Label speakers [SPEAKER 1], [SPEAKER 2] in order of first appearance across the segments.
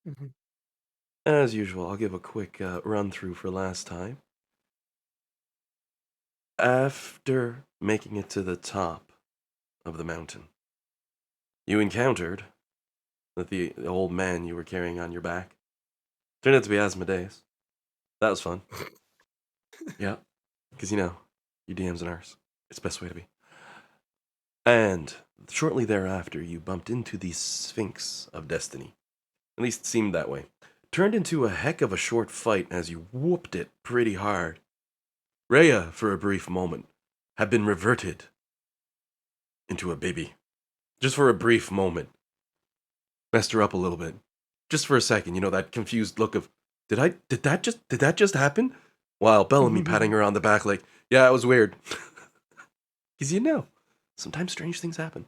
[SPEAKER 1] Mhm.
[SPEAKER 2] As usual, I'll give a quick run through for last time. After making it to the top of the mountain, you encountered the old man you were carrying on your back. Turned out to be Asmodeus. That was fun. Yeah, because your DM's a nurse. It's the best way to be. And shortly thereafter, you bumped into the Sphinx of Destiny. At least it seemed that way. Turned into a heck of a short fight as you whooped it pretty hard. Rhea, for a brief moment, had been reverted into a baby. Just for a brief moment. Messed her up a little bit. Just for a second, that confused look of, did that just happen? While Bellamy patting her on the back like, yeah, it was weird. Because sometimes strange things happen.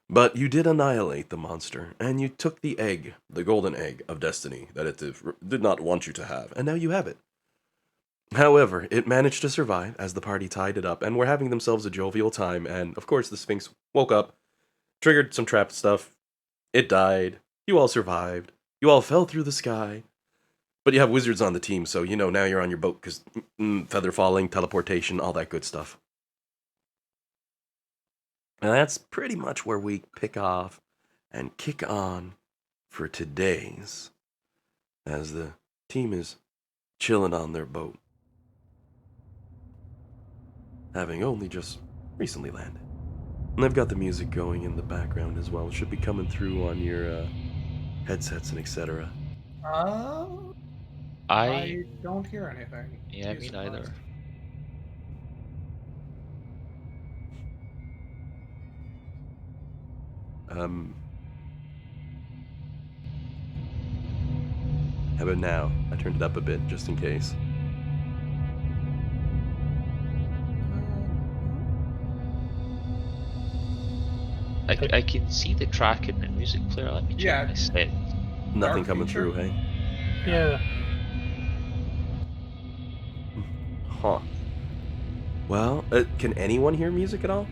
[SPEAKER 2] But you did annihilate the monster, and you took the egg, the golden egg of destiny that it did not want you to have, and now you have it. However, it managed to survive as the party tied it up and were having themselves a jovial time, and of course the Sphinx woke up, triggered some trapped stuff, it died, you all survived, you all fell through the sky, but you have wizards on the team, so now you're on your boat because feather falling, teleportation, all that good stuff. And that's pretty much where we pick off and kick on for today's, as the team is chilling on their boat, having only just recently landed. And they've got the music going in the background as well. It should be coming through on your headsets and etc.
[SPEAKER 1] Uh,
[SPEAKER 3] I
[SPEAKER 1] I don't hear anything
[SPEAKER 3] yeah, me
[SPEAKER 1] music-wise.
[SPEAKER 3] neither.
[SPEAKER 2] Um, how about now? I turned it up a bit just in case.
[SPEAKER 3] I can see the track in the music player. Let me check
[SPEAKER 1] Yeah,
[SPEAKER 3] my set.
[SPEAKER 2] Nothing
[SPEAKER 1] dark
[SPEAKER 2] coming
[SPEAKER 1] future.
[SPEAKER 2] through, hey?
[SPEAKER 4] Yeah.
[SPEAKER 2] Huh. Well, can anyone hear music at all?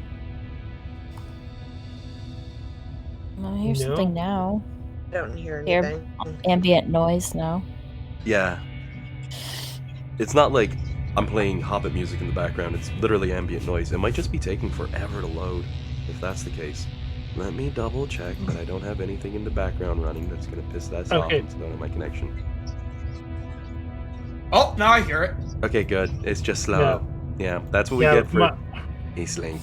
[SPEAKER 5] Here's something
[SPEAKER 4] No.
[SPEAKER 5] now.
[SPEAKER 6] Don't hear
[SPEAKER 5] Hear
[SPEAKER 6] anything.
[SPEAKER 5] ambient noise now.
[SPEAKER 2] Yeah. It's not like I'm playing Hobbit music in the background. It's literally ambient noise. It might just be taking forever to load, if that's the case. Let me double check that I don't have anything in the background running that's going to piss that off
[SPEAKER 4] Okay.
[SPEAKER 2] and slow down my connection.
[SPEAKER 1] Oh, now I hear it.
[SPEAKER 2] Okay, good. It's just slow. Yeah, that's what we
[SPEAKER 4] Yeah,
[SPEAKER 2] get for Ace Link.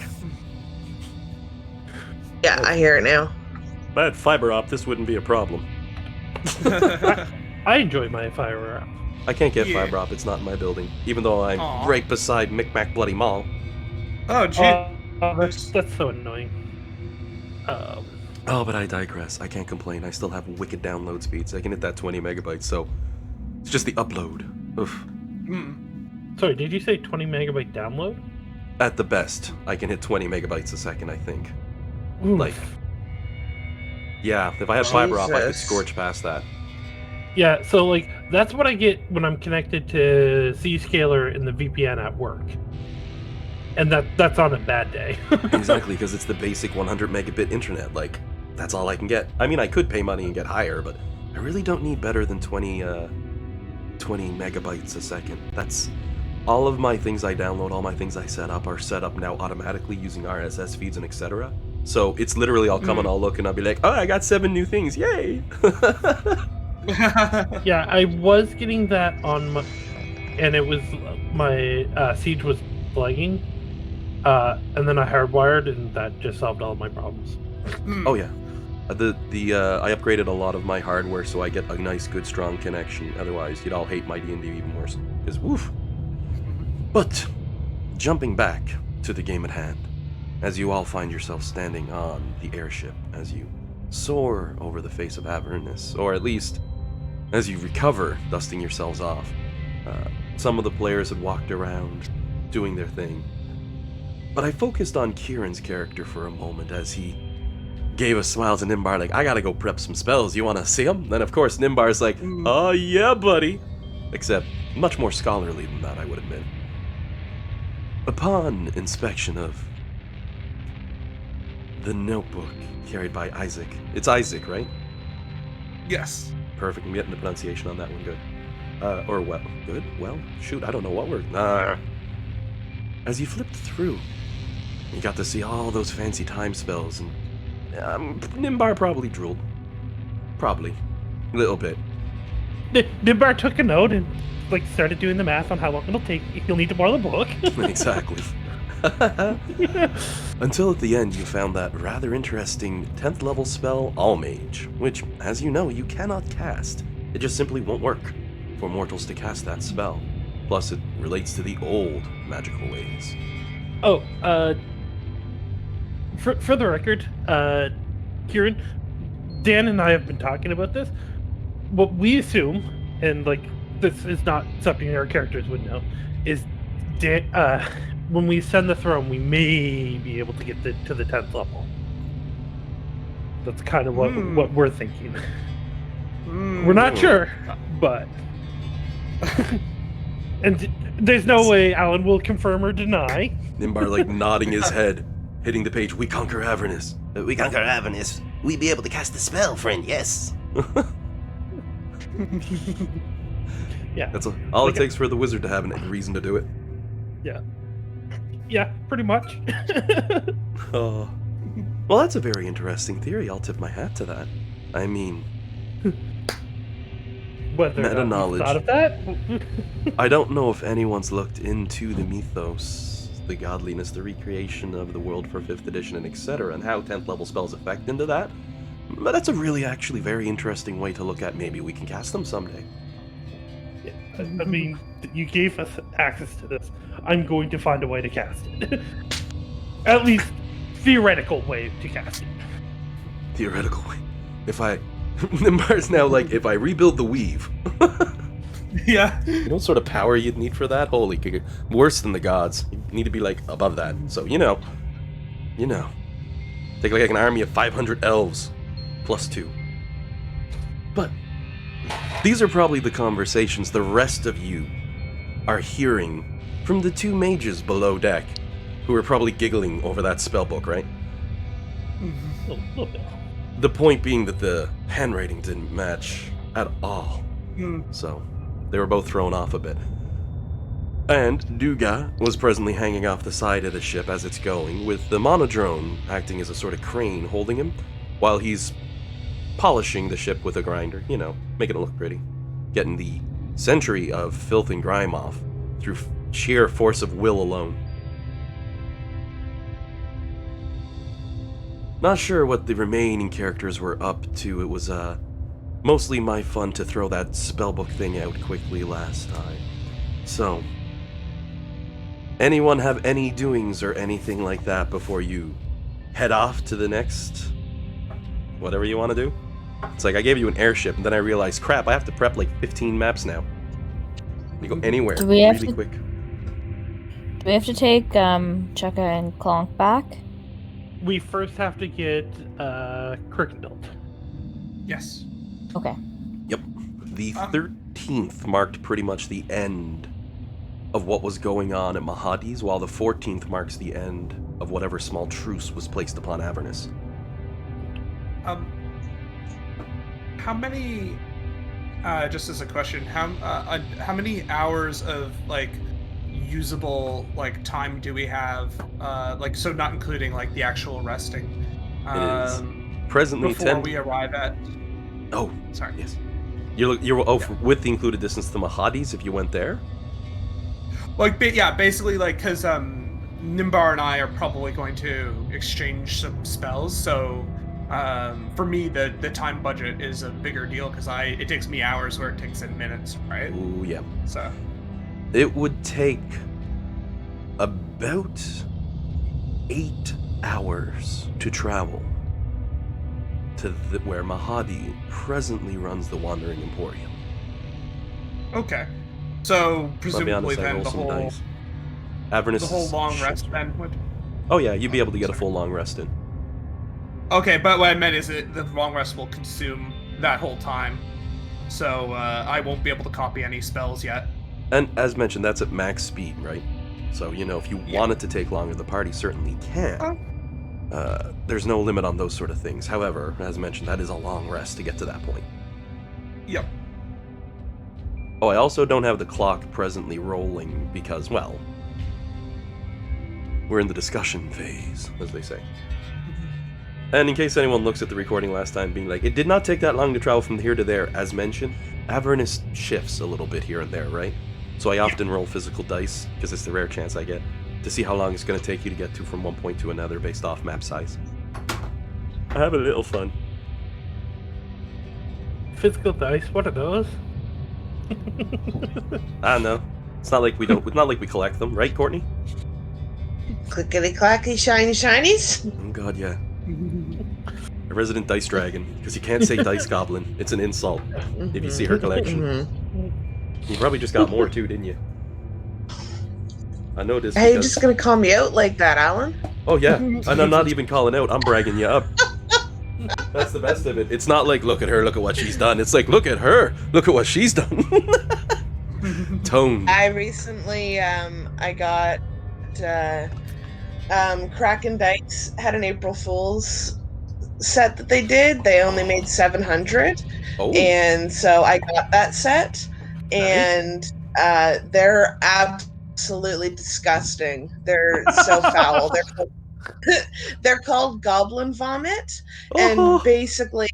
[SPEAKER 6] Yeah, I hear it now.
[SPEAKER 2] If I had fiber op, this wouldn't be a problem.
[SPEAKER 4] I enjoy my firearm.
[SPEAKER 2] I can't get
[SPEAKER 1] Yeah.
[SPEAKER 2] fiber op. It's not in my building, even though I'm
[SPEAKER 1] Aw.
[SPEAKER 2] right beside Micmac Bloody Mall.
[SPEAKER 1] Oh, gee.
[SPEAKER 4] That's so annoying.
[SPEAKER 2] Oh, but I digress. I can't complain. I still have wicked download speeds. I can hit that 20 megabytes, so it's just the upload. Oof.
[SPEAKER 4] Sorry, did you say 20 megabyte download?
[SPEAKER 2] At the best, I can hit 20 megabytes a second, I think.
[SPEAKER 4] Oof.
[SPEAKER 2] Like, yeah, if I had fiber op, I could
[SPEAKER 6] Jesus.
[SPEAKER 2] scorch past that.
[SPEAKER 4] Yeah, so like that's what I get when I'm connected to Zscaler in the VPN at work. And that's on a bad day.
[SPEAKER 2] Exactly, because it's the basic 100 megabit internet. Like, that's all I can get. I mean, I could pay money and get higher, but I really don't need better than 20 megabytes a second. That's all of my things I download, all my things I set up are set up now automatically using RSS feeds and etc. So it's literally I'll come and I'll look and I'll be like, oh, I got 7 new things, yay!
[SPEAKER 4] Yeah, I was getting that on my, and it was my Siege was lagging, and then I hardwired, and that just solved all my problems.
[SPEAKER 2] Oh yeah, I upgraded a lot of my hardware so I get a nice, good, strong connection. Otherwise, you'd all hate my D&D even worse. Cause woof. But jumping back to the game at hand, as you all find yourself standing on the airship as you soar over the face of Avernus, or at least as you recover, dusting yourselves off. Some of the players had walked around, doing their thing. But I focused on Kieran's character for a moment as he gave a smile to Nimbar like, I gotta go prep some spells, you wanna see them? Then of course Nimbar's like, oh yeah, buddy. Except much more scholarly than that, I would admit. Upon inspection of the notebook carried by Isaac. It's Isaac, right?
[SPEAKER 1] Yes.
[SPEAKER 2] Perfect. I'm getting the pronunciation on that one good. Or well, good? Well, shoot, I don't know what word. As you flipped through, you got to see all those fancy time spells, and Nimbar probably drooled. Probably. A little bit.
[SPEAKER 4] Nimbar took a note and started doing the math on how long it'll take. He'll need to borrow the book.
[SPEAKER 2] Exactly. Until at the end you found that rather interesting 10th level spell, All Mage, which, as you know, you cannot cast. It just simply won't work for mortals to cast that spell. Plus, it relates to the old magical ways.
[SPEAKER 4] Oh, for the record, Kieran, Dan and I have been talking about this. What we assume, and this is not something our characters would know, is Dan, when we send the throne, we may be able to get to the 10th level. That's kind of what we're thinking. We're not sure, but and there's no way Alan will confirm or deny.
[SPEAKER 2] Nimbar nodding his head, hitting the page. We conquer Avernus.
[SPEAKER 7] We conquer Avernus. We be able to cast the spell, friend, yes.
[SPEAKER 4] Yeah.
[SPEAKER 2] That's all it takes for the wizard to have a reason to do it.
[SPEAKER 4] Yeah. Yeah, pretty much.
[SPEAKER 2] Oh. Well, that's a very interesting theory. I'll tip my hat to that. I mean,
[SPEAKER 4] whether
[SPEAKER 2] meta knowledge.
[SPEAKER 4] Thought of that?
[SPEAKER 2] I don't know if anyone's looked into the mythos, the godliness, the recreation of the world for 5th edition, and etc., and how 10th level spells affect into that. But that's a really, actually, very interesting way to look at. Maybe we can cast them someday.
[SPEAKER 4] Yeah, I mean, you gave us access to this. I'm going to find a way to cast it. At least, theoretical way to cast it.
[SPEAKER 2] Theoretical way. If I... Nimbar's now if I rebuild the weave.
[SPEAKER 1] Yeah.
[SPEAKER 2] You know what sort of power you'd need for that? Holy, worse than the gods. You need to be above that. So, you know. Take an army of 500 elves. +2. But these are probably the conversations the rest of you are hearing from the 2 mages below deck, who are probably giggling over that spellbook, right?
[SPEAKER 4] A little bit.
[SPEAKER 2] The point being that the handwriting didn't match at all. So they were both thrown off a bit. And Duga was presently hanging off the side of the ship as it's going, with the monodrone acting as a sort of crane holding him, while he's polishing the ship with a grinder, making it look pretty. Getting the century of filth and grime off through sheer force of will alone. Not sure what the remaining characters were up to. It was mostly my fun to throw that spellbook thing out quickly last time. So, anyone have any doings or anything like that before you head off to the next whatever you want to do? It's I gave you an airship, and then I realized, crap, I have to prep 15 maps now. You go anywhere really quick.
[SPEAKER 5] Do we have to take Chukka and Clonk back?
[SPEAKER 4] We first have to get Kirkendall.
[SPEAKER 1] Yes.
[SPEAKER 5] Okay.
[SPEAKER 2] Yep. The 13th marked pretty much the end of what was going on at Mahadi's, while the 14th marks the end of whatever small truce was placed upon Avernus.
[SPEAKER 1] How many? Just as a question, how many hours of usable time do we have? So not including the actual resting.
[SPEAKER 2] It is presently
[SPEAKER 1] before
[SPEAKER 2] 10.
[SPEAKER 1] we arrive at.
[SPEAKER 2] Oh,
[SPEAKER 1] sorry.
[SPEAKER 2] Yes. You're with the included distance to Mahadi's if you went there.
[SPEAKER 1] Basically because Nimbar and I are probably going to exchange some spells, so. For me, the time budget is a bigger deal because it takes me hours where it takes in minutes, right?
[SPEAKER 2] Ooh, yeah.
[SPEAKER 1] So
[SPEAKER 2] it would take about 8 hours to travel to where Mahadi presently runs the Wandering Emporium.
[SPEAKER 1] Okay, so presumably
[SPEAKER 2] honest,
[SPEAKER 1] then the whole
[SPEAKER 2] Avernus
[SPEAKER 1] long rest then would.
[SPEAKER 2] Oh yeah, you'd be able to get a full long rest in.
[SPEAKER 1] Okay, but what I meant is that the long rest will consume that whole time, so I won't be able to copy any spells yet.
[SPEAKER 2] And as mentioned, that's at max speed, right? So, if you wanted to take longer, the party certainly can. There's no limit on those sort of things. However, as mentioned, that is a long rest to get to that point.
[SPEAKER 1] Yep.
[SPEAKER 2] Oh, I also don't have the clock presently rolling because, well, we're in the discussion phase, as they say. And in case anyone looks at the recording last time being like, it did not take that long to travel from here to there, as mentioned, Avernus shifts a little bit here and there, right? So I often roll physical dice, because it's the rare chance I get, to see how long it's going to take you to get to from one point to another based off map size. I have a little fun.
[SPEAKER 4] Physical dice, what are those?
[SPEAKER 2] I don't know. It's not like we collect them, right, Courtney?
[SPEAKER 6] Clickety clacky, shiny shinies.
[SPEAKER 2] Oh god, yeah. A resident dice dragon, because you can't say dice goblin. It's an insult if you see her collection.
[SPEAKER 6] Mm-hmm.
[SPEAKER 2] You probably just got more too, didn't you? I noticed.
[SPEAKER 6] Hey, you
[SPEAKER 2] because...
[SPEAKER 6] just gonna call me out like that, Alan?
[SPEAKER 2] Oh yeah, and I'm not even calling out. I'm bragging you up. That's the best of it. It's not like, look at her, look at what she's done. It's like, look at her, look at what she's done. Tone.
[SPEAKER 6] I recently, I got, Kraken Dice had an April Fool's set that they did. They only made 700.
[SPEAKER 2] Oh.
[SPEAKER 6] And so I got that set. And they're absolutely disgusting. They're so foul. They're called Goblin Vomit. And basically,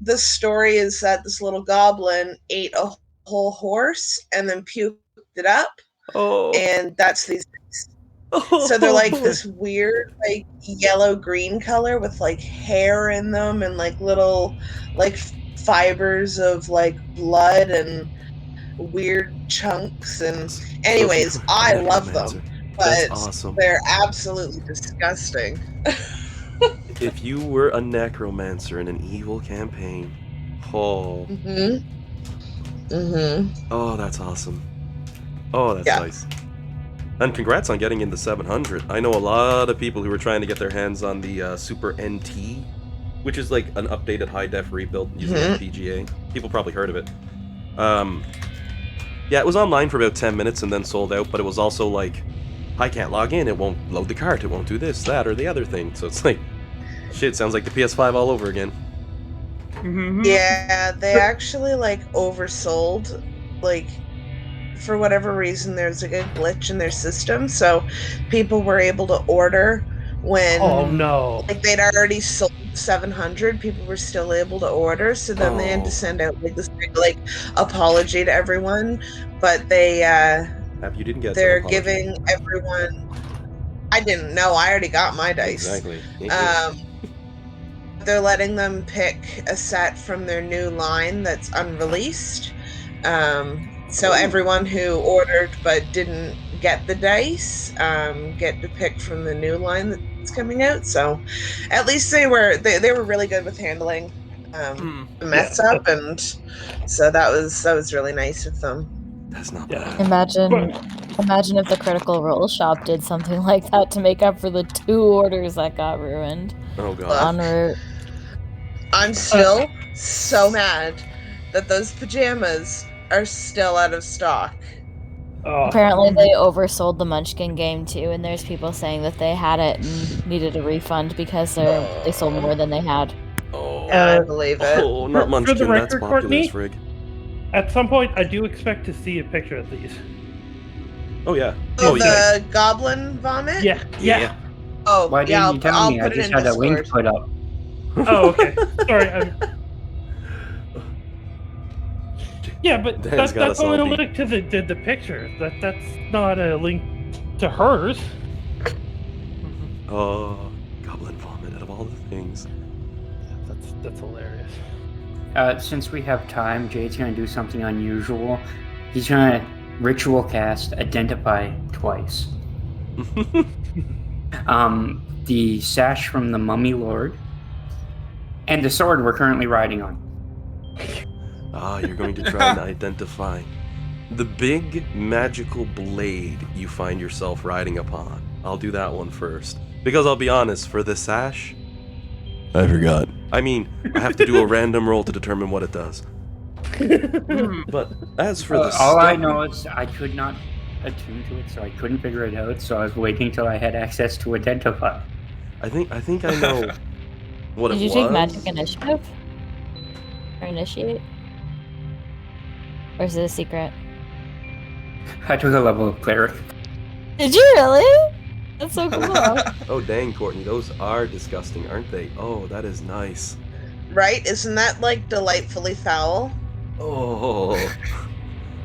[SPEAKER 6] the story is that this little goblin ate a whole horse and then puked it up. And that's these. So they're like this weird, like yellow-green color with like hair in them and like little, like fibers of like blood and weird chunks. And anyways, I love them, but
[SPEAKER 2] awesome.
[SPEAKER 6] They're absolutely disgusting.
[SPEAKER 2] If you were a necromancer in an evil campaign, oh, oh, that's awesome. Oh, that's nice. And congrats on getting into 700. I know a lot of people who were trying to get their hands on the Super NT, which is like an updated high-def rebuild using FPGA. People probably heard of it. Yeah, it was online for about 10 minutes and then sold out, but it was also like, I can't log in, it won't load the cart, it won't do this, that, or the other thing. So it's like, shit, sounds like the PS5 all over again.
[SPEAKER 6] Yeah, they actually like oversold, like, for whatever reason there's like a glitch in their system, so people were able to order when like they'd already sold 700, people were still able to order, so then they had to send out like this big like apology to everyone, but they
[SPEAKER 2] you didn't get
[SPEAKER 6] they're giving everyone. I didn't know, I already got my dice.
[SPEAKER 2] Exactly.
[SPEAKER 6] They're letting them pick a set from their new line that's unreleased. So everyone who ordered but didn't get the dice get to pick from the new line that's coming out. So at least they were really good with handling the mess up, and so that was really nice of them.
[SPEAKER 2] That's not bad.
[SPEAKER 5] Imagine if the Critical Role shop did something like that to make up for the 2 orders that got ruined.
[SPEAKER 2] Oh god.
[SPEAKER 5] En route.
[SPEAKER 6] I'm still so mad that those pajamas are still out of stock.
[SPEAKER 5] Apparently they oversold the Munchkin game too, and there's people saying that they had it and needed a refund because they sold more than they had.
[SPEAKER 6] I believe it.
[SPEAKER 2] Oh, not Munchkin,
[SPEAKER 4] for the record,
[SPEAKER 2] that's popular
[SPEAKER 4] Courtney,
[SPEAKER 2] as frig.
[SPEAKER 4] At some point, I do expect to see a picture of these.
[SPEAKER 2] Oh yeah.
[SPEAKER 6] The goblin vomit?
[SPEAKER 4] Yeah.
[SPEAKER 6] Oh,
[SPEAKER 8] why didn't you tell
[SPEAKER 6] I'll
[SPEAKER 8] me? I
[SPEAKER 6] put it
[SPEAKER 8] just
[SPEAKER 6] in
[SPEAKER 8] had a
[SPEAKER 6] Discord.
[SPEAKER 8] link put up.
[SPEAKER 4] Oh, okay. Sorry. Yeah, but
[SPEAKER 2] Dan's got
[SPEAKER 4] that's
[SPEAKER 2] us
[SPEAKER 4] only
[SPEAKER 2] all
[SPEAKER 4] a
[SPEAKER 2] beat.
[SPEAKER 4] link to the picture. That's not a link to hers.
[SPEAKER 2] Oh, goblin vomit out of all the things.
[SPEAKER 4] That's hilarious.
[SPEAKER 8] Since we have time, Jade's gonna do something unusual. He's gonna ritual cast Identify twice. The sash from the Mummy Lord, and the sword we're currently riding on.
[SPEAKER 2] Ah, you're going to try and identify the big magical blade you find yourself riding upon. I'll do that one first. Because I'll be honest, for the sash, I forgot. I mean, I have to do a random roll to determine what it does. But as for the
[SPEAKER 8] all I
[SPEAKER 2] stuff-
[SPEAKER 8] know is I could not attune to it, so I couldn't figure it out. So I was waiting till I had access to Identify.
[SPEAKER 2] I think I know what
[SPEAKER 5] Did
[SPEAKER 2] it
[SPEAKER 5] you
[SPEAKER 2] was.
[SPEAKER 5] take Magic Initiative? Or Initiate? Or is it a secret?
[SPEAKER 8] I took a level of cleric.
[SPEAKER 5] Did you really? That's so cool.
[SPEAKER 2] Oh, dang, Courtney. Those are disgusting, aren't they? Oh, that is nice.
[SPEAKER 6] Right? Isn't that like delightfully foul?
[SPEAKER 2] Oh.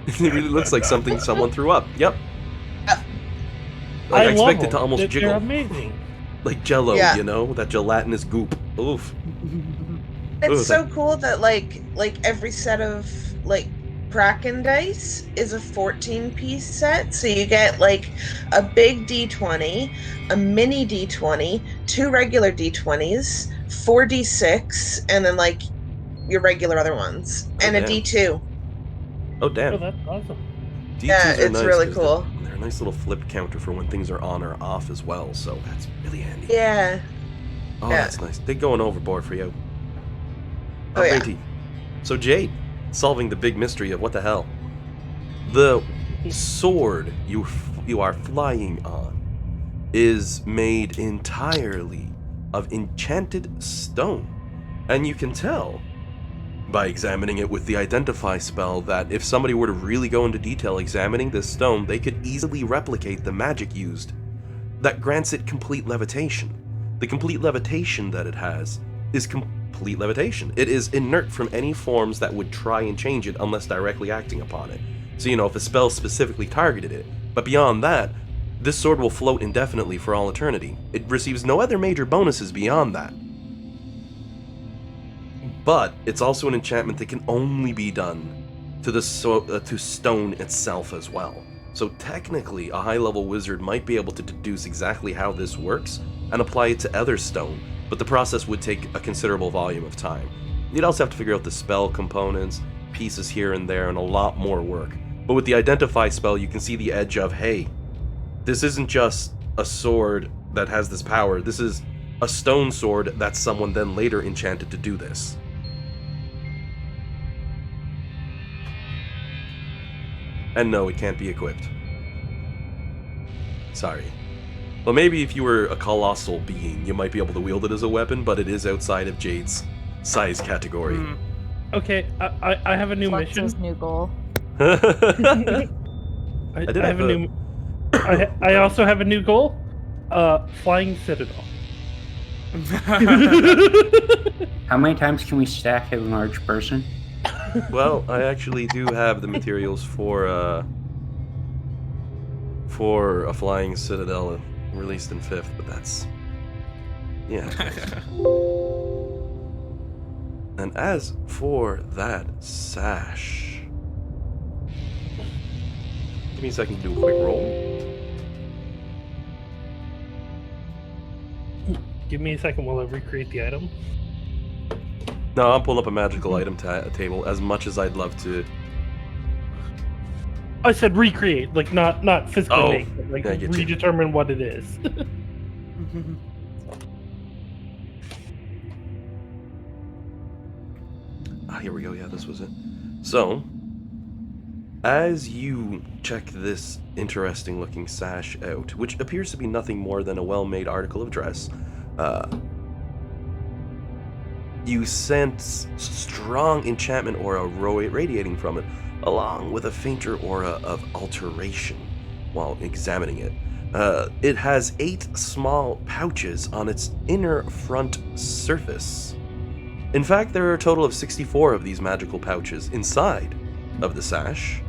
[SPEAKER 2] It really looks like something someone threw up. Yep. Like, I
[SPEAKER 4] love
[SPEAKER 2] expected to
[SPEAKER 4] them.
[SPEAKER 2] almost
[SPEAKER 4] They're
[SPEAKER 2] jiggle.
[SPEAKER 4] amazing.
[SPEAKER 2] Like Jello,
[SPEAKER 6] Yeah.
[SPEAKER 2] you know? That gelatinous goop. Oof.
[SPEAKER 6] It's
[SPEAKER 2] Ooh,
[SPEAKER 6] so cool that like every set of like Kraken dice is a 14-piece set. So you get like a big D20, a mini D20, 2 regular D20s, 4 D6, and then like your regular other ones,
[SPEAKER 2] Oh,
[SPEAKER 6] and a
[SPEAKER 2] damn.
[SPEAKER 6] D2.
[SPEAKER 2] Oh,
[SPEAKER 4] Oh,
[SPEAKER 2] damn.
[SPEAKER 4] that's awesome.
[SPEAKER 2] D2s
[SPEAKER 6] Yeah,
[SPEAKER 2] are
[SPEAKER 6] it's
[SPEAKER 2] nice
[SPEAKER 6] really
[SPEAKER 2] 'cause
[SPEAKER 6] cool.
[SPEAKER 2] They're a nice little flip counter for when things are on or off as well, so that's really handy.
[SPEAKER 6] Yeah.
[SPEAKER 2] Oh,
[SPEAKER 6] Yeah.
[SPEAKER 2] that's nice. They're going overboard for you.
[SPEAKER 6] Oh, yeah.
[SPEAKER 2] Alrighty. So, Jade, solving the big mystery of what the hell. The sword you are flying on is made entirely of enchanted stone. And you can tell by examining it with the Identify spell that if somebody were to really go into detail examining this stone, they could easily replicate the magic used that grants it complete levitation. The complete levitation that it has is complete levitation. It is inert from any forms that would try and change it unless directly acting upon it. So, you know, if a spell specifically targeted it. But beyond that, this sword will float indefinitely for all eternity. It receives no other major bonuses beyond that. But it's also an enchantment that can only be done to to stone itself as well. So technically, a high-level wizard might be able to deduce exactly how this works and apply it to other stone, but the process would take a considerable volume of time. You'd also have to figure out the spell components, pieces here and there, and a lot more work. But with the Identify spell, you can see the edge of, hey, this isn't just a sword that has this power, this is a stone sword that someone then later enchanted to do this. And no, it can't be equipped. Sorry. Well, maybe if you were a colossal being, you might be able to wield it as a weapon, but it is outside of Jade's size category.
[SPEAKER 4] Okay, I have a new mission.
[SPEAKER 5] Flux's new goal.
[SPEAKER 4] I
[SPEAKER 2] did
[SPEAKER 4] have
[SPEAKER 2] have
[SPEAKER 4] a
[SPEAKER 2] a-
[SPEAKER 4] new. I also have a new goal. Flying Citadel.
[SPEAKER 8] How many times can we stack a large person?
[SPEAKER 2] Well, I actually do have the materials for a flying citadel released in 5th, but that's... yeah. And as for that sash... Give me a second to do a quick roll.
[SPEAKER 4] Give me a second while I recreate the item.
[SPEAKER 2] No, I'm pulling up a magical item table as much as I'd love to.
[SPEAKER 4] I said recreate, like not physically
[SPEAKER 2] Oh,
[SPEAKER 4] make, but like
[SPEAKER 2] I get you.
[SPEAKER 4] redetermine what it is.
[SPEAKER 2] Here we go, yeah, this was it. So, as you check this interesting looking sash out, which appears to be nothing more than a well-made article of dress, you sense strong enchantment aura radiating from it, along with a fainter aura of alteration while examining it. It has 8 small pouches on its inner front surface. In fact, there are a total of 64 of these magical pouches inside of the sash,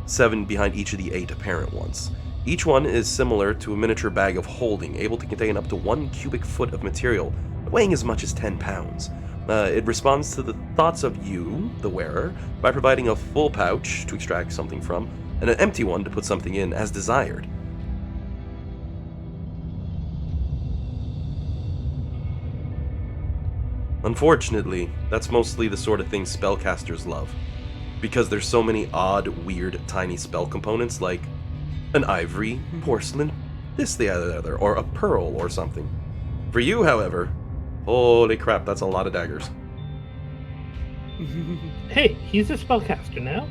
[SPEAKER 2] 7 behind each of the 8 apparent ones. Each one is similar to a miniature bag of holding, able to contain up to 1 cubic foot of material, weighing as much as 10 pounds. It responds to the thoughts of you, the wearer, by providing a full pouch to extract something from, and an empty one to put something in as desired. Unfortunately, that's mostly the sort of thing spellcasters love, because there's so many odd, weird, tiny spell components like an ivory, porcelain, this, the other, or a pearl or something. For you, however, holy crap, that's a lot of daggers.
[SPEAKER 4] Hey, he's a spellcaster now.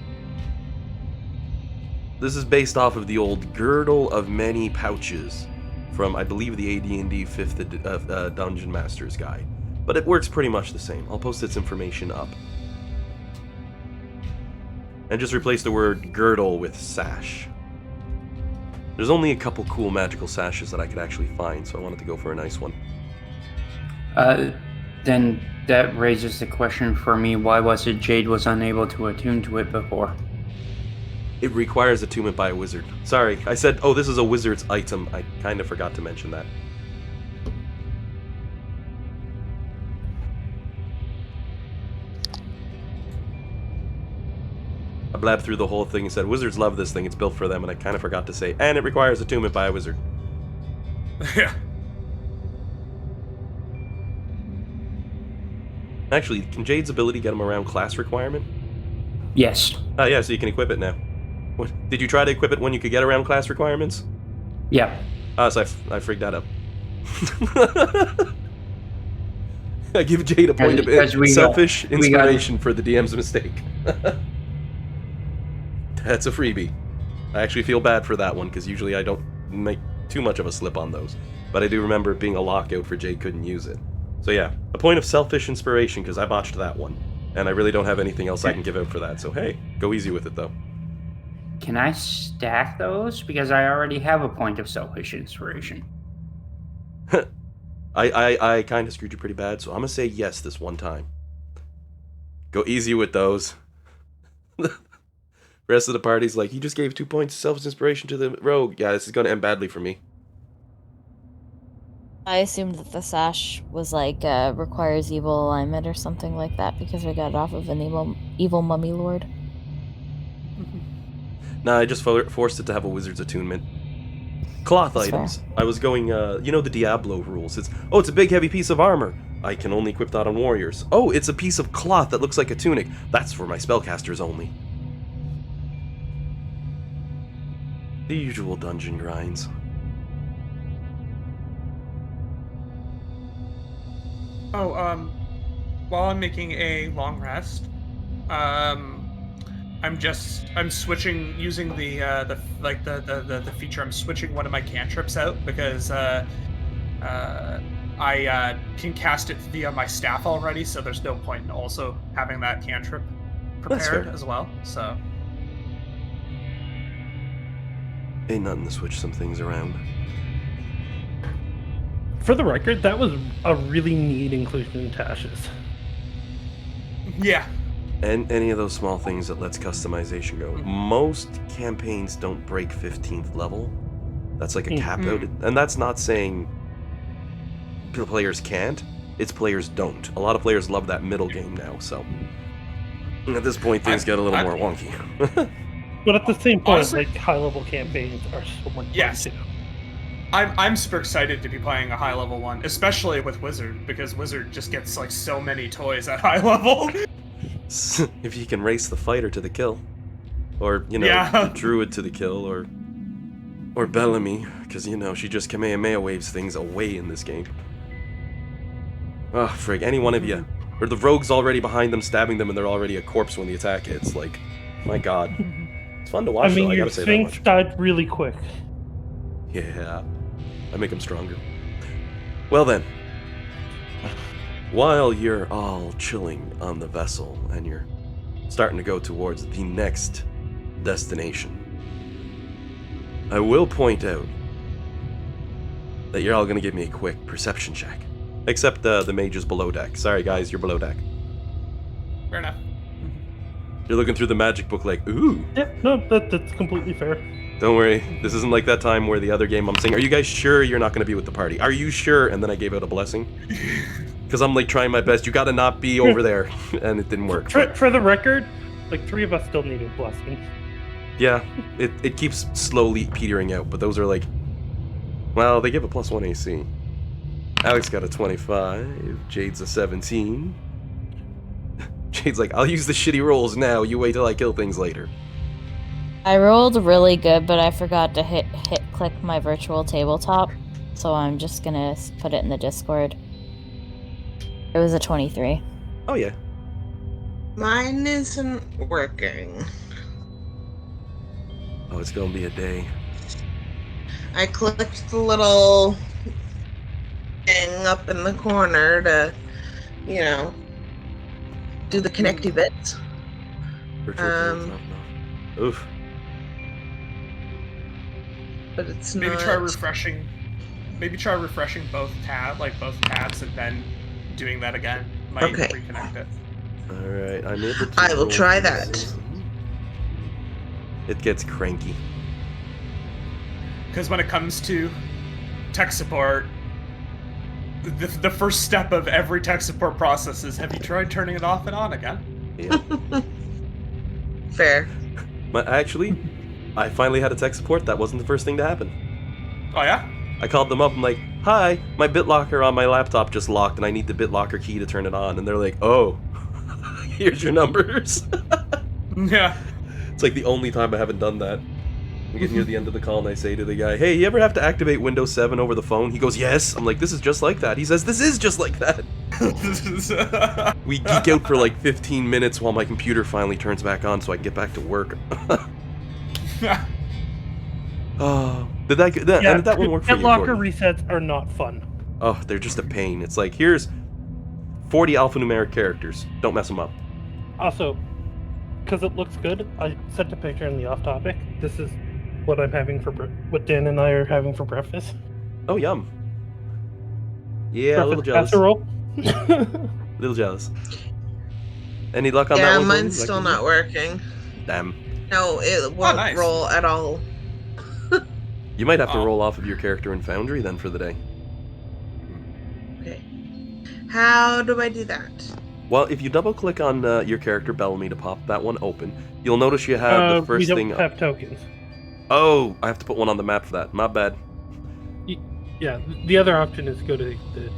[SPEAKER 2] This is based off of the old Girdle of Many Pouches from, I believe, the AD&D 5th Dungeon Master's Guide. But it works pretty much the same. I'll post its information up. And just replace the word girdle with sash. There's only a couple cool magical sashes that I could actually find, so I wanted to go for a nice one.
[SPEAKER 8] Then that raises the question for me, why was it Jade was unable to attune to it before?
[SPEAKER 2] It requires attunement by a wizard. Sorry, I said, oh, this is a wizard's item. I kind of forgot to mention that. I blabbed through the whole thing and said, wizards love this thing, it's built for them, and I kind of forgot to say, and it requires attunement by a wizard.
[SPEAKER 1] Yeah.
[SPEAKER 2] Actually, can Jade's ability get him around class requirement?
[SPEAKER 8] Yes.
[SPEAKER 2] Oh yeah, so you can equip it now. What, did you try to equip it when you could get around class requirements?
[SPEAKER 8] Yeah.
[SPEAKER 2] Oh, so I freaked that up. I give Jade a point of selfish inspiration for the DM's mistake. That's a freebie. I actually feel bad for that one, because usually I don't make too much of a slip on those. But I do remember it being a lockout for Jade couldn't use it. So yeah, a point of selfish inspiration, because I botched that one. And I really don't have anything else I can give out for that, so hey, go easy with it though.
[SPEAKER 8] Can I stack those? Because I already have a point of selfish inspiration.
[SPEAKER 2] I kind of screwed you pretty bad, so I'm going to say yes this one time. Go easy with those. The rest of the party's like, he just gave 2 points of self-inspiration to the rogue. Yeah, this is going to end badly for me.
[SPEAKER 5] I assumed that the sash was like requires evil alignment or something like that because we got it off of an evil mummy lord.
[SPEAKER 2] Nah, I just forced it to have a wizard's attunement. Cloth
[SPEAKER 5] That's
[SPEAKER 2] items.
[SPEAKER 5] fair.
[SPEAKER 2] I was going, you know the Diablo rules. It's a big heavy piece of armor. I can only equip that on warriors. Oh, it's a piece of cloth that looks like a tunic. That's for my spellcasters only. The usual dungeon grinds.
[SPEAKER 1] Oh, while I'm making a long rest, I'm switching using the feature. I'm switching one of my cantrips out because I can cast it via my staff already, so there's no point in also having that cantrip prepared as well. So
[SPEAKER 2] Ain't nothing to switch some things around.
[SPEAKER 4] For the record, that was a really neat inclusion in Tashes.
[SPEAKER 1] yeah.
[SPEAKER 2] And any of those small things that lets customization go. Most campaigns don't break 15th level. That's like a cap out. And that's not saying players can't. It's players don't. A lot of players love that middle game now, so... At this point, things get a little more wonky.
[SPEAKER 4] But at the same point,
[SPEAKER 1] Honestly,
[SPEAKER 4] like high-level campaigns are so much
[SPEAKER 1] Yes.
[SPEAKER 4] fun too.
[SPEAKER 1] I'm super excited to be playing a high level one, especially with Wizard, because Wizard just gets like so many toys at high level.
[SPEAKER 2] If you can race the fighter to the kill. Or, you know, the druid to the kill, or Bellamy, because, you know, she just Kamehameha waves things away in this game. Oh, frig, any one of you. Or the rogue's already behind them, stabbing them, and they're already a corpse when the attack hits. Like, my god. It's fun to watch,
[SPEAKER 4] I mean,
[SPEAKER 2] though, I
[SPEAKER 4] your
[SPEAKER 2] gotta say that
[SPEAKER 4] Sphinx
[SPEAKER 2] much.
[SPEAKER 4] died really quick.
[SPEAKER 2] Yeah, I make them stronger. Well then, while you're all chilling on the vessel and you're starting to go towards the next destination, I will point out that you're all going to give me a quick perception check. Except the mage is below deck. Sorry guys, you're below deck.
[SPEAKER 1] Fair enough.
[SPEAKER 2] You're looking through the magic book like, ooh.
[SPEAKER 4] Yeah, no, that's completely fair.
[SPEAKER 2] Don't worry, this isn't like that time where the other game I'm saying, are you guys sure you're not going to be with the party? Are you sure? And then I gave out a blessing. Because I'm like trying my best, you gotta not be over there. And it didn't work.
[SPEAKER 4] For the record, like 3 of us still needed blessings.
[SPEAKER 2] Yeah, it keeps slowly petering out, but those are like, well, they give a +1 AC. Alex got a 25, Jade's a 17. Jade's like, I'll use the shitty rolls now, you wait till I kill things later.
[SPEAKER 5] I rolled really good, but I forgot to hit click my virtual tabletop, so I'm just gonna put it in the Discord. It was a 23.
[SPEAKER 2] Oh yeah.
[SPEAKER 6] Mine isn't working.
[SPEAKER 2] Oh, it's gonna be a day.
[SPEAKER 6] I clicked the little thing up in the corner to, you know, do the connecty bits.
[SPEAKER 2] Virtual tabletop, no. Oof.
[SPEAKER 6] But it's
[SPEAKER 1] Maybe
[SPEAKER 6] not.
[SPEAKER 1] try refreshing. Maybe try refreshing both tabs, and then doing that again. Might
[SPEAKER 6] Okay.
[SPEAKER 1] reconnect it.
[SPEAKER 2] Alright, I'm able to.
[SPEAKER 6] I will
[SPEAKER 2] roll
[SPEAKER 6] try
[SPEAKER 2] for
[SPEAKER 6] that.
[SPEAKER 2] this. It gets cranky.
[SPEAKER 1] Because when it comes to tech support, the first step of every tech support process is, have you tried turning it off and on again?
[SPEAKER 2] Yeah.
[SPEAKER 6] Fair.
[SPEAKER 2] But actually, I finally had a tech support. That wasn't the first thing to happen.
[SPEAKER 1] Oh yeah?
[SPEAKER 2] I called them up. I'm like, hi, my BitLocker on my laptop just locked and I need the BitLocker key to turn it on. And they're like, oh, here's your numbers.
[SPEAKER 1] Yeah.
[SPEAKER 2] It's like the only time I haven't done that. We get near the end of the call and I say to the guy, hey, you ever have to activate Windows 7 over the phone? He goes, yes. I'm like, this is just like that. He says, this is just like that. We geek out for like 15 minutes while my computer finally turns back on so I can get back to work. Oh, did that one work for you,
[SPEAKER 4] BitLocker
[SPEAKER 2] Courtney?
[SPEAKER 4] resets are not fun.
[SPEAKER 2] Oh, they're just a pain. It's like, here's 40 alphanumeric characters. Don't mess them up.
[SPEAKER 4] Also, because it looks good, I sent a picture in the off-topic. This is what I'm having for what Dan and I are having for breakfast.
[SPEAKER 2] Oh, yum. Yeah, a little jealous.
[SPEAKER 4] Casserole.
[SPEAKER 2] Little jealous. Any luck on
[SPEAKER 6] Yeah,
[SPEAKER 2] that one?
[SPEAKER 6] mine's
[SPEAKER 2] Courtney?
[SPEAKER 6] still not working.
[SPEAKER 2] Damn.
[SPEAKER 6] No, it won't
[SPEAKER 1] nice.
[SPEAKER 6] roll at all.
[SPEAKER 2] You might have to
[SPEAKER 1] Oh.
[SPEAKER 2] roll off of your character in Foundry then for the day.
[SPEAKER 6] Okay. How do I do that?
[SPEAKER 2] Well, if you double-click on your character Bellamy to pop that one open, you'll notice you have the first
[SPEAKER 4] we
[SPEAKER 2] thing.
[SPEAKER 4] don't have tokens.
[SPEAKER 2] Oh, I have to put one on the map for that. My bad.
[SPEAKER 4] Yeah, the other option is go to the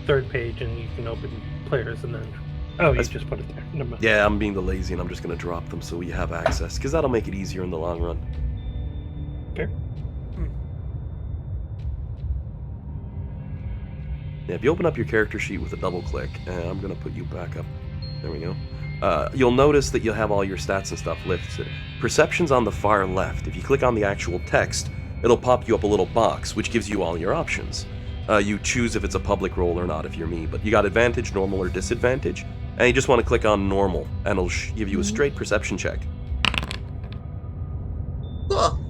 [SPEAKER 4] third page and you can open players and then. Oh, you just put it there. Never mind.
[SPEAKER 2] Yeah, I'm being the lazy and I'm just going to drop them so you have access, because that'll make it easier in the long run.
[SPEAKER 4] Fair.
[SPEAKER 2] Yeah, if you open up your character sheet with a double click, I'm going to put you back up. There we go. You'll notice that you'll have all your stats and stuff listed. Perception's on the far left. If you click on the actual text, it'll pop you up a little box, which gives you all your options. You choose if it's a public roll or not if you're me, but you got advantage, normal, or disadvantage, and you just want to click on normal, and it'll give you a straight perception check.
[SPEAKER 6] Cool.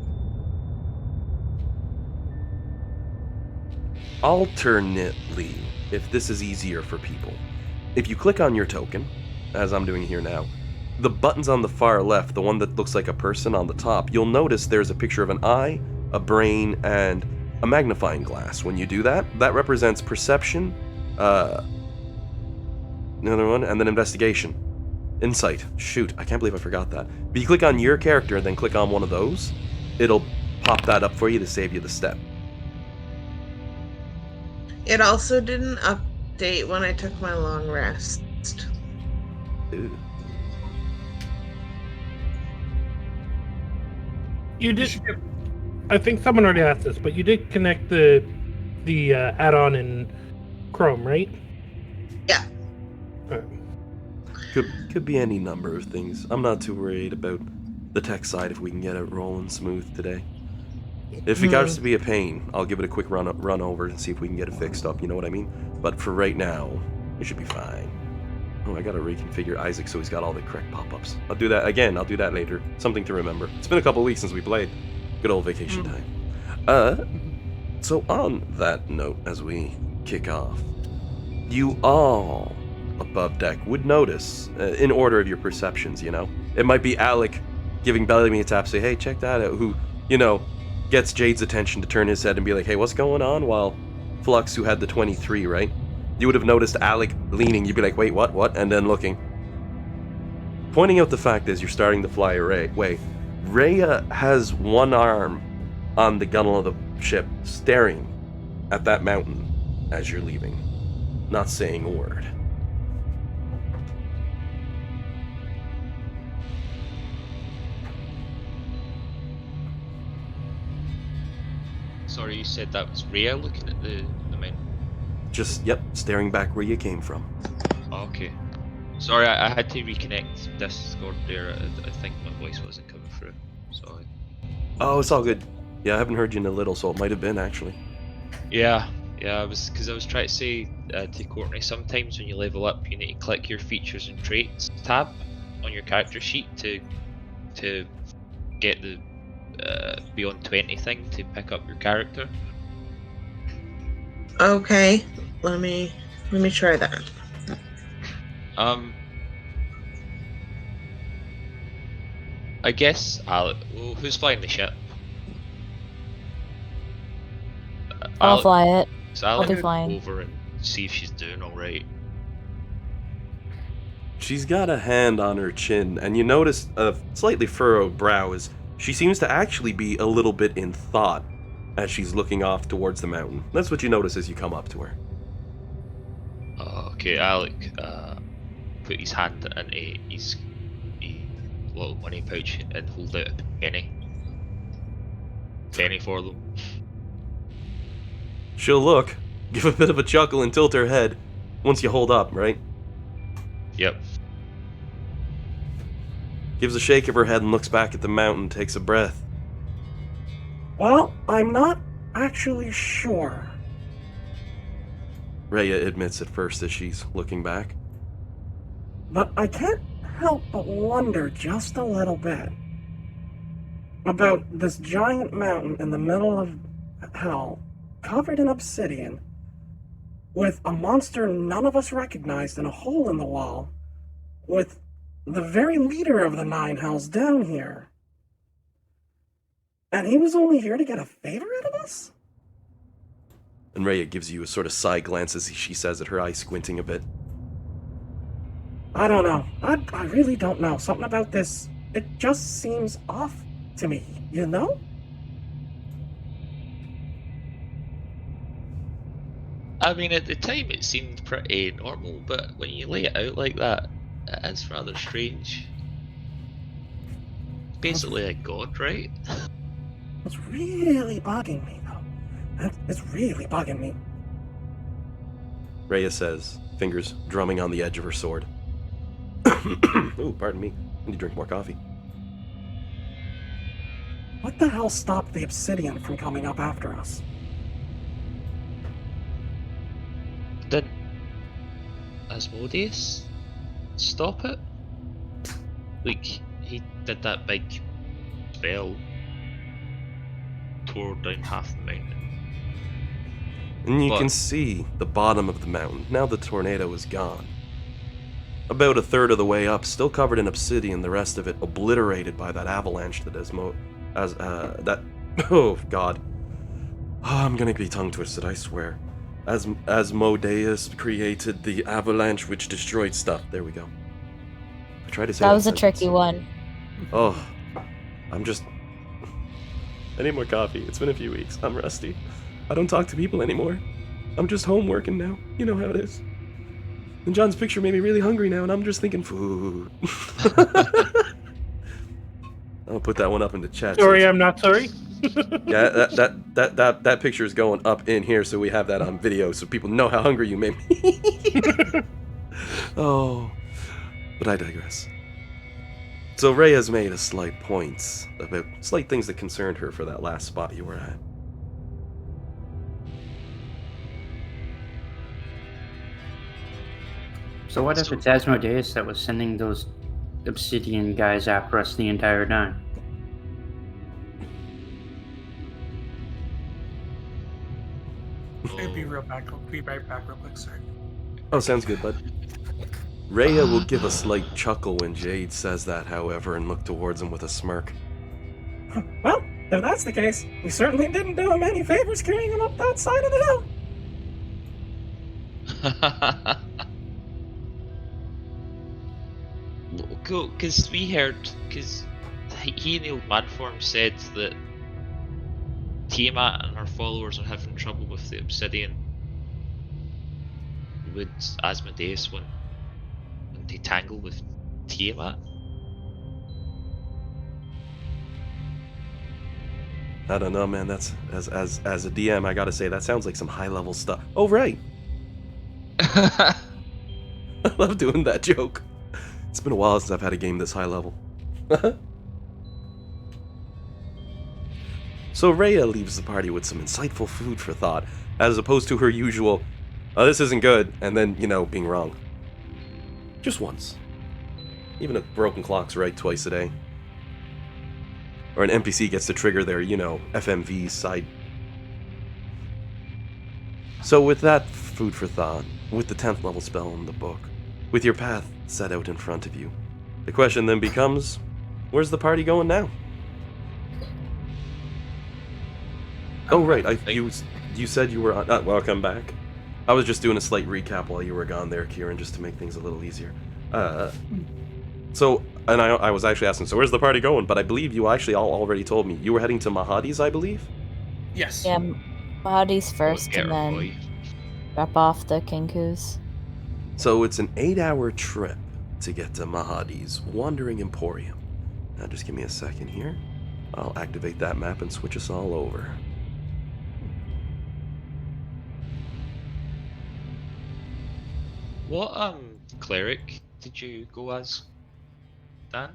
[SPEAKER 2] Alternately, if this is easier for people, if you click on your token, as I'm doing here now, the buttons on the far left, the one that looks like a person on the top, you'll notice there's a picture of an eye, a brain, and a magnifying glass. When you do that, that represents perception, another one, and then investigation. Insight. Shoot, I can't believe I forgot that. But you click on your character, then click on one of those, it'll pop that up for you to save you the step.
[SPEAKER 6] It also didn't update when I took my long rest.
[SPEAKER 2] Ooh.
[SPEAKER 4] You did. I think someone already asked this, but you did connect the add-on in Chrome, right?
[SPEAKER 6] Yeah.
[SPEAKER 4] Alright.
[SPEAKER 2] Could be any number of things. I'm not too worried about the tech side if we can get it rolling smooth today. If it starts to be a pain, I'll give it a quick run over and see if we can get it fixed up, you know what I mean? But for right now, it should be fine. Oh, I gotta reconfigure Isaac so he's got all the correct pop-ups. I'll do that again, I'll do that later. Something to remember. It's been a couple weeks since we played. Good old vacation time. So on that note, as we kick off, you all above deck would notice, in order of your perceptions, you know? It might be Alec giving Bellamy a tap, say, hey, check that out, who, you know, gets Jade's attention to turn his head and be like, hey, what's going on? While Flux, who had the 23, right? You would have noticed Alec leaning, you'd be like, wait, what? And then looking. Pointing out the fact is you're starting to fly away. Rhea has one arm on the gunnel of the ship, staring at that mountain as you're leaving, not saying a word.
[SPEAKER 3] Sorry, you said that was Rhea looking at the mountain?
[SPEAKER 2] Just, yep, staring back where you came from.
[SPEAKER 3] Oh, okay. Sorry, I had to reconnect Discord there. I think my voice wasn't coming through. Sorry.
[SPEAKER 2] Oh, it's all good. Yeah, I haven't heard you in a little, so it might have been, actually.
[SPEAKER 3] Yeah, I was trying to say to Courtney, sometimes when you level up, you need to click your features and traits tab, on your character sheet to get the beyond 20 thing to pick up your character.
[SPEAKER 6] Okay, let me try that.
[SPEAKER 3] I guess Alec. Well, who's flying the ship?
[SPEAKER 5] I'll
[SPEAKER 3] Alec,
[SPEAKER 5] fly it.
[SPEAKER 3] so
[SPEAKER 5] I'll
[SPEAKER 3] Alec
[SPEAKER 5] be
[SPEAKER 3] will
[SPEAKER 5] flying.
[SPEAKER 3] go over and see if she's doing all right.
[SPEAKER 2] She's got a hand on her chin, and you notice a slightly furrowed brow as she seems to actually be a little bit in thought as she's looking off towards the mountain. That's what you notice as you come up to her.
[SPEAKER 3] Okay, Alec put his hand into his little money pouch and hold out a penny. Penny for them.
[SPEAKER 2] She'll look, give a bit of a chuckle, and tilt her head once you hold up, right?
[SPEAKER 3] Yep.
[SPEAKER 2] Gives a shake of her head and looks back at the mountain, takes a breath.
[SPEAKER 9] Well, I'm not actually sure.
[SPEAKER 2] Rhea admits at first as she's looking back.
[SPEAKER 9] But I can't help but wonder just a little bit about this giant mountain in the middle of hell, covered in obsidian, with a monster none of us recognized in a hole in the wall, with the very leader of the Nine Hells down here. And he was only here to get a favor out of us?
[SPEAKER 2] And Rhea gives you a sort of side glance as she says it, her eyes squinting a bit.
[SPEAKER 9] I don't know. I really don't know. Something about this, it just seems off to me, you know?
[SPEAKER 3] I mean, at the time it seemed pretty normal, but when you lay it out like that, it is rather strange. Basically a god, right?
[SPEAKER 9] It's really bugging me, though. It's really bugging me.
[SPEAKER 2] Rhea says, fingers drumming on the edge of her sword. Ooh, pardon me. I need to drink more coffee.
[SPEAKER 9] What the hell stopped the obsidian from coming up after us?
[SPEAKER 3] Did Asmodeus stop it? Like, he did that big spell, tore down half the mountain.
[SPEAKER 2] And you
[SPEAKER 3] But-
[SPEAKER 2] can see the bottom of the mountain. Now the tornado is gone. About a third of the way up, still covered in obsidian, the rest of it obliterated by that avalanche that oh god. Oh, I'm gonna be tongue twisted, I swear. Asmodeus created the avalanche which destroyed stuff. There we go. I tried to say
[SPEAKER 5] That was a
[SPEAKER 2] sentence.
[SPEAKER 5] tricky one.
[SPEAKER 2] Oh, I need more coffee. It's been a few weeks. I'm rusty. I don't talk to people anymore. I'm just home working now. You know how it is. And John's picture made me really hungry now, and I'm just thinking food. I'll put that one up in the chat.
[SPEAKER 4] Sorry, I'm not sorry.
[SPEAKER 2] Yeah, that picture is going up in here, so we have that on video, so people know how hungry you made me. Oh, but I digress. So Rhea's made a slight points about slight things that concerned her for that last spot you were at.
[SPEAKER 8] So what if it's Asmodeus that was sending those obsidian guys after us the entire time?
[SPEAKER 1] Be right back real quick, sir.
[SPEAKER 2] Oh, sounds good, bud. Rhea will give a slight chuckle when Jade says that, however, and look towards him with a smirk.
[SPEAKER 9] Well, if that's the case, we certainly didn't do him any favors carrying him up that side of the hill.
[SPEAKER 3] Cool, because we heard, because he in the old man form said that Tiamat and her followers are having trouble with the obsidian. Would Asmodeus want to tangle with Tiamat?
[SPEAKER 2] I don't know, man. That's as a DM, I gotta say that sounds like some high level stuff. Oh right, I love doing that joke. It's been a while since I've had a game this high level. So Rhea leaves the party with some insightful food for thought, as opposed to her usual, "Oh, this isn't good," and then being wrong. Just once. Even a broken clock's right twice a day. Or an NPC gets to trigger their, FMV side. So with that food for thought, with the 10th level spell in the book, with your path set out in front of you, the question then becomes, where's the party going now? Oh right, you said you were on... welcome back. I was just doing a slight recap while you were gone there, Kieran, just to make things a little easier. So, and I was actually asking, so where's the party going? But I believe you actually already told me. You were heading to Mahadi's, I believe?
[SPEAKER 1] Yes.
[SPEAKER 5] Yeah, bodies first,
[SPEAKER 3] Get
[SPEAKER 5] and
[SPEAKER 3] her,
[SPEAKER 5] then
[SPEAKER 3] boy.
[SPEAKER 5] drop off the Kinkus.
[SPEAKER 2] So it's an 8-hour trip to get to Mahadi's Wandering Emporium. Now just give me a second here. I'll activate that map and switch us all over.
[SPEAKER 3] What cleric did you go as, Dan?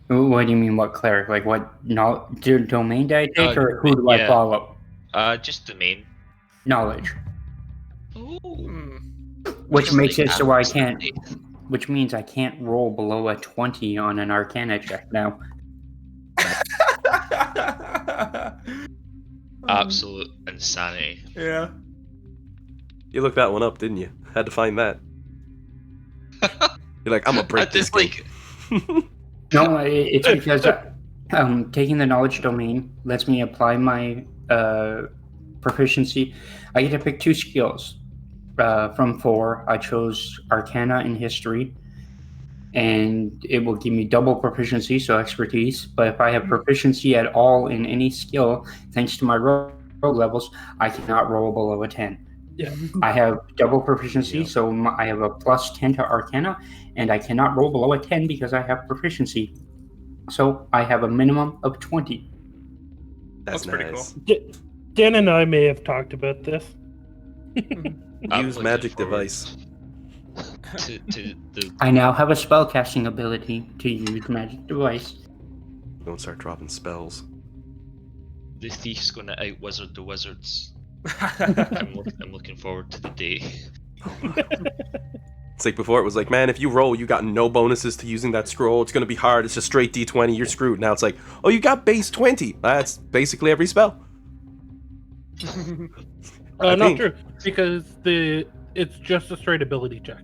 [SPEAKER 8] What do you mean, what cleric? Like, what domain did I take, or who do I
[SPEAKER 3] yeah.
[SPEAKER 8] follow?
[SPEAKER 3] Just the main.
[SPEAKER 8] Knowledge.
[SPEAKER 3] Oh.
[SPEAKER 8] Which
[SPEAKER 3] Just
[SPEAKER 8] makes
[SPEAKER 3] like
[SPEAKER 8] it so I can't.
[SPEAKER 3] Avernus.
[SPEAKER 8] Which means I can't roll below a 20 on an Arcana check now.
[SPEAKER 3] Absolute insanity.
[SPEAKER 1] Yeah.
[SPEAKER 2] You looked that one up, didn't you? Had to find that. You're like, I'm gonna break this game.
[SPEAKER 8] No, it's because taking the knowledge domain lets me apply my proficiency. I get to pick 2 skills from 4. I chose Arcana and History, and it will give me double proficiency, so expertise. But if I have proficiency at all in any skill, thanks to my rogue levels, I cannot roll below a 10.
[SPEAKER 4] Yeah.
[SPEAKER 8] I have double proficiency, so I have a plus 10 to Arcana, and I cannot roll below a 10 because I have proficiency. So I have a minimum of 20.
[SPEAKER 1] That's pretty cool.
[SPEAKER 4] Dan and I may have talked about this.
[SPEAKER 2] Use magic device.
[SPEAKER 3] To the
[SPEAKER 8] I now have a spellcasting ability to use magic device.
[SPEAKER 2] Don't start dropping spells.
[SPEAKER 3] the thief's gonna out wizard the wizards. I'm looking forward to the day.
[SPEAKER 2] It's like before, it was like, man, if you roll, you got no bonuses to using that scroll. It's gonna be hard. It's just straight D20. You're screwed. Now it's like, oh, you got base 20. That's basically every spell.
[SPEAKER 4] Not true, because it's just a straight ability check.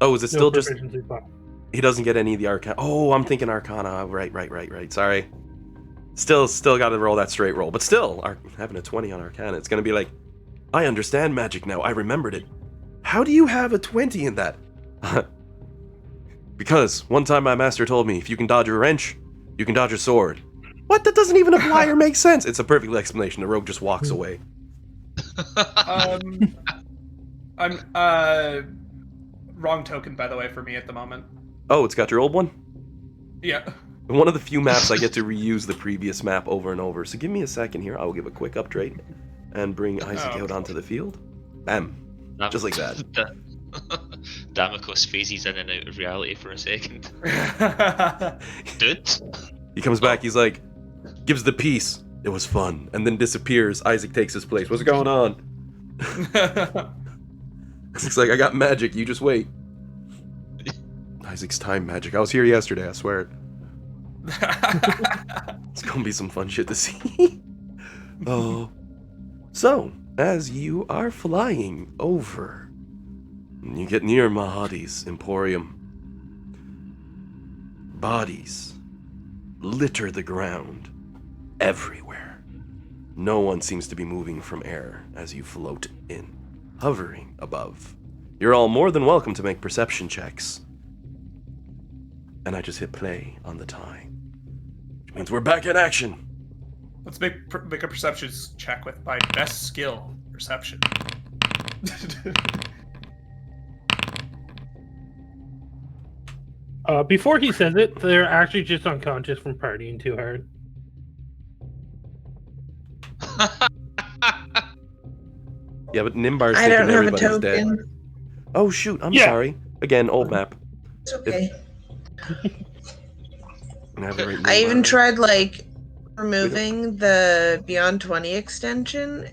[SPEAKER 2] Oh, is it still just?
[SPEAKER 4] proficiency bar.
[SPEAKER 2] He doesn't get any of the Arcana. Oh, I'm thinking Arcana. Right. Sorry. Still got to roll that straight roll. But still, having a 20 on Arcana, it's gonna be like, I understand magic now. I remembered it. How do you have a 20 in that? Because one time my master told me, if you can dodge a wrench, you can dodge a sword. What? That doesn't even apply or make sense. It's a perfect explanation. The rogue just walks away.
[SPEAKER 1] I'm wrong token, by the way, for me at the moment.
[SPEAKER 2] Oh, it's got your old one?
[SPEAKER 1] Yeah.
[SPEAKER 2] One of the few maps I get to reuse the previous map over and over. So give me a second here. I will give a quick upgrade and bring Isaac out onto the field. Bam. Just like that.
[SPEAKER 3] Damocles phases in and out of reality for a second. Dude.
[SPEAKER 2] He comes back, he's like, gives the peace. It was fun. And then disappears. Isaac takes his place. What's going on? It's like, I got magic, you just wait. Isaac's time magic. I was here yesterday, I swear. It's gonna be some fun shit to see. Oh. So, as you are flying over, you get near Mahadi's Emporium. Bodies litter the ground everywhere. No one seems to be moving from air as you float in, hovering above. You're all more than welcome to make perception checks. And I just hit play on the time, which means we're back in action.
[SPEAKER 1] Let's make a perception check with my best skill, perception.
[SPEAKER 4] Before he says it, they're actually just unconscious from partying too hard.
[SPEAKER 2] Yeah, but Nimbar's
[SPEAKER 6] I don't
[SPEAKER 2] thinking
[SPEAKER 6] have a
[SPEAKER 2] everybody's
[SPEAKER 6] token.
[SPEAKER 2] dead. Oh shoot, I'm
[SPEAKER 4] Yeah.
[SPEAKER 2] sorry. Again, old map.
[SPEAKER 6] It's okay.
[SPEAKER 2] I have the right
[SPEAKER 6] I even
[SPEAKER 2] Nimbar.
[SPEAKER 6] tried like removing the Beyond 20 extension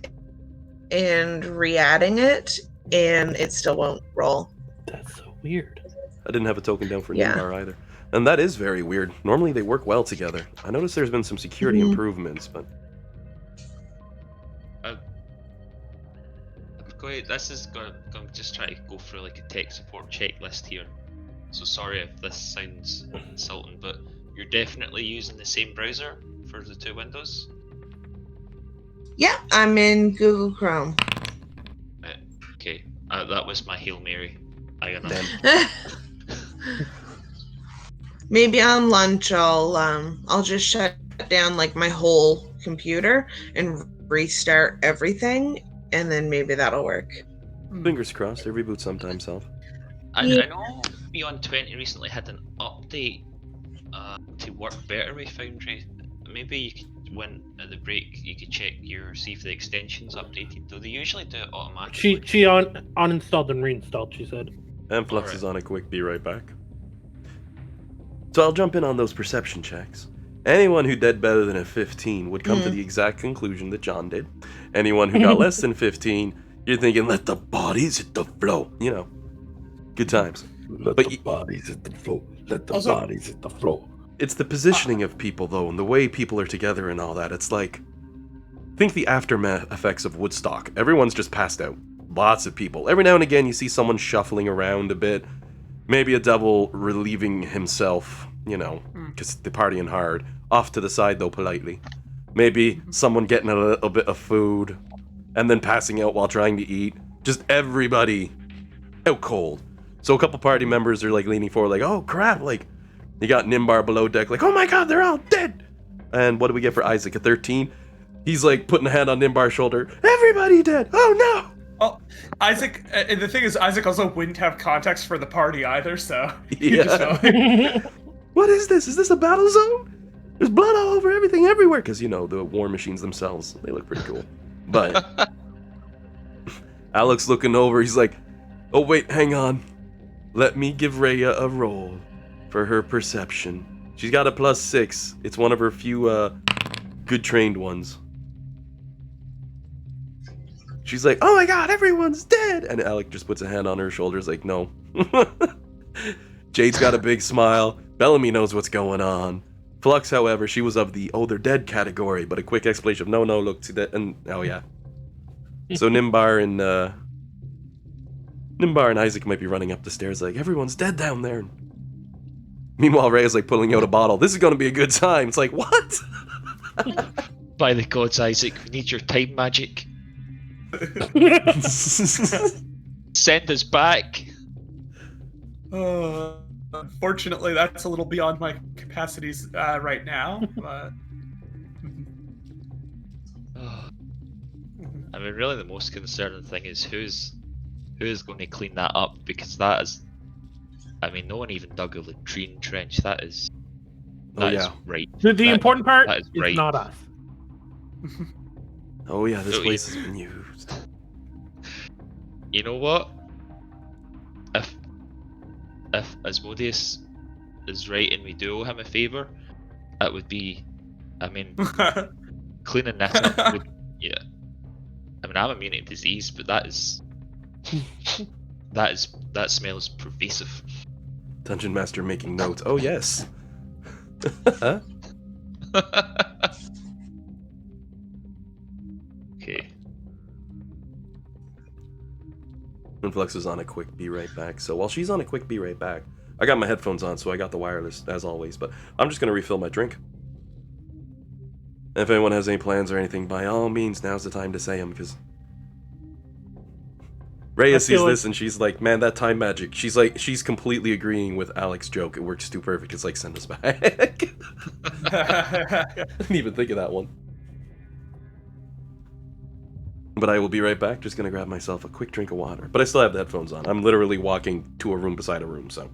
[SPEAKER 6] and re-adding it, and it still won't roll.
[SPEAKER 4] That's so weird.
[SPEAKER 2] I didn't have a token down for
[SPEAKER 6] Yeah.
[SPEAKER 2] Nimbar either. And that is very weird. Normally they work well together. I noticed there's been some security improvements, but...
[SPEAKER 3] This is going to just try to go through like a tech support checklist here. So sorry if this sounds insulting, but you're definitely using the same browser for the two windows?
[SPEAKER 6] Yeah, I'm in Google Chrome.
[SPEAKER 3] Okay, that was my Hail Mary.
[SPEAKER 6] Maybe on lunch I'll just shut down like my whole computer and restart everything, and then maybe that'll work.
[SPEAKER 2] Fingers crossed, a reboot sometimes help.
[SPEAKER 3] I know Beyond 20 recently had an update to work better with Foundry. Maybe you could, when at the break, you could see if the extension's updated. Do they usually do it automatically?
[SPEAKER 4] She uninstalled and reinstalled, she said.
[SPEAKER 2] And Flux is on a quick be right back. So I'll jump in on those perception checks. Anyone who did better than a 15 would come to the exact conclusion that John did. Anyone who got less than 15, you're thinking, let the bodies hit the floor. You know, good times.
[SPEAKER 10] Let the bodies hit the floor. Let the bodies hit the floor.
[SPEAKER 2] It's the positioning of people, though, and the way people are together and all that. It's like, think the aftermath effects of Woodstock. Everyone's just passed out. Lots of people. Every now and again, you see someone shuffling around a bit. Maybe a double relieving himself, you know, because they're partying hard. Off to the side, though, politely. Maybe someone getting a little bit of food, and then passing out while trying to eat. Just everybody out cold. So a couple party members are, like, leaning forward, like, oh, crap, like, you got Nimbar below deck, like, oh my god, they're all dead! And what do we get for Isaac, a 13? He's, like, putting a hand on Nimbar's shoulder. Everybody dead! Oh, no!
[SPEAKER 1] Well, Isaac, and the thing is, Isaac also wouldn't have context for the party either, so...
[SPEAKER 2] Yeah. What is this? Is this a battle zone? There's blood all over everything, everywhere! Because, you know, the war machines themselves, they look pretty cool. But... Alex looking over, he's like, oh, wait, hang on. Let me give Rhea a roll for her perception. She's got a +6. It's one of her few, good trained ones. She's like, oh my god, everyone's dead! And Alec just puts a hand on her shoulders like, no. Jade's got a big smile. Bellamy knows what's going on. Flux, however, she was of the, oh, they're dead category, but a quick explanation of, no, look, see that, and, oh yeah. So Nimbar and Isaac might be running up the stairs like, everyone's dead down there. Meanwhile, Ray is like pulling out a bottle. This is going to be a good time. It's like, what?
[SPEAKER 3] By the gods, Isaac, we need your time magic. Send us back.
[SPEAKER 1] Unfortunately, that's a little beyond my capacities right now.
[SPEAKER 3] I mean, really, the most concerning thing is who's going to clean that up, because that is. I mean, no one even dug a latrine trench. That is right.
[SPEAKER 4] The important part is
[SPEAKER 3] right.
[SPEAKER 4] not us.
[SPEAKER 2] Oh yeah, this place has been used.
[SPEAKER 3] You know what? If Asmodeus is right and we do owe him a favor, that would be, I mean, cleaning that up would, yeah. I mean, I'm immune to disease, but that smells pervasive.
[SPEAKER 2] Dungeon Master making notes. Oh yes.
[SPEAKER 3] Okay.
[SPEAKER 2] And Flux is on a quick be right back. So while she's on a quick be right back, I got my headphones on, so I got the wireless as always. But I'm just gonna refill my drink. And if anyone has any plans or anything, by all means, now's the time to say them, because Rhea sees this and she's like, man, that time magic. She's like, she's completely agreeing with Alex's joke. It works too perfect. It's like, send us back. I didn't even think of that one. But I will be right back. Just gonna grab myself a quick drink of water. But I still have the headphones on. I'm literally walking to a room beside a room, so.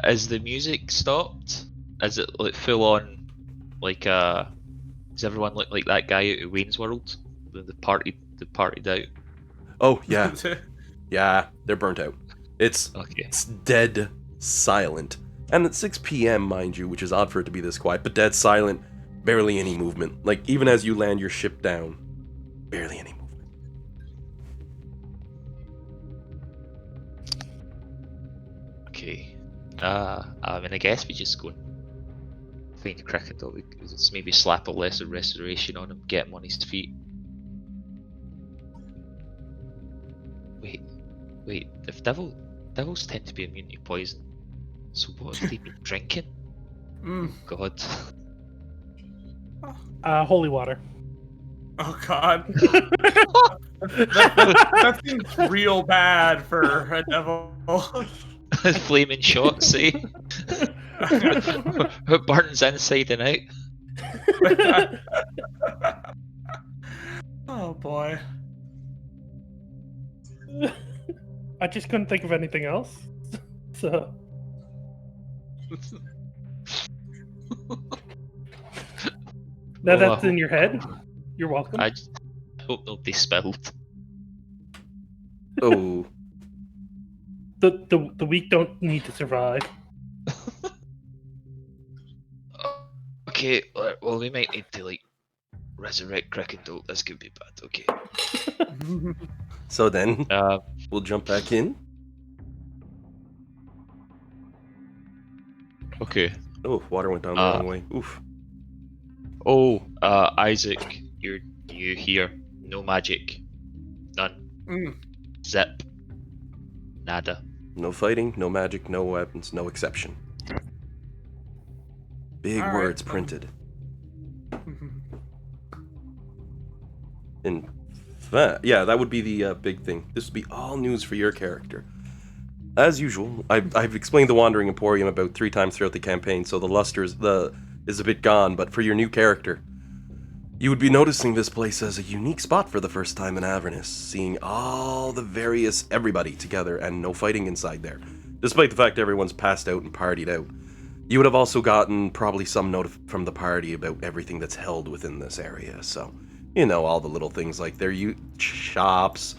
[SPEAKER 3] Is the music stopped? Is it like full on? Like, does everyone look like that guy out of Wayne's World? The partied out.
[SPEAKER 2] Oh yeah, yeah, they're burnt out. It's dead silent, and at 6 p.m., mind you, which is odd for it to be this quiet, but dead silent, barely any movement. Like even as you land your ship down, barely any movement.
[SPEAKER 3] Okay. I mean, I guess we just go and find Cricket. We just maybe slap a lesser restoration on him, get him on his feet. Wait. If devils tend to be immune to poison, so what have they been drinking? God.
[SPEAKER 4] Holy water.
[SPEAKER 1] Oh God. That seems real bad for a devil.
[SPEAKER 3] Flaming shots, eh? It burns inside and out.
[SPEAKER 1] Oh boy.
[SPEAKER 4] I just couldn't think of anything else. So now
[SPEAKER 3] Well, I
[SPEAKER 4] that's in
[SPEAKER 3] hope-
[SPEAKER 4] your head. You're welcome.
[SPEAKER 3] I just hope nobody spilled.
[SPEAKER 2] Oh,
[SPEAKER 4] The weak don't need to survive.
[SPEAKER 3] Okay, well, we might need to, like, resurrect Cricket. This could be bad. Okay.
[SPEAKER 2] so then
[SPEAKER 3] Uh,
[SPEAKER 2] we'll jump back in.
[SPEAKER 3] okay.
[SPEAKER 2] Oh, water went down the wrong way. Oof.
[SPEAKER 3] Oh, Isaac, you're new here. No magic. None. Zip. Nada.
[SPEAKER 2] No fighting, no magic, no weapons, no exception. Big
[SPEAKER 1] All right,
[SPEAKER 2] words printed. In fact, yeah, that would be the big thing. This would be all news for your character. As usual, I've explained the Wandering Emporium about 3 times throughout the campaign, so the luster is a bit gone, but for your new character, you would be noticing this place as a unique spot for the first time in Avernus, seeing all the various everybody together and no fighting inside there, despite the fact everyone's passed out and partied out. You would have also gotten probably some note from the party about everything that's held within this area, so, you know, all the little things like their shops,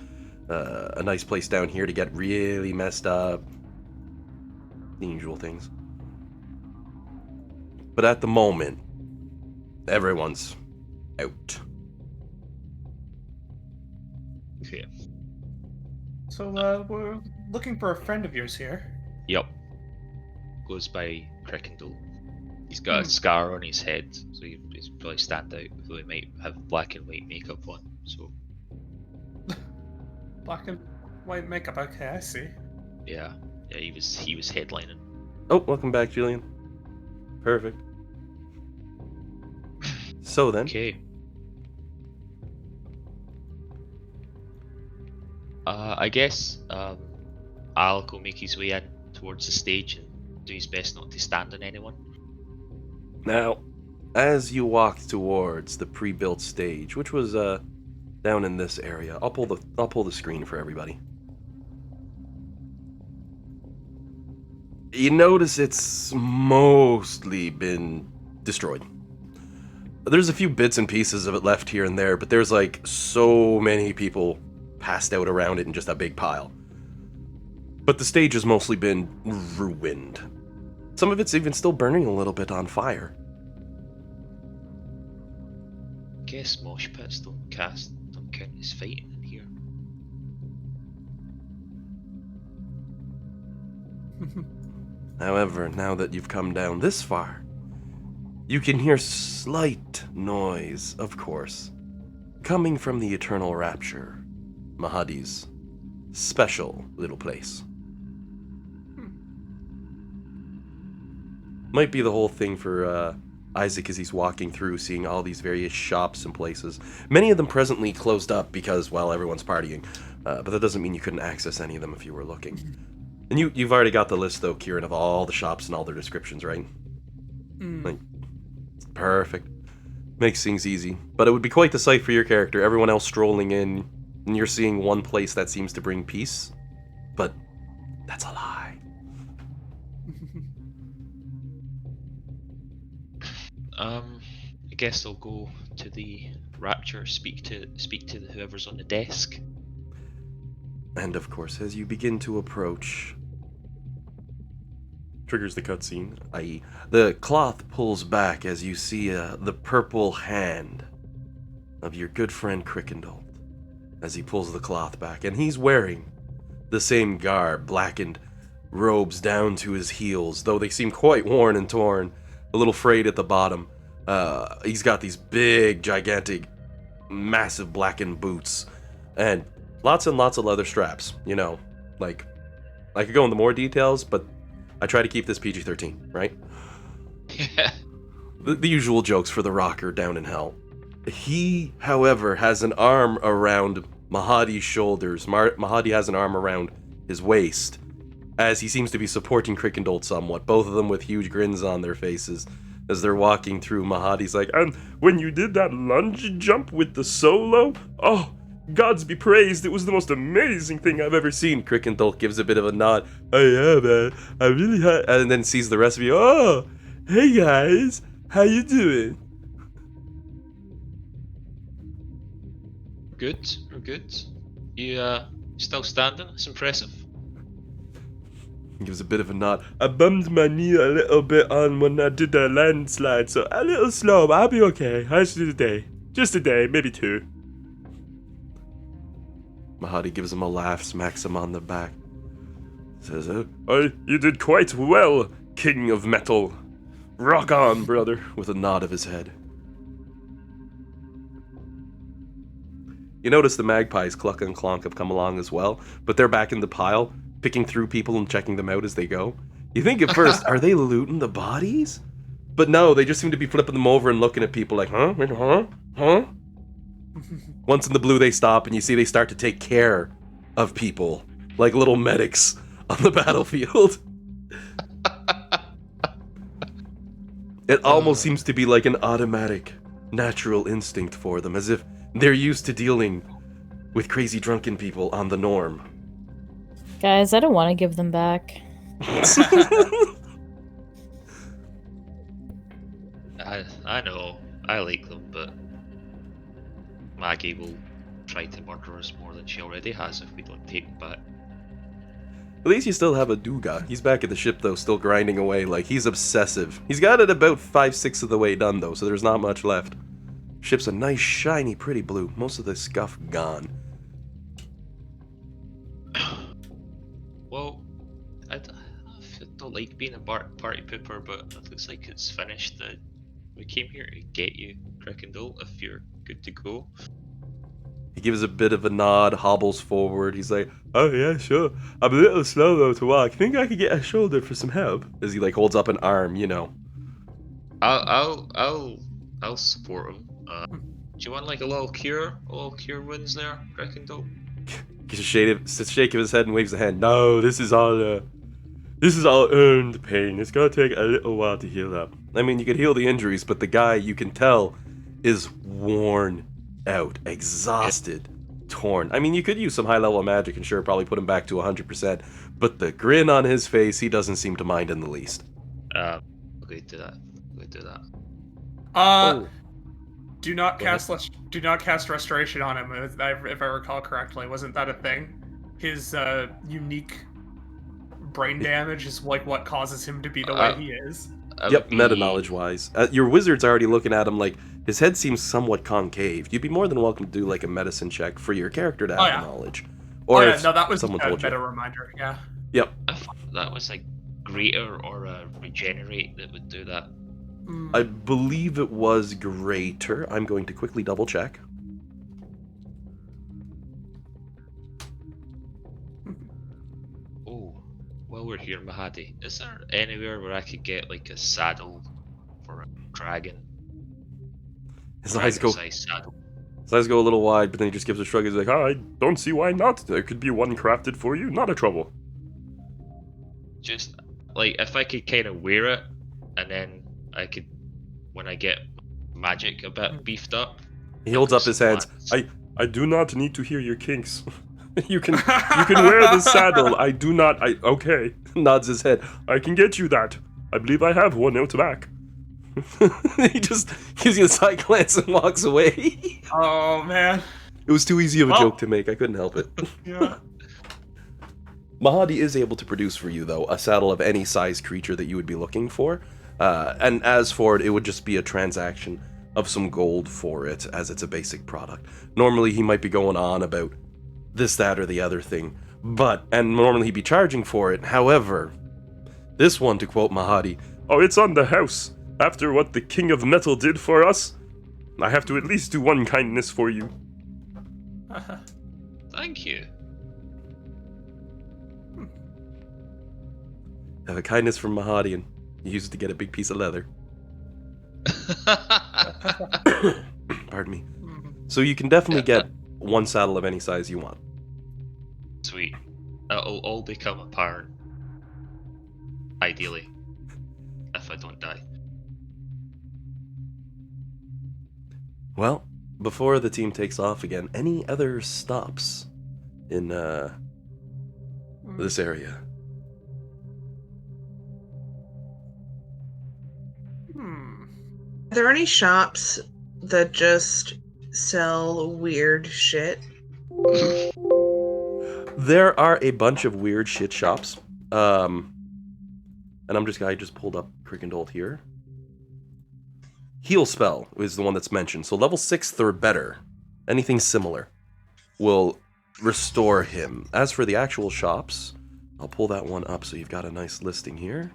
[SPEAKER 2] a nice place down here to get really messed up, the usual things. But at the moment, everyone's out.
[SPEAKER 3] Okay.
[SPEAKER 1] So we're looking for a friend of yours here.
[SPEAKER 3] Yep. Goes by Cricket. He's got a scar on his head, so he's probably stand out, though he might have black and white makeup on, so...
[SPEAKER 1] Black and white makeup. Okay, I see.
[SPEAKER 3] Yeah, he was headlining.
[SPEAKER 2] Oh, welcome back, Julian. Perfect. So then,
[SPEAKER 3] Okay. I guess Al will make his way in towards the stage and do his best not to stand on anyone.
[SPEAKER 2] now, as you walk towards the pre-built stage, which was down in this area, I'll pull the screen for everybody. You notice it's mostly been destroyed. There's a few bits and pieces of it left here and there, but there's like so many people passed out around it in just a big pile. But the stage has mostly been ruined. Some of it's even still burning a little bit on fire.
[SPEAKER 3] Guess mosh pits don't count as fighting in here.
[SPEAKER 2] However, now that you've come down this far, you can hear slight noise, of course, coming from the Eternal Rapture, Mahadi's special little place. Might be the whole thing for Isaac as he's walking through, seeing all these various shops and places. Many of them presently closed up because, well, everyone's partying. But that doesn't mean you couldn't access any of them if you were looking. And you've already got the list, though, Kieran, of all the shops and all their descriptions, right? Like, perfect. Makes things easy. But it would be quite the sight for your character. Everyone else strolling in, and you're seeing one place that seems to bring peace. But that's a lie.
[SPEAKER 3] I guess I'll go to the Rapture, speak to whoever's on the desk.
[SPEAKER 2] And of course, as you begin to approach, triggers the cutscene, i.e., the cloth pulls back as you see the purple hand of your good friend Crickendall as he pulls the cloth back, and he's wearing the same garb, blackened robes down to his heels, though they seem quite worn and torn, a little frayed at the bottom. He's got these big, gigantic, massive blackened boots, and lots of leather straps, you know. Like, I could go into more details, but I try to keep this PG-13, right?
[SPEAKER 3] Yeah.
[SPEAKER 2] The usual jokes for the rocker down in hell. He, however, has an arm around Mahadi's shoulders. Mahadi has an arm around his waist, as he seems to be supporting Crickendolt somewhat, both of them with huge grins on their faces. As they're walking through, Mahadi's like, "And when you did that lunge jump with the solo, oh, gods be praised, it was the most amazing thing I've ever seen." Crickendolt gives a bit of a nod. "Oh yeah, man, I really had," and then sees the rest of you. "Oh, hey guys, how you doing?"
[SPEAKER 3] Good, we're good. You still standing? It's impressive.
[SPEAKER 2] He gives a bit of a nod. "I bummed my knee a little bit on when I did the landslide, so a little slow, but I'll be okay. How's the day? Just a day, maybe two." Mahadi gives him a laugh, smacks him on the back. Says, "You did quite well, King of Metal. Rock on, brother," with a nod of his head. You notice the magpies, Cluck and Clonk, have come along as well, but they're back in the pile, picking through people and checking them out as they go. You think at first, are they looting the bodies? But no, they just seem to be flipping them over and looking at people like, huh? Once in the blue, they stop, and you see they start to take care of people, like little medics on the battlefield. It almost seems to be like an automatic, natural instinct for them, as if they're used to dealing with crazy drunken people on the norm.
[SPEAKER 5] Guys, I don't want to give them back.
[SPEAKER 3] I know, I like them, but Maggie will try to murder us more than she already has if we don't take them back.
[SPEAKER 2] At least you still have a Duga. He's back at the ship, though, still grinding away. Like, he's obsessive. He's got it about 5/6 of the way done, though, so there's not much left. Ship's a nice, shiny, pretty blue. Most of the scuff gone.
[SPEAKER 3] Well, I don't like being a party pooper, but it looks like it's finished. We came here to get you, Crickendolt, if you're good to go.
[SPEAKER 2] He gives a bit of a nod, hobbles forward. He's like, "Oh yeah, sure. I'm a little slow though to walk. Think I could get a shoulder for some help?" As he like holds up an arm, you know.
[SPEAKER 3] I'll support him. Do you want like a little cure wounds there, Crickendolt?
[SPEAKER 2] Gives a shake of his head and waves a hand. "No, this is all earned pain. It's gonna take a little while to heal up. I mean, you can heal the injuries, but the guy, you can tell, is worn out, exhausted, torn. I mean, you could use some high level magic and sure, probably put him back to 100%, but the grin on his face, he doesn't seem to mind in the least."
[SPEAKER 3] Okay, do that.
[SPEAKER 1] Do not cast restoration on him, if I recall correctly. Wasn't that a thing? His unique brain damage is like what causes him to be the way he is.
[SPEAKER 2] Yep, meta knowledge wise. Your wizard's already looking at him like his head seems somewhat concave. You'd be more than welcome to do like a medicine check for your character to have the knowledge. Or if
[SPEAKER 1] no, that was
[SPEAKER 2] someone
[SPEAKER 1] a
[SPEAKER 2] told
[SPEAKER 1] meta
[SPEAKER 2] you.
[SPEAKER 1] reminder. Yeah.
[SPEAKER 2] Yep.
[SPEAKER 3] I thought that was like greater or regenerate that would do that.
[SPEAKER 2] I believe it was greater. I'm going to quickly double check.
[SPEAKER 3] Oh, while we're here, Mahadi, is there anywhere where I could get like a saddle for a dragon?
[SPEAKER 2] His eyes go.
[SPEAKER 3] Dragon-sized saddle.
[SPEAKER 2] His eyes go a little wide, but then he just gives a shrug. He's like, "Oh, I don't see why not. There could be one crafted for you. Not a trouble."
[SPEAKER 3] Just like if I could kind of wear it, and then I could, when I get magic a bit beefed up.
[SPEAKER 2] He holds up his hands. I do not need to hear your kinks. You can wear the saddle. I do not. Okay. Nods his head. "I can get you that. I believe I have one out back." He just gives you a side glance and walks away.
[SPEAKER 1] Oh man.
[SPEAKER 2] It was too easy of a joke to make. I couldn't help it.
[SPEAKER 1] Yeah.
[SPEAKER 2] Mahadi is able to produce for you, though, a saddle of any size creature that you would be looking for. And as for it, it would just be a transaction of some gold for it, as it's a basic product. Normally, he might be going on about this, that, or the other thing, And normally he'd be charging for it. However, this one, to quote Mahadi, "Oh, it's on the house. After what the King of Metal did for us, I have to at least do one kindness for you."
[SPEAKER 3] Thank you.
[SPEAKER 2] Have a kindness from Mahadi, and you use it to get a big piece of leather. Pardon me. So you can definitely get one saddle of any size you want.
[SPEAKER 3] Sweet. That'll all become apparent. Ideally. If I don't die.
[SPEAKER 2] Well, before the team takes off again, any other stops in this area?
[SPEAKER 6] Are there any shops that just sell weird shit?
[SPEAKER 2] There are a bunch of weird shit shops. And I just pulled up Crickendolt here. Heal spell is the one that's mentioned. So level 6 or better, anything similar, will restore him. As for the actual shops, I'll pull that one up so you've got a nice listing here.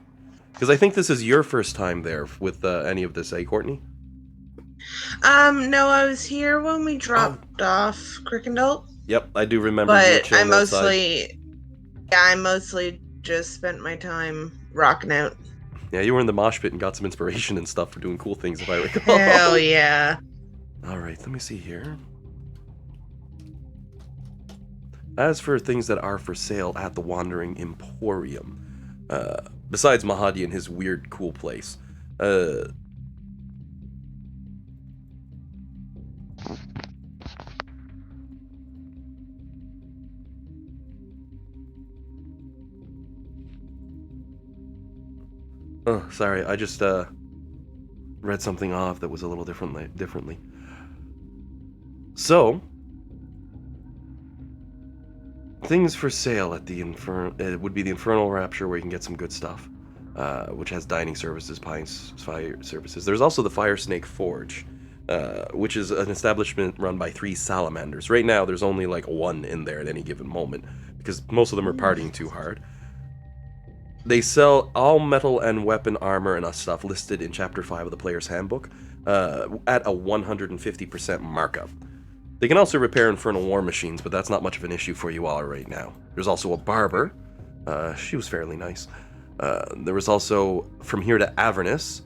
[SPEAKER 2] Because I think this is your first time there with any of this, Courtney?
[SPEAKER 6] No, I was here when we dropped off Crickendolt.
[SPEAKER 2] Yep, I do remember you
[SPEAKER 6] But
[SPEAKER 2] chilling outside.
[SPEAKER 6] I mostly just spent my time rocking out.
[SPEAKER 2] Yeah, you were in the mosh pit and got some inspiration and stuff for doing cool things, if I recall.
[SPEAKER 6] Hell yeah.
[SPEAKER 2] Alright, let me see here. As for things that are for sale at the Wandering Emporium, besides Mahadi and his weird, cool place, oh, sorry, I just read something off that was a little differently. So, things for sale at the it would be the Infernal Rapture, where you can get some good stuff, which has dining services, fire services. There's also the Fire Snake Forge, which is an establishment run by 3 salamanders. Right now, there's only like 1 in there at any given moment, because most of them are partying too hard. They sell all metal and weapon armor and stuff listed in Chapter 5 of the Player's Handbook at a 150% markup. They can also repair infernal war machines, but that's not much of an issue for you all right now. There's also a barber. She was fairly nice. There was also From Here to Avernus,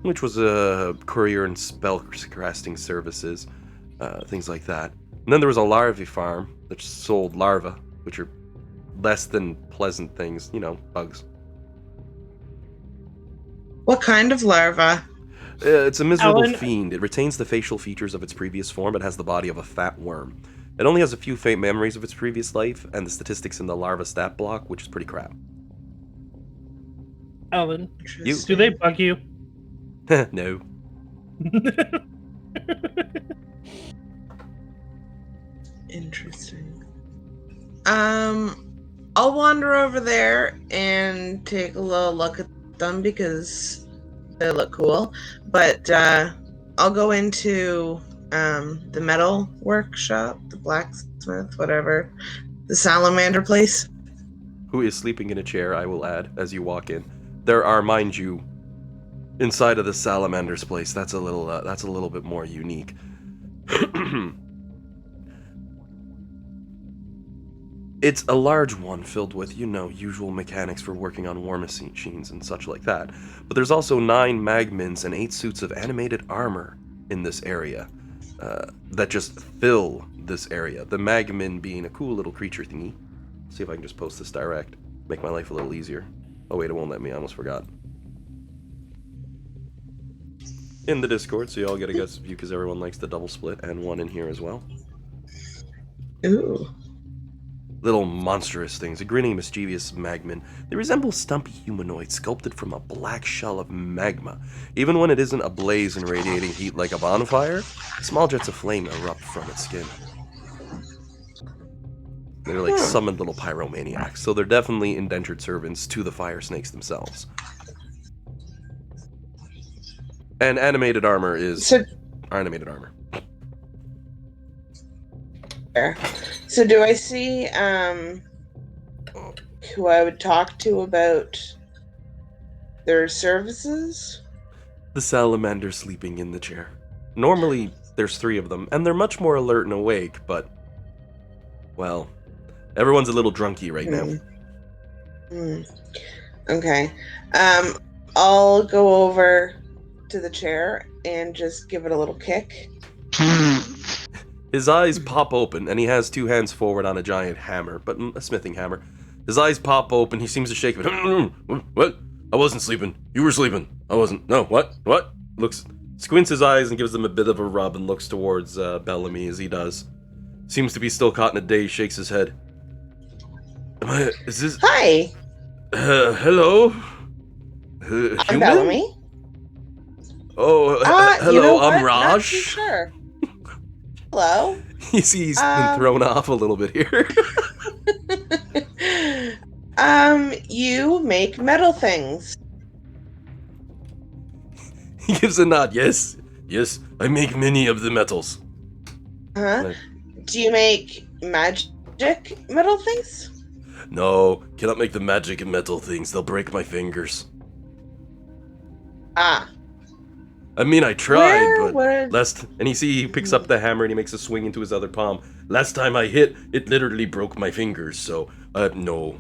[SPEAKER 2] which was a courier and spell casting services, things like that. And then there was a larvae farm that sold larvae, which are less than pleasant things, bugs.
[SPEAKER 6] What kind of larva?
[SPEAKER 2] It's a miserable
[SPEAKER 4] Alan?
[SPEAKER 2] fiend. It retains the facial features of its previous form, but has the body of a fat worm. It only has a few faint memories of its previous life, and the statistics in the larva stat block, which is pretty crap.
[SPEAKER 4] Alan,
[SPEAKER 2] You?
[SPEAKER 4] do they bug you?
[SPEAKER 2] No.
[SPEAKER 6] Interesting. I'll wander over there and take a little look at them because they look cool. But I'll go into the metal workshop, the blacksmith, whatever, the salamander place.
[SPEAKER 2] Who is sleeping in a chair, I will add, as you walk in. There are, mind you, inside of the salamander's place, that's a little bit more unique. It's a large one filled with, usual mechanics for working on war machines and such like that. But there's also 9 magmins and 8 suits of animated armor in this area that just fill this area. The magmin being a cool little creature thingy. See if I can just post this direct. Make my life a little easier. Oh wait, it won't let me. I almost forgot. In the Discord, so you all get a good view because everyone likes the double split, and one in here as well.
[SPEAKER 6] Ooh.
[SPEAKER 2] Little monstrous things, a grinning, mischievous magmin. They resemble stumpy humanoids sculpted from a black shell of magma. Even when it isn't ablaze and radiating heat like a bonfire, small jets of flame erupt from its skin. They're like summoned little pyromaniacs, so they're definitely indentured servants to the fire snakes themselves. And animated armor is animated armor.
[SPEAKER 6] So do I see who I would talk to about their services?
[SPEAKER 2] The salamander sleeping in the chair. Normally, there's 3 of them, and they're much more alert and awake, but, well, everyone's a little drunky right now.
[SPEAKER 6] Okay. I'll go over to the chair and just give it a little kick.
[SPEAKER 2] His eyes pop open, and he has 2 hands forward on a giant hammer, but a smithing hammer. His eyes pop open, he seems to shake it. What? I wasn't sleeping. You were sleeping. I wasn't. No, what? What? Squints his eyes and gives them a bit of a rub and looks towards Bellamy as he does. Seems to be still caught in a daze, shakes his head. Is this...
[SPEAKER 6] Hi!
[SPEAKER 2] Hello?
[SPEAKER 6] I'm
[SPEAKER 2] Human?
[SPEAKER 6] Bellamy.
[SPEAKER 2] Oh, hello,
[SPEAKER 6] you know
[SPEAKER 2] I'm
[SPEAKER 6] what? Not
[SPEAKER 2] Raj.
[SPEAKER 6] too sure. Hello.
[SPEAKER 2] You see, he's been thrown off a little bit here.
[SPEAKER 6] You make metal things.
[SPEAKER 2] He gives a nod. Yes, I make many of the metals.
[SPEAKER 6] Huh? Do you make magic metal things?
[SPEAKER 2] No, cannot make the magic and metal things. They'll break my fingers.
[SPEAKER 6] Ah.
[SPEAKER 2] I mean, I tried,
[SPEAKER 6] Where
[SPEAKER 2] but
[SPEAKER 6] would...
[SPEAKER 2] and he picks up the hammer and he makes a swing into his other palm. Last time I hit, it literally broke my fingers, so, no.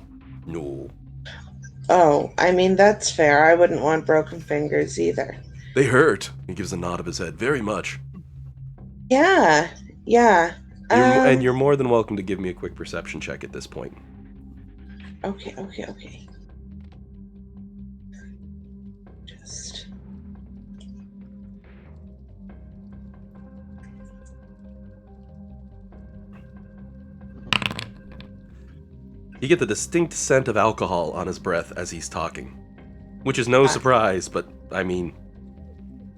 [SPEAKER 6] Oh, I mean, that's fair. I wouldn't want broken fingers either.
[SPEAKER 2] They hurt. He gives a nod of his head. Very much.
[SPEAKER 6] Yeah.
[SPEAKER 2] And you're more than welcome to give me a quick perception check at this point.
[SPEAKER 6] Okay. Just...
[SPEAKER 2] You get the distinct scent of alcohol on his breath as he's talking. Which is no surprise, but, I mean,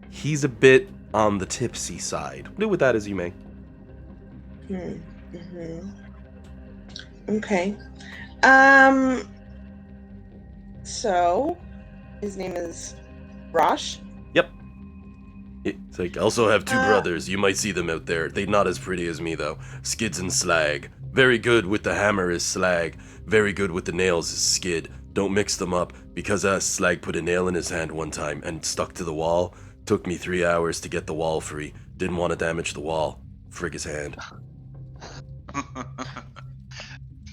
[SPEAKER 2] he's a bit on the tipsy side. Do with that as you may.
[SPEAKER 6] Okay. So, his name is Rosh?
[SPEAKER 2] Yep. It's like, I also have 2 brothers. You might see them out there. They're not as pretty as me, though. Skids and Slag. Very good with the hammer is Slag. Very good with the nails is Skid. Don't mix them up, because Slag put a nail in his hand one time and stuck to the wall. Took me 3 hours to get the wall free. Didn't want to damage the wall. Frig his hand.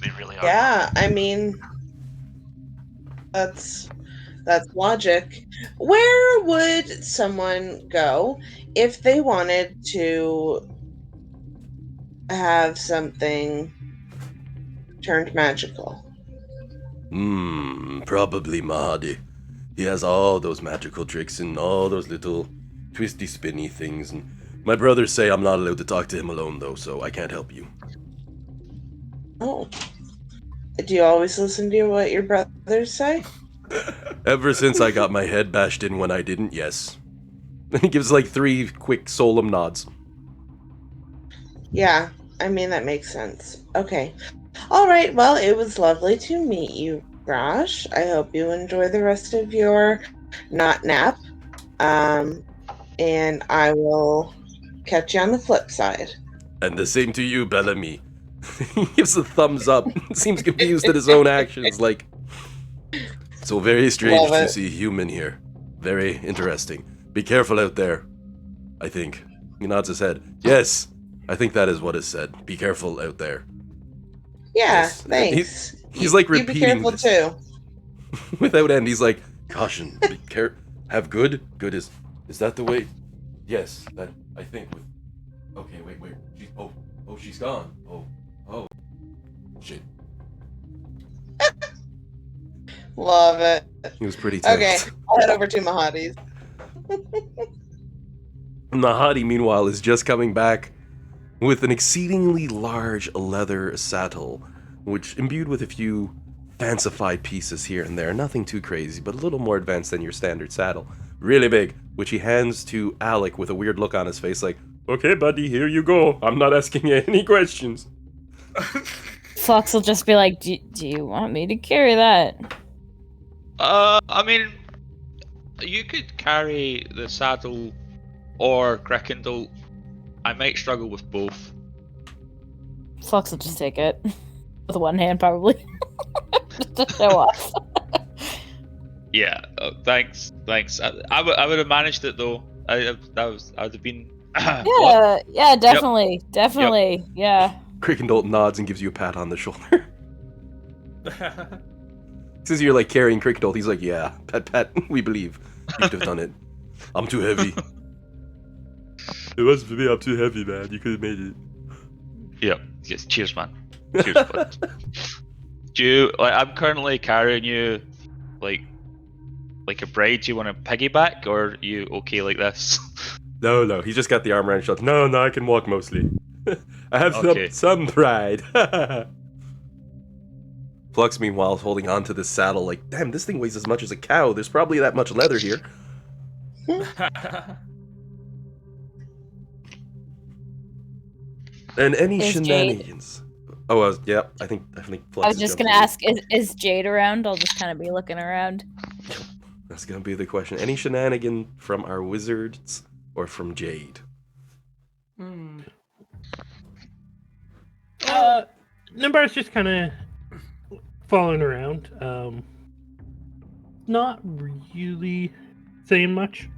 [SPEAKER 3] They really are.
[SPEAKER 6] Yeah, I mean, that's logic. Where would someone go if they wanted to have something turned magical?
[SPEAKER 2] Probably Mahadi. He has all those magical tricks and all those little twisty spinny things, and my brothers say I'm not allowed to talk to him alone though, so I can't help you.
[SPEAKER 6] Oh. Do you always listen to what your brothers say?
[SPEAKER 2] Ever since I got my head bashed in when I didn't, yes. And he gives like 3 quick solemn nods.
[SPEAKER 6] Yeah, I mean, that makes sense. Okay. All right, well, it was lovely to meet you, Raj. I hope you enjoy the rest of your nap. And I will catch you on the flip side.
[SPEAKER 2] And the same to you, Bellamy. He gives a thumbs up. Seems confused at his own actions, like... So very strange to see a human here. Very interesting. Be careful out there. I think. He nods his head. Yes, I think that is what is said. Be careful out there.
[SPEAKER 6] Yeah,
[SPEAKER 2] Yes.
[SPEAKER 6] thanks.
[SPEAKER 2] He's like
[SPEAKER 6] You be
[SPEAKER 2] repeating
[SPEAKER 6] careful
[SPEAKER 2] this.
[SPEAKER 6] too.
[SPEAKER 2] Without end, he's like, caution, be have good? Good is that the way? Yes, that, I think with... Okay, wait, she's gone. Oh, shit.
[SPEAKER 6] Love it.
[SPEAKER 2] He was pretty tense.
[SPEAKER 6] Okay, I'll head over to Mahadi's.
[SPEAKER 2] Mahadi, meanwhile, is just coming back with an exceedingly large leather saddle, which imbued with a few fancified pieces here and there. Nothing too crazy, but a little more advanced than your standard saddle. Really big, which he hands to Alec with a weird look on his face like, okay, buddy, here you go. I'm not asking you any questions.
[SPEAKER 5] Fox will just be like, do you want me to carry that?
[SPEAKER 3] I mean, you could carry the saddle or Grekindle. I might struggle with both.
[SPEAKER 5] Fox will just take it. With one hand, probably. to show off.
[SPEAKER 11] Yeah, thanks. I would have managed it though. I would have been. What?
[SPEAKER 5] Yeah, definitely, yeah.
[SPEAKER 2] Crickendalt nods and gives you a pat on the shoulder. Since you're like carrying Crickendalt, he's like, yeah, pat, we believe. You could have done it. I'm too heavy. It wasn't for me, I'm too heavy, man. You could have made it.
[SPEAKER 11] Yeah. Yes. Cheers, man. Cheers, bud. I'm currently carrying you, like a braid. Do you want to piggyback, or are you okay like this?
[SPEAKER 2] No, he's just got the arm around his shoulder. No, I can walk mostly. I have
[SPEAKER 11] Okay.
[SPEAKER 2] some pride. Flux, meanwhile, is holding on to this saddle like, damn, this thing weighs as much as a cow. There's probably that much leather here. And any
[SPEAKER 5] Is
[SPEAKER 2] shenanigans. Oh, yep. I think Flux
[SPEAKER 5] I was
[SPEAKER 2] is
[SPEAKER 5] just
[SPEAKER 2] jumping
[SPEAKER 5] gonna
[SPEAKER 2] in.
[SPEAKER 5] ask, is Jade around? I'll just kind of be looking around.
[SPEAKER 2] That's gonna be the question. Any shenanigan from our wizards or from Jade?
[SPEAKER 4] Nimbar's just kind of following around. Not really saying much.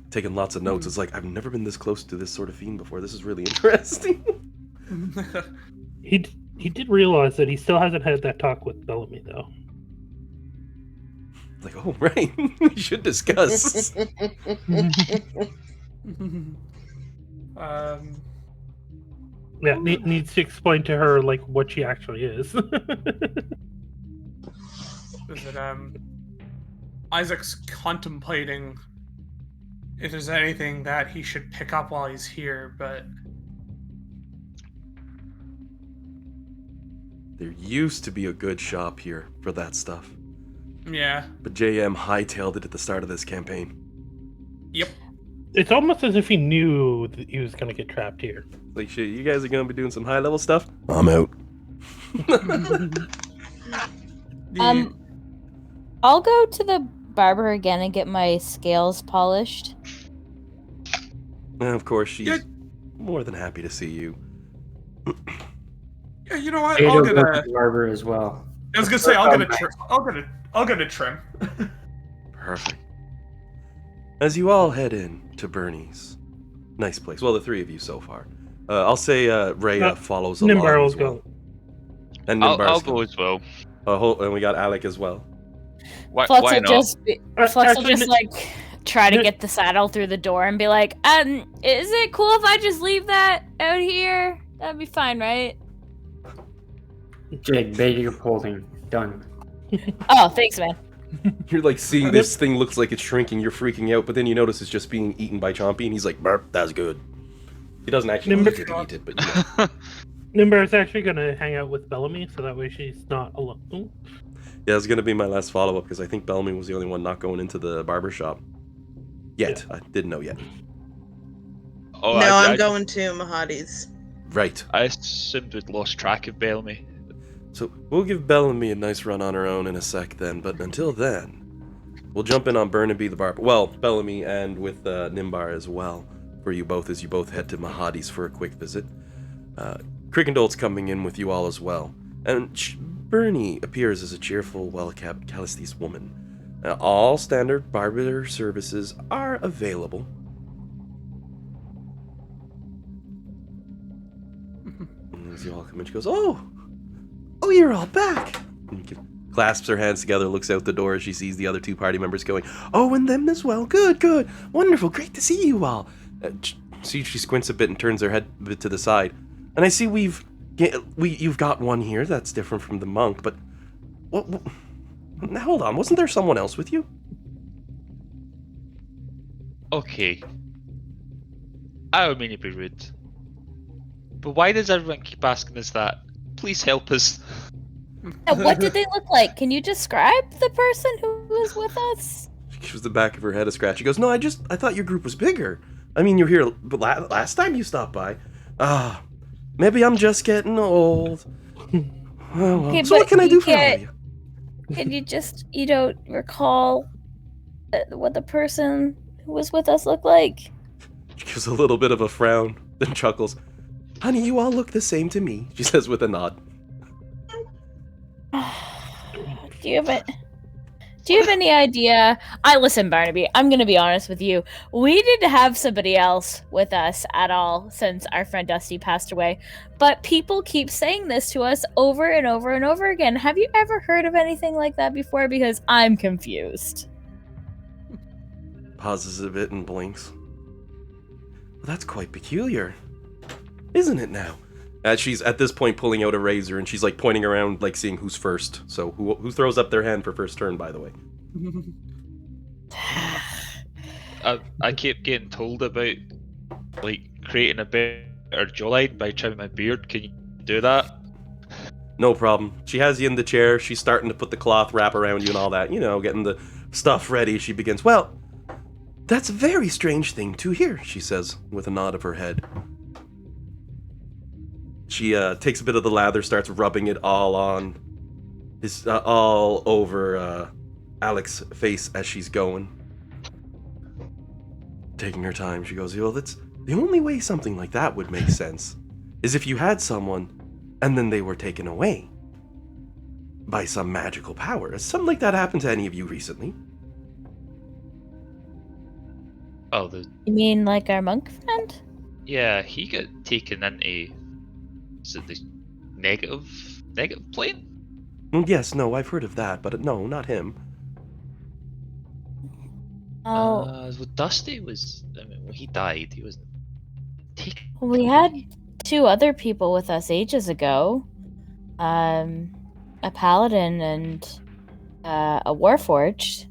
[SPEAKER 2] Taking lots of notes. It's like, I've never been this close to this sort of fiend before. This is really interesting.
[SPEAKER 4] He did realize that he still hasn't had that talk with Bellamy, though.
[SPEAKER 2] Like, oh, right. We should discuss.
[SPEAKER 4] Yeah, needs to explain to her like what she actually is.
[SPEAKER 1] Is it Isaac's contemplating if there's anything that he should pick up while he's here, but
[SPEAKER 2] There used to be a good shop here for that stuff.
[SPEAKER 1] yeah.
[SPEAKER 2] But JM hightailed it at the start of this campaign.
[SPEAKER 1] Yep.
[SPEAKER 4] It's almost as if he knew that he was going to get trapped here.
[SPEAKER 2] Like, shit, you guys are going to be doing some high-level stuff? I'm out.
[SPEAKER 5] I'll go to the barber again and get my scales polished.
[SPEAKER 2] And of course, she's more than happy to see you.
[SPEAKER 1] Yeah, you know what?
[SPEAKER 8] Jade
[SPEAKER 1] I'll
[SPEAKER 8] will
[SPEAKER 1] get
[SPEAKER 8] go to
[SPEAKER 1] a.
[SPEAKER 8] the barber as well.
[SPEAKER 1] I was gonna say I'll get a trim.
[SPEAKER 2] Perfect. As you all head in to Bernie's, nice place. Well, the three of you so far. I'll say Rhea follows along
[SPEAKER 4] Nimbar will
[SPEAKER 2] as well.
[SPEAKER 4] go.
[SPEAKER 2] And
[SPEAKER 11] I'll
[SPEAKER 2] Nimbar's
[SPEAKER 11] go as well.
[SPEAKER 2] and we got Alec as well.
[SPEAKER 11] Why
[SPEAKER 5] Flux
[SPEAKER 11] not?
[SPEAKER 5] will just
[SPEAKER 4] Actually,
[SPEAKER 5] like try to get the saddle through the door and be like, is it cool if I just leave that out here? That'd be fine, right?
[SPEAKER 8] Jade, bait of holding. Done.
[SPEAKER 5] Oh, thanks, man.
[SPEAKER 2] You're like seeing this thing looks like it's shrinking, you're freaking out, but then you notice it's just being eaten by Chompy, and he's like, burp, that's good. He doesn't actually
[SPEAKER 4] Nimbar-
[SPEAKER 2] need you to eat it, but you know.
[SPEAKER 4] Nimbar is actually going to hang out with Bellamy, so that way she's not alone.
[SPEAKER 2] Yeah, it's gonna be my last follow-up, because I think Bellamy was the only one not going into the barber shop. Yet. I didn't know yet.
[SPEAKER 11] Oh,
[SPEAKER 6] No,
[SPEAKER 11] I
[SPEAKER 6] I'm going to Mahadi's.
[SPEAKER 2] Right.
[SPEAKER 11] I assumed we'd lost track of Bellamy.
[SPEAKER 2] So, we'll give Bellamy a nice run on her own in a sec then, but until then, we'll jump in on Burnaby the barber. Well, Bellamy and with Nimbar as well, for you both as you both head to Mahadi's for a quick visit. Crickendolt's coming in with you all as well. And Bernie appears as a cheerful, well-kept Calisthese woman. All standard barber services are available. And as you all come in, she goes, Oh, you're all back! And clasps her hands together, looks out the door as she sees the other two party members going, Oh, and them as well. Good. Wonderful. Great to see you all. See, she squints a bit and turns her head a bit to the side. And I see you've got one here that's different from the monk, but hold on, wasn't there someone else with you?
[SPEAKER 11] Okay. I don't mean to be rude. But why does everyone keep asking us that? Please help us.
[SPEAKER 5] What did they look like? Can you describe the person who was with us?
[SPEAKER 2] She gives the back of her head a scratch. She goes, No, I thought your group was bigger. I mean, you're here, but last time you stopped by. Maybe I'm just getting old. Oh, well.
[SPEAKER 5] Okay,
[SPEAKER 2] So what can I do for all of you?
[SPEAKER 5] Can you don't recall what the person who was with us looked like?
[SPEAKER 2] She gives a little bit of a frown, then chuckles. Honey, you all look the same to me, she says with a nod.
[SPEAKER 5] Do you have any idea? Listen, Barnaby, I'm gonna be honest with you. We didn't have somebody else with us at all since our friend Dusty passed away. But people keep saying this to us over and over and over again. Have you ever heard of anything like that before? Because I'm confused.
[SPEAKER 2] Pauses a bit and blinks. Well, that's quite peculiar, isn't it now? She's at this point pulling out a razor and she's like pointing around, like seeing who's first. So who throws up their hand for first turn, by the way?
[SPEAKER 11] I keep getting told about like creating a better jawline by trimming my beard. Can you do that?
[SPEAKER 2] No problem. She has you in the chair. She's starting to put the cloth wrap around you and all that. You know, getting the stuff ready. She begins, well, that's a very strange thing to hear, she says, with a nod of her head. She takes a bit of the lather, starts rubbing it all on his, all over Alex's face as she's going. Taking her time, she goes, well, that's the only way something like that would make sense is if you had someone and then they were taken away by some magical power. Has something like that happened to any of you recently?
[SPEAKER 3] Oh,
[SPEAKER 5] You mean like our monk friend?
[SPEAKER 3] yeah, he got taken into the negative plane.
[SPEAKER 2] Yes, no, I've heard of that, but no, not him.
[SPEAKER 5] Oh,
[SPEAKER 3] Well, Dusty was. I mean, when he died, he was taken.
[SPEAKER 5] we had 2 other people with us ages ago. A paladin and a warforged.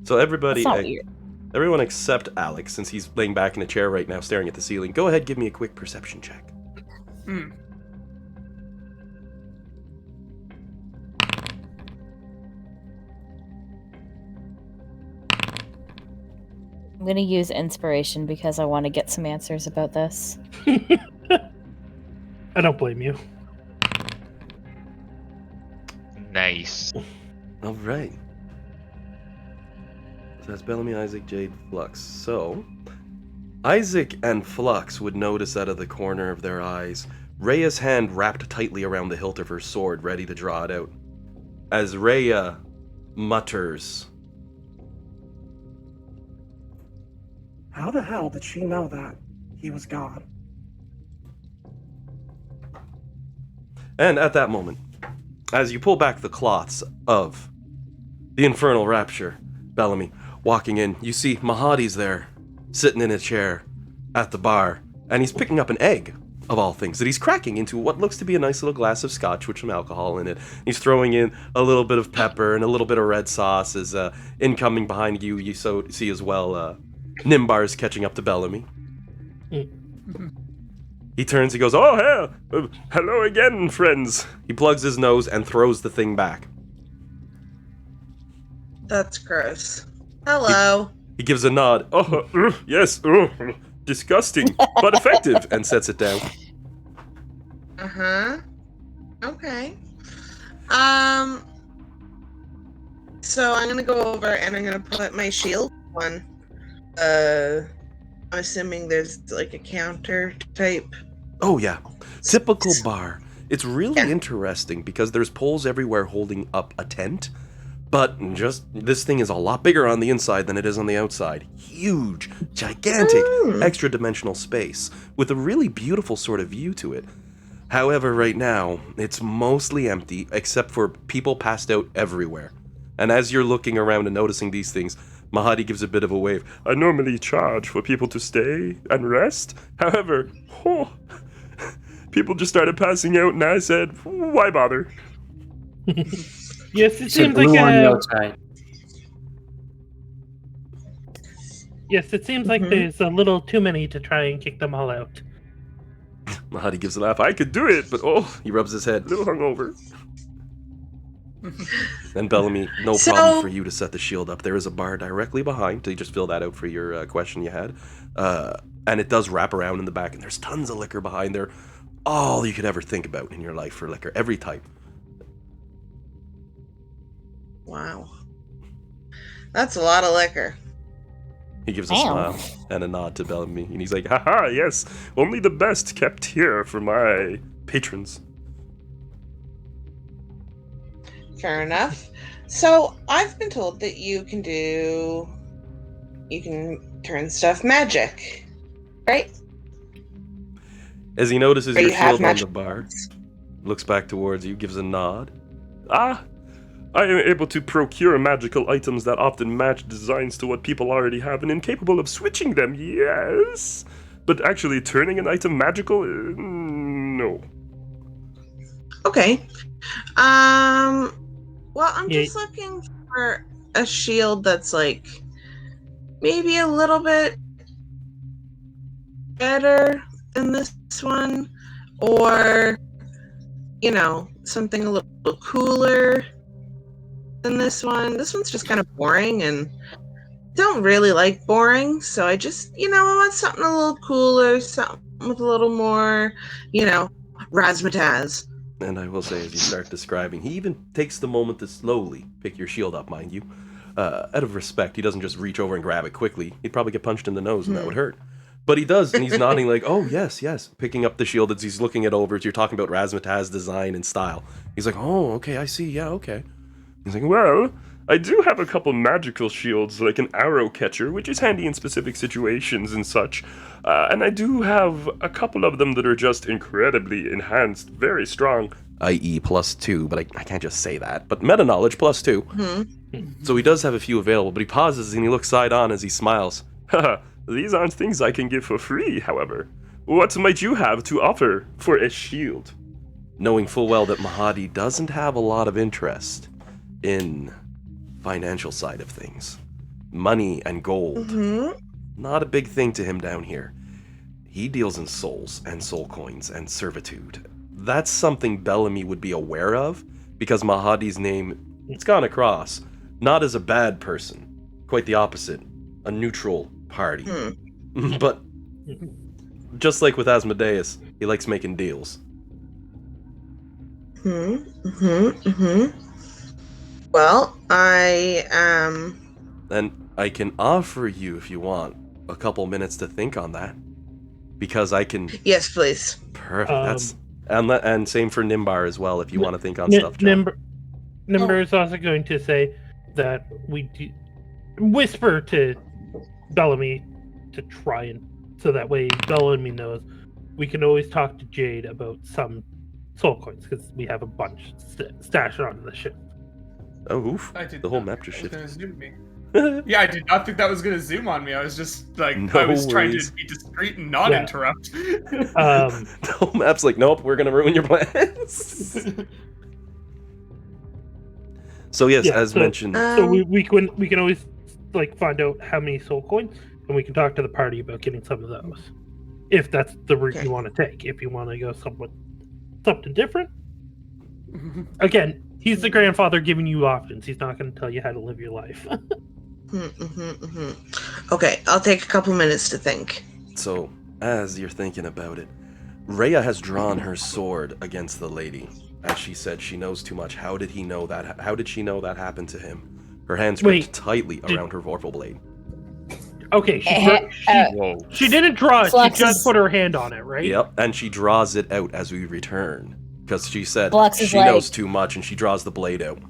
[SPEAKER 2] So everybody,
[SPEAKER 5] That's not weird.
[SPEAKER 2] everyone except Alex, since he's laying back in a chair right now staring at the ceiling, go ahead, give me a quick perception check.
[SPEAKER 1] Hmm.
[SPEAKER 5] I'm gonna use inspiration because I want to get some answers about this.
[SPEAKER 4] I don't blame you.
[SPEAKER 3] Nice.
[SPEAKER 2] All right. So that's Bellamy, Isaac, Jade, Flux. So, Isaac and Flux would notice out of the corner of their eyes Rhea's hand wrapped tightly around the hilt of her sword, ready to draw it out. As Rhea mutters,
[SPEAKER 9] How the hell did she know that he was gone?
[SPEAKER 2] and at that moment, as you pull back the cloths of the Infernal Rapture, Bellamy, walking in, you see Mahadi's there, sitting in a chair at the bar, and he's picking up an egg, of all things, that he's cracking into what looks to be a nice little glass of scotch with some alcohol in it. He's throwing in a little bit of pepper and a little bit of red sauce as incoming behind you, you see as well Nimbar's catching up to Bellamy. He turns, he goes, oh, hey, hello again, friends. He plugs his nose and throws the thing back.
[SPEAKER 6] That's gross. Hello.
[SPEAKER 2] He gives a nod. Oh, yes, disgusting, but effective, and sets it down.
[SPEAKER 6] Uh-huh. Okay. So I'm gonna go over and I'm gonna put my shield on. I'm assuming there's like a counter type.
[SPEAKER 2] Oh, yeah. Typical bar. It's really interesting because there's poles everywhere holding up a tent, but just this thing is a lot bigger on the inside than it is on the outside. Huge, gigantic, extra-dimensional space with a really beautiful sort of view to it. However, right now, it's mostly empty except for people passed out everywhere. And as you're looking around and noticing these things, Mahadi gives a bit of a wave. I normally charge for people to stay and rest. However, people just started passing out and I said, why bother?
[SPEAKER 4] Yes, it
[SPEAKER 8] It's
[SPEAKER 4] seems
[SPEAKER 8] blue
[SPEAKER 4] like
[SPEAKER 8] on the outside.
[SPEAKER 4] Yes, it seems like there's a little too many to try and kick them all out.
[SPEAKER 2] Mahadi gives a laugh. I could do it, but he rubs his head. A little hungover. And Bellamy, no problem for you to set the shield up. There is a bar directly behind. To just fill that out for your question you had. And it does wrap around in the back, and there's tons of liquor behind there. All you could ever think about in your life for liquor. Every type.
[SPEAKER 6] Wow. That's a lot of liquor.
[SPEAKER 2] He gives a smile and a nod to Bellamy, and he's like, haha, yes, only the best kept here for my patrons.
[SPEAKER 6] Fair enough. So I've been told that you can turn stuff magic, right?
[SPEAKER 2] As he notices
[SPEAKER 6] Or
[SPEAKER 2] your
[SPEAKER 6] you have
[SPEAKER 2] shield on the
[SPEAKER 6] magic.
[SPEAKER 2] bar, looks back towards you, gives a nod. Ah, I am able to procure magical items that often match designs to what people already have and incapable of switching them, yes. But actually turning an item magical, no.
[SPEAKER 6] Okay. Well, I'm just looking for a shield that's like maybe a little bit better than this one, or something a little cooler than this one. This one's just kind of boring, and don't really like boring, so I just I want something a little cooler, something with a little more razzmatazz.
[SPEAKER 2] And I will say, as you start describing, he even takes the moment to slowly pick your shield up, mind you. Out of respect, he doesn't just reach over and grab it quickly. He'd probably get punched in the nose and that would hurt. But he does, and he's nodding like, oh, yes, picking up the shield as he's looking it over. As you're talking about razzmatazz design and style. He's like, oh, okay, I see, yeah, okay. He's like, well, I do have a couple magical shields, like an arrow catcher, which is handy in specific situations and such. And I do have a couple of them that are just incredibly enhanced, very strong. I.e. +2, but I can't just say that. But meta knowledge +2.
[SPEAKER 6] Mm-hmm.
[SPEAKER 2] So he does have a few available, but he pauses and he looks side on as he smiles. Haha, these aren't things I can give for free, however. What might you have to offer for a shield? Knowing full well that Mahadi doesn't have a lot of interest in financial side of things. Money and gold. Not a big thing to him down here. He deals in souls and soul coins and servitude. That's something Bellamy would be aware of, because Mahadi's name, it's gone across, not as a bad person. Quite the opposite. A neutral party. But, just like with Asmodeus, he likes making deals.
[SPEAKER 6] Well, I
[SPEAKER 2] And I can offer you, if you want, a couple minutes to think on that. Because I can...
[SPEAKER 6] Yes, please.
[SPEAKER 2] Perfect, and same for Nimbar as well, if you want to think on stuff, John.
[SPEAKER 4] Nimbar is also going to say that we whisper to Bellamy to try and... So that way Bellamy knows we can always talk to Jade about some soul coins, because we have a bunch stashed on the ship.
[SPEAKER 2] Oh, oof. The whole map just
[SPEAKER 1] shifted.
[SPEAKER 2] shifted.
[SPEAKER 1] Yeah, I did not think that was going to zoom on me. I was just like,
[SPEAKER 2] No
[SPEAKER 1] I was trying
[SPEAKER 2] worries.
[SPEAKER 1] to be discreet and not interrupt.
[SPEAKER 2] The whole map's like, nope, we're going to ruin your plans. So yes, as mentioned...
[SPEAKER 4] So we can always find out how many soul coins, and we can talk to the party about getting some of those. If that's the route you want to take. If you want to go something different. Again, he's the grandfather giving you options. He's not going to tell you how to live your life.
[SPEAKER 6] Okay, I'll take a couple minutes to think.
[SPEAKER 2] So, as you're thinking about it, Rhea has drawn her sword against the lady. As she said, she knows too much. How did he know that? How did she know that happened to him? Her hands gripped tightly around her vorpal blade.
[SPEAKER 4] Okay, she didn't draw it. She just put her hand on it, right?
[SPEAKER 2] Yep, and she draws it out as we return. Because she said
[SPEAKER 5] Flux is
[SPEAKER 2] she knows too much, and she draws the blade out.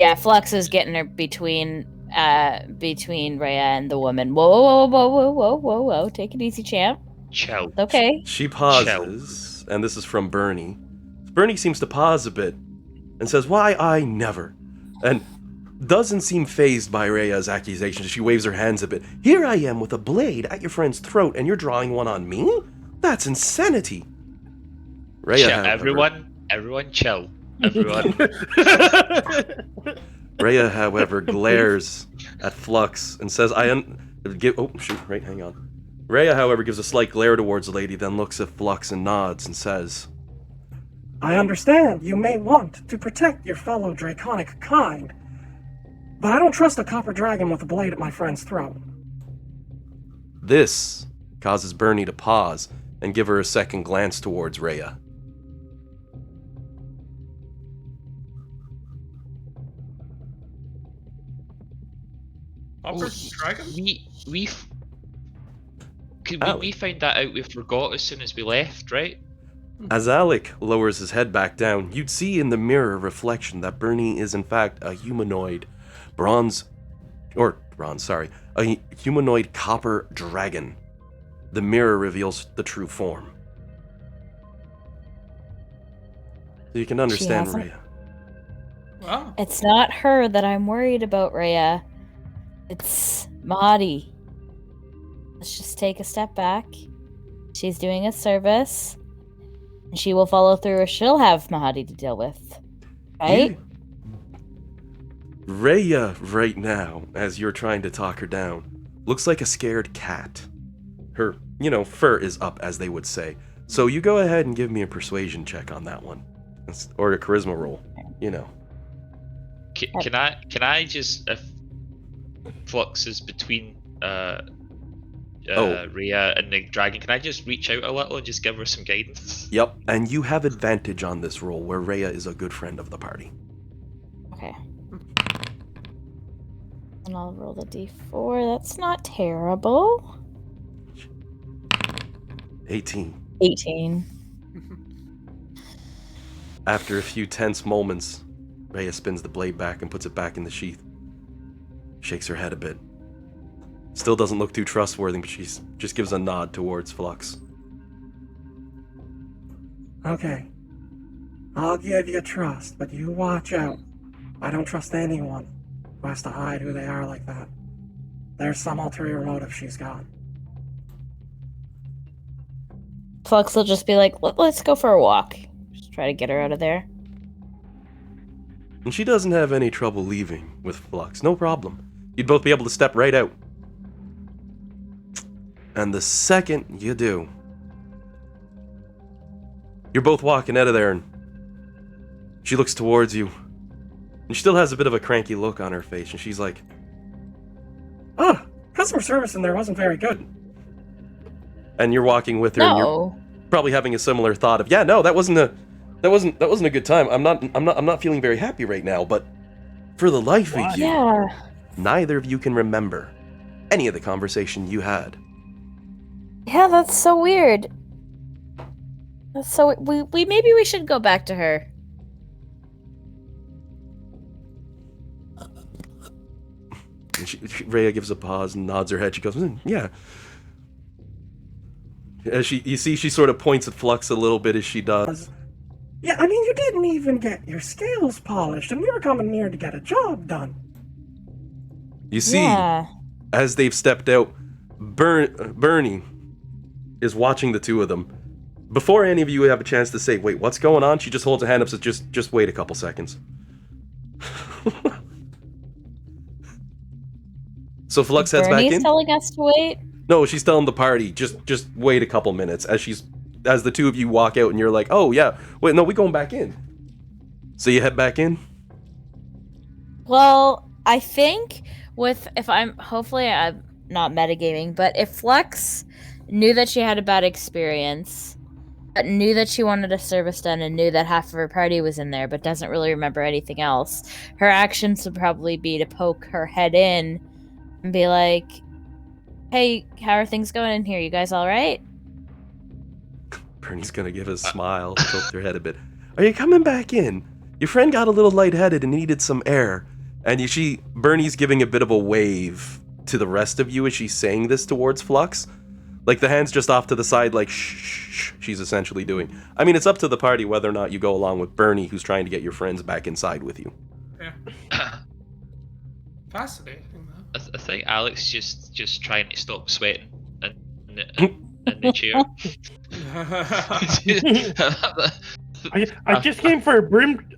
[SPEAKER 5] Yeah, Flux is getting her between Rhea and the woman. Whoa. Take it easy, champ.
[SPEAKER 3] Chill.
[SPEAKER 5] Okay.
[SPEAKER 2] She pauses, and this is from Bernie. Bernie seems to pause a bit, and says, why, I never. And doesn't seem fazed by Rhea's accusations. She waves her hands a bit. Here I am with a blade at your friend's throat, and you're drawing one on me? That's insanity. Rhea,
[SPEAKER 3] everyone chill. Everyone.
[SPEAKER 2] Rhea, however, glares at Flux and says, hang on. Rhea, however, gives a slight glare towards the lady, then looks at Flux and nods and says,
[SPEAKER 9] I understand you may want to protect your fellow draconic kind, but I don't trust a copper dragon with a blade at my friend's throat.
[SPEAKER 2] This causes Bernie to pause and give her a second glance towards Rhea.
[SPEAKER 3] We found that out. We forgot as soon as we left, right?
[SPEAKER 2] As Alec lowers his head back down, you'd see in the mirror reflection that Bernie is in fact a humanoid a humanoid copper dragon. The mirror reveals the true form. So you can understand
[SPEAKER 5] hasn't-
[SPEAKER 2] Rhea.
[SPEAKER 1] Wow.
[SPEAKER 5] It's not her that I'm worried about, Rhea. It's Mahadi. Let's just take a step back. She's doing a service. And she will follow through, or she'll have Mahadi to deal with. Right?
[SPEAKER 2] Rhea, right now, as you're trying to talk her down, looks like a scared cat. Her, fur is up, as they would say. So you go ahead and give me a persuasion check on that one. Or a charisma roll,
[SPEAKER 3] Can I just, if Flux is between Rhea and the dragon, can I just reach out a little and just give her some guidance?
[SPEAKER 2] Yep, and you have advantage on this roll, where Rhea is a good friend of the party.
[SPEAKER 5] Okay. And I'll roll the d4. That's not terrible.
[SPEAKER 2] 18.
[SPEAKER 5] 18.
[SPEAKER 2] After a few tense moments, Rhea spins the blade back and puts it back in the sheath. Shakes her head a bit. Still doesn't look too trustworthy, but she just gives a nod towards Flux.
[SPEAKER 9] Okay. I'll give you trust, but you watch out. I don't trust anyone who has to hide who they are like that. There's some ulterior motive she's got.
[SPEAKER 5] Flux will just be like, let's go for a walk. Just try to get her out of there.
[SPEAKER 2] And she doesn't have any trouble leaving with Flux, no problem. You'd both be able to step right out. And the second you do, you're both walking out of there, and she looks towards you. And she still has a bit of a cranky look on her face, and she's like,
[SPEAKER 9] Customer service in there wasn't very good.
[SPEAKER 2] and you're walking with her, and you're probably having a similar thought of, yeah, no, that wasn't a good time. I'm not feeling very happy right now, but for the life of you, neither of you can remember any of the conversation you had.
[SPEAKER 5] Yeah, that's so weird. That's so we maybe we should go back to her.
[SPEAKER 2] And Rhea gives a pause and nods her head. She goes, yeah. As you see, she sort of points at Flux a little bit as she does.
[SPEAKER 9] Yeah, I mean, you didn't even get your scales polished, and we were coming here to get a job done.
[SPEAKER 2] You see, as they've stepped out, Bernie is watching the two of them. Before any of you have a chance to say, wait, what's going on? She just holds a hand up and says, just wait a couple seconds. So Flux heads back in.
[SPEAKER 5] Bernie's telling us to wait?
[SPEAKER 2] No, she's telling the party, just wait a couple minutes as the two of you walk out and you're like, oh yeah, wait, no, we going back in. So you head back in?
[SPEAKER 5] Well, I think hopefully I'm not metagaming, but if Flux knew that she had a bad experience, but knew that she wanted a service done and knew that half of her party was in there, but doesn't really remember anything else, her actions would probably be to poke her head in and be like, hey, how are things going in here? You guys all right?
[SPEAKER 2] Bernie's gonna give a smile, tilt her head a bit. Are you coming back in? Your friend got a little lightheaded and needed some air. And Bernie's giving a bit of a wave to the rest of you as she's saying this towards Flux. Like the hand's just off to the side, like shh, she's essentially doing. I mean, it's up to the party whether or not you go along with Bernie, who's trying to get your friends back inside with you.
[SPEAKER 1] Yeah. Fascinating.
[SPEAKER 3] I think Alex just trying to stop sweating in the chair.
[SPEAKER 4] I just came for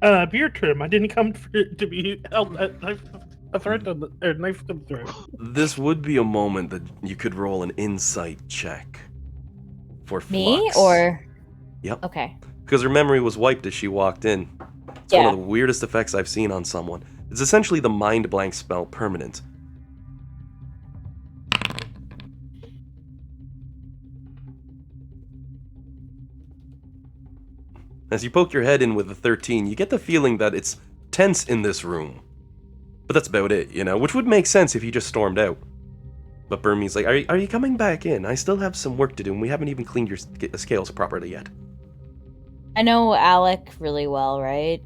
[SPEAKER 4] a beer trim. I didn't come to be held a knife to the throat.
[SPEAKER 2] This would be a moment that you could roll an insight check for Flux.
[SPEAKER 5] Me or?
[SPEAKER 2] Yep.
[SPEAKER 5] Okay.
[SPEAKER 2] Because her memory was wiped as she walked in. It's one of the weirdest effects I've seen on someone. It's essentially the mind blank spell permanent. As you poke your head in with a 13, you get the feeling that it's tense in this room. But that's about it, which would make sense if you just stormed out. But Burmese like, are you coming back in? I still have some work to do, and we haven't even cleaned your scales properly yet.
[SPEAKER 5] I know Alec really well, right?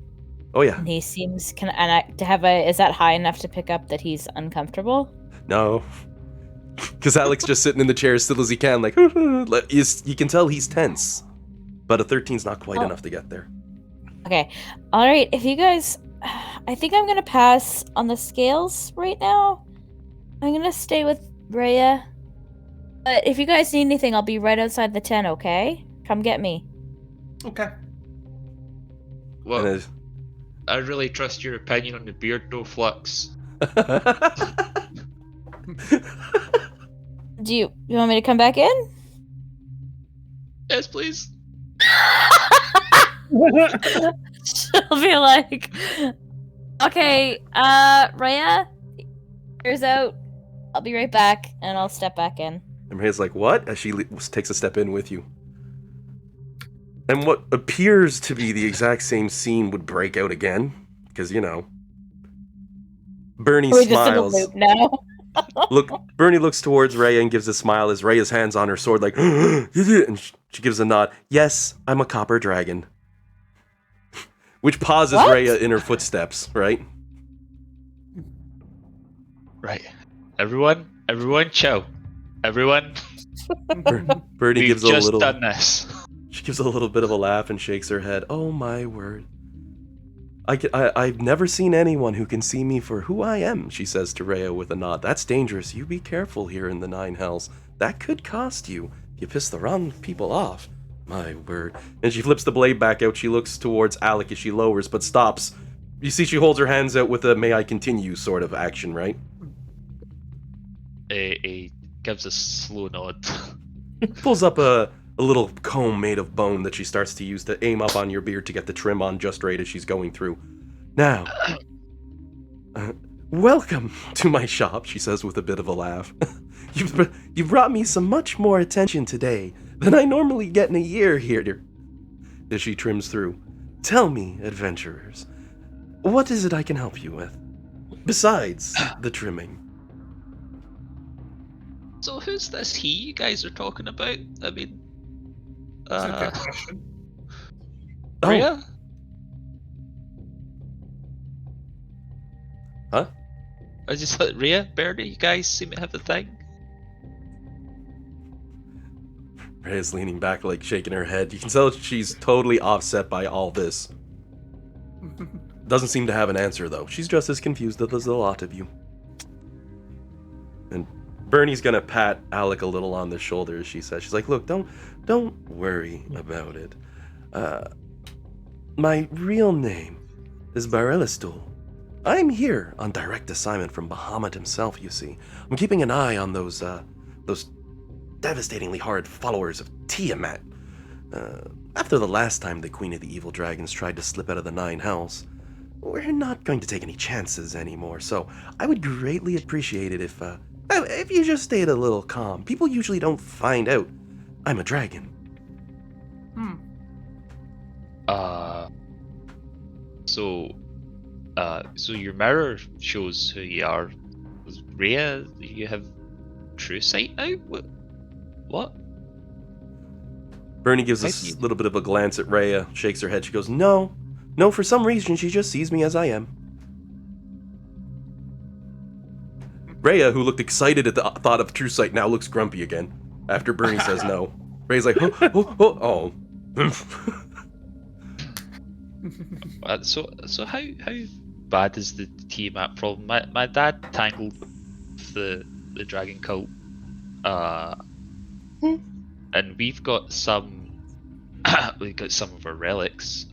[SPEAKER 2] Oh yeah.
[SPEAKER 5] And he seems is that high enough to pick up that he's uncomfortable?
[SPEAKER 2] No. Because Alex just sitting in the chair as still as he can, like, you can tell he's tense. But a 13's not quite enough to get there.
[SPEAKER 5] Okay. Alright, if you guys... I think I'm gonna pass on the scales right now. I'm gonna stay with Rhea. But if you guys need anything, I'll be right outside the tent, okay? Come get me.
[SPEAKER 1] Okay.
[SPEAKER 3] Well, I really trust your opinion on the beard, though, Flux.
[SPEAKER 5] Do you want me to come back in?
[SPEAKER 3] Yes, please.
[SPEAKER 5] She'll be like, okay, Rhea, here's out. I'll be right back, and I'll step back in.
[SPEAKER 2] And Rhea's like, what? As she takes a step in with you. And what appears to be the exact same scene would break out again. Because, you know. Bernie smiles.
[SPEAKER 5] Just in a loop now.
[SPEAKER 2] Bernie looks towards Rhea and gives a smile as Rhea's hands on her sword like, and she gives a nod. Yes, I'm a copper dragon. Which pauses Rhea in her footsteps, right?
[SPEAKER 11] Right. Everyone chill. Everyone.
[SPEAKER 2] Bernie
[SPEAKER 11] We've
[SPEAKER 2] gives a
[SPEAKER 11] just
[SPEAKER 2] little...
[SPEAKER 11] done this.
[SPEAKER 2] She gives a little bit of a laugh and shakes her head. Oh my word. I've never seen anyone who can see me for who I am, she says to Rhea with a nod. That's dangerous. You be careful here in the Nine Hells. That could cost you. You piss the wrong people off. My word. And she flips the blade back out. She looks towards Alec as she lowers, but stops. You see she holds her hands out with a may I continue sort of action, right?
[SPEAKER 11] He gives a slow nod.
[SPEAKER 2] Pulls up a little comb made of bone that she starts to use to aim up on your beard to get the trim on just right as she's going through. Now, welcome to my shop, she says with a bit of a laugh. You've brought me some much more attention today than I normally get in a year here. As she trims through. Tell me, adventurers, what is it I can help you with? Besides the trimming.
[SPEAKER 3] So who's this he you guys are talking about? I mean...
[SPEAKER 1] That's a good question.
[SPEAKER 3] Rhea?
[SPEAKER 2] Huh?
[SPEAKER 3] I just thought, Rhea, Bernie, you guys seem to have the thing.
[SPEAKER 2] Rhea's leaning back, like shaking her head. You can tell she's totally offset by all this. Doesn't seem to have an answer, though. She's just as confused as the lot of you. And Bernie's gonna pat Alec a little on the shoulder as she says, she's like, look, don't worry about it. My real name is Barelistul. I'm here on direct assignment from Bahamut himself, you see. I'm keeping an eye on those devastatingly hard followers of Tiamat. After the last time the Queen of the Evil Dragons tried to slip out of the Nine Hells, we're not going to take any chances anymore, so I would greatly appreciate it if you just stayed a little calm. People usually don't find out I'm a dragon.
[SPEAKER 11] So your mirror shows who you are. Rhea, you have true sight now? What?
[SPEAKER 2] Bernie gives a little bit of a glance at Rhea, shakes her head. She goes, No, for some reason she just sees me as I am. Rhea, who looked excited at the thought of true sight, now looks grumpy again after Bernie says no. Rhea's like, oh.
[SPEAKER 11] So how bad is the Tiamat problem? My dad tangled the dragon cult, and we've got some of our relics.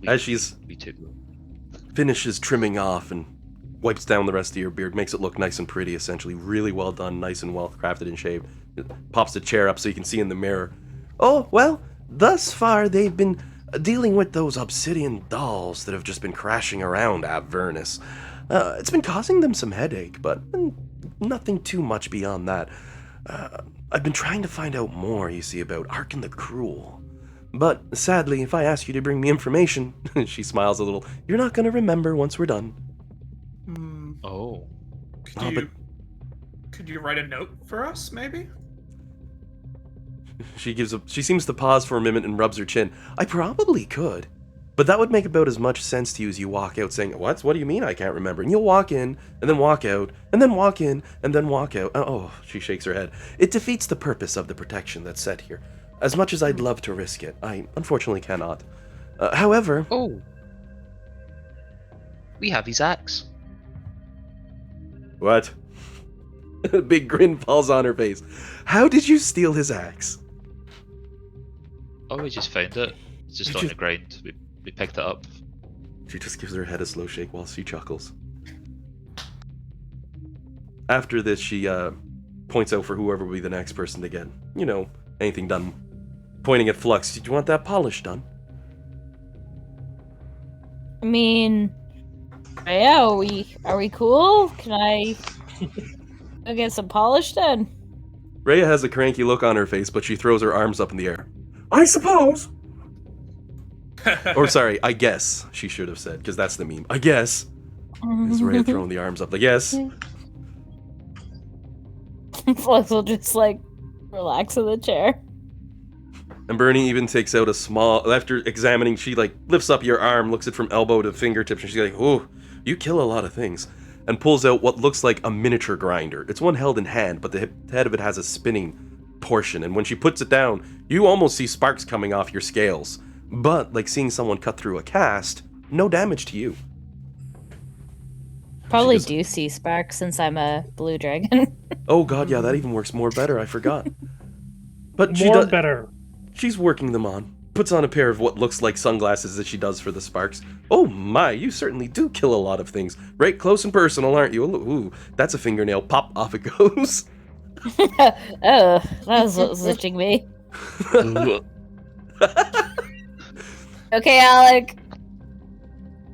[SPEAKER 2] As she's finishes trimming off and wipes down the rest of your beard, makes it look nice and pretty, essentially. Really well done, nice and well crafted and shaved. It pops the chair up so you can see in the mirror. Oh, well, thus far they've been dealing with those obsidian dolls that have just been crashing around Avernus. It's been causing them some headache, but nothing too much beyond that. I've been trying to find out more, you see, about Arkin the Cruel. But sadly, if I ask you to bring me information, she smiles a little, you're not going to remember once we're done.
[SPEAKER 11] Oh.
[SPEAKER 1] Could you write a note for us, maybe?
[SPEAKER 2] She seems to pause for a minute and rubs her chin. I probably could. But that would make about as much sense to you as you walk out saying, What do you mean I can't remember? And you'll walk in, and then walk out, and then walk in, and then walk out. Oh, she shakes her head. It defeats the purpose of the protection that's set here. As much as I'd love to risk it, I unfortunately cannot. However...
[SPEAKER 11] Oh. We have his axe.
[SPEAKER 2] What? A big grin falls on her face. How did you steal his axe?
[SPEAKER 11] Oh, we just found it. It's just on the ground. We picked it up.
[SPEAKER 2] She just gives her head a slow shake while she chuckles. After this, she points out for whoever will be the next person to get, anything done. Pointing at Flux, did you want that polish done?
[SPEAKER 5] I mean, yeah, are we cool? Can I go get some polish done?
[SPEAKER 2] Rhea has a cranky look on her face, but she throws her arms up in the air.
[SPEAKER 9] I suppose.
[SPEAKER 2] Or sorry, I guess she should have said, because that's the meme. I guess. Is Rhea throwing the arms up? Like, yes.
[SPEAKER 5] Flux will just relax in the chair.
[SPEAKER 2] And Bernie even takes out a small, after examining, she lifts up your arm, looks it from elbow to fingertips, and she's like, oh, you kill a lot of things. And pulls out what looks like a miniature grinder. It's one held in hand, but the head of it has a spinning portion, and when she puts it down, you almost see sparks coming off your scales. But, like seeing someone cut through a cast, no damage to you.
[SPEAKER 5] Probably do see sparks since I'm a blue dragon.
[SPEAKER 2] Oh god, yeah, that even works more better, I forgot. But
[SPEAKER 4] More better.
[SPEAKER 2] She's working them on. Puts on a pair of what looks like sunglasses that she does for the sparks. Oh my, you certainly do kill a lot of things. Right close and personal, aren't you? Ooh, that's a fingernail. Pop, off it goes.
[SPEAKER 5] Oh, that was itching me. Okay, Alec.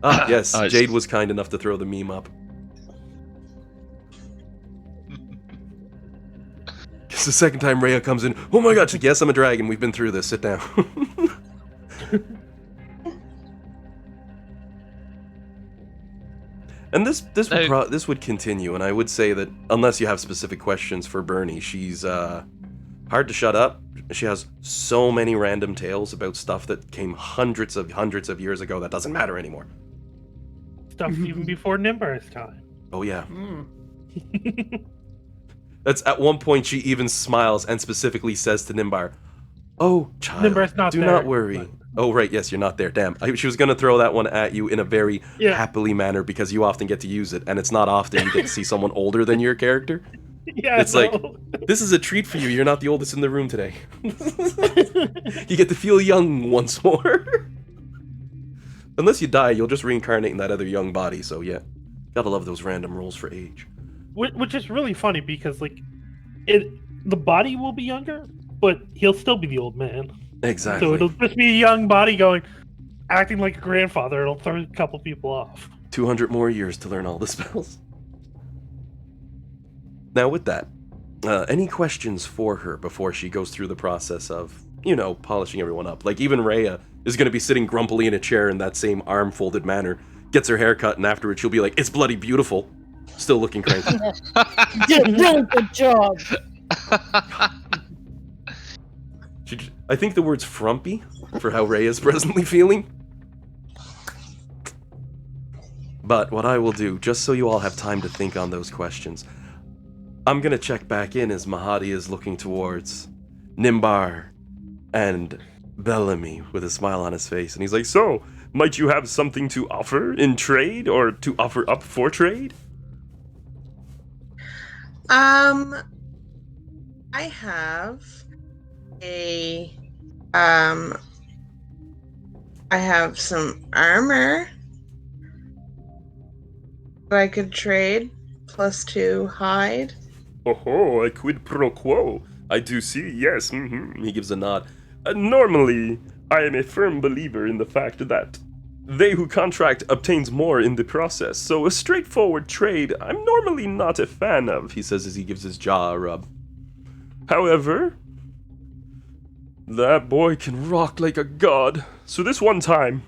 [SPEAKER 2] Ah, yes, Jade was kind enough to throw the meme up. It's the second time Rhea comes in. Oh my god, yes, I'm a dragon. We've been through this. Sit down. And this would continue, and I would say that unless you have specific questions for Bernie, she's hard to shut up. She has so many random tales about stuff that came hundreds of years ago that doesn't matter anymore.
[SPEAKER 4] Stuff even before Nimbar's time.
[SPEAKER 2] Oh yeah. That's at one point she even smiles and specifically says to Nimbar, "Oh, child,
[SPEAKER 4] Nimbar's not
[SPEAKER 2] do
[SPEAKER 4] there,
[SPEAKER 2] not worry."
[SPEAKER 4] but...
[SPEAKER 2] Oh, right, yes, you're not there. Damn. She was going to throw that one at you in a very happily manner because you often get to use it, and it's not often you get to see someone older than your character.
[SPEAKER 4] Yeah,
[SPEAKER 2] it's like, this is a treat for you. You're not the oldest in the room today. You get to feel young once more. Unless you die, you'll just reincarnate in that other young body, so yeah. Gotta love those random rolls for age.
[SPEAKER 4] Which is really funny because, the body will be younger, but he'll still be the old man.
[SPEAKER 2] Exactly.
[SPEAKER 4] So it'll just be a young body acting like a grandfather. It'll throw a couple people off.
[SPEAKER 2] 200 more years to learn all the spells. Now with that, any questions for her before she goes through the process of, polishing everyone up? Like even Rhea is going to be sitting grumpily in a chair in that same arm-folded manner, gets her hair cut, and afterwards she'll be like, "It's bloody beautiful." Still looking cranky.
[SPEAKER 5] You did a really good job.
[SPEAKER 2] I think the word's frumpy for how Rhea is presently feeling. But what I will do, just so you all have time to think on those questions, I'm going to check back in as Mahadi is looking towards Nimbar and Bellamy with a smile on his face. And he's like, "So, might you have something to offer in trade or to offer up for trade?"
[SPEAKER 6] I have I have some armor that I could trade, +2 hide.
[SPEAKER 2] Oh, a quid pro quo. I do see, yes. He gives a nod. Normally, I am a firm believer in the fact that they who contract obtains more in the process, so a straightforward trade I'm normally not a fan of, he says as he gives his jaw a rub. However, that boy can rock like a god, so this one time,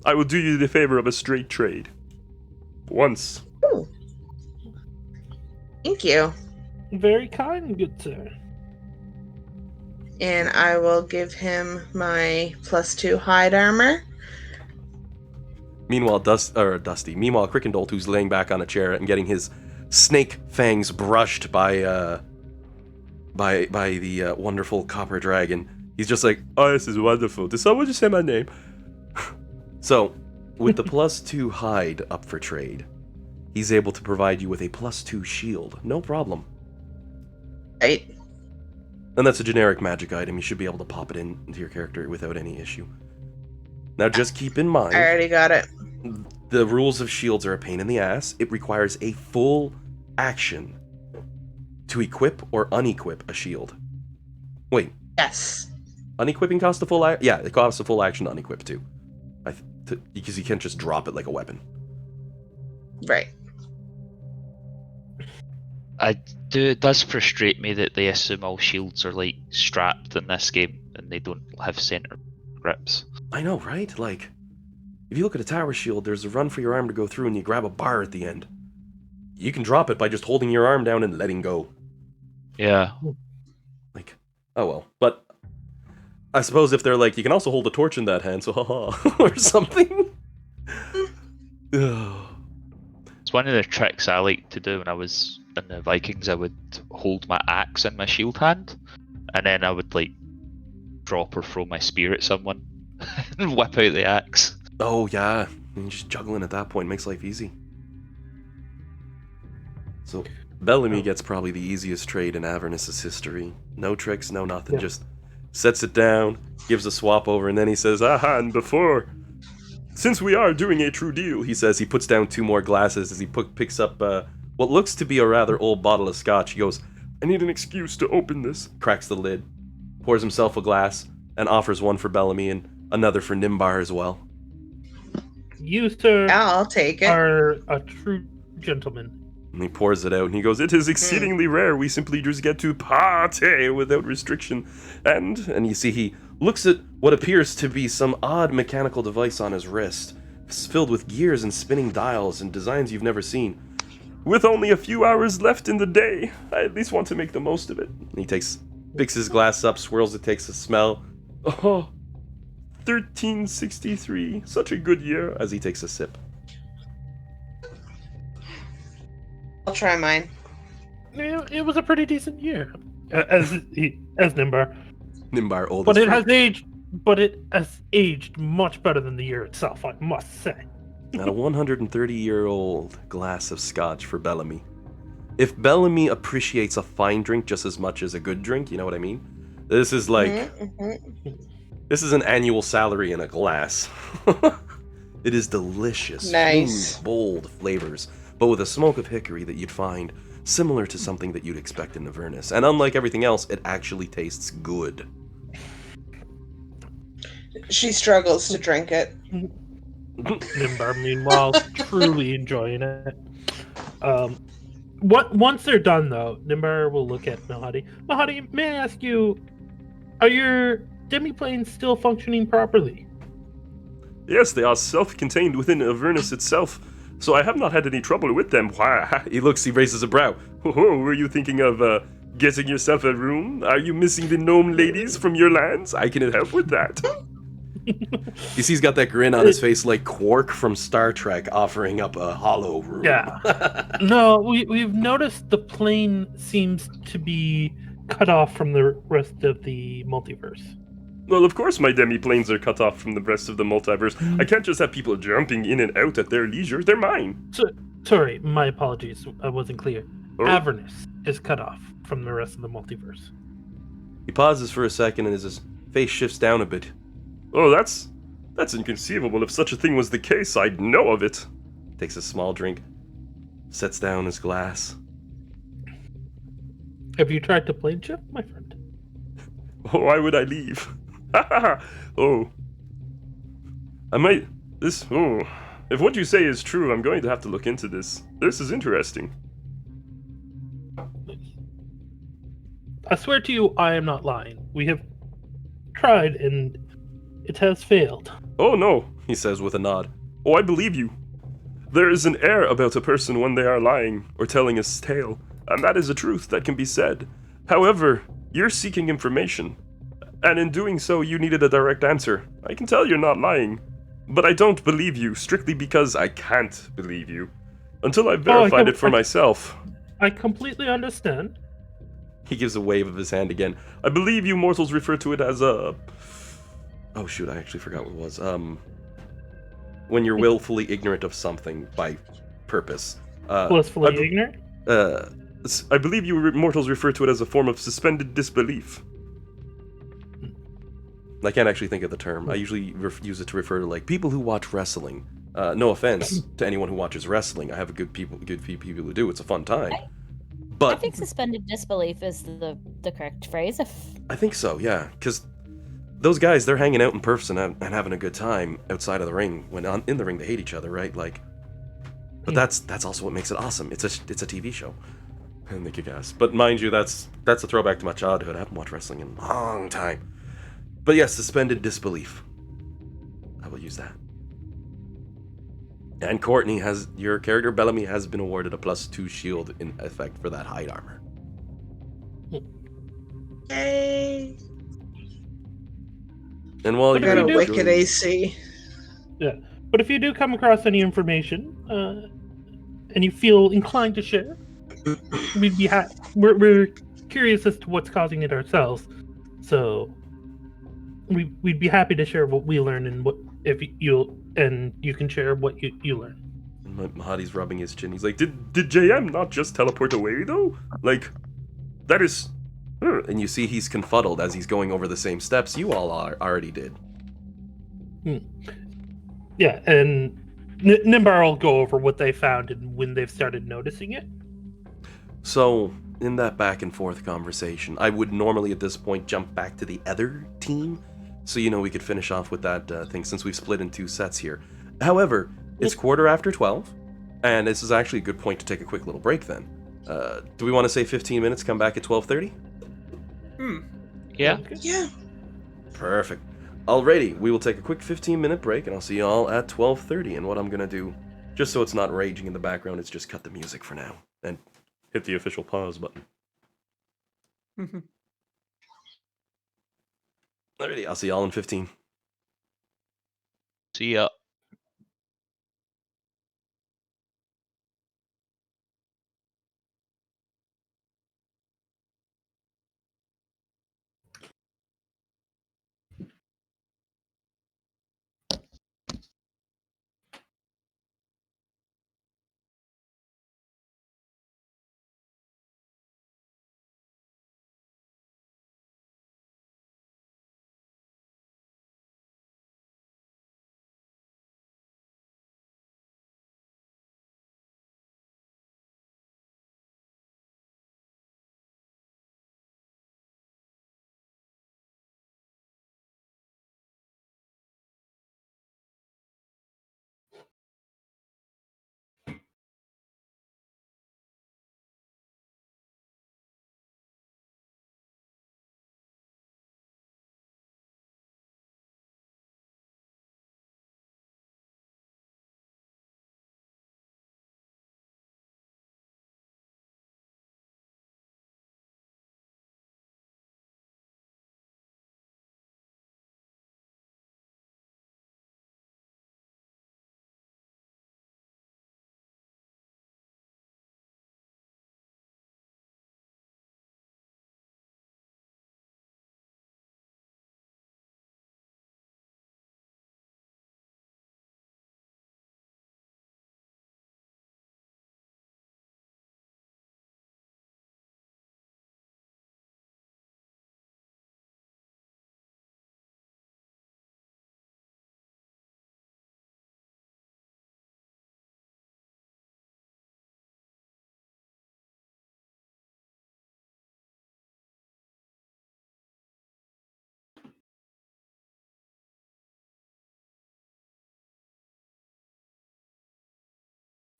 [SPEAKER 2] I will do you the favor of a straight trade. Once.
[SPEAKER 6] Ooh. Thank you.
[SPEAKER 4] Very kind, good sir.
[SPEAKER 6] and I will give him my +2 hide armor.
[SPEAKER 2] Meanwhile, Dusty. Meanwhile, Crickendolt, who's laying back on a chair and getting his snake fangs brushed by the wonderful copper dragon. He's just like, oh, this is wonderful. Did someone just say my name? So, with the +2 hide up for trade, he's able to provide you with a +2 shield. No problem.
[SPEAKER 6] Right.
[SPEAKER 2] And that's a generic magic item. You should be able to pop it into your character without any issue. Now, just keep in mind,
[SPEAKER 6] I already got it.
[SPEAKER 2] the rules of shields are a pain in the ass. It requires a full action to equip or unequip a shield. Wait.
[SPEAKER 6] Yes.
[SPEAKER 2] Unequipping costs a full action? Yeah, it costs a full action to unequip too. Because you can't just drop it like a weapon.
[SPEAKER 6] Right.
[SPEAKER 11] It does frustrate me that they assume all shields are like strapped in this game and they don't have center grips.
[SPEAKER 2] I know, right? Like, if you look at a tower shield, there's a run for your arm to go through and you grab a bar at the end. You can drop it by just holding your arm down and letting go.
[SPEAKER 11] Yeah.
[SPEAKER 2] Like, oh well. But I suppose if they're like, you can also hold a torch in that hand, so haha, or something.
[SPEAKER 11] It's one of the tricks I liked to do when I was in the Vikings. I would hold my axe in my shield hand, and then I would like drop or throw my spear at someone and whip out the axe.
[SPEAKER 2] Oh yeah, and just juggling at that point makes life easy. So Bellamy gets probably the easiest trade in Avernus' history. No tricks, no nothing, just sets it down, gives a swap over, and then he says, aha, and before, since we are doing a true deal, he says, he puts down 2 more glasses as he picks up what looks to be a rather old bottle of scotch. He goes, I need an excuse to open this. Cracks the lid, pours himself a glass, and offers one for Bellamy and another for Nimbar as well.
[SPEAKER 4] You, sir,
[SPEAKER 6] I'll take it.
[SPEAKER 4] are a true gentleman.
[SPEAKER 2] And he pours it out, and he goes, it is exceedingly rare. We simply just get to party without restriction. And you see he looks at what appears to be some odd mechanical device on his wrist. It's filled with gears and spinning dials and designs you've never seen. With only a few hours left in the day, I at least want to make the most of it. And he picks his glass up, swirls it, takes a smell. Oh, 1363, such a good year, as he takes a sip.
[SPEAKER 6] I'll try mine.
[SPEAKER 4] It was a pretty decent year, as Nimbar.
[SPEAKER 2] Nimbar, old.
[SPEAKER 4] But it has aged much better than the year itself, I must say.
[SPEAKER 2] Not a 130-year-old glass of scotch for Bellamy. If Bellamy appreciates a fine drink just as much as a good drink, you know what I mean? This is like, this is an annual salary in a glass. It is delicious,
[SPEAKER 6] nice,
[SPEAKER 2] smooth, bold flavors, but with a smoke of hickory that you'd find similar to something that you'd expect in Avernus. And unlike everything else, it actually tastes good.
[SPEAKER 6] She struggles to drink it.
[SPEAKER 4] Nimbar, meanwhile, truly enjoying it. Once they're done, though, Nimbar will look at Mahadi. Mahadi, may I ask you, are your demiplanes still functioning properly?
[SPEAKER 2] Yes, they are self-contained within Avernus itself, so I have not had any trouble with them. He raises a brow. Oh, were you thinking of getting yourself a room? Are you missing the gnome ladies from your lands? I can help with that. You see he's got that grin on his face like Quark from Star Trek offering up a hollow room.
[SPEAKER 4] Yeah. No, we've noticed the plane seems to be cut off from the rest of the multiverse.
[SPEAKER 2] Well, of course my demi-planes are cut off from the rest of the multiverse. I can't just have people jumping in and out at their leisure. They're mine.
[SPEAKER 4] Sorry, my apologies. I wasn't clear.
[SPEAKER 2] Oh.
[SPEAKER 4] Avernus is cut off from the rest of the multiverse.
[SPEAKER 2] He pauses for a second and his face shifts down a bit. Oh, that's inconceivable. If such a thing was the case, I'd know of it. Takes a small drink, sets down his glass.
[SPEAKER 4] Have you tried to plane shift, my friend?
[SPEAKER 2] Oh, why would I leave? Oh. If what you say is true, I'm going to have to look into this. This is interesting.
[SPEAKER 4] I swear to you, I am not lying. We have tried, and it has failed.
[SPEAKER 2] Oh no, he says with a nod. Oh, I believe you. There is an air about a person when they are lying or telling a tale, and that is a truth that can be said. However, you're seeking information. And in doing so, you needed a direct answer. I can tell you're not lying. But I don't believe you, strictly because I can't believe you. Until I've verified it for myself.
[SPEAKER 4] I completely understand.
[SPEAKER 2] He gives a wave of his hand again. I believe you mortals refer to it as a... Oh shoot, I actually forgot what it was. When you're willfully ignorant of something by purpose.
[SPEAKER 4] Blissfully ignorant?
[SPEAKER 2] I believe you mortals refer to it as a form of suspended disbelief. I can't actually think of the term. I usually use it to refer to like people who watch wrestling. No offense to anyone who watches wrestling. I have good few people who do. It's a fun time. But
[SPEAKER 5] I think suspended disbelief is the correct phrase.
[SPEAKER 2] I think so, yeah. Because those guys, they're hanging out in person and having a good time outside of the ring. When in the ring, they hate each other, right? Like, but that's also what makes it awesome. It's a TV show, and they kick ass. But mind you, that's a throwback to my childhood. I haven't watched wrestling in a long time. But yes, suspended disbelief. I will use that. And Courtney your character Bellamy has been awarded a +2 shield in effect for that hide armor.
[SPEAKER 6] Yay!
[SPEAKER 2] And while
[SPEAKER 6] I got a wicked
[SPEAKER 2] doing...
[SPEAKER 6] AC.
[SPEAKER 4] Yeah, but if you do come across any information and you feel inclined to share, we'd be we're curious as to what's causing it ourselves. So we'd be happy to share what we learn and you can share what you learn.
[SPEAKER 2] Mahadi's rubbing his chin. He's like, did JM not just teleport away though? Like, that is... And you see he's confuddled as he's going over the same steps you all already did.
[SPEAKER 4] Yeah, and Nimbar will go over what they found and when they've started noticing it.
[SPEAKER 2] So, in that back and forth conversation, I would normally at this point jump back to the other team, so we could finish off with that thing since we've split in 2 sets here. However, it's 12:15, and this is actually a good point to take a quick little break then. Do we want to say 15 minutes, come back at 12:30?
[SPEAKER 11] Yeah.
[SPEAKER 6] Yeah.
[SPEAKER 2] Perfect. Alrighty, we will take a quick 15-minute break, and I'll see you all at 12:30. And what I'm going to do, just so it's not raging in the background, is just cut the music for now, and hit the official pause button. Alrighty, I'll see y'all in 15.
[SPEAKER 11] See ya.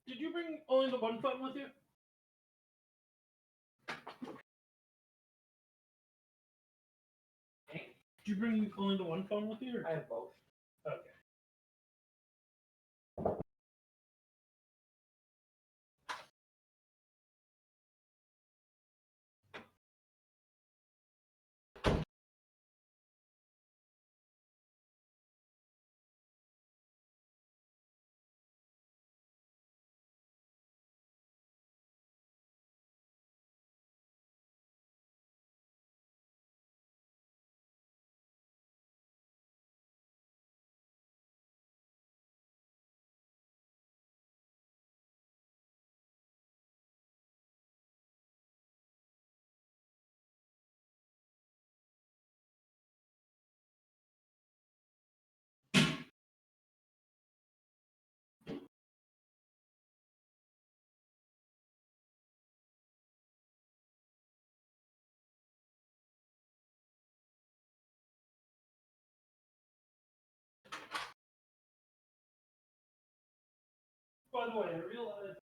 [SPEAKER 4] Did you bring only the one phone with you? Did you bring only the one phone with you? I have both. Okay. By the way, I realized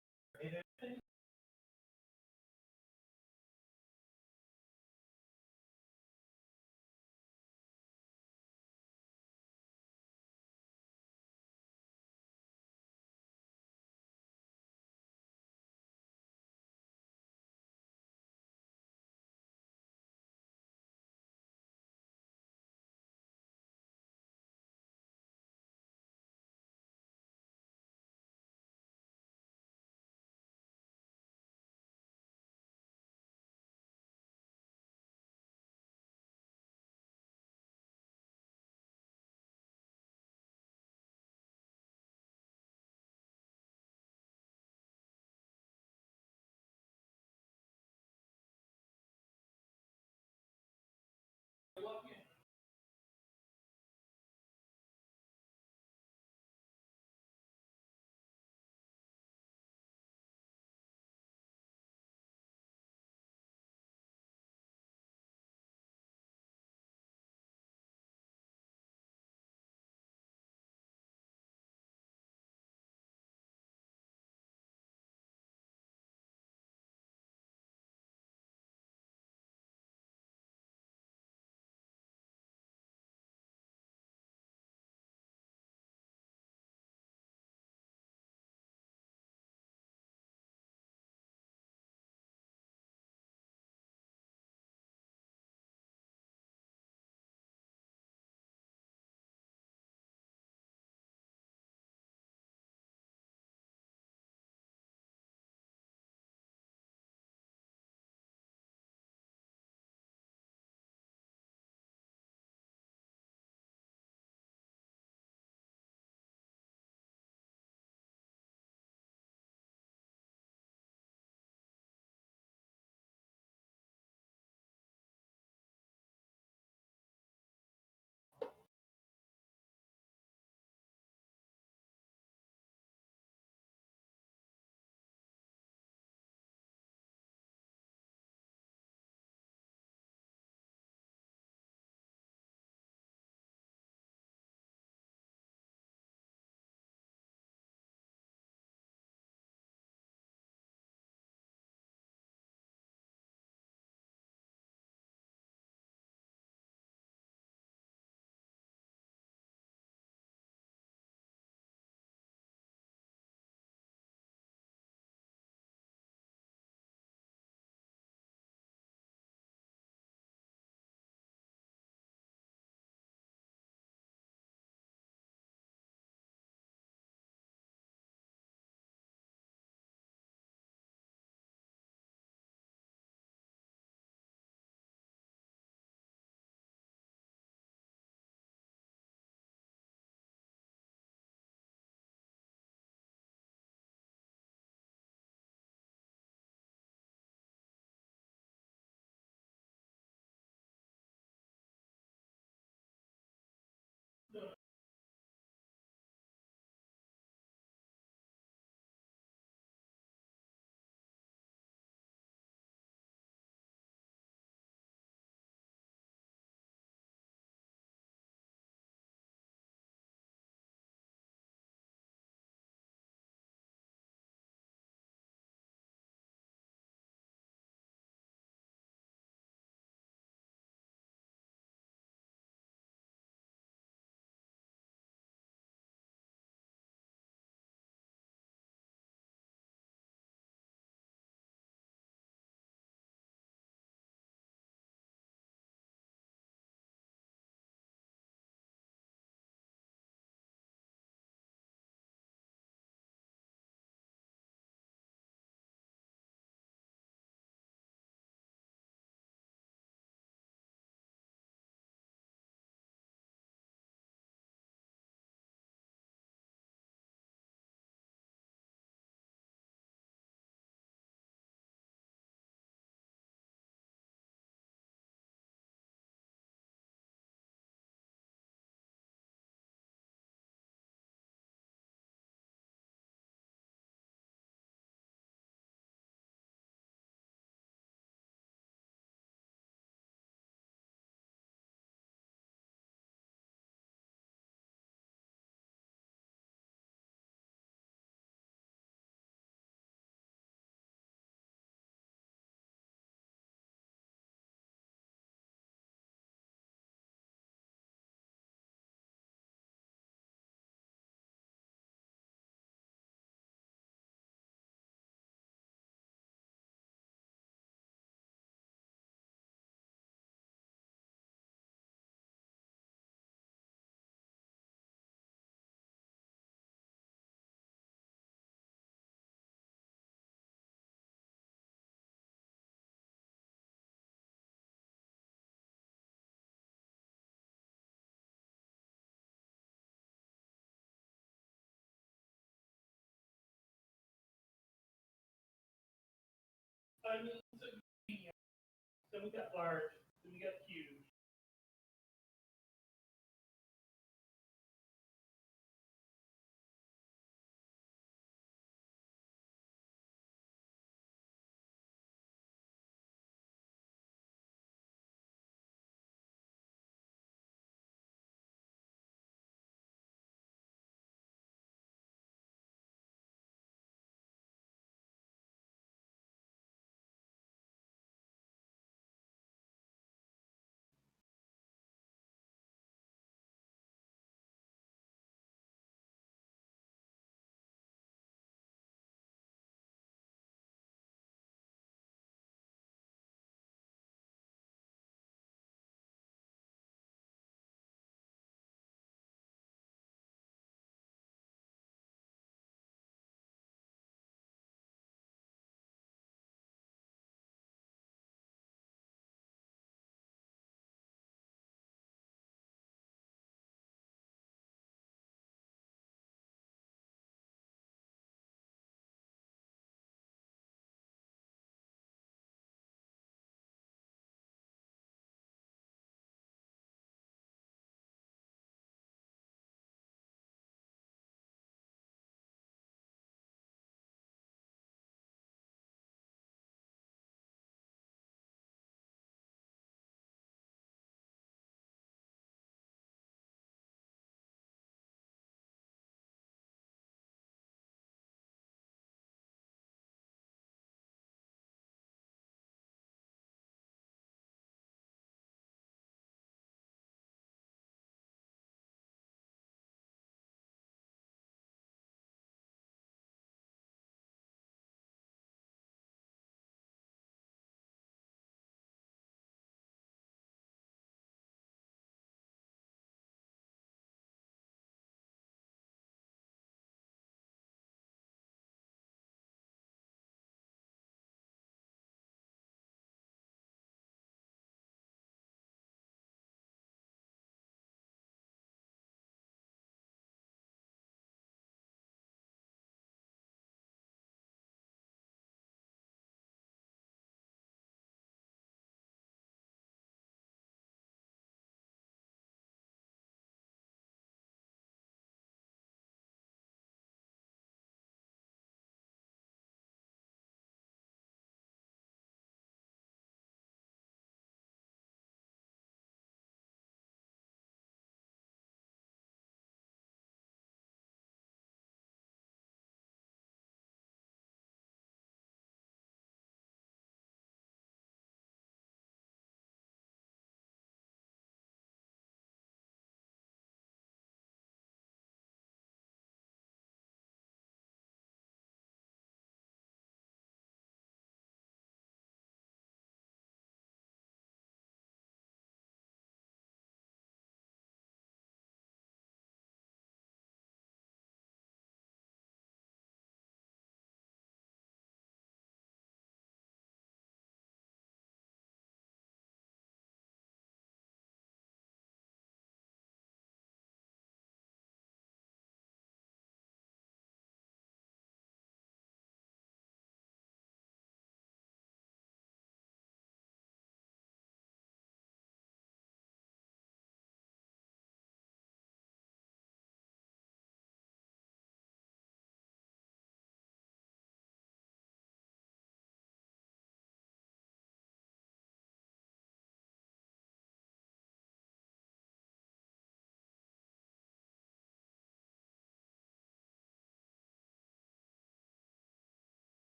[SPEAKER 4] Then we got large. Then we got huge.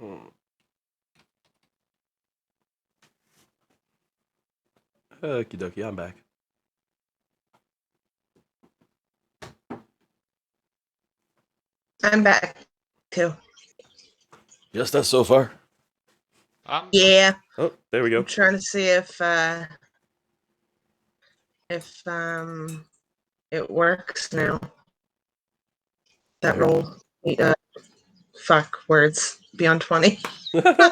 [SPEAKER 2] Hmm. Okie dokie, I'm back.
[SPEAKER 6] I'm back too.
[SPEAKER 2] Just us so far.
[SPEAKER 6] Yeah.
[SPEAKER 2] Oh, there we go.
[SPEAKER 6] I'm trying to see if it works now. That roll. Fuck words beyond 20.
[SPEAKER 2] I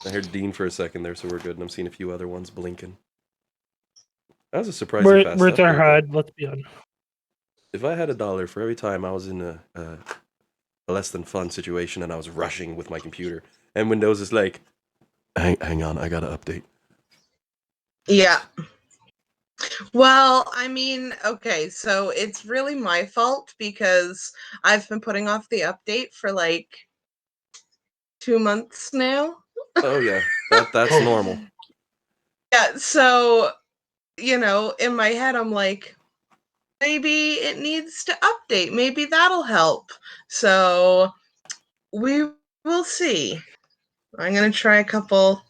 [SPEAKER 2] heard Dean for a second there, so we're good. And I'm seeing a few other ones blinking. That was a surprising fast
[SPEAKER 4] Where's our
[SPEAKER 2] update,
[SPEAKER 4] HUD? Let's be honest.
[SPEAKER 2] If I had $1 for every time I was in a less than fun situation and I was rushing with my computer, and Windows is like, hang on, I gotta update.
[SPEAKER 6] Yeah. Well, I mean, okay, so it's really my fault because I've been putting off the update for like 2 months now.
[SPEAKER 2] Oh yeah, that's normal.
[SPEAKER 6] Yeah, so, in my head, I'm like, maybe it needs to update. Maybe that'll help. So we will see. I'm going to try a couple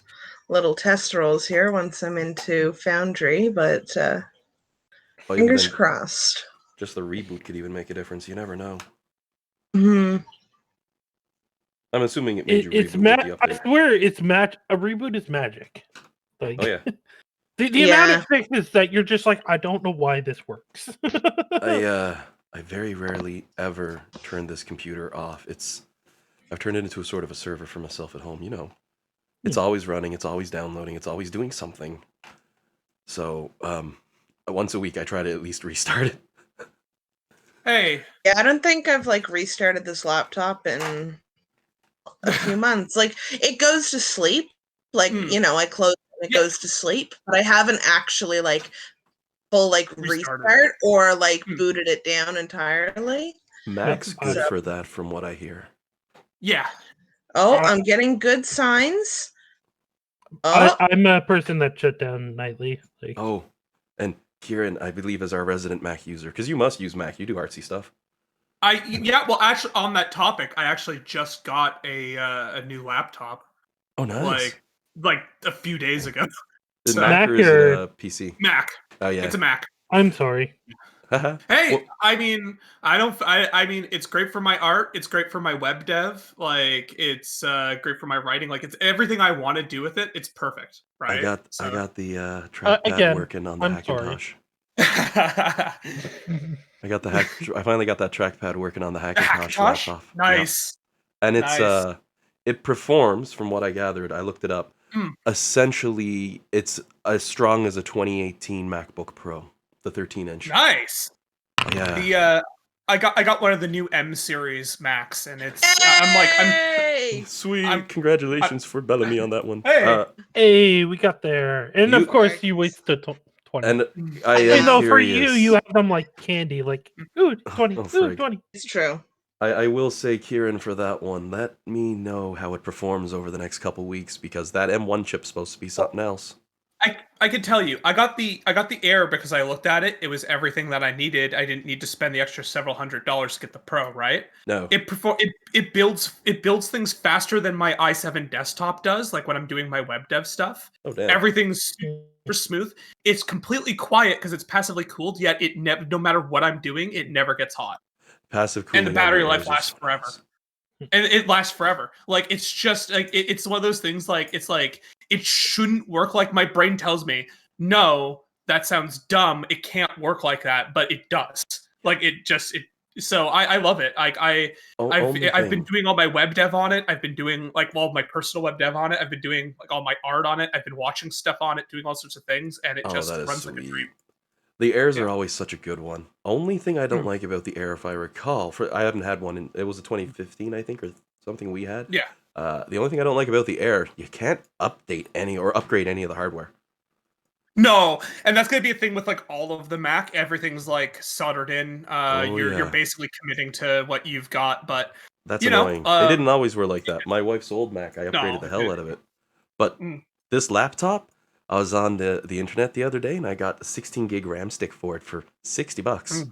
[SPEAKER 6] little test rolls here once I'm into Foundry, but fingers crossed.
[SPEAKER 2] Just the reboot could even make a difference. You never know.
[SPEAKER 6] Hmm.
[SPEAKER 2] I'm assuming it made you
[SPEAKER 4] It's
[SPEAKER 2] reboot with the
[SPEAKER 4] I
[SPEAKER 2] update.
[SPEAKER 4] swear, it's a reboot is magic. Like,
[SPEAKER 2] Oh yeah.
[SPEAKER 4] the amount of fixes that you're just like, I don't know why this works.
[SPEAKER 2] I very rarely ever turn this computer off. I've turned it into a sort of a server for myself at home. It's always running, it's always downloading, it's always doing something. So once a week I try to at least restart it.
[SPEAKER 1] Hey.
[SPEAKER 6] Yeah, I don't think I've restarted this laptop in a few months. It goes to sleep. I close and it goes to sleep, but I haven't actually full restart or booted it down entirely.
[SPEAKER 2] Mac's good for that from what I hear.
[SPEAKER 1] Yeah.
[SPEAKER 6] Oh, I'm getting good signs.
[SPEAKER 4] I'm a person that shut down nightly.
[SPEAKER 2] Oh, and Kieran, I believe, is our resident Mac user, because you must use Mac. You do artsy stuff.
[SPEAKER 1] Well, actually, on that topic, I actually just got a new laptop.
[SPEAKER 2] Oh, nice.
[SPEAKER 1] Like a few days ago.
[SPEAKER 2] Is it Mac or is it a PC?
[SPEAKER 1] Mac.
[SPEAKER 2] Oh yeah,
[SPEAKER 1] it's a Mac.
[SPEAKER 4] I'm sorry.
[SPEAKER 1] Hey, well, I mean, I mean, it's great for my art. It's great for my web dev. It's great for my writing. It's everything I want to do with it. It's perfect, right?
[SPEAKER 2] I got the trackpad working on the Hackintosh. I finally got that trackpad working on the Hackintosh laptop.
[SPEAKER 1] Nice.
[SPEAKER 2] Yeah. And it's it performs, from what I gathered. I looked it up. Essentially, it's as strong as a 2018 MacBook Pro, the 13-inch.
[SPEAKER 1] Nice.
[SPEAKER 2] Yeah.
[SPEAKER 1] I got one of the new M series Macs, and it's
[SPEAKER 6] I'm
[SPEAKER 2] sweet. Congratulations for Bellamy on that one.
[SPEAKER 4] Hey, we got there, and of course you wasted 20.
[SPEAKER 2] And I am
[SPEAKER 4] curious. For you have them like candy, ooh 20, ooh 20.
[SPEAKER 6] It's true.
[SPEAKER 2] I will say, Kieran, for that one, let me know how it performs over the next couple weeks, because that M1 chip's supposed to be something else.
[SPEAKER 1] I can tell you, I got the Air because I looked at it. It was everything that I needed. I didn't need to spend the extra several $100s to get the Pro, right?
[SPEAKER 2] No.
[SPEAKER 1] It builds things faster than my i7 desktop does, when I'm doing my web dev stuff.
[SPEAKER 2] Oh damn.
[SPEAKER 1] Everything's super smooth. It's completely quiet because it's passively cooled, yet no matter what I'm doing, it never gets hot.
[SPEAKER 2] Passive cooling.
[SPEAKER 1] And the battery life lasts forever. And it lasts forever. It's just it's one of those things. It shouldn't work. My brain tells me, no, that sounds dumb. It can't work like that, but it does. So I love it. I've been doing all my web dev on it. I've been doing all my personal web dev on it. I've been doing all my art on it. I've been watching stuff on it, doing all sorts of things, and it just runs like a dream.
[SPEAKER 2] The Airs are always such a good one. Only thing I don't like about the Air, if I recall, I haven't had one it was a 2015, I think, or something we had.
[SPEAKER 1] Yeah.
[SPEAKER 2] The only thing I don't like about the Air, you can't update or upgrade any of the hardware.
[SPEAKER 1] No, and that's gonna be a thing with all of the Mac. Everything's soldered in. You're basically committing to what you've got, but
[SPEAKER 2] that's annoying. They didn't always work like that. My wife's old Mac, I upgraded the hell out of it. But this laptop, I was on the internet the other day, and I got a 16 gig RAM stick for it for $60.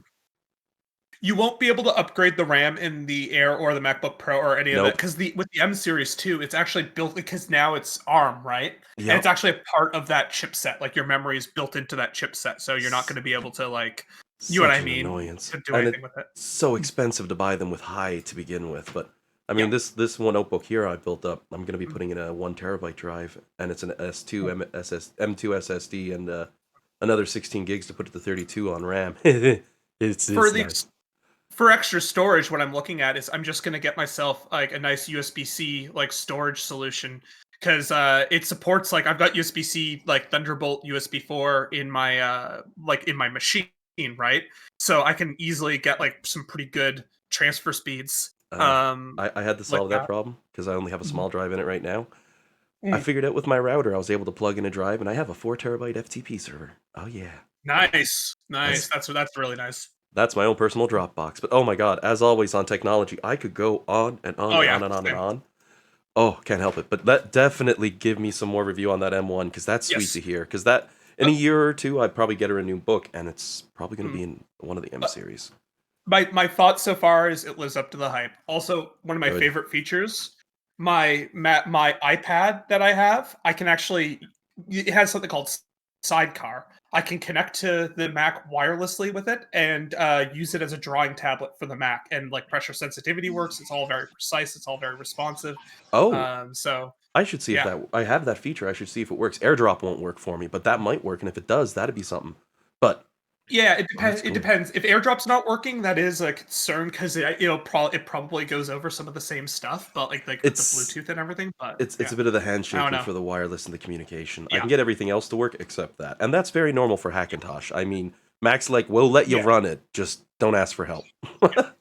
[SPEAKER 1] You won't be able to upgrade the RAM in the Air or the MacBook Pro or any of it, because with the M series too, it's actually built because now it's ARM, right? Yep. And it's actually a part of that chipset. Your memory is built into that chipset, so you're not going to be able to You know what
[SPEAKER 2] such
[SPEAKER 1] I
[SPEAKER 2] an
[SPEAKER 1] mean?
[SPEAKER 2] annoyance.
[SPEAKER 1] To do
[SPEAKER 2] And
[SPEAKER 1] anything
[SPEAKER 2] it's
[SPEAKER 1] with it.
[SPEAKER 2] so expensive to buy them with high to begin with. But I mean, this one notebook here I built up, I'm going to be putting in a 1 terabyte drive, and it's an S2 M2 SSD and another 16 gigs to put to the 32 on RAM. it's
[SPEAKER 1] For
[SPEAKER 2] nice.
[SPEAKER 1] For extra storage, what I'm looking at is I'm just gonna get myself like a nice USB-C like storage solution because it supports like I've got USB-C like Thunderbolt USB 4 in my like in my machine, right? So I can easily get like some pretty good transfer speeds.
[SPEAKER 2] Uh, I had to
[SPEAKER 1] Like
[SPEAKER 2] solve that
[SPEAKER 1] that.
[SPEAKER 2] problem because I only have a small drive in it right now. I
[SPEAKER 1] Mm.
[SPEAKER 2] figured out with my router I was able to plug in a drive, and I have a 4 terabyte FTP server. Oh yeah,
[SPEAKER 1] Nice, nice.
[SPEAKER 2] That's-
[SPEAKER 1] That's really nice.
[SPEAKER 2] that's my own personal Dropbox. But oh my god, as always on technology, I could go on and on
[SPEAKER 1] Oh
[SPEAKER 2] and
[SPEAKER 1] yeah,
[SPEAKER 2] on and on and
[SPEAKER 1] same.
[SPEAKER 2] on. Oh, can't help it. But that definitely give me some more review on that M1 because that's sweet
[SPEAKER 1] Yes.
[SPEAKER 2] to hear. Because that in a year or two, I'd probably get her a new book, and it's probably going to
[SPEAKER 1] Mm.
[SPEAKER 2] be in one of the M series.
[SPEAKER 1] My thoughts so far is it lives up to the hype. Also, one of my
[SPEAKER 2] Good.
[SPEAKER 1] favorite features, my iPad that I have, I can actually it has something called Sidecar. I can connect to the Mac wirelessly with it and use it as a drawing tablet for the Mac. And like pressure sensitivity works. It's all very precise. It's all very responsive.
[SPEAKER 2] Oh,
[SPEAKER 1] So
[SPEAKER 2] I should see if
[SPEAKER 1] yeah,
[SPEAKER 2] that I have that feature. I should see if it works. AirDrop won't work for me, but that might work, and if it does, that'd be something. But
[SPEAKER 1] yeah, it
[SPEAKER 2] oh, that's
[SPEAKER 1] depends. It
[SPEAKER 2] cool.
[SPEAKER 1] depends. If AirDrop's not working, that is a concern because it probably goes over some of the same stuff, but like with the
[SPEAKER 2] It's
[SPEAKER 1] Bluetooth and everything. But
[SPEAKER 2] it's
[SPEAKER 1] yeah,
[SPEAKER 2] a bit of the
[SPEAKER 1] I don't
[SPEAKER 2] handshaking
[SPEAKER 1] know.
[SPEAKER 2] for the wireless and the communication. I
[SPEAKER 1] Yeah,
[SPEAKER 2] can get everything else to work except that, and that's very normal for Hackintosh. I mean, Mac's like, we'll let you
[SPEAKER 1] yeah,
[SPEAKER 2] run it, just don't ask for help.
[SPEAKER 1] yeah.
[SPEAKER 2] So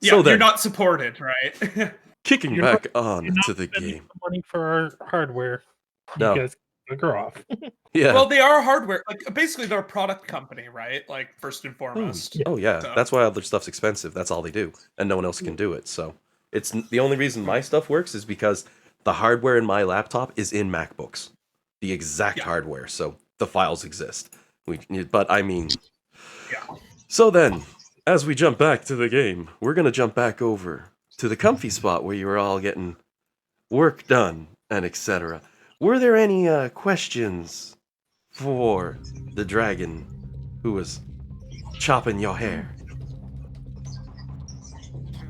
[SPEAKER 1] You're
[SPEAKER 2] then,
[SPEAKER 1] not supported, right?
[SPEAKER 2] kicking
[SPEAKER 4] You're not,
[SPEAKER 2] back on
[SPEAKER 4] you're not
[SPEAKER 2] to the
[SPEAKER 4] spending
[SPEAKER 2] game.
[SPEAKER 4] the money for our hardware. You
[SPEAKER 2] No,
[SPEAKER 4] guys bugger off.
[SPEAKER 2] yeah.
[SPEAKER 1] Well, they are hardware. Like basically, they're a product company, right? Like first and
[SPEAKER 2] Oh,
[SPEAKER 1] foremost.
[SPEAKER 2] oh yeah.
[SPEAKER 1] So
[SPEAKER 2] That's why all their stuff's expensive. That's all they do, and no one else can do it. So the only reason my stuff works is because the hardware in my laptop is in MacBooks, the exact
[SPEAKER 1] yeah,
[SPEAKER 2] hardware. So the files exist. But I mean,
[SPEAKER 1] yeah.
[SPEAKER 2] so then, as we jump back to the game, we're gonna jump back over to the comfy spot where you were all getting work done and etc. Were there any questions for the dragon who was chopping your hair?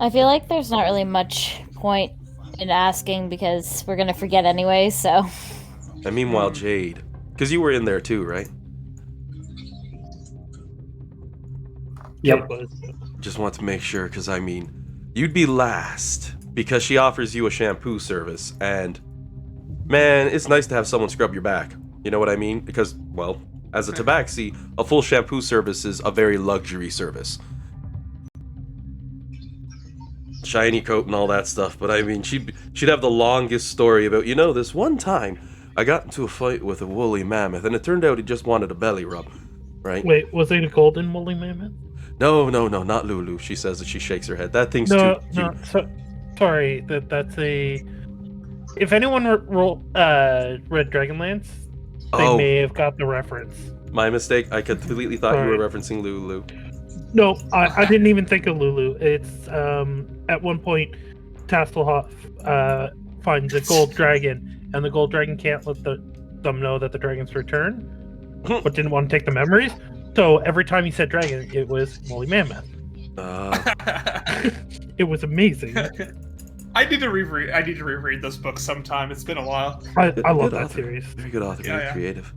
[SPEAKER 5] I feel like there's not really much point in asking because we're gonna forget anyway. So
[SPEAKER 2] And meanwhile, Jade, because you were in there too, right?
[SPEAKER 8] Yep.
[SPEAKER 2] Just want to make sure, because I mean, you'd be last because she offers you a shampoo service, and man, it's nice to have someone scrub your back. You know what I mean? Because, well, as a tabaxi, a full shampoo service is a very luxury service. Shiny coat and all that stuff, but I mean, she'd have the longest story about, this one time I got into a fight with a woolly mammoth, and it turned out he just wanted a belly rub, right?
[SPEAKER 4] Wait, was it a golden woolly mammoth?
[SPEAKER 2] No, not Lulu. She says that she shakes her head. That thing's
[SPEAKER 4] No,
[SPEAKER 2] too
[SPEAKER 4] no.
[SPEAKER 2] cute.
[SPEAKER 4] Sorry, that's a. If anyone read Dragonlance, they may have got the reference.
[SPEAKER 2] My mistake. I completely thought you were referencing Lulu.
[SPEAKER 4] No, I didn't even think of Lulu. It's at one point, Tastelhoff finds a gold dragon, and the gold dragon can't let them know that the dragon's returned, but didn't want to take the memories. So every time he said dragon, it was woolly mammoth. It was amazing.
[SPEAKER 1] I need to reread those books sometime. It's been a while.
[SPEAKER 4] I love
[SPEAKER 2] Good
[SPEAKER 4] that
[SPEAKER 2] author.
[SPEAKER 4] series.
[SPEAKER 2] Very good author.
[SPEAKER 1] Yeah,
[SPEAKER 2] Very
[SPEAKER 1] yeah.
[SPEAKER 2] creative.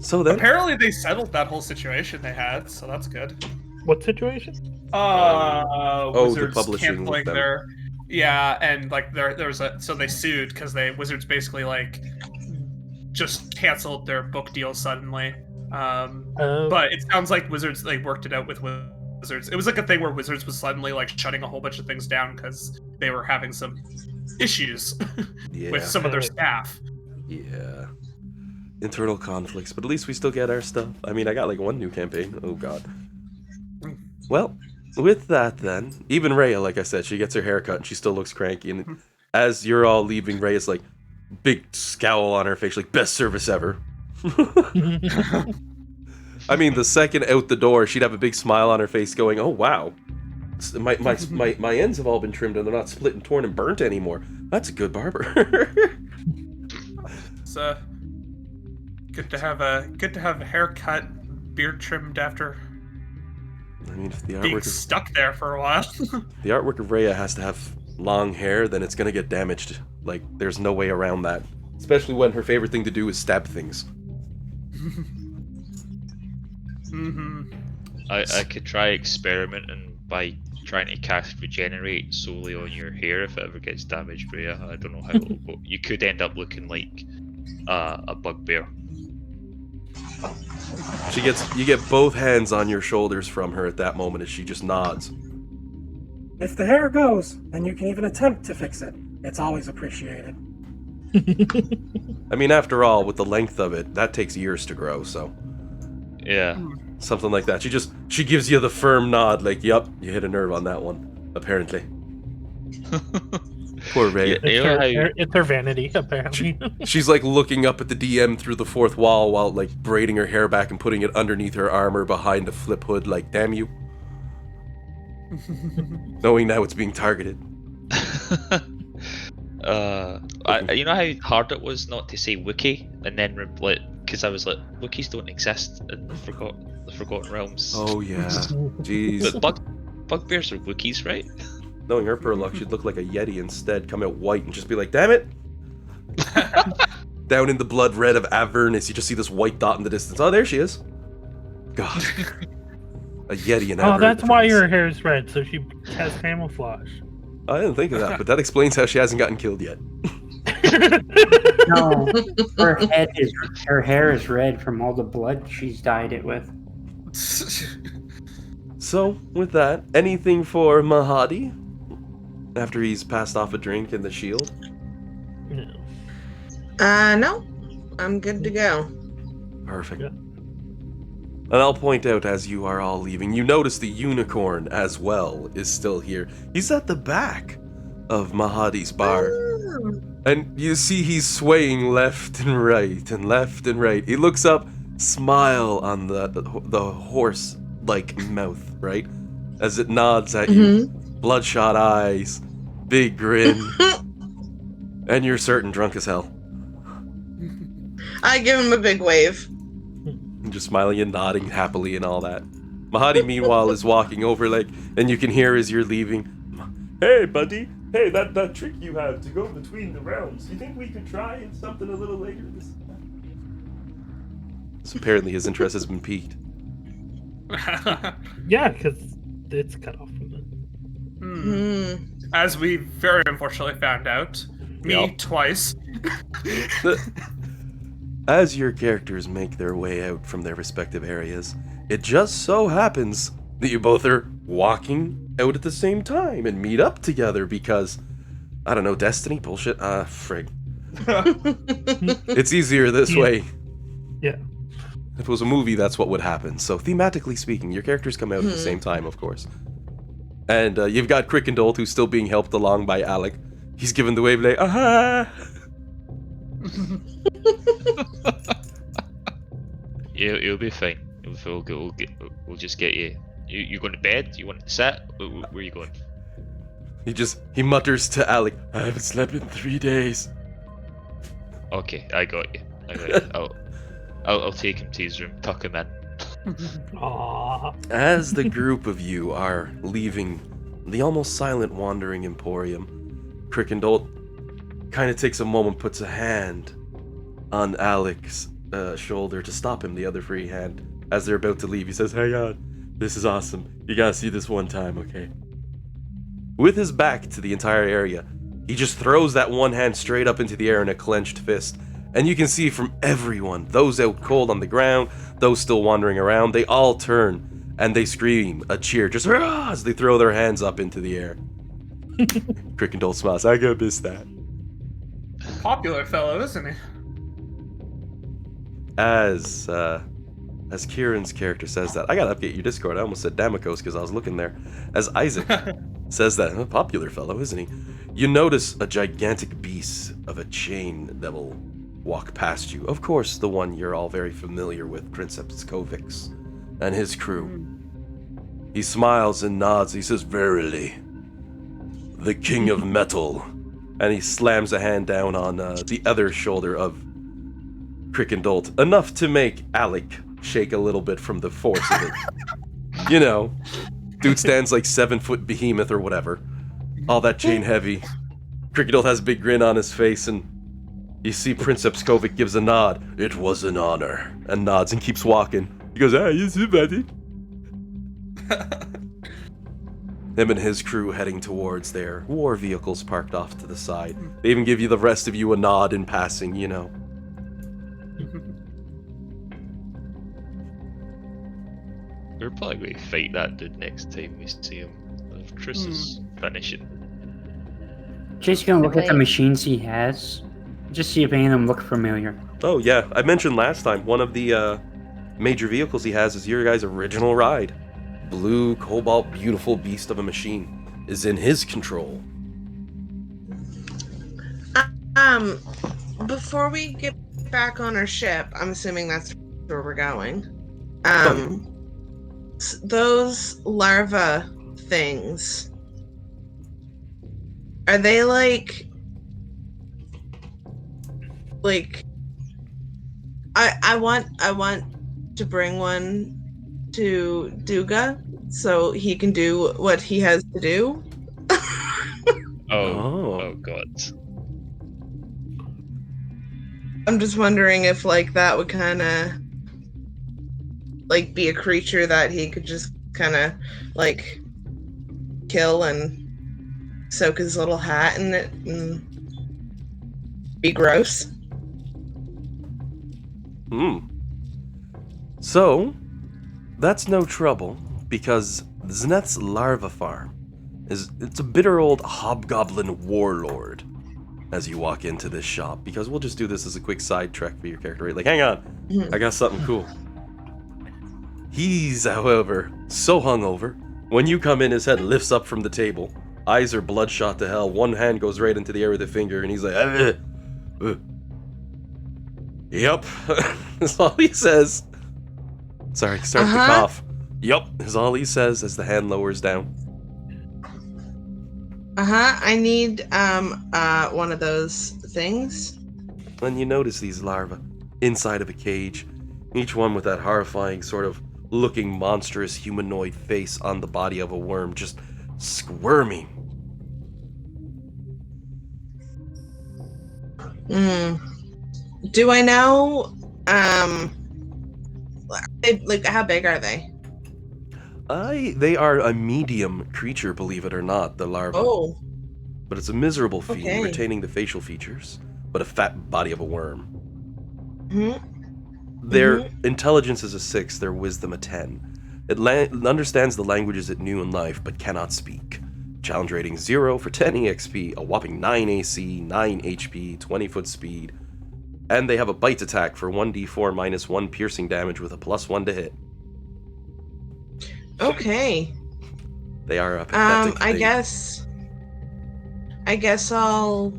[SPEAKER 2] So then,
[SPEAKER 1] Apparently, they settled that whole situation they had, so that's good.
[SPEAKER 4] What situation?
[SPEAKER 2] the
[SPEAKER 1] Wizards
[SPEAKER 2] publishing with
[SPEAKER 1] canceling
[SPEAKER 2] them.
[SPEAKER 1] their and like there was so they sued because Wizards basically like just canceled their book deal suddenly. But it sounds like Wizards worked it out with Wizards. It was like a thing where Wizards was suddenly like shutting a whole bunch of things down because they were having some issues
[SPEAKER 2] Yeah.
[SPEAKER 1] with some of their staff.
[SPEAKER 2] Yeah. Internal conflicts, but at least we still get our stuff. I mean, I got like one new campaign. Oh god. Well, with that then, even Rhea, like I said, she gets her hair cut and she still looks cranky. And as you're all leaving, Rhea's like, big scowl on her face, like, best service ever. I mean, the second out the door, she'd have a big smile on her face going, oh wow. My ends have all been trimmed and they're not split and torn and burnt anymore. That's a good barber.
[SPEAKER 1] It's good to have a haircut, beard trimmed after
[SPEAKER 2] I mean, if the
[SPEAKER 1] being
[SPEAKER 2] artwork of
[SPEAKER 1] stuck there for a while.
[SPEAKER 2] the artwork of Rhea has to have long hair, then it's gonna get damaged. Like, there's no way around that. Especially when her favorite thing to do is stab things.
[SPEAKER 1] Mm-hmm.
[SPEAKER 11] I could try experimenting by trying to cast Regenerate solely on your hair if it ever gets damaged, Rhea. I don't know how it'll go. You could end up looking like a bugbear.
[SPEAKER 2] You get both hands on your shoulders from her at that moment as she just nods.
[SPEAKER 9] If the hair goes, and you can even attempt to fix it, it's always appreciated.
[SPEAKER 2] I mean, after all, with the length of it, that takes years to grow, so...
[SPEAKER 11] Yeah.
[SPEAKER 2] Something like that. She gives you the firm nod, like, yup, you hit a nerve on that one, apparently. Poor Ray.
[SPEAKER 4] It's her vanity, apparently.
[SPEAKER 2] She's like looking up at the DM through the fourth wall while like braiding her hair back and putting it underneath her armor behind a flip hood, like, damn you. Knowing now it's being targeted.
[SPEAKER 11] You know how hard it was not to say Wookiee, and then because I was like, Wookiees don't exist in the Forgotten Realms.
[SPEAKER 2] Oh yeah, jeez.
[SPEAKER 11] But bugbears are Wookiees, right?
[SPEAKER 2] Knowing her per luck, she'd look like a Yeti instead, come out white and just be like, damn it! Down in the blood red of Avernus, you just see this white dot in the distance. Oh, there she is. God. A Yeti in Avernus.
[SPEAKER 4] Oh, that's why her hair is red, so she has camouflage.
[SPEAKER 2] I didn't think of that, but that explains how she hasn't gotten killed yet.
[SPEAKER 8] No, her hair is red from all the blood she's dyed it with.
[SPEAKER 2] So, with that, anything for Mahadi? After he's passed off a drink in the shield?
[SPEAKER 4] No.
[SPEAKER 6] No. I'm good to go.
[SPEAKER 2] Perfect. Yeah. And I'll point out as you are all leaving, you notice the unicorn as well is still here. He's at the back of Mahadi's bar.
[SPEAKER 6] Oh.
[SPEAKER 2] And you see he's swaying left and right and left and right. He looks up, smile on the horse-like mouth, right? As it nods at you. Bloodshot eyes, big grin. And you're certain drunk as hell.
[SPEAKER 6] I give him a big wave.
[SPEAKER 2] And just smiling and nodding happily and all that. Mahadi, meanwhile, is walking over, like, and you can hear as you're leaving, hey, buddy. Hey, that trick you have to go between the realms. You think we could try something a little later this time? So apparently his interest has been piqued.
[SPEAKER 4] Yeah, because it's cut off from it.
[SPEAKER 1] As we very unfortunately found out. Me twice.
[SPEAKER 2] As your characters make their way out from their respective areas, it just so happens that you both are walking out at the same time and meet up together because, I don't know, destiny? Bullshit? Frig. It's easier this way.
[SPEAKER 4] Yeah.
[SPEAKER 2] If it was a movie, that's what would happen. So thematically speaking, your characters come out at the same time, of course. And you've got Crickendolt, who's still being helped along by Alec. He's given the wave like, aha!
[SPEAKER 11] You'll be fine. We'll just get you. You going to bed? You want to sit? Where are you going?
[SPEAKER 2] He mutters to Alec, I haven't slept in 3 days.
[SPEAKER 11] Okay, I got you. I'll take him to his room, tuck him in.
[SPEAKER 4] Aww.
[SPEAKER 2] As the group of you are leaving the almost silent wandering emporium, Crickendolt kind of takes a moment, puts a hand on Alec's shoulder to stop him, the other free hand. As they're about to leave, he says, hang on, this is awesome. You gotta see this one time, okay? With his back to the entire area, he just throws that one hand straight up into the air in a clenched fist. And you can see from everyone, those out cold on the ground, those still wandering around, they all turn and they scream a cheer, just "Hurrah!" as they throw their hands up into the air. Crickendolt smiles, I gotta miss that.
[SPEAKER 1] Popular fellow, isn't he?
[SPEAKER 2] As Kieran's character says that, I gotta update your Discord. I almost said Damocos because I was looking there. As Isaac says that, a popular fellow, isn't he? You notice a gigantic beast of a chain that will walk past you. Of course, the one you're all very familiar with, Princeps Kovics and his crew. He smiles and nods. He says, verily, the king of metal. And he slams a hand down on the other shoulder of Crickendolt, enough to make Alec shake a little bit from the force of it. You know, dude stands like 7-foot behemoth or whatever. All that chain heavy. Cricketol has a big grin on his face, and you see Prince Epskovic gives a nod. It was an honor. And nods and keeps walking. He goes, you see, buddy. Him and his crew heading towards their war vehicles parked off to the side. They even give you the rest of you a nod in passing, you know.
[SPEAKER 11] We're probably going to fight that dude next time we see him. If Truce is finishing.
[SPEAKER 8] Just gonna look at the
[SPEAKER 5] Right.
[SPEAKER 8] machines he has. Just see if any of them look familiar.
[SPEAKER 2] Oh, yeah. I mentioned last time, one of the major vehicles he has is your guy's original ride. Blue, cobalt, beautiful beast of a machine is in his control.
[SPEAKER 6] Before we get back on our ship, I'm assuming that's where we're going. Those larva things, are they like I want to bring one to Duga so he can do what he has to do.
[SPEAKER 11] Oh god.
[SPEAKER 6] I'm just wondering if like that would kind of like be a creature that he could just kind of like kill and soak his little hat in it and be gross.
[SPEAKER 2] So, that's no trouble, because Zneth's larva farm it's a bitter old hobgoblin warlord as you walk into this shop, because we'll just do this as a quick side trek for your character, right? Like, hang on, I got something cool. He's, however, so hungover, when you come in, his head lifts up from the table, eyes are bloodshot to hell, one hand goes right into the air with a finger, and he's like, Yep, that's all he says. Sorry, starting to cough. Yup, is all he says as the hand lowers down.
[SPEAKER 6] I need one of those things.
[SPEAKER 2] And you notice these larvae inside of a cage, each one with that horrifying sort of looking monstrous humanoid face on the body of a worm, just squirming.
[SPEAKER 6] Do I know like how big are they?
[SPEAKER 2] They are a medium creature, believe it or not, the larva.
[SPEAKER 6] Oh.
[SPEAKER 2] But it's a miserable fiend,
[SPEAKER 6] Okay.
[SPEAKER 2] retaining the facial features, but a fat body of a worm.
[SPEAKER 6] Mm-hmm.
[SPEAKER 2] Their intelligence is a 6, their wisdom a 10. It understands the languages it knew in life, but cannot speak. Challenge rating 0 for 10 EXP, a whopping 9 AC, 9 HP, 20 foot speed. And they have a bite attack for 1d4 minus 1 piercing damage with a +1 to hit.
[SPEAKER 6] Okay.
[SPEAKER 2] They are a pathetic
[SPEAKER 6] I
[SPEAKER 2] thing.
[SPEAKER 6] guess I'll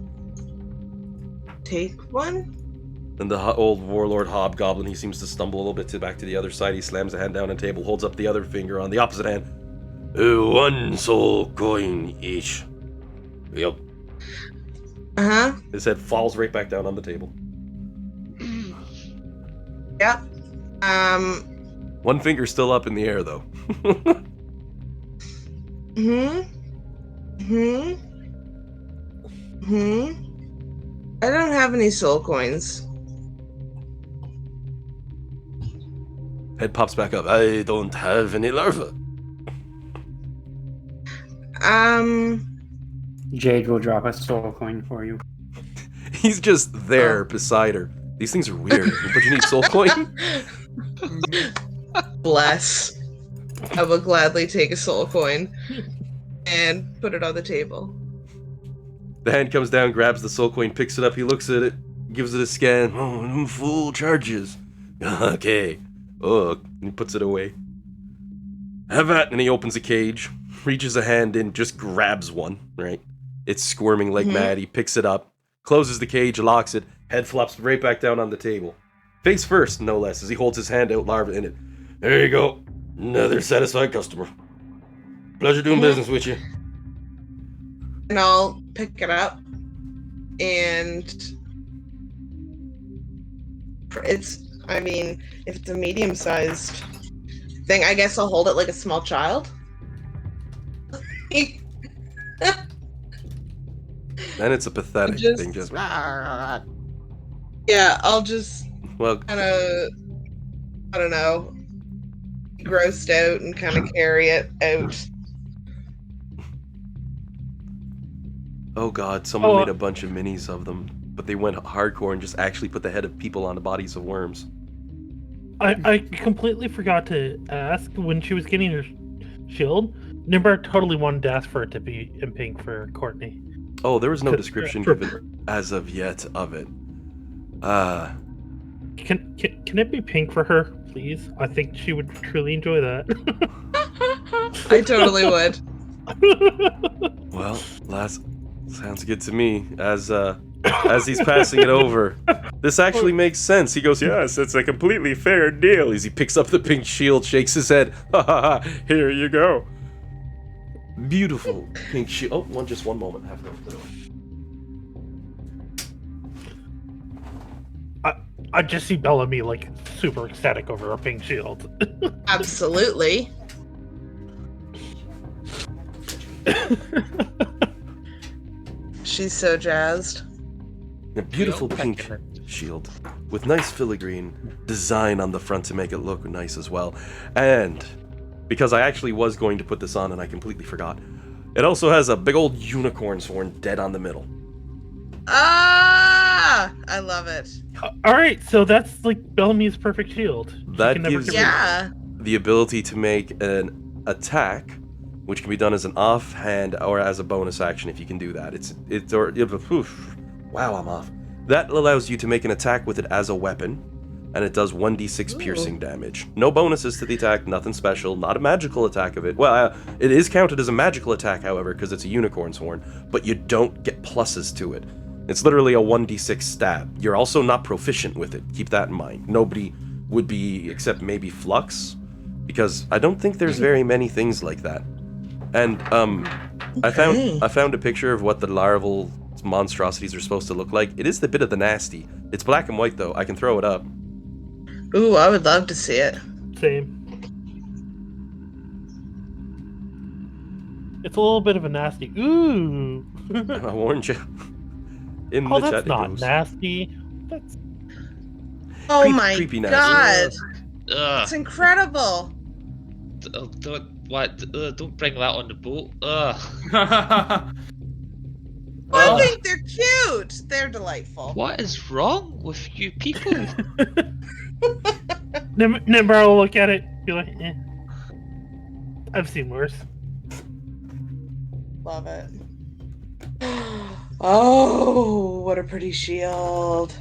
[SPEAKER 6] take one.
[SPEAKER 2] And the old warlord hobgoblin, he seems to stumble a little bit back to the other side. He slams the hand down on the table, holds up the other finger on the opposite hand. 1 soul coin each. Yep. His head falls right back down on the table.
[SPEAKER 6] Yep.
[SPEAKER 2] One finger's still up in the air, though.
[SPEAKER 6] I don't have any soul coins.
[SPEAKER 2] Head pops back up. I don't have any larva.
[SPEAKER 8] Jade will drop a soul coin for you.
[SPEAKER 2] He's just there beside her. These things are weird, but you need soul coin?
[SPEAKER 6] Bless. I will gladly take a soul coin and put it on the table.
[SPEAKER 2] The hand comes down, grabs the soul coin, picks it up, he looks at it, gives it a scan. Oh, full charges. Okay. Oh, and he puts it away. Have that, and he opens a cage, reaches a hand in, just grabs one, right? It's squirming like mad, he picks it up, closes the cage, locks it, head flops right back down on the table. Face first, no less, as he holds his hand out, larva in it. There you go. Another satisfied customer. Pleasure doing business with you.
[SPEAKER 6] And I'll pick it up, and if it's a medium-sized thing. I guess I'll hold it like a small child.
[SPEAKER 2] Then it's a pathetic
[SPEAKER 6] Just-
[SPEAKER 2] thing. Just
[SPEAKER 6] Yeah, I'll just
[SPEAKER 2] well,
[SPEAKER 6] kind of, I don't know, be grossed out and kind of carry it out.
[SPEAKER 2] oh god, someone
[SPEAKER 4] Oh,
[SPEAKER 2] made a bunch of minis of them, but they went hardcore and just actually put the head of people on the bodies of worms.
[SPEAKER 4] I completely forgot to ask when she was getting her shield. Nimbar totally wanted to ask for it to be in pink for Courtney.
[SPEAKER 2] Oh, there was no description
[SPEAKER 4] For-
[SPEAKER 2] given as of yet of it.
[SPEAKER 4] Can it be pink for her, please? I think she would truly enjoy that.
[SPEAKER 6] I totally would.
[SPEAKER 2] Well, last sounds good to me. As he's passing it over, this actually makes sense. He goes, "Yes, it's a completely fair deal." As he picks up the pink shield, shakes his head. Ha ha ha! Here you go. Beautiful pink shield. Oh, just one moment. I have to open the door.
[SPEAKER 4] I just see Bellamy like super ecstatic over a pink shield.
[SPEAKER 6] Absolutely. She's so jazzed.
[SPEAKER 2] A beautiful pink shield with nice filigree design on the front to make it look nice as well. And because I actually was going to put this on and I completely forgot, it also has a big old unicorn's horn dead on the middle.
[SPEAKER 6] Ah, I love it.
[SPEAKER 4] All right, so that's like Bellamy's perfect shield. She
[SPEAKER 2] That
[SPEAKER 4] can never
[SPEAKER 2] gives
[SPEAKER 4] get
[SPEAKER 2] you
[SPEAKER 4] rid of it.
[SPEAKER 6] Yeah.
[SPEAKER 2] the ability to make an attack, which can be done as an offhand or as a bonus action if you can do that. Wow, I'm off. That allows you to make an attack with it as a weapon, and it does 1d6 piercing damage. No bonuses to the attack, nothing special, not a magical attack of it. Well, it is counted as a magical attack, however, because it's a unicorn's horn, but you don't get pluses to it. It's literally a 1d6 stab. You're also not proficient with it. Keep that in mind. Nobody would be, except maybe Flux, because I don't think there's very many things like that. And I found a picture of what the larval monstrosities are supposed to look like. It is the bit of the nasty. It's black and white though. I can throw it up.
[SPEAKER 6] Ooh, I would love to see it.
[SPEAKER 4] Same. It's a little bit of a nasty. Ooh.
[SPEAKER 2] I warned you. In
[SPEAKER 4] Oh,
[SPEAKER 2] the
[SPEAKER 4] that's
[SPEAKER 2] chat it
[SPEAKER 4] not
[SPEAKER 2] goes.
[SPEAKER 4] nasty. That's
[SPEAKER 6] Oh my
[SPEAKER 2] creepy
[SPEAKER 6] god.
[SPEAKER 2] nasty.
[SPEAKER 6] That's incredible.
[SPEAKER 3] Don't bring that on the boat.
[SPEAKER 6] I think they're cute. They're delightful.
[SPEAKER 3] What is wrong with you people?
[SPEAKER 4] Nimbar will look at it, be like, eh. I've seen worse.
[SPEAKER 6] Love it. Oh, what a pretty shield.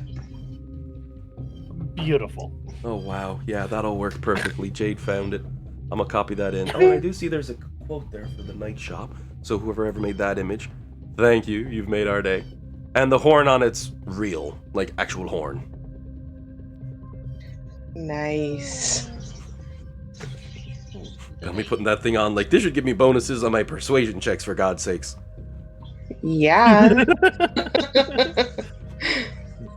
[SPEAKER 4] Beautiful.
[SPEAKER 2] Oh wow, yeah, that'll work perfectly. Jade found it. I'm gonna copy that in. Oh, I do see there's a quote there for the night shop. So whoever ever made that image, thank you. You've made our day. And the horn on it's real, like actual horn.
[SPEAKER 6] Nice.
[SPEAKER 2] Got me putting that thing on. Like this should give me bonuses on my persuasion checks for God's sakes.
[SPEAKER 6] Yeah.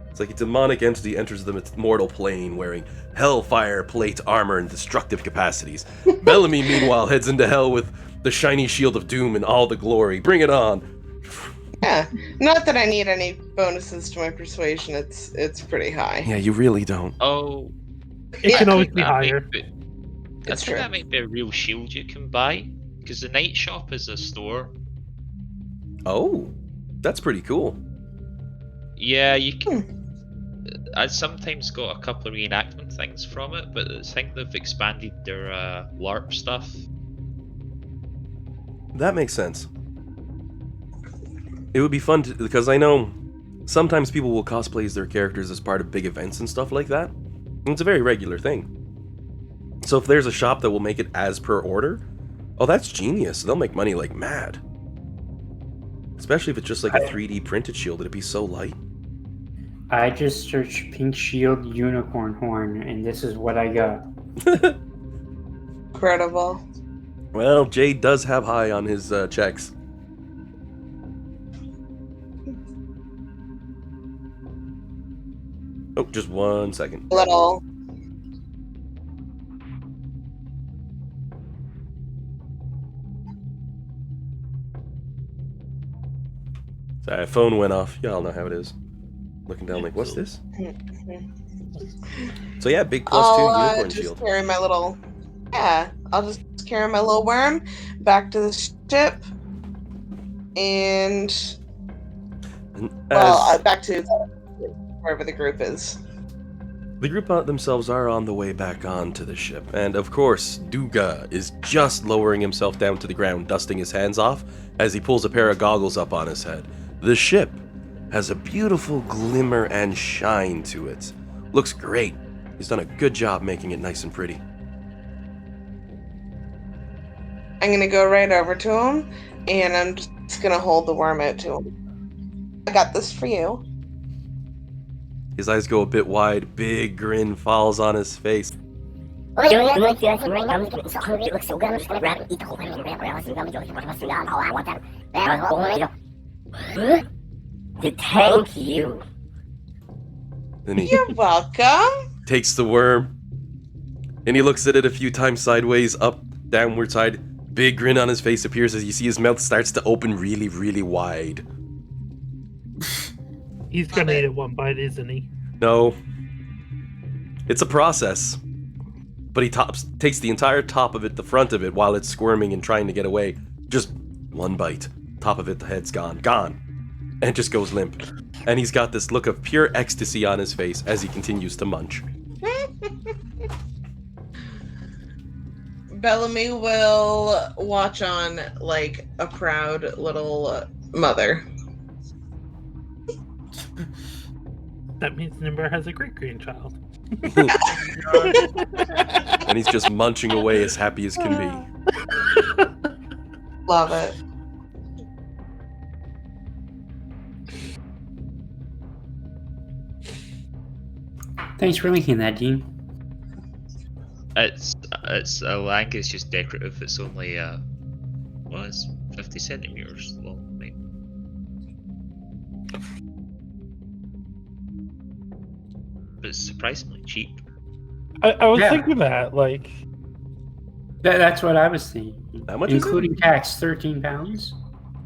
[SPEAKER 2] It's like a demonic entity enters the mortal plane wearing hellfire plate armor and destructive capacities. Bellamy, meanwhile, heads into hell with the shiny shield of doom and all the glory. Bring it on.
[SPEAKER 6] Yeah. Not that I need any bonuses to my persuasion. It's pretty high.
[SPEAKER 2] Yeah, you really don't.
[SPEAKER 3] Oh,
[SPEAKER 4] It can
[SPEAKER 6] Yeah.
[SPEAKER 4] always be
[SPEAKER 3] that
[SPEAKER 4] higher.
[SPEAKER 3] might be- I
[SPEAKER 6] It's
[SPEAKER 3] think
[SPEAKER 6] true.
[SPEAKER 3] that might be a real shield you can buy, because the night shop is a store.
[SPEAKER 2] Oh, that's pretty cool.
[SPEAKER 3] Yeah, you can. I sometimes got a couple of reenactment things from it, but I think they've expanded their LARP stuff.
[SPEAKER 2] That makes sense. It would be fun to, because I know sometimes people will cosplay as their characters as part of big events and stuff like that. And it's a very regular thing. So if there's a shop that will make it as per order, oh, that's genius. They'll make money like mad. Especially if it's just like a 3D printed shield, it'd be so light.
[SPEAKER 8] I just searched pink shield unicorn horn, and this is what I got.
[SPEAKER 6] Incredible.
[SPEAKER 2] Well, Jade does have high on his checks. Oh, just 1 second.
[SPEAKER 6] Little.
[SPEAKER 2] Sorry, phone went off. Y'all know how it is. Looking down like, what's this? So yeah, big +2 unicorn
[SPEAKER 6] just
[SPEAKER 2] shield.
[SPEAKER 6] carry my little. Yeah, I'll just carry my little worm back to the ship, and back to wherever the group is.
[SPEAKER 2] The group themselves are on the way back onto the ship, and of course, Duga is just lowering himself down to the ground, dusting his hands off as he pulls a pair of goggles up on his head. The ship has a beautiful glimmer and shine to it. Looks great. He's done a good job making it nice and pretty.
[SPEAKER 6] I'm gonna go right over to him, and I'm just gonna hold the worm out to him. I got this for you.
[SPEAKER 2] His eyes go a bit wide, big grin falls on his face.
[SPEAKER 12] The thank you.
[SPEAKER 2] Then he
[SPEAKER 6] You're welcome.
[SPEAKER 2] takes the worm, and he looks at it a few times sideways, up, downward side. Big grin on his face appears as you see his mouth starts to open really, really wide.
[SPEAKER 4] He's gonna eat it one bite, isn't he?
[SPEAKER 2] No. It's a process. But he takes the entire top of it, the front of it, while it's squirming and trying to get away. Just one bite. Top of it, the head's gone. Gone. And just goes limp. And he's got this look of pure ecstasy on his face as he continues to munch.
[SPEAKER 6] Bellamy will watch on like a proud little mother.
[SPEAKER 4] That means Nimber has a great grandchild.
[SPEAKER 2] And he's just munching away as happy as can be.
[SPEAKER 6] Love it.
[SPEAKER 8] Thanks for linking that, Dean.
[SPEAKER 3] It's a lang is just decorative. It's only it's 50 centimeters long. Right? But it's surprisingly cheap.
[SPEAKER 4] I was
[SPEAKER 8] Yeah.
[SPEAKER 4] thinking that, like,
[SPEAKER 8] That's what I was thinking.
[SPEAKER 2] How much is it?
[SPEAKER 8] Including tax, £13.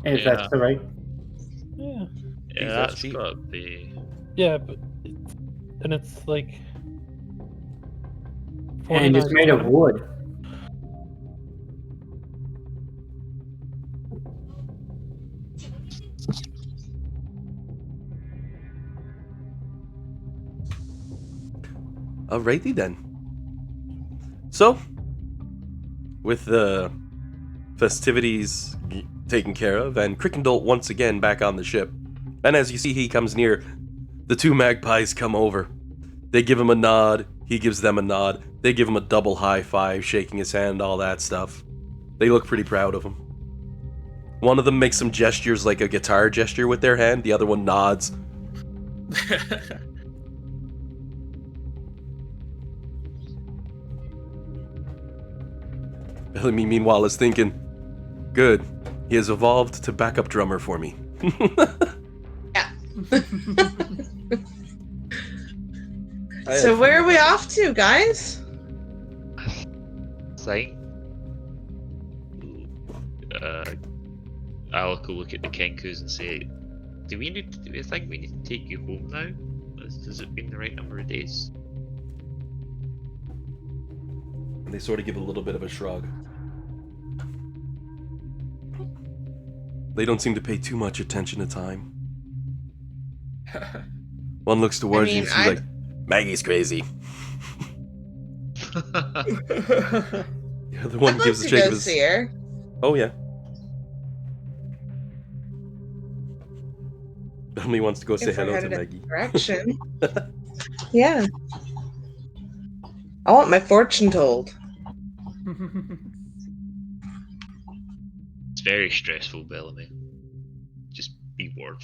[SPEAKER 8] If
[SPEAKER 3] Yeah.
[SPEAKER 8] that's the right.
[SPEAKER 4] yeah,
[SPEAKER 3] Yeah,
[SPEAKER 2] that's
[SPEAKER 3] that's
[SPEAKER 2] cheap.
[SPEAKER 3] gotta be.
[SPEAKER 4] yeah, but it's like,
[SPEAKER 8] And it's made of wood.
[SPEAKER 2] Alrighty then. So, with the festivities taken care of, and Crickendalt once again back on the ship, and as you see he comes near, the two magpies come over. They give him a nod, he gives them a nod, they give him a double high five, shaking his hand, all that stuff. They look pretty proud of him. One of them makes some gestures like a guitar gesture with their hand, the other one nods. Bellamy, meanwhile, is thinking, good, he has evolved to backup drummer for me.
[SPEAKER 6] Yeah. So where are we off to, guys?
[SPEAKER 3] Thing. Alec will look at the Kenkus and say, do we think we need to take you home now? Has it been the right number of days?
[SPEAKER 2] And they sort of give a little bit of a shrug. They don't seem to pay too much attention to time. One looks towards you and sees like, Maggie's crazy. The other one gives a shake of his...
[SPEAKER 6] see her.
[SPEAKER 2] Oh, yeah. Bellamy wants to go say
[SPEAKER 6] If we're
[SPEAKER 2] hello to
[SPEAKER 6] headed in
[SPEAKER 2] Maggie.
[SPEAKER 6] that direction. Yeah. I want my fortune told.
[SPEAKER 3] It's very stressful, Bellamy. Just be warned.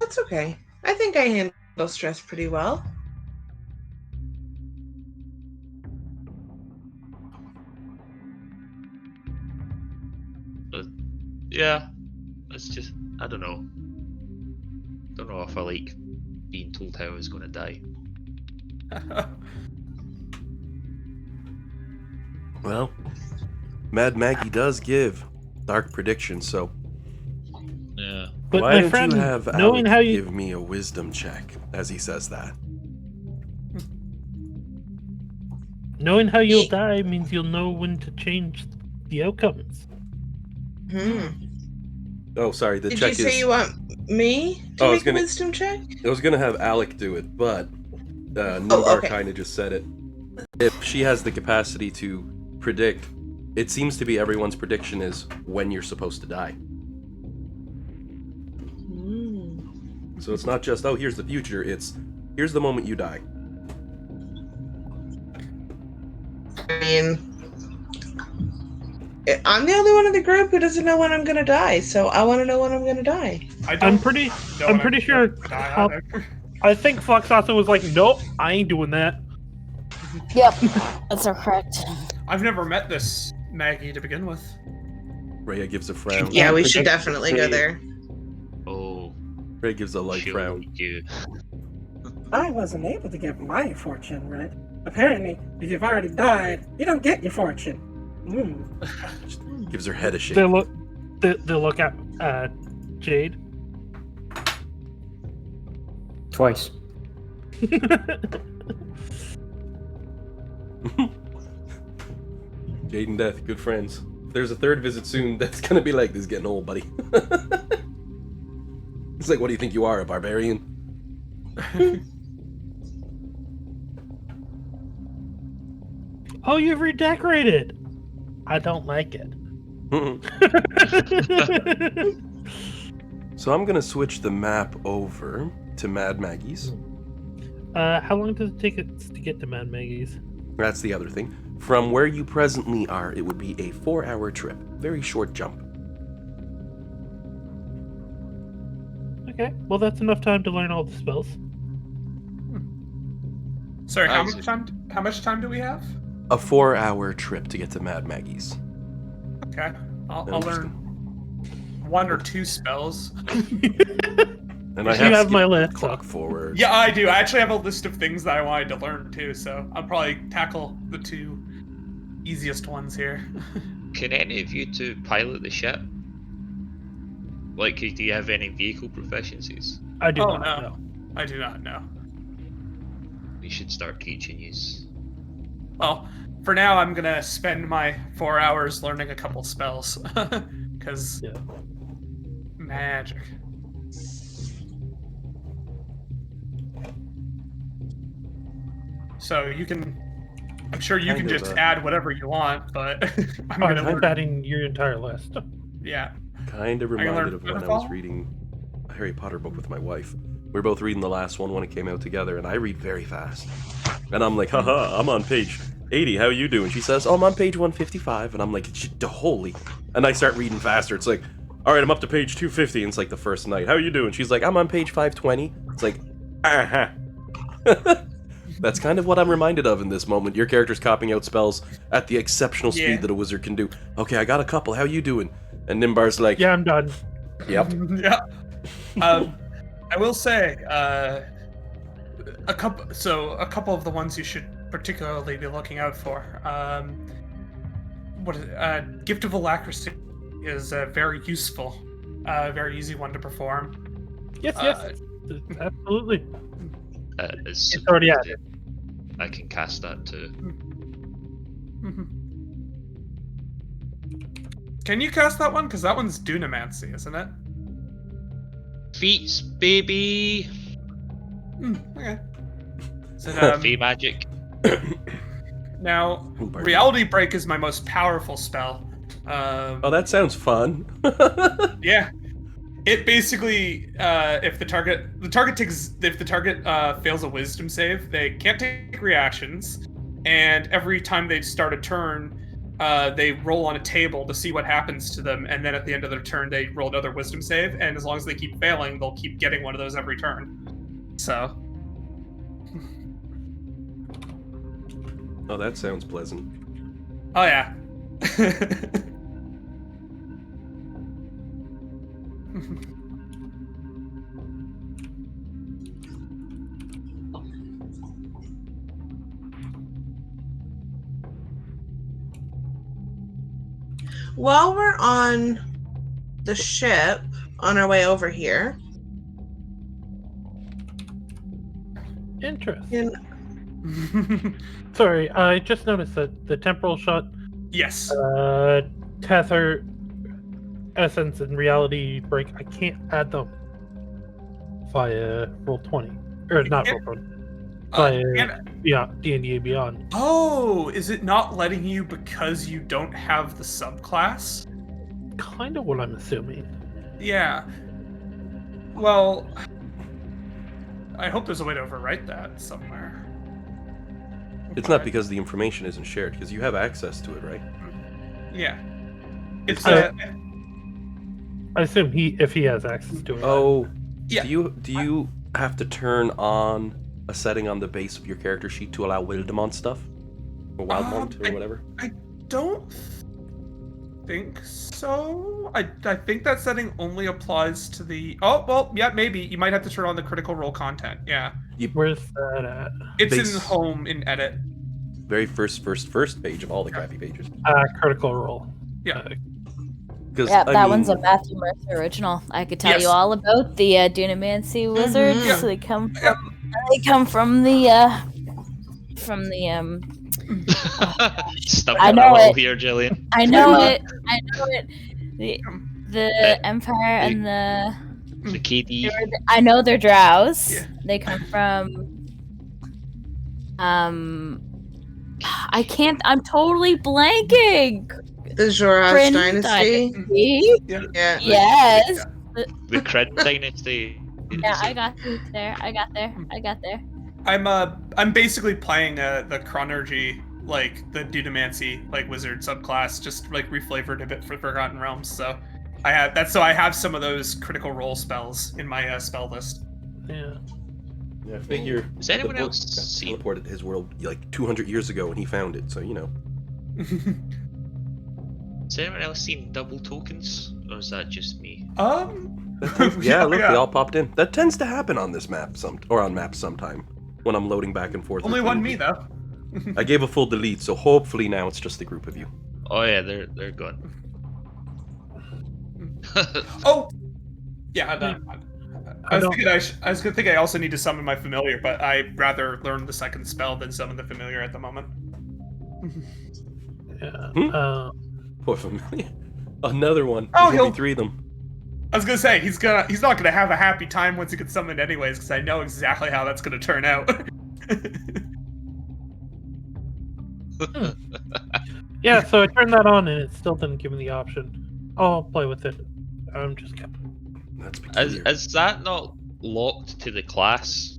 [SPEAKER 6] That's okay. I think I handle stress pretty well.
[SPEAKER 3] Yeah, it's just, I don't know. Don't know if I like being told how I was gonna die.
[SPEAKER 2] Well, Mad Maggie does give dark predictions, so
[SPEAKER 4] But
[SPEAKER 2] Why
[SPEAKER 4] my
[SPEAKER 2] don't
[SPEAKER 4] friend,
[SPEAKER 2] you have
[SPEAKER 4] knowing
[SPEAKER 2] Alec
[SPEAKER 4] how you
[SPEAKER 2] give me a wisdom check as he says that?
[SPEAKER 4] knowing how you'll die means you'll know when to change the outcomes.
[SPEAKER 2] Oh, sorry. The
[SPEAKER 6] Did you
[SPEAKER 2] check
[SPEAKER 6] say
[SPEAKER 2] is.
[SPEAKER 6] you want me to
[SPEAKER 2] Oh, I was
[SPEAKER 6] make a
[SPEAKER 2] gonna.
[SPEAKER 6] wisdom check?
[SPEAKER 2] I was gonna have Alec do it, but
[SPEAKER 6] Oh,
[SPEAKER 2] Nimbar
[SPEAKER 6] okay.
[SPEAKER 2] kind of just said it. If she has the capacity to predict, it seems to be everyone's prediction is when you're supposed to die. So it's not just, oh, here's the future, it's, here's the moment you die.
[SPEAKER 6] I mean, I'm the only one in the group who doesn't know when I'm gonna die, so I want to know when I'm gonna die.
[SPEAKER 4] I'm pretty sure. I think Flux also was like, nope, I ain't doing that.
[SPEAKER 5] Yep, that's correct.
[SPEAKER 1] I've never met this Maggie to begin with.
[SPEAKER 2] Rhea gives a frown.
[SPEAKER 6] Yeah, we should definitely go there.
[SPEAKER 3] Oh.
[SPEAKER 2] Rhea gives a light frown.
[SPEAKER 9] I wasn't able to get my fortune right. Apparently, if you've already died, you don't get your fortune.
[SPEAKER 2] Gives her head a shake.
[SPEAKER 4] They look at Jade.
[SPEAKER 8] Twice.
[SPEAKER 2] Jade and Death, good friends. If there's a third visit soon, that's gonna be like, this is getting old, buddy. It's like, what do you think you are, a barbarian?
[SPEAKER 4] Oh, you've redecorated. I don't like it.
[SPEAKER 2] So I'm gonna switch the map over to Mad Maggie's.
[SPEAKER 4] How long does it take us to get to Mad Maggie's?
[SPEAKER 2] That's the other thing. From where you presently are, it would be a 4-hour trip. Very short jump.
[SPEAKER 4] Okay, well that's enough time to learn all the spells.
[SPEAKER 1] Sorry, how much time do we have?
[SPEAKER 2] A 4-hour trip to get to Mad Maggie's.
[SPEAKER 1] Okay, I'll learn 1 or 2 spells.
[SPEAKER 2] And I
[SPEAKER 4] You have my list.
[SPEAKER 2] Clock forward.
[SPEAKER 1] Yeah, I do. I actually have a list of things that I wanted to learn too, so I'll probably tackle the 2 easiest ones here.
[SPEAKER 3] Can any of you two pilot the ship? Like, do you have any vehicle proficiencies?
[SPEAKER 4] I do
[SPEAKER 1] Oh,
[SPEAKER 4] not
[SPEAKER 1] no.
[SPEAKER 4] know.
[SPEAKER 1] I do not know.
[SPEAKER 3] We should start teaching you.
[SPEAKER 1] Well, for now, I'm gonna spend my 4 hours learning a couple spells, because magic. So you can, I'm sure you can just add whatever you want, but I'm
[SPEAKER 4] I'm adding your entire list.
[SPEAKER 1] Yeah.
[SPEAKER 2] Kind of
[SPEAKER 1] I can
[SPEAKER 2] reminded
[SPEAKER 1] learn
[SPEAKER 2] of when I was
[SPEAKER 1] Protocol?
[SPEAKER 2] reading a Harry Potter book with my wife. We were both reading the last one when it came out together, and I read very fast. And I'm like, haha, I'm on page 80, how you doing? She says, oh, I'm on page 155, and I'm like, holy. And I start reading faster. It's like, all right, I'm up to page 250, and it's like the first night. How you doing? She's like, I'm on page 520. It's like, That's kind of what I'm reminded of in this moment. Your character's copying out spells at the exceptional speed that a wizard can do. Okay, I got a couple. How you doing? And Nimbar's like,
[SPEAKER 4] yeah, I'm done.
[SPEAKER 2] Yep.
[SPEAKER 1] Yeah. I will say, a couple of the ones you should particularly be looking out for. Gift of Alacrity is very useful, very easy one to perform.
[SPEAKER 4] Yes, absolutely.
[SPEAKER 3] It's
[SPEAKER 4] already added.
[SPEAKER 3] I can cast that too.
[SPEAKER 1] Can you cast that one? Because that one's Dunamancy, isn't it?
[SPEAKER 3] Feats, baby.
[SPEAKER 1] Okay. Is it,
[SPEAKER 3] Fey magic.
[SPEAKER 1] Now, Reality Break is my most powerful spell.
[SPEAKER 2] Oh, that sounds fun.
[SPEAKER 1] Yeah. It basically, if the target fails a Wisdom save, they can't take reactions, and every time they start a turn, they roll on a table to see what happens to them, and then at the end of their turn, they roll another Wisdom save, and as long as they keep failing, they'll keep getting one of those every turn. So.
[SPEAKER 2] Oh, that sounds pleasant.
[SPEAKER 1] Oh yeah.
[SPEAKER 6] While we're on the ship, on our way over here.
[SPEAKER 4] Interesting. Sorry, I just noticed that the temporal shot,
[SPEAKER 1] Yes.
[SPEAKER 4] tether, essence, and reality break. I can't add them via roll 20, or not roll 20. Via D&D Beyond.
[SPEAKER 1] Oh, is it not letting you because you don't have the subclass?
[SPEAKER 4] Kind of what I'm assuming.
[SPEAKER 1] Yeah. Well, I hope there's a way to overwrite that somewhere.
[SPEAKER 2] It's not because the information isn't shared, because you have access to it, right?
[SPEAKER 1] Yeah. It's
[SPEAKER 4] I assume if he has access to it.
[SPEAKER 2] Oh,
[SPEAKER 1] yeah.
[SPEAKER 2] Do you have to turn on a setting on the base of your character sheet to allow Wildemont stuff? Or Wildemont, or whatever?
[SPEAKER 1] I don't think so. I think that setting only applies to the... Oh, well, yeah, maybe. You might have to turn on the critical role content, yeah.
[SPEAKER 4] Where's that at?
[SPEAKER 1] It's in home, in edit.
[SPEAKER 2] Very first page of all the crappy pages.
[SPEAKER 4] Critical role.
[SPEAKER 1] Yeah.
[SPEAKER 5] Yeah, that one's a Matthew Mercer original. I could tell you all about the Dunamancy wizards.
[SPEAKER 1] Yeah.
[SPEAKER 5] They come from the
[SPEAKER 3] Stuck
[SPEAKER 5] I
[SPEAKER 3] in
[SPEAKER 5] know
[SPEAKER 3] a hole
[SPEAKER 5] it.
[SPEAKER 3] here, Jillian.
[SPEAKER 5] I know it. The Empire and
[SPEAKER 3] the KD.
[SPEAKER 5] I know they're drows. Yeah. They come from I can't. I'm totally blanking.
[SPEAKER 6] The Joraj dynasty.
[SPEAKER 1] Yeah.
[SPEAKER 5] Yes.
[SPEAKER 3] The Cred dynasty.
[SPEAKER 5] Yeah, I got there.
[SPEAKER 1] I'm basically playing the Chronergy, like the Dunamancy like wizard subclass, just like reflavored a bit for Forgotten Realms. So I have some of those critical role spells in my spell list.
[SPEAKER 4] Yeah.
[SPEAKER 2] Yeah, figure.
[SPEAKER 3] Has anyone else seen
[SPEAKER 2] teleported his world like 200 years ago and he found it, so you know.
[SPEAKER 3] Has anyone else seen double tokens, or is that just me?
[SPEAKER 2] Yeah, look, they all popped in. That tends to happen on this map on maps sometime when I'm loading back and forth.
[SPEAKER 1] Only one me though.
[SPEAKER 2] I gave a full delete, so hopefully now it's just a group of you.
[SPEAKER 3] Oh yeah, they're gone.
[SPEAKER 1] Oh, yeah. I was gonna think I also need to summon my familiar, but I'd rather learn the second spell than summon the familiar at the moment.
[SPEAKER 4] Yeah.
[SPEAKER 2] Poor familiar. Another one.
[SPEAKER 1] Oh,
[SPEAKER 2] There'll be 3 of them.
[SPEAKER 1] I was gonna say he's not gonna have a happy time once he gets summoned anyways, because I know exactly how that's gonna turn out.
[SPEAKER 4] Yeah, so I turned that on and it still didn't give me the option. I'll play with it. I'm just kidding.
[SPEAKER 2] That's peculiar.
[SPEAKER 3] Is that not locked to the class?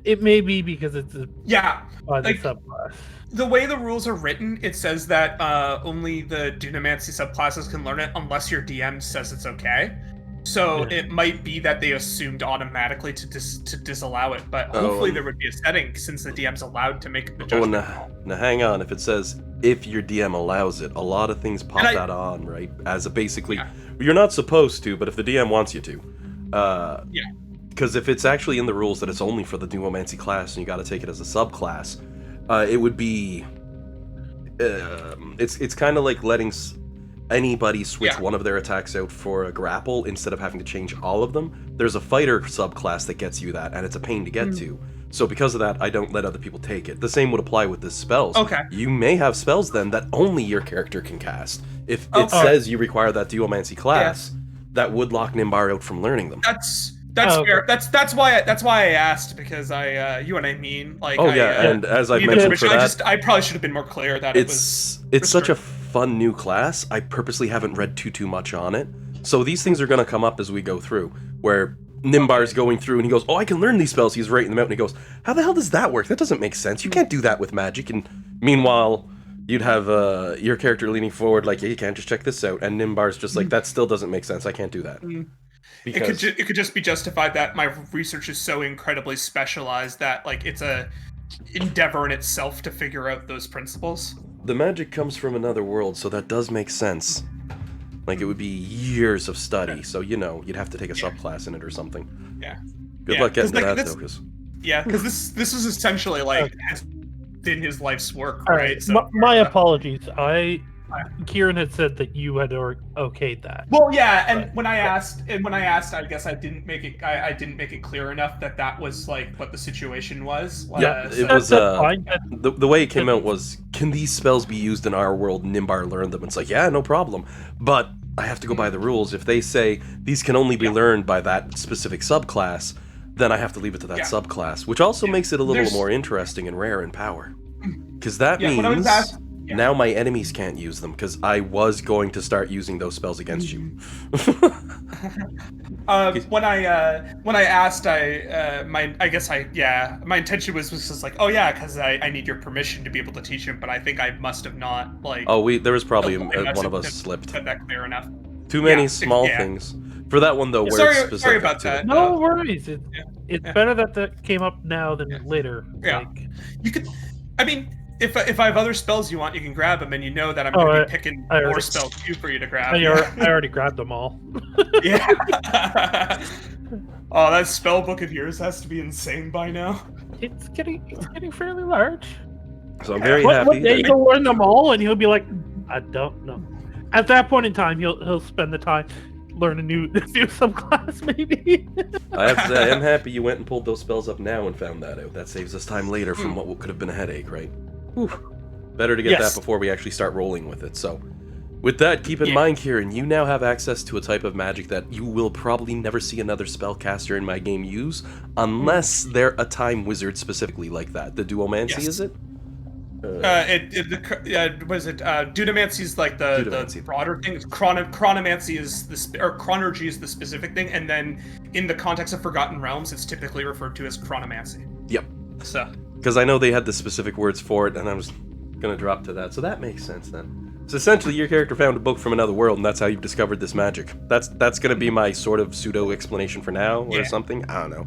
[SPEAKER 4] It may be because it's by the
[SPEAKER 1] like,
[SPEAKER 4] subclass.
[SPEAKER 1] The way the rules are written, it says that only the Dunamancy subclasses can learn it unless your DM says it's okay. So it might be that they assumed automatically to disallow it, but hopefully there would be a setting since the DM's allowed to make the judgment.
[SPEAKER 2] Now hang on. If it says if your DM allows it, a lot of things pop that on, right? As a basically, you're not supposed to, but if the DM wants you to, because if it's actually in the rules that it's only for the Duomancy class and you got to take it as a subclass, it would be. It's kind of like letting anybody switch one of their attacks out for a grapple instead of having to change all of them. There's a fighter subclass that gets you that, and it's a pain to get to. So because of that, I don't let other people take it. The same would apply with the spells.
[SPEAKER 1] Okay.
[SPEAKER 2] You may have spells then that only your character can cast. If it says you require that Duomancy class, that would lock Nimbar out from learning them.
[SPEAKER 1] That's fair. That's why I asked, because you and I mean like.
[SPEAKER 2] And as I've mentioned for that,
[SPEAKER 1] I probably should have been more clear that
[SPEAKER 2] it's such a fun new class. I purposely haven't read too much on it, so these things are going to come up as we go through. Where Nimbar's going through and he goes, "Oh, I can learn these spells." He's writing them out and he goes, "How the hell does that work? That doesn't make sense. You can't do that with magic." And meanwhile, you'd have your character leaning forward like, "Yeah, you can't just check this out," and Nimbar's just like, "That still doesn't make sense. I can't do that." Because
[SPEAKER 1] it could just be justified that my research is so incredibly specialized that like it's a endeavor in itself to figure out those principles.
[SPEAKER 2] The magic comes from another world, so that does make sense. Like it would be years of study, so you'd have to take a subclass in it or something.
[SPEAKER 1] Yeah.
[SPEAKER 2] Good luck getting to that, though, because.
[SPEAKER 1] Yeah, because this is essentially like in his life's work,
[SPEAKER 4] All
[SPEAKER 1] right?
[SPEAKER 4] right.
[SPEAKER 1] So
[SPEAKER 4] my apologies. I Kieran had said that you had okayed that.
[SPEAKER 1] Well, yeah, and when I asked, I guess I didn't make it. I didn't make it clear enough that that was like what the situation was.
[SPEAKER 2] Yeah, it
[SPEAKER 1] so-
[SPEAKER 2] was.
[SPEAKER 4] That's fine.
[SPEAKER 2] The way it came out was, can these spells be used in our world? Nimbar learned them. It's like, yeah, no problem. But I have to go by the rules. If they say these can only be learned by that specific subclass, then I have to leave it to that subclass, which also makes it a little more interesting and rare in power. Because that
[SPEAKER 1] when I was
[SPEAKER 2] means
[SPEAKER 1] asked-
[SPEAKER 2] now my enemies can't use them, because I was going to start using those spells against you.
[SPEAKER 1] When I asked, my intention was just like, oh yeah, because I need your permission to be able to teach him, but I think I must have not like.
[SPEAKER 2] Oh, there was probably
[SPEAKER 1] I
[SPEAKER 2] one of us
[SPEAKER 1] didn't
[SPEAKER 2] slipped.
[SPEAKER 1] put that clear enough.
[SPEAKER 2] Too many small things. For that one though, where it's specific
[SPEAKER 1] sorry about
[SPEAKER 2] to
[SPEAKER 1] that.
[SPEAKER 2] it.
[SPEAKER 4] No worries. It's better that that came up now than later.
[SPEAKER 1] Yeah.
[SPEAKER 4] Like,
[SPEAKER 1] You could, I mean, if I have other spells you want, you can grab them, and you know that I'm
[SPEAKER 4] Oh,
[SPEAKER 1] going to be picking
[SPEAKER 4] I
[SPEAKER 1] more
[SPEAKER 4] already-
[SPEAKER 1] spells too for you to grab.
[SPEAKER 4] I already grabbed them all.
[SPEAKER 1] Yeah. Oh, that spell book of yours has to be insane by now.
[SPEAKER 4] It's getting fairly large.
[SPEAKER 2] So I'm very
[SPEAKER 4] One
[SPEAKER 2] happy.
[SPEAKER 4] day
[SPEAKER 2] that-
[SPEAKER 4] he'll learn them all, and he'll be like, I don't know. At that point in time, he'll spend the time learn a new subclass, maybe.
[SPEAKER 2] I have to say, I am happy you went and pulled those spells up now and found that out. That saves us time later from what could have been a headache, right? Whew. Better to get
[SPEAKER 1] Yes.
[SPEAKER 2] that before we actually start rolling with it. So, with that, keep in mind, Kieran, you now have access to a type of magic that you will probably never see another spellcaster in my game use, unless they're a time wizard specifically like that. The duomancy,
[SPEAKER 1] Yes.
[SPEAKER 2] is it?
[SPEAKER 1] Was it Dunamancy is like the
[SPEAKER 2] Dunamancy.
[SPEAKER 1] broader thing. Chronomancy is or chronergy is the specific thing, and then in the context of Forgotten Realms, it's typically referred to as chronomancy.
[SPEAKER 2] Yep.
[SPEAKER 1] So
[SPEAKER 2] Because I know they had the specific words for it, and I was gonna drop to that, so that makes sense then. So essentially, your character found a book from another world, and that's how you've discovered this magic. That's gonna be my sort of pseudo explanation for now, or something. I don't know.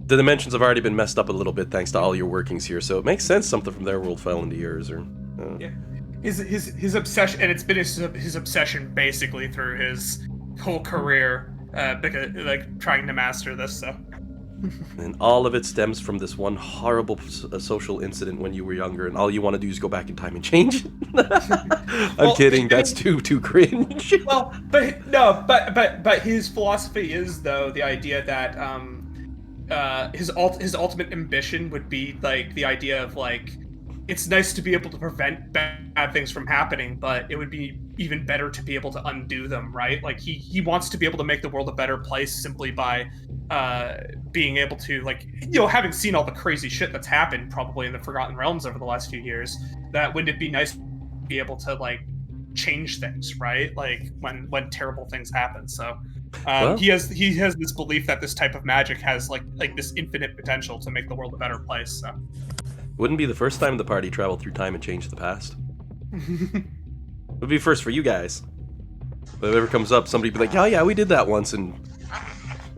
[SPEAKER 2] The dimensions have already been messed up a little bit thanks to all your workings here, so it makes sense something from their world fell into yours, or.
[SPEAKER 1] yeah, his obsession, and it's been his obsession basically through his whole career, because like trying to master this. So.
[SPEAKER 2] And all of it stems from this one horrible social incident when you were younger, and all you want to do is go back in time and change it. I'm kidding. That's too cringe.
[SPEAKER 1] Well, but his philosophy is though the idea that his ultimate ambition would be like the idea of like it's nice to be able to prevent bad things from happening, but it would be even better to be able to undo them, right? Like he wants to be able to make the world a better place simply by being able to, like, you know, having seen all the crazy shit that's happened probably in the Forgotten Realms over the last few years, that wouldn't it be nice to be able to like change things, right? Like when terrible things happen. So he has this belief that this type of magic has like this infinite potential to make the world a better place. So
[SPEAKER 2] Wouldn't be the first time the party traveled through time and changed the past. Would be first for you guys. But if it ever comes up, somebody would be like, "Oh yeah, we did that once," and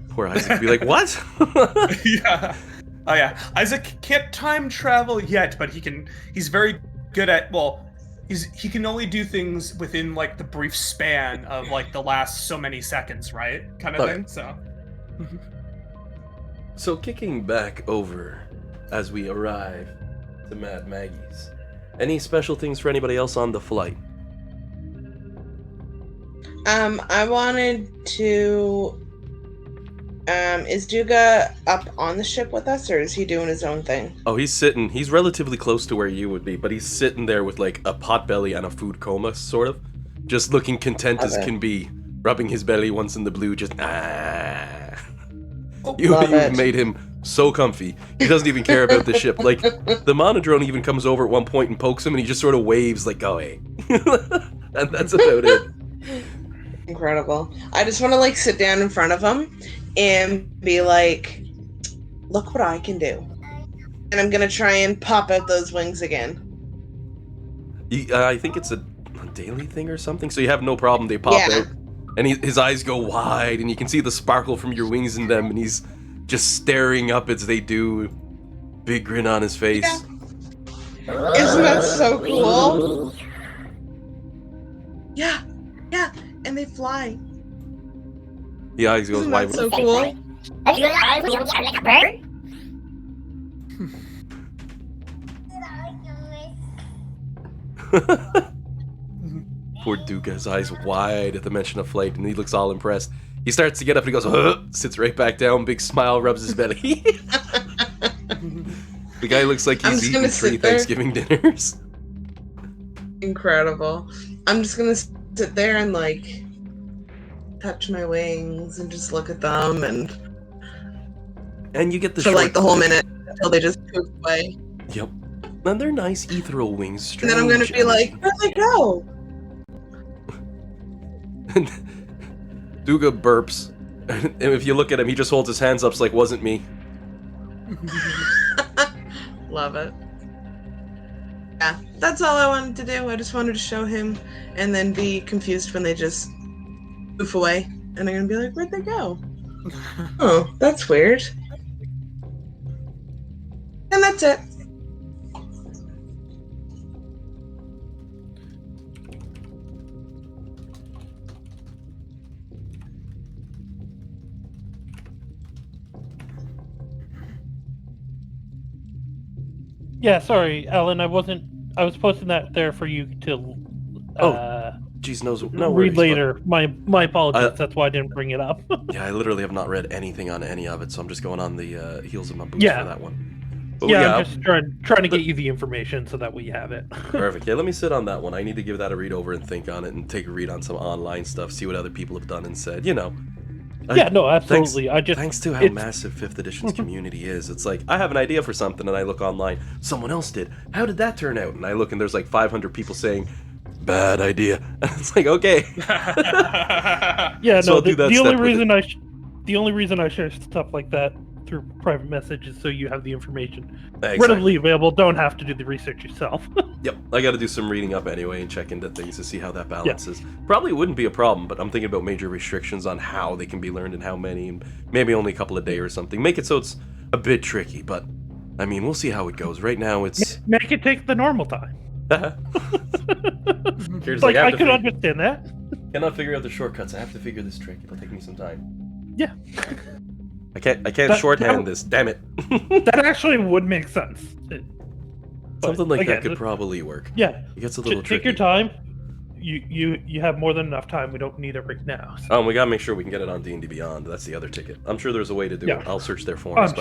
[SPEAKER 2] poor Isaac would be like, "What?"
[SPEAKER 1] Yeah. Oh yeah. Isaac can't time travel yet, but he's very good at, well, he can only do things within like the brief span of like the last so many seconds, right? Kind of thing. So
[SPEAKER 2] So kicking back over as we arrive to Mad Maggie's. Any special things for anybody else on the flight?
[SPEAKER 6] I wanted to. Is Duga up on the ship with us, or is he doing his own thing?
[SPEAKER 2] Oh, he's relatively close to where you would be, but he's sitting there with like a potbelly and a food coma, sort of. Just looking content as can be, rubbing his belly once in the blue, just You've made him so comfy. He doesn't even care about the ship. Like, the monodrone even comes over at one point and pokes him, and he just sort of waves like, "Go away." And that's about it.
[SPEAKER 6] Incredible. I just want to like sit down in front of him and be like, "Look what I can do," and I'm gonna try and pop out those wings again.
[SPEAKER 2] I think it's a daily thing or something. So you have no problem. They pop out, and his eyes go wide, and you can see the sparkle from your wings in them, and he's just staring up as they do. Big grin on his face.
[SPEAKER 6] Yeah. Isn't that so cool? Yeah, and they fly.
[SPEAKER 2] The eyes goes
[SPEAKER 6] Isn't
[SPEAKER 2] wide.
[SPEAKER 6] that so cool?
[SPEAKER 12] Have you ever like a bird?
[SPEAKER 2] Poor Duke, his eyes wide at the mention of flight, and he looks all impressed. He starts to get up and he goes, sits right back down, big smile, rubs his belly. The guy looks like he's eaten 3 Thanksgiving dinners.
[SPEAKER 6] Incredible. I'm just gonna sit there and like touch my wings and just look at them
[SPEAKER 2] and you get the
[SPEAKER 6] for like the whole minute until they just poof away.
[SPEAKER 2] Yep. And they're nice ethereal wings.
[SPEAKER 6] And then I'm gonna be like, where'd they go?
[SPEAKER 2] Duga burps, and if you look at him, he just holds his hands up like, wasn't me.
[SPEAKER 6] Love it. Yeah, that's all I wanted to do. I just wanted to show him and then be confused when they just poof away. And I'm gonna be like, where'd they go? Oh, that's weird. And that's it.
[SPEAKER 4] Yeah, sorry, Alan. I was posting that there for you to.
[SPEAKER 2] Geez, no
[SPEAKER 4] read
[SPEAKER 2] worries,
[SPEAKER 4] later. My apologies. That's why I didn't bring it up.
[SPEAKER 2] Yeah, I literally have not read anything on any of it, so I'm just going on the heels of my boots for that one. But
[SPEAKER 4] I'm just trying to get you the information so that we have it.
[SPEAKER 2] Perfect. Yeah, let me sit on that one. I need to give that a read over and think on it and take a read on some online stuff, see what other people have done and said. You know.
[SPEAKER 4] No, absolutely.
[SPEAKER 2] Thanks to how massive 5th edition's community is, it's like, I have an idea for something and I look online, someone else did. How did that turn out? And I look and there's like 500 people saying, bad idea. And it's like, okay.
[SPEAKER 4] Yeah,
[SPEAKER 2] so
[SPEAKER 4] no,
[SPEAKER 2] I'll do that
[SPEAKER 4] the only reason I share stuff like that through private messages so you have the information readily available. Don't have to do the research yourself.
[SPEAKER 2] Yep, I got to do some reading up anyway and check into things to see how that balances. Probably wouldn't be a problem, but I'm thinking about major restrictions on how they can be learned and how many, and maybe only a couple a day or something. Make it so it's a bit tricky, but I mean, we'll see how it goes. Right now, it's
[SPEAKER 4] make it take the normal time.
[SPEAKER 2] Here's
[SPEAKER 4] like I could understand that.
[SPEAKER 2] Cannot figure out the shortcuts. I have to figure this trick. It'll take me some time.
[SPEAKER 4] Yeah.
[SPEAKER 2] I can't shorthand this. Damn it.
[SPEAKER 4] That actually would make sense.
[SPEAKER 2] Something like that could probably work.
[SPEAKER 4] Yeah.
[SPEAKER 2] It gets a little tricky.
[SPEAKER 4] Take your time. You have more than enough time. We don't need it right now.
[SPEAKER 2] So. We gotta make sure we can get it on D&D Beyond. That's the other ticket. I'm sure there's a way to do it. I'll search their forums.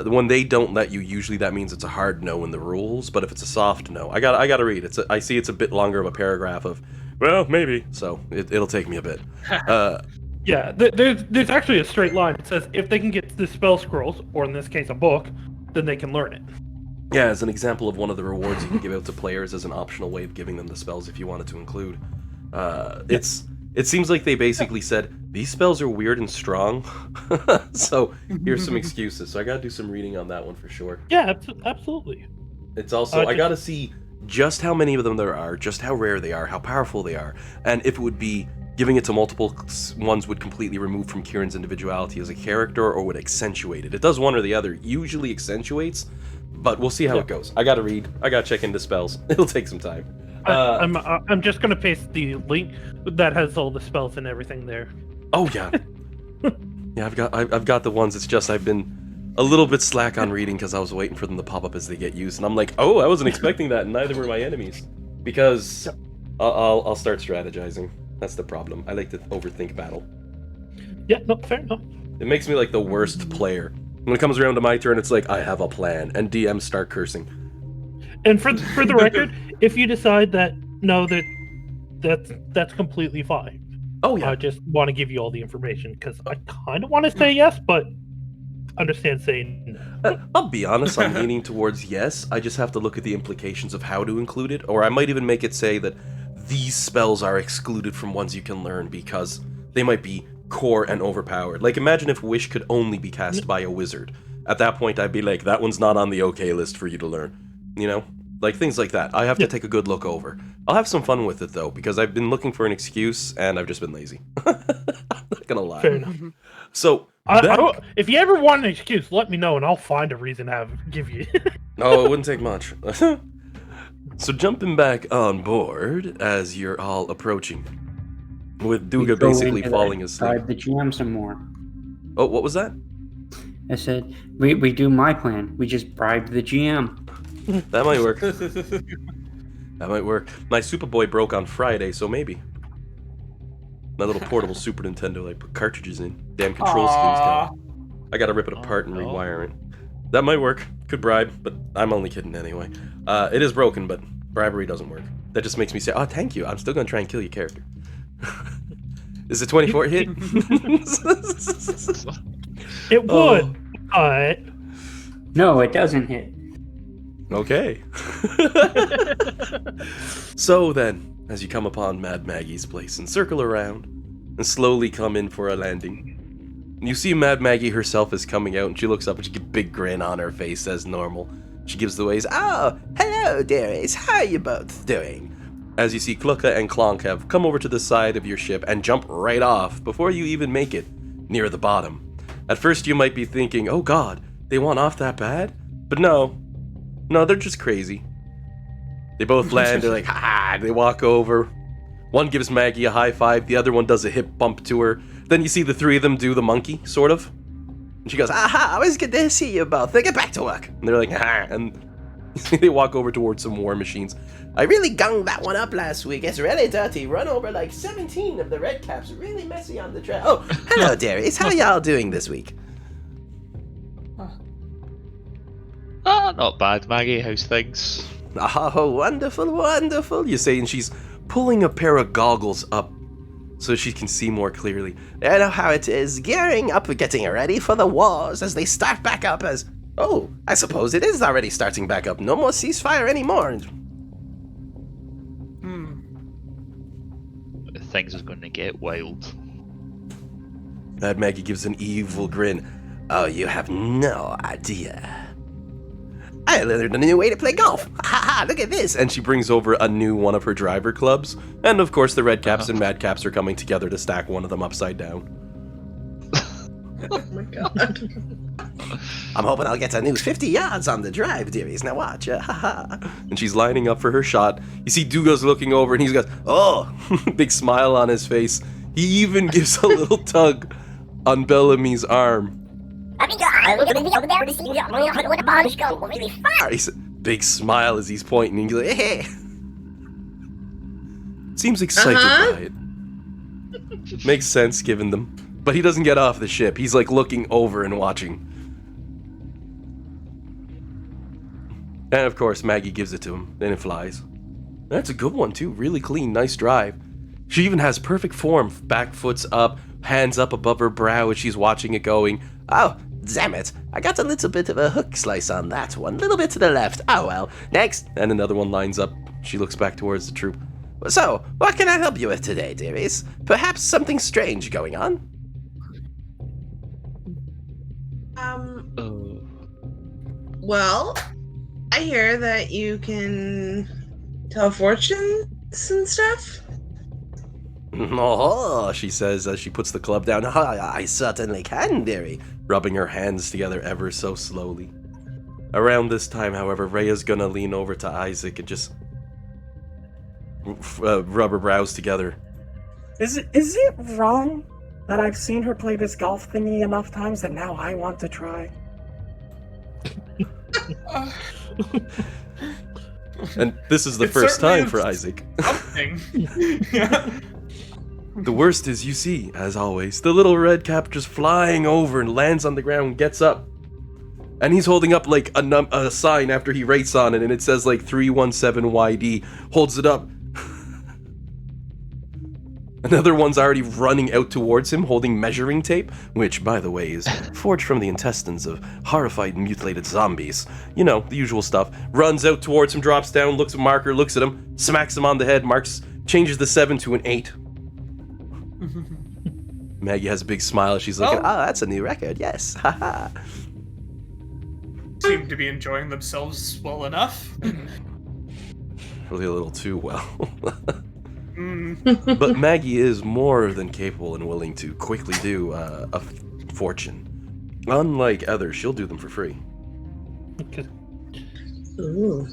[SPEAKER 2] When they don't let you, usually that means it's a hard no in the rules. But if it's a soft no, I gotta read. I see it's a bit longer of a paragraph of, well, maybe. So it'll take me a bit.
[SPEAKER 4] Yeah, there's actually a straight line. It says if they can get the spell scrolls, or in this case a book, then they can learn it.
[SPEAKER 2] Yeah, as an example of one of the rewards you can give out to players as an optional way of giving them the spells if you wanted to include. It seems like they basically said, these spells are weird and strong, so here's some excuses. So I gotta do some reading on that one for sure.
[SPEAKER 4] Yeah, absolutely.
[SPEAKER 2] It's also, I gotta see just how many of them there are, just how rare they are, how powerful they are, and if it would be giving it to multiple ones would completely remove from Kieran's individuality as a character or would accentuate it. It does one or the other. Usually accentuates, but we'll see how it goes. I gotta read. I gotta check into spells. It'll take some time.
[SPEAKER 4] I'm just gonna paste the link that has all the spells and everything there.
[SPEAKER 2] Oh yeah. Yeah, I've got the ones. It's just I've been a little bit slack on reading because I was waiting for them to pop up as they get used, and I'm like, oh, I wasn't expecting that, and neither were my enemies, because I'll start strategizing. That's the problem. I like to overthink battle.
[SPEAKER 4] Yeah, no, fair enough.
[SPEAKER 2] It makes me like the worst player. When it comes around to my turn, it's like, I have a plan, and DMs start cursing.
[SPEAKER 4] And for the record, if you decide that, no, that's completely fine.
[SPEAKER 2] Oh, yeah.
[SPEAKER 4] I just want to give you all the information, because I kind of want to say yes, but understand saying no.
[SPEAKER 2] I'll be honest, I'm leaning towards yes. I just have to look at the implications of how to include it, or I might even make it say that these spells are excluded from ones you can learn because they might be core and overpowered. Like, imagine if Wish could only be cast by a wizard. At that point, I'd be like, that one's not on the okay list for you to learn. You know? Like, things like that. I have to take a good look over. I'll have some fun with it, though, because I've been looking for an excuse, and I've just been lazy. I'm not gonna lie.
[SPEAKER 4] Fair enough.
[SPEAKER 2] So,
[SPEAKER 4] if you ever want an excuse, let me know, and I'll find a reason to give you.
[SPEAKER 2] No, it wouldn't take much. So jumping back on board as you're all approaching, with Duga basically falling asleep.
[SPEAKER 8] Bribe the GM some more.
[SPEAKER 2] Oh, what was that?
[SPEAKER 8] I said, we do my plan. We just bribe the GM.
[SPEAKER 2] That might work. That might work. My Superboy broke on Friday, so maybe. My little portable Super Nintendo I put cartridges in. Damn control scheme's gone. I gotta rip it apart and rewire it. That might work. Could bribe, but I'm only kidding anyway. It is broken, but bribery doesn't work. That just makes me say, oh, thank you. I'm still gonna try and kill your character. Is it 24 hit?
[SPEAKER 4] It would, but...
[SPEAKER 8] No, it doesn't hit.
[SPEAKER 2] Okay. So then, as you come upon Mad Maggie's place and circle around and slowly come in for a landing, you see Mad Maggie herself is coming out and she looks up and she gets a big grin on her face as normal. She gives the ways, oh, hello, dearies. How are you both doing? As you see Clucka and Clonk have come over to the side of your ship and jump right off before you even make it near the bottom. At first you might be thinking, oh god, they want off that bad? But no, they're just crazy. They both land, they're like, ha, they walk over. One gives Maggie a high five, the other one does a hip bump to her. Then you see the three of them do the monkey, sort of. And she goes, aha, it was good to see you both. They get back to work. And they're like, ah, and they walk over towards some war machines.
[SPEAKER 7] I really gunged that one up last week. It's really dirty. Run over like 17 of the red caps. Really messy on the trail. Oh, hello, dearies. How y'all doing this week?
[SPEAKER 11] Not bad, Maggie. How's things?
[SPEAKER 2] Oh, wonderful, wonderful. You say, and she's pulling a pair of goggles up so she can see more clearly.
[SPEAKER 7] I know how it is. Gearing up, getting ready for the wars as they start back up as... Oh, I suppose it is already starting back up. No more ceasefire anymore.
[SPEAKER 11] Things are going to get wild.
[SPEAKER 2] Mad Maggie gives an evil grin.
[SPEAKER 7] Oh, you have no idea. I learned a new way to play golf. Ha ha, look at this.
[SPEAKER 2] And she brings over a new one of her driver clubs. And of course the red caps and mad caps are coming together to stack one of them upside down.
[SPEAKER 6] Oh my god.
[SPEAKER 7] I'm hoping I'll get a new 50 yards on the drive, dearies. Now watch. Ha ha.
[SPEAKER 2] And she's lining up for her shot. You see Dugo's looking over and he goes, oh, big smile on his face. He even gives a little tug on Bellamy's arm. He's big smile as he's pointing and he's like, hey. Seems excited by it. Makes sense given them. But he doesn't get off the ship. He's like looking over and watching. And of course Maggie gives it to him. Then it flies. That's a good one too. Really clean, nice drive. She even has perfect form. Back foot's up, hands up above her brow as she's watching it going.
[SPEAKER 7] Oh, damn it. I got a little bit of a hook slice on that one. A little bit to the left. Oh well. Next.
[SPEAKER 2] And another one lines up. She looks back towards the troop.
[SPEAKER 7] So, what can I help you with today, dearies? Perhaps something strange going on?
[SPEAKER 6] Well, I hear that you can tell fortunes and stuff.
[SPEAKER 2] Oh, she says as she puts the club down.
[SPEAKER 7] I certainly can, dearie.
[SPEAKER 2] Rubbing her hands together ever so slowly. Around this time, however, Rhea's gonna lean over to Isaac and just rub her brows together.
[SPEAKER 9] Is it wrong that I've seen her play this golf thingy enough times that now I want to try?
[SPEAKER 2] And this is the first time for Isaac. The worst is, you see, as always, the little red cap just flying over and lands on the ground and gets up. And he's holding up like a sign after he rates on it, and it says like 317YD. Holds it up. Another one's already running out towards him, holding measuring tape, which, by the way, is forged from the intestines of horrified and mutilated zombies. You know, the usual stuff. Runs out towards him, drops down, looks at Marker, looks at him, smacks him on the head, marks, changes the 7 to an 8. Maggie has a big smile as she's looking,
[SPEAKER 7] that's a new record, yes, haha.
[SPEAKER 1] Seem to be enjoying themselves well enough.
[SPEAKER 2] Really a little too well. But Maggie is more than capable and willing to quickly do a fortune. Unlike others, she'll do them for free.
[SPEAKER 4] Okay.
[SPEAKER 6] Ooh.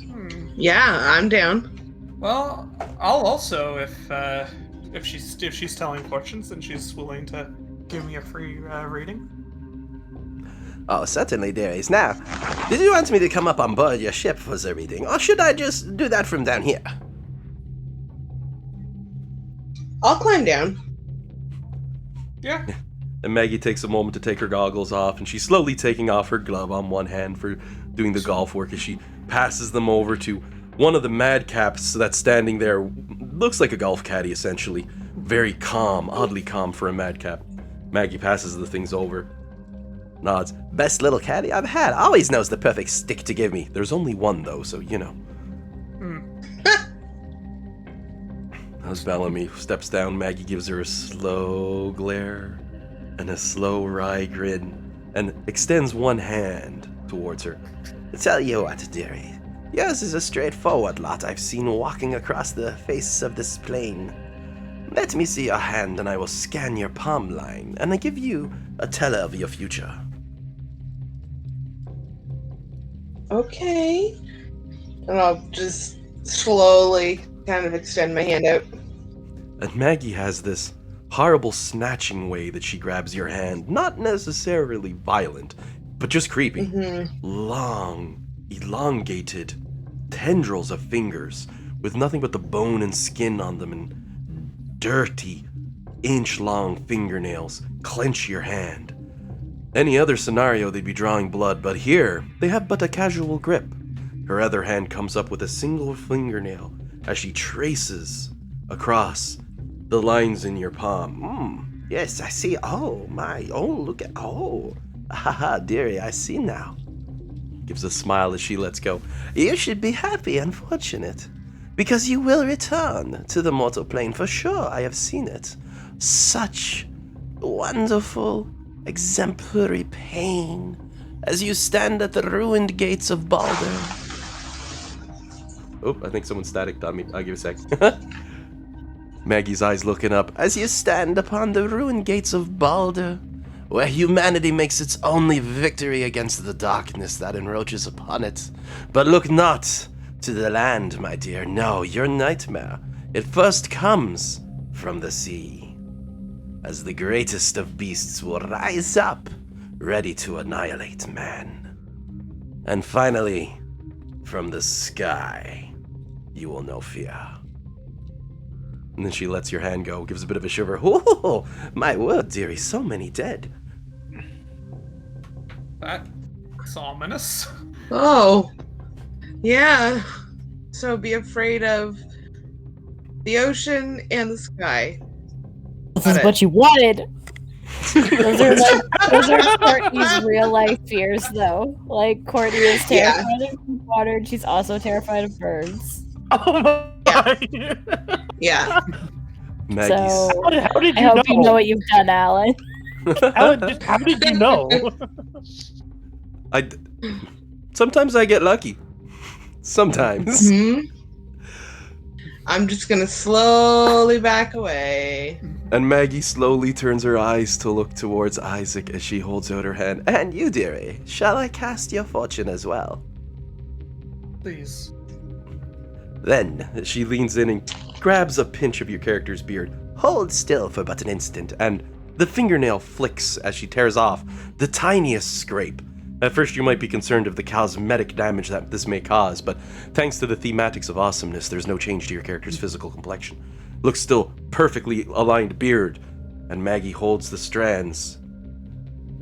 [SPEAKER 6] Yeah, I'm down.
[SPEAKER 1] Well, I'll also, if she's telling fortunes, then she's willing to give me a free reading.
[SPEAKER 7] Oh, certainly, dearies. Now, did you want me to come up on board your ship for the reading, or should I just do that from down here?
[SPEAKER 6] I'll climb down.
[SPEAKER 1] Yeah.
[SPEAKER 2] And Maggie takes a moment to take her goggles off, and she's slowly taking off her glove on one hand for doing the golf work as she passes them over to one of the madcaps that's standing there. Looks like a golf caddy, essentially. Very calm, oddly calm for a madcap. Maggie passes the things over. Nods.
[SPEAKER 7] Best little caddy I've had. Always knows the perfect stick to give me.
[SPEAKER 2] There's only one, though, so you know. As Bellamy steps down, Maggie gives her a slow glare and a slow wry grin and extends one hand towards her.
[SPEAKER 7] Tell you what, dearie. Yours is a straightforward lot I've seen walking across the face of this plane. Let me see your hand and I will scan your palm line and I give you a teller of your future.
[SPEAKER 6] Okay. And I'll just slowly kind of extend my hand out.
[SPEAKER 2] And Maggie has this horrible snatching way that she grabs your hand. Not necessarily violent, but just creepy. Long, elongated tendrils of fingers with nothing but the bone and skin on them and dirty, inch-long fingernails clench your hand. Any other scenario, they'd be drawing blood, but here, they have but a casual grip. Her other hand comes up with a single fingernail as she traces across the lines in your palm.
[SPEAKER 7] Yes, I see. Oh, my. Oh, look at... Oh. Haha, dearie, I see now.
[SPEAKER 2] Gives a smile as she lets go.
[SPEAKER 7] You should be happy and fortunate, because you will return to the mortal plane for sure. I have seen it. Such wonderful, exemplary pain as you stand at the ruined gates of Balder.
[SPEAKER 2] Oh, I think someone staticked on me. I'll give a sec. Maggie's eyes looking up.
[SPEAKER 7] As you stand upon the ruined gates of Balder, where humanity makes its only victory against the darkness that encroaches upon it. But look not to the land, my dear. No, your nightmare. It first comes from the sea, as the greatest of beasts will rise up, ready to annihilate man. And finally, from the sky, you will know fear.
[SPEAKER 2] And then she lets your hand go, gives a bit of a shiver.
[SPEAKER 7] Oh, my word, dearie, so many dead.
[SPEAKER 1] That's ominous.
[SPEAKER 6] Oh. Yeah. So be afraid of the ocean and the sky.
[SPEAKER 5] This is what you wanted. Those are Courtney's real life fears, though. Like, Courtney is terrified of water, and she's also terrified of birds.
[SPEAKER 4] Oh my!
[SPEAKER 6] Yeah.
[SPEAKER 2] Maggie's.
[SPEAKER 5] So,
[SPEAKER 4] How did
[SPEAKER 5] I
[SPEAKER 4] you
[SPEAKER 5] hope
[SPEAKER 4] know?
[SPEAKER 5] you know what you've done, Alan.
[SPEAKER 4] How did you know?
[SPEAKER 2] Sometimes I get lucky. Sometimes.
[SPEAKER 6] I'm just gonna slowly back away.
[SPEAKER 2] And Maggie slowly turns her eyes to look towards Isaac as she holds out her hand.
[SPEAKER 7] And you, dearie, shall I cast your fortune as well?
[SPEAKER 1] Please.
[SPEAKER 2] Then she leans in and grabs a pinch of your character's beard.
[SPEAKER 7] Hold still for but an instant,
[SPEAKER 2] And the fingernail flicks as she tears off the tiniest scrape. At first you might be concerned of the cosmetic damage that this may cause, but thanks to the thematics of awesomeness, there's no change to your character's physical complexion. Looks still perfectly aligned beard, and Maggie holds the strands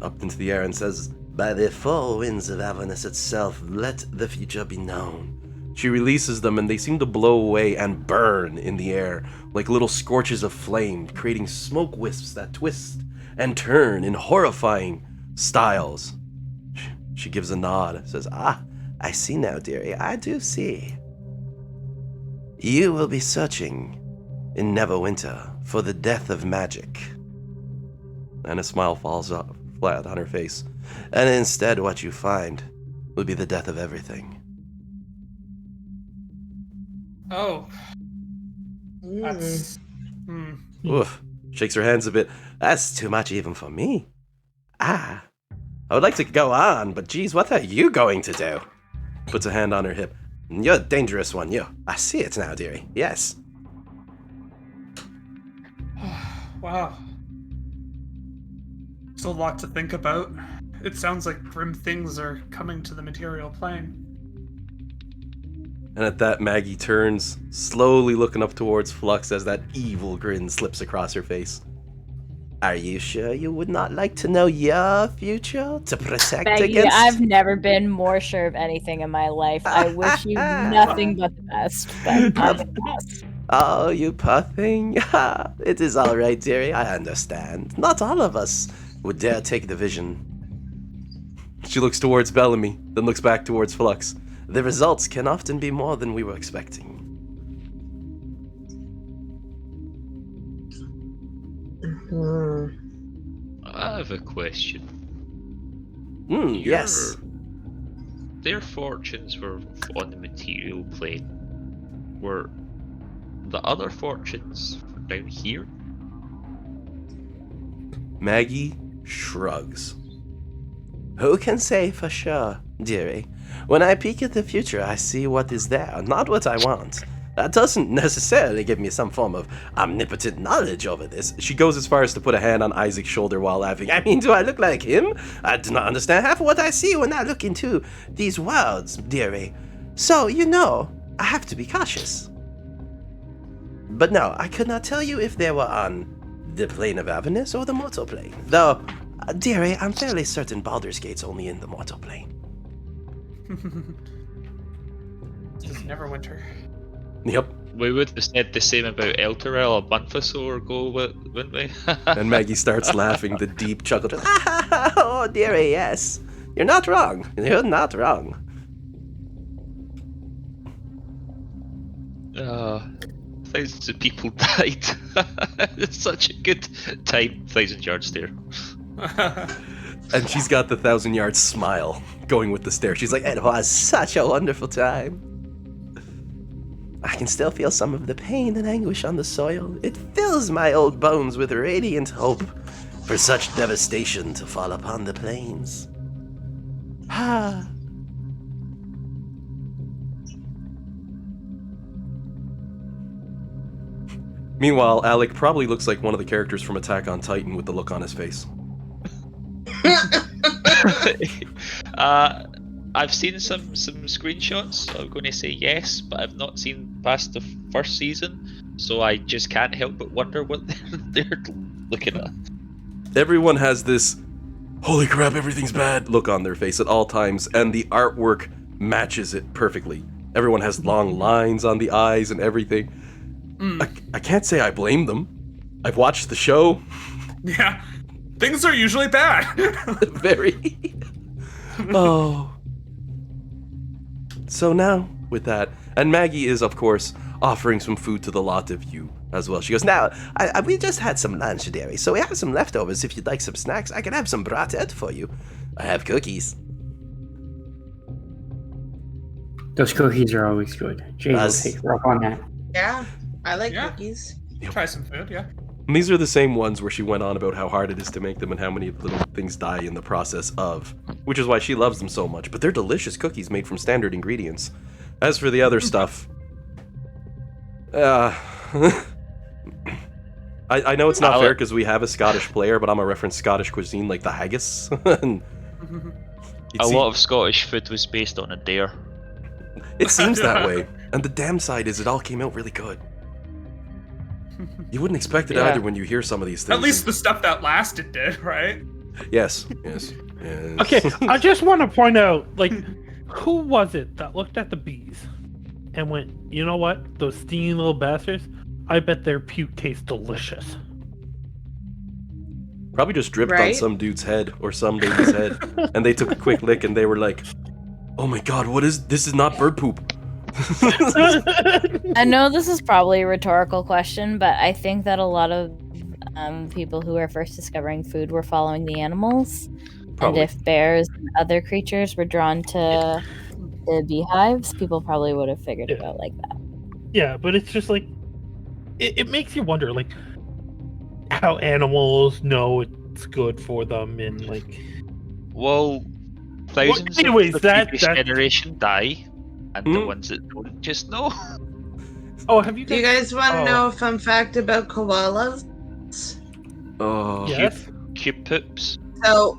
[SPEAKER 2] up into the air and says,
[SPEAKER 7] by the four winds of Avernus itself, let the future be known.
[SPEAKER 2] She releases them and they seem to blow away and burn in the air like little scorches of flame, creating smoke wisps that twist and turn in horrifying styles. She gives a nod, says,
[SPEAKER 7] I see now, dearie, I do see. You will be searching in Neverwinter for the death of magic.
[SPEAKER 2] And a smile falls off flat on her face.
[SPEAKER 7] And instead what you find will be the death of everything.
[SPEAKER 1] Oh. That's...
[SPEAKER 2] Oof. Shakes her hands a bit.
[SPEAKER 7] That's too much even for me. I would like to go on, but geez, what are you going to do?
[SPEAKER 2] Puts a hand on her hip.
[SPEAKER 7] You're a dangerous one, you. I see it now, dearie. Yes.
[SPEAKER 1] Wow. Still a lot to think about. It sounds like grim things are coming to the material plane.
[SPEAKER 2] And at that, Maggie turns, slowly looking up towards Flux as that evil grin slips across her face.
[SPEAKER 7] Are you sure you would not like to know your future to protect
[SPEAKER 5] Maggie,
[SPEAKER 7] against?
[SPEAKER 5] I've never been more sure of anything in my life. I wish you nothing but the best, but I'm lost.
[SPEAKER 7] Oh, you poor thing. It is all right, dearie. I understand. Not all of us would dare take the vision.
[SPEAKER 2] She looks towards Bellamy, then looks back towards Flux.
[SPEAKER 7] The results can often be more than we were expecting.
[SPEAKER 3] I have a question.
[SPEAKER 7] Yes.
[SPEAKER 3] Their fortunes were on the material plane. Were the other fortunes down here?
[SPEAKER 2] Maggie shrugs.
[SPEAKER 7] Who can say for sure, dearie? When I peek at the future, I see what is there, not what I want. That doesn't necessarily give me some form of omnipotent knowledge over this.
[SPEAKER 2] She goes as far as to put a hand on Isaac's shoulder while laughing.
[SPEAKER 7] I mean, do I look like him? I do not understand half of what I see when I look into these worlds, dearie. So, I have to be cautious. But no, I could not tell you if they were on the plane of Avernus or the mortal plane. Though, dearie, I'm fairly certain Baldur's Gate's only in the mortal plane.
[SPEAKER 1] It's Neverwinter.
[SPEAKER 2] Yep.
[SPEAKER 3] We would have said the same about Elturel a month or so ago, wouldn't we?
[SPEAKER 2] And Maggie starts laughing, the deep chuckle. Just,
[SPEAKER 7] Oh, dearie, yes. You're not wrong. You're not wrong.
[SPEAKER 3] Thousands of people died. It's such a good time. 1,000 yards there.
[SPEAKER 2] And she's got the 1,000-yard smile going with the stare. She's like,
[SPEAKER 7] It was such a wonderful time. I can still feel some of the pain and anguish on the soil. It fills my old bones with radiant hope for such devastation to fall upon the plains. Ah.
[SPEAKER 2] Meanwhile, Alec probably looks like one of the characters from Attack on Titan with the look on his face.
[SPEAKER 3] I've seen some screenshots, so I'm going to say yes, but I've not seen past the first season, so I just can't help but wonder what they're looking at.
[SPEAKER 2] Everyone has this, holy crap, everything's bad look on their face at all times, and the artwork matches it perfectly. Everyone has long lines on the eyes and everything. I can't say I blame them. I've watched the show.
[SPEAKER 1] Yeah, things are usually bad.
[SPEAKER 2] Very. Oh. So now, with that, and Maggie is, of course, offering some food to the lot of you as well. She goes,
[SPEAKER 7] Now, we just had some lunch, dearie, so we have some leftovers. If you'd like some snacks, I can have some bratet for you. I have cookies.
[SPEAKER 8] Those cookies are always good. Jay will take her up on that.
[SPEAKER 6] Yeah, I like cookies.
[SPEAKER 1] Try some food, yeah.
[SPEAKER 2] And these are the same ones where she went on about how hard it is to make them and how many little things die in the process of, which is why she loves them so much. But they're delicious cookies made from standard ingredients. As for the other stuff, I know it's not fair because we have a Scottish player, but I'm gonna reference Scottish cuisine like the haggis. And
[SPEAKER 3] a lot of Scottish food was based on a dare.
[SPEAKER 2] It seems that way. And the damn side is it all came out really good. You wouldn't expect it either when you hear some of these things.
[SPEAKER 1] At least the stuff that lasted did, right?
[SPEAKER 2] Yes.
[SPEAKER 4] Okay, I just want to point out, who was it that looked at the bees and went, you know what? Those stingy little bastards, I bet their puke tastes delicious.
[SPEAKER 2] Probably just dripped on some dude's head or some baby's head, and they took a quick lick and they were like, oh my god, this is not bird poop.
[SPEAKER 5] I know this is probably a rhetorical question, but I think that a lot of people who are first discovering food were following the animals.
[SPEAKER 2] Probably.
[SPEAKER 5] And if bears and other creatures were drawn to the beehives, people probably would have figured it out like that.
[SPEAKER 4] Yeah, but it's just it makes you wonder, how animals know it's good for them and
[SPEAKER 3] Well, thousands
[SPEAKER 4] anyways,
[SPEAKER 3] of the
[SPEAKER 4] that
[SPEAKER 3] generation die, and the ones that don't just know.
[SPEAKER 4] Oh, have you?
[SPEAKER 6] Do you guys want to know a fun fact about koalas?
[SPEAKER 2] Oh,
[SPEAKER 4] yes.
[SPEAKER 3] Cube poops.
[SPEAKER 6] So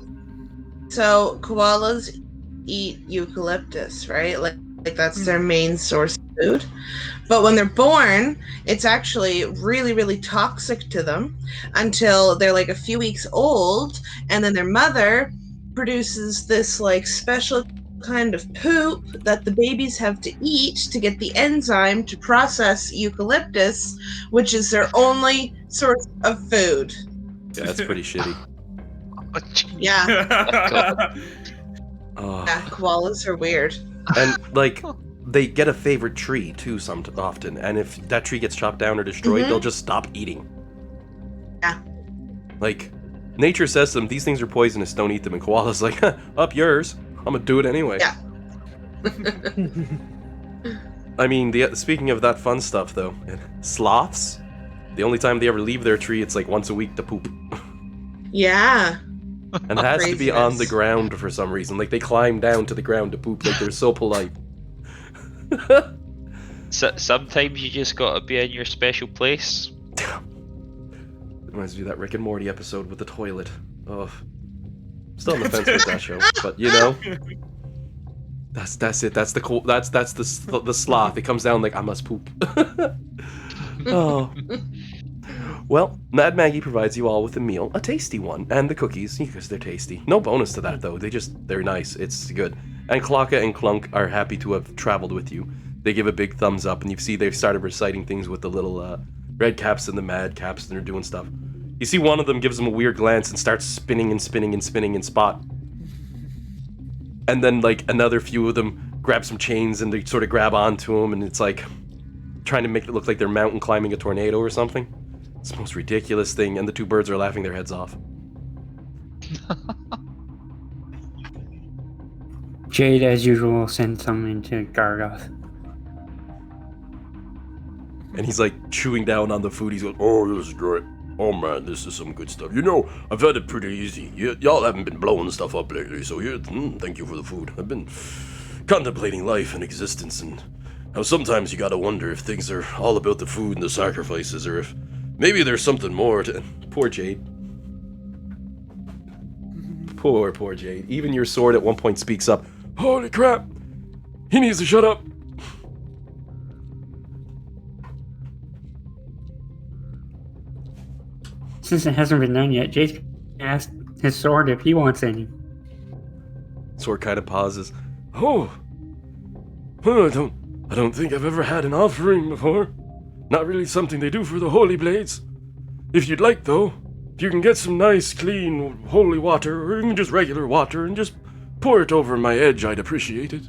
[SPEAKER 6] koalas eat eucalyptus, right? Like Like that's their main source of food. But when they're born, it's actually really, really toxic to them until they're like a few weeks old, and then their mother produces this like special kind of poop that the babies have to eat to get the enzyme to process eucalyptus, which is their only source of food.
[SPEAKER 2] Yeah, that's pretty shitty.
[SPEAKER 6] Yeah.
[SPEAKER 2] Oh.
[SPEAKER 6] Yeah, koalas are weird.
[SPEAKER 2] And like they get a favorite tree too often, and if that tree gets chopped down or destroyed, they'll just stop eating.
[SPEAKER 6] Yeah.
[SPEAKER 2] Like nature says to them, these things are poisonous, don't eat them, and koala's like, up yours, I'm gonna do it anyway.
[SPEAKER 6] Yeah.
[SPEAKER 2] I mean, speaking of that fun stuff though, sloths, the only time they ever leave their tree, it's like once a week to poop.
[SPEAKER 6] Yeah.
[SPEAKER 2] And it has to be on the ground for some reason. Like they climb down to the ground to poop, like they're so polite.
[SPEAKER 11] Sometimes you just gotta be in your special place.
[SPEAKER 2] Reminds me of that Rick and Morty episode with the toilet. Oh, still on the fence with that show, but you know, that's it. That's the cool. That's the sloth. It comes down like I must poop. Oh. Well, Mad Maggie provides you all with a meal, a tasty one, and the cookies, because they're tasty. No bonus to that, though. They're nice. It's good. And Klocka and Clunk are happy to have traveled with you. They give a big thumbs up, and you see they've started reciting things with the little red caps and the mad caps, and they're doing stuff. You see one of them gives them a weird glance and starts spinning and spinning and spinning in spot. And then, like, another few of them grab some chains and they sort of grab onto them, and it's like trying to make it look like they're mountain climbing a tornado or something. It's the most ridiculous thing, and the two birds are laughing their heads off.
[SPEAKER 8] Jade, as usual, sends something to Gargoth.
[SPEAKER 2] And he's like chewing down on the food. He's going,
[SPEAKER 10] oh, this is great. Oh man, this is some good stuff. You know, I've had it pretty easy. Y'all haven't been blowing stuff up lately, so thank you for the food. I've been contemplating life and existence, and how sometimes you gotta wonder if things are all about the food and the sacrifices, or if maybe there's something more to...
[SPEAKER 2] Poor Jade. Poor Jade. Even your sword at one point speaks up.
[SPEAKER 10] Holy crap! He needs to shut up!
[SPEAKER 8] Since it hasn't been done yet, Jade asked his sword if he wants any.
[SPEAKER 2] Sword kind of pauses.
[SPEAKER 10] Oh! I don't think I've ever had an offering before. Not really something they do for the holy blades. If you'd like, though, if you can get some nice, clean, holy water, or even just regular water, and just pour it over my edge, I'd appreciate it.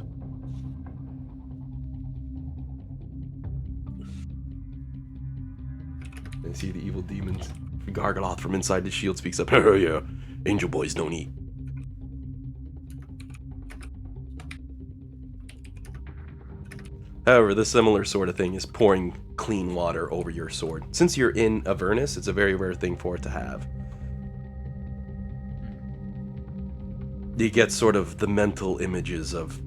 [SPEAKER 2] And see the evil demons. Gargaloth from inside the shield speaks up. Oh yeah, angel boys don't eat. However, the similar sort of thing is pouring clean water over your sword. Since you're in Avernus, it's a very rare thing for it to have. You get sort of the mental images of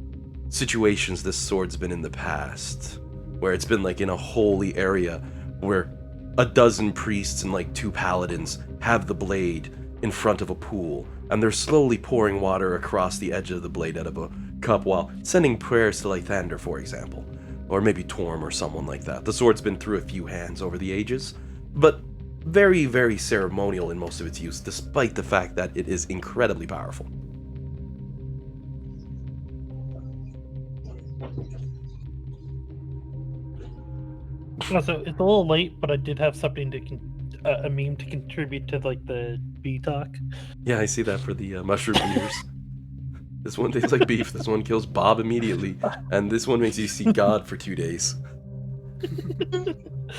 [SPEAKER 2] situations this sword's been in the past, where it's been like in a holy area where a dozen priests and like 2 paladins have the blade in front of a pool, and they're slowly pouring water across the edge of the blade out of a cup while sending prayers to Lythander, for example. Or maybe Torm or someone like that. The sword's been through a few hands over the ages, but very, very ceremonial in most of its use, despite the fact that it is incredibly powerful.
[SPEAKER 4] Also, it's a little late, but I did have something to a meme to contribute to like the bee talk.
[SPEAKER 2] Yeah, I see that for the mushroom eaters. This one tastes like beef. This one kills Bob immediately, and this one makes you see God for 2 days.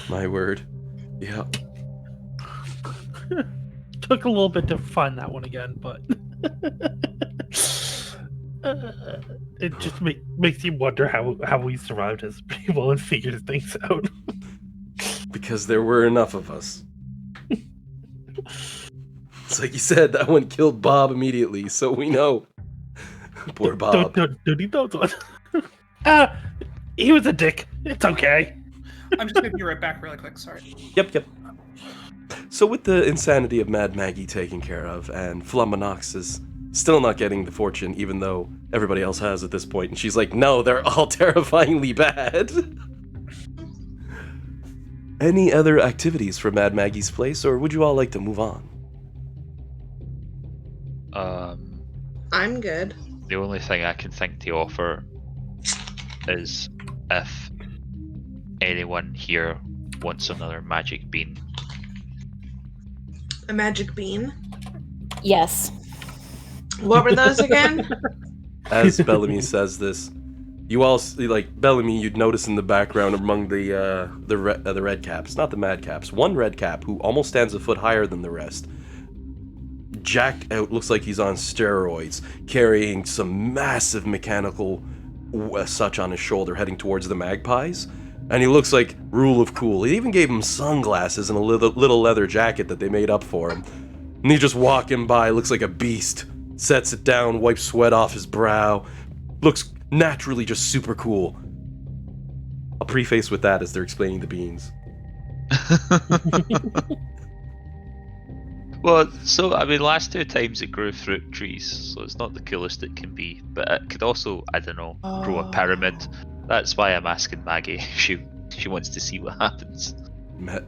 [SPEAKER 2] My word. Yeah.
[SPEAKER 4] Took a little bit to find that one again, but it just makes you wonder how we survived as people and figured things out.
[SPEAKER 2] Because there were enough of us. It's like you said, that one killed Bob immediately, so we know. Poor Bob.
[SPEAKER 4] Don't eat those ones. He was a dick. It's okay.
[SPEAKER 1] I'm just gonna be right back really quick, sorry.
[SPEAKER 2] Yep. So with the insanity of Mad Maggie taken care of, and Flummonox's Still not getting the fortune, even though everybody else has at this point. And she's like, no, they're all terrifyingly bad. Any other activities for Mad Maggie's place, or would you all like to move on?
[SPEAKER 6] I'm good.
[SPEAKER 11] The only thing I can think to offer is if anyone here wants another magic bean.
[SPEAKER 6] A magic bean.
[SPEAKER 5] Yes.
[SPEAKER 6] What were those again?
[SPEAKER 2] As Bellamy says this, you all see, like, Bellamy, you'd notice in the background among the red caps, not the mad caps, one red cap who almost stands a foot higher than the rest, jacked out, looks like he's on steroids, carrying some massive mechanical such on his shoulder, heading towards the magpies. And he looks like Rule of Cool. He even gave him sunglasses and a little leather jacket that they made up for him. And he just walking by, looks like a beast. Sets it down, wipes sweat off his brow. Looks naturally just super cool. I'll preface with that as they're explaining the beans.
[SPEAKER 11] Well, so, I mean, last 2 times it grew fruit trees, so it's not the coolest it can be. But it could also, I don't know, grow a pyramid. That's why I'm asking Maggie. She wants to see what happens.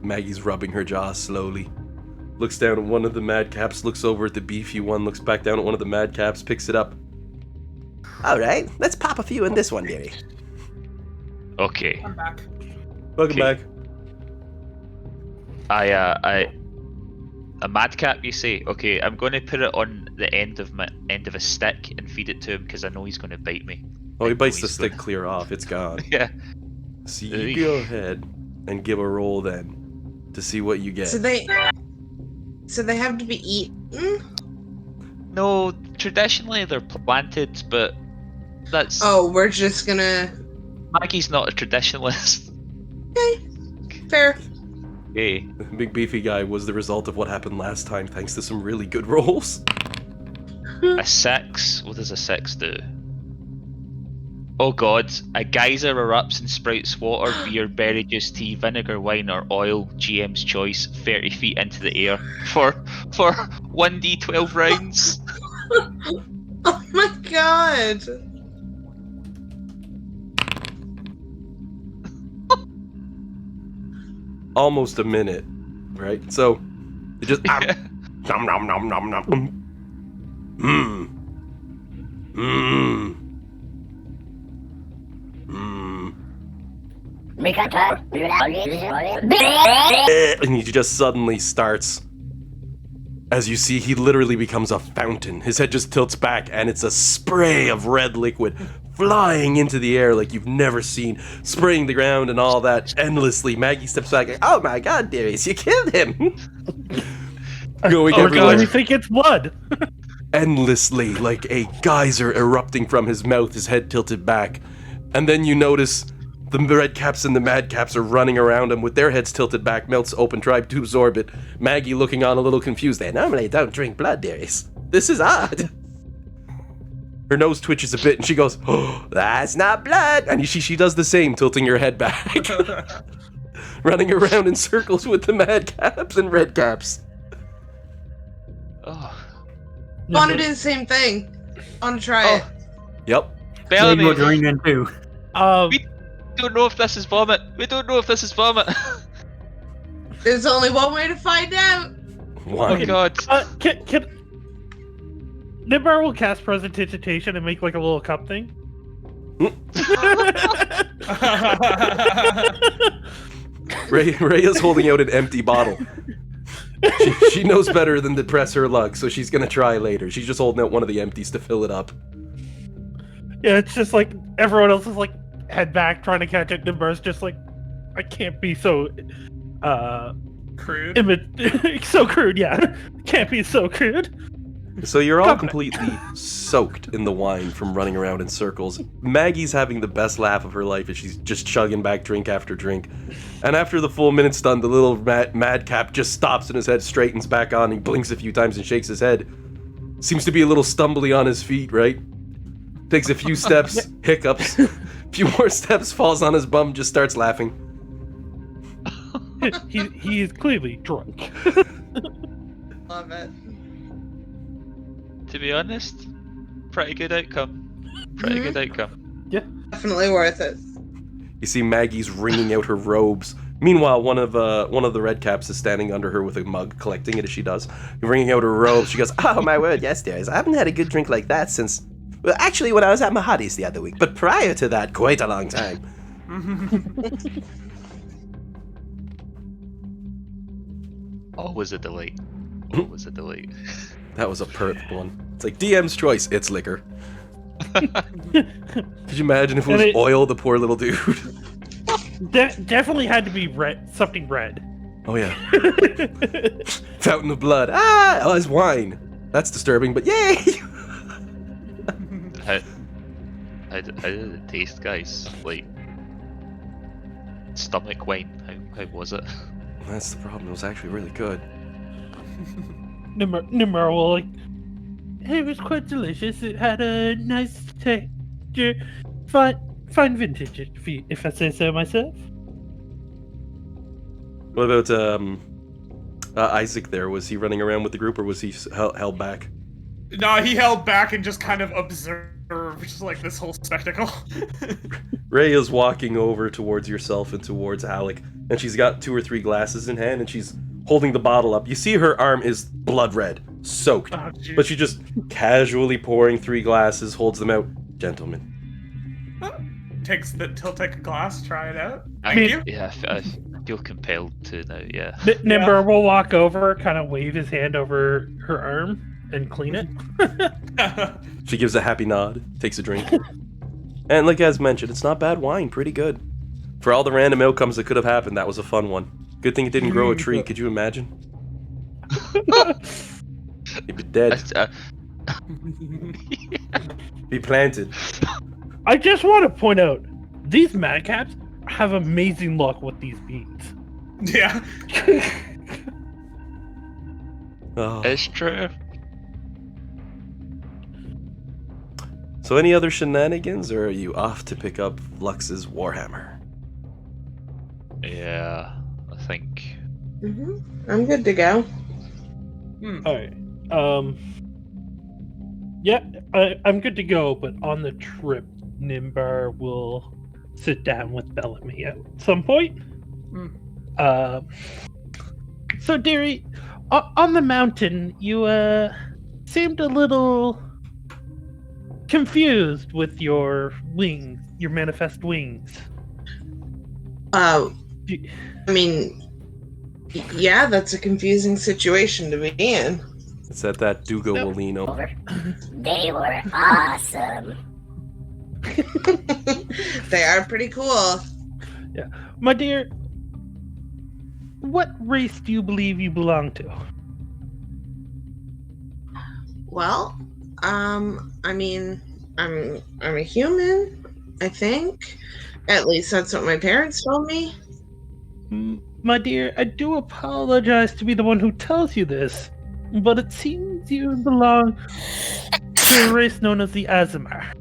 [SPEAKER 2] Maggie's rubbing her jaw slowly. Looks down at one of the madcaps, looks over at the beefy one, looks back down at one of the madcaps, picks it up.
[SPEAKER 7] Alright, let's pop a few in this one, dearie.
[SPEAKER 11] Okay.
[SPEAKER 1] I'm back.
[SPEAKER 2] Welcome back.
[SPEAKER 11] A madcap, you say? Okay, I'm going to put it on the end of a stick and feed it to him because I know he's going to bite me.
[SPEAKER 2] Oh, he bites the stick clear off. It's gone.
[SPEAKER 11] Yeah.
[SPEAKER 2] So you go ahead and give a roll then to see what you get.
[SPEAKER 6] So they have to be eaten?
[SPEAKER 11] No, traditionally they're planted, but that's...
[SPEAKER 6] Oh, we're just gonna...
[SPEAKER 11] Maggie's not a traditionalist.
[SPEAKER 6] Okay, fair.
[SPEAKER 11] Okay.
[SPEAKER 2] The big beefy guy was the result of what happened last time, thanks to some really good rolls.
[SPEAKER 11] A 6? What does a 6 do? Oh god, a geyser erupts and sprouts water, beer, berry juice, tea, vinegar, wine, or oil, GM's choice, 30 feet into the air for 1d12 rounds.
[SPEAKER 6] Oh my god!
[SPEAKER 2] Almost a minute, right? So, it just... nom nom nom nom nom. And he just suddenly starts. As you see, he literally becomes a fountain. His head just tilts back, and it's a spray of red liquid flying into the air like you've never seen, spraying the ground and all that endlessly. Maggie steps back, like, oh my god, Darius, you killed him! Going everywhere.
[SPEAKER 4] We think it's blood.
[SPEAKER 2] Endlessly, like a geyser erupting from his mouth, his head tilted back. And then you notice the red caps and the mad caps are running around him with their heads tilted back, mouths open, trying to absorb it. Maggie looking on a little confused. They normally don't drink blood, Darius. This is odd. Her nose twitches a bit and she goes, oh, that's not blood. And she does the same, tilting her head back. Running around in circles with the mad caps and red caps.
[SPEAKER 11] Oh.
[SPEAKER 6] I want to do the same thing. I want to try it.
[SPEAKER 2] Yep.
[SPEAKER 8] Maybe we'll join in too.
[SPEAKER 11] We don't know if this is vomit. We don't know if this is vomit.
[SPEAKER 6] There's only one way to find out.
[SPEAKER 2] Why?
[SPEAKER 11] Oh god.
[SPEAKER 4] Can Nimbar will cast Prestidigitation and make like a little cup thing?
[SPEAKER 2] Ray is holding out an empty bottle. She knows better than to press her luck, so she's gonna try later. She's just holding out one of the empties to fill it up.
[SPEAKER 4] Yeah, it's just like everyone else is like head back trying to catch it. Nimbar's just like, I can't be so
[SPEAKER 1] crude.
[SPEAKER 4] So crude, yeah. Can't be so crude.
[SPEAKER 2] So you're all completely soaked in the wine from running around in circles. Maggie's having the best laugh of her life as she's just chugging back drink after drink. And after the full minute's done, the little madcap just stops and his head straightens back on. He blinks a few times and shakes his head. Seems to be a little stumbly on his feet, right? Takes a few steps, hiccups. A few more steps, falls on his bum, just starts laughing.
[SPEAKER 4] He is clearly drunk.
[SPEAKER 6] Love it.
[SPEAKER 11] To be honest, pretty good outcome. Pretty good outcome.
[SPEAKER 6] Definitely worth it.
[SPEAKER 2] You see Maggie's wringing out her robes. Meanwhile, one of the red caps is standing under her with a mug, collecting it as she does. Wringing out her robes. She goes, "Oh my word, yes, dears. I haven't had a good drink like that since, well, actually, when I was at Mahadi's the other week. But prior to that, quite a long time."
[SPEAKER 11] Always a delight. Always a delight.
[SPEAKER 2] That was a perfect one. It's like DM's choice. It's liquor. Could you imagine if it was oil, the poor little dude?
[SPEAKER 4] Definitely had to be something red.
[SPEAKER 2] Oh yeah. Fountain of blood. Oh, it's wine. That's disturbing, but yay!
[SPEAKER 11] How did it taste, guys? Like stomach wine. How was it?
[SPEAKER 2] That's the problem. It was actually really good.
[SPEAKER 4] Nimar will like. It was quite delicious. It had a nice texture, fine vintage, if I say so myself.
[SPEAKER 2] What about Isaac? There, was he running around with the group, or was he held back?
[SPEAKER 1] No, he held back and just kind of observed like this whole spectacle.
[SPEAKER 2] Ray is walking over towards yourself and towards Alec, and she's got 2 or 3 glasses in hand, and she's holding the bottle up. You see her arm is blood red, soaked, but she's just casually pouring 3 glasses, holds them out. Gentlemen.
[SPEAKER 1] He'll take a glass, try it out. Thank you.
[SPEAKER 11] Yeah, I feel compelled to now. Yeah.
[SPEAKER 4] Nimber will walk over, kind of wave his hand over her arm, and clean it.
[SPEAKER 2] She gives a happy nod, takes a drink. And like as mentioned, it's not bad wine, pretty good. For all the random outcomes that could have happened, that was a fun one. Good thing it didn't grow a tree, could you imagine? You'd be dead. Be planted.
[SPEAKER 4] I just want to point out, these madcaps have amazing luck with these beans.
[SPEAKER 1] Yeah.
[SPEAKER 2] Oh.
[SPEAKER 11] It's true.
[SPEAKER 2] So any other shenanigans, or are you off to pick up Lux's Warhammer?
[SPEAKER 11] Yeah, I think.
[SPEAKER 6] I'm good to go.
[SPEAKER 4] Alright. Yeah, I'm good to go, but on the trip, Nimbar will sit down with Bellamy at some point. So, dearie, on the mountain, you seemed a little confused with your wings, your manifest wings.
[SPEAKER 6] I mean, yeah, that's a confusing situation to be in.
[SPEAKER 2] It's that Dugo will lean over.
[SPEAKER 12] They were awesome.
[SPEAKER 6] They are pretty cool.
[SPEAKER 4] Yeah. My dear, what race do you believe you belong to?
[SPEAKER 6] Well, I mean, I'm a human, I think. At least that's what my parents told me.
[SPEAKER 4] My dear, I do apologize to be the one who tells you this, but it seems you belong to a race known as the Azamar.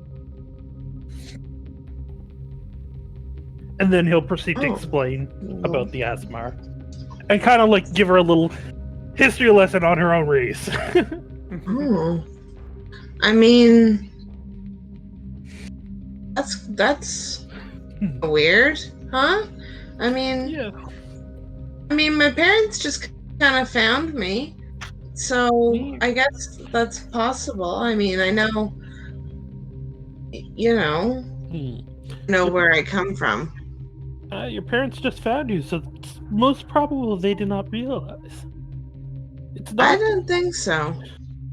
[SPEAKER 4] And then he'll proceed to explain about the Azamar. And kind of like give her a little history lesson on her own race.
[SPEAKER 6] I mean, that's weird, huh? I mean, my parents just kind of found me, so I guess that's possible. I mean, I know, know where I come from.
[SPEAKER 4] Your parents just found you, so it's most probable they did not realize. It's not.
[SPEAKER 6] I don't think so.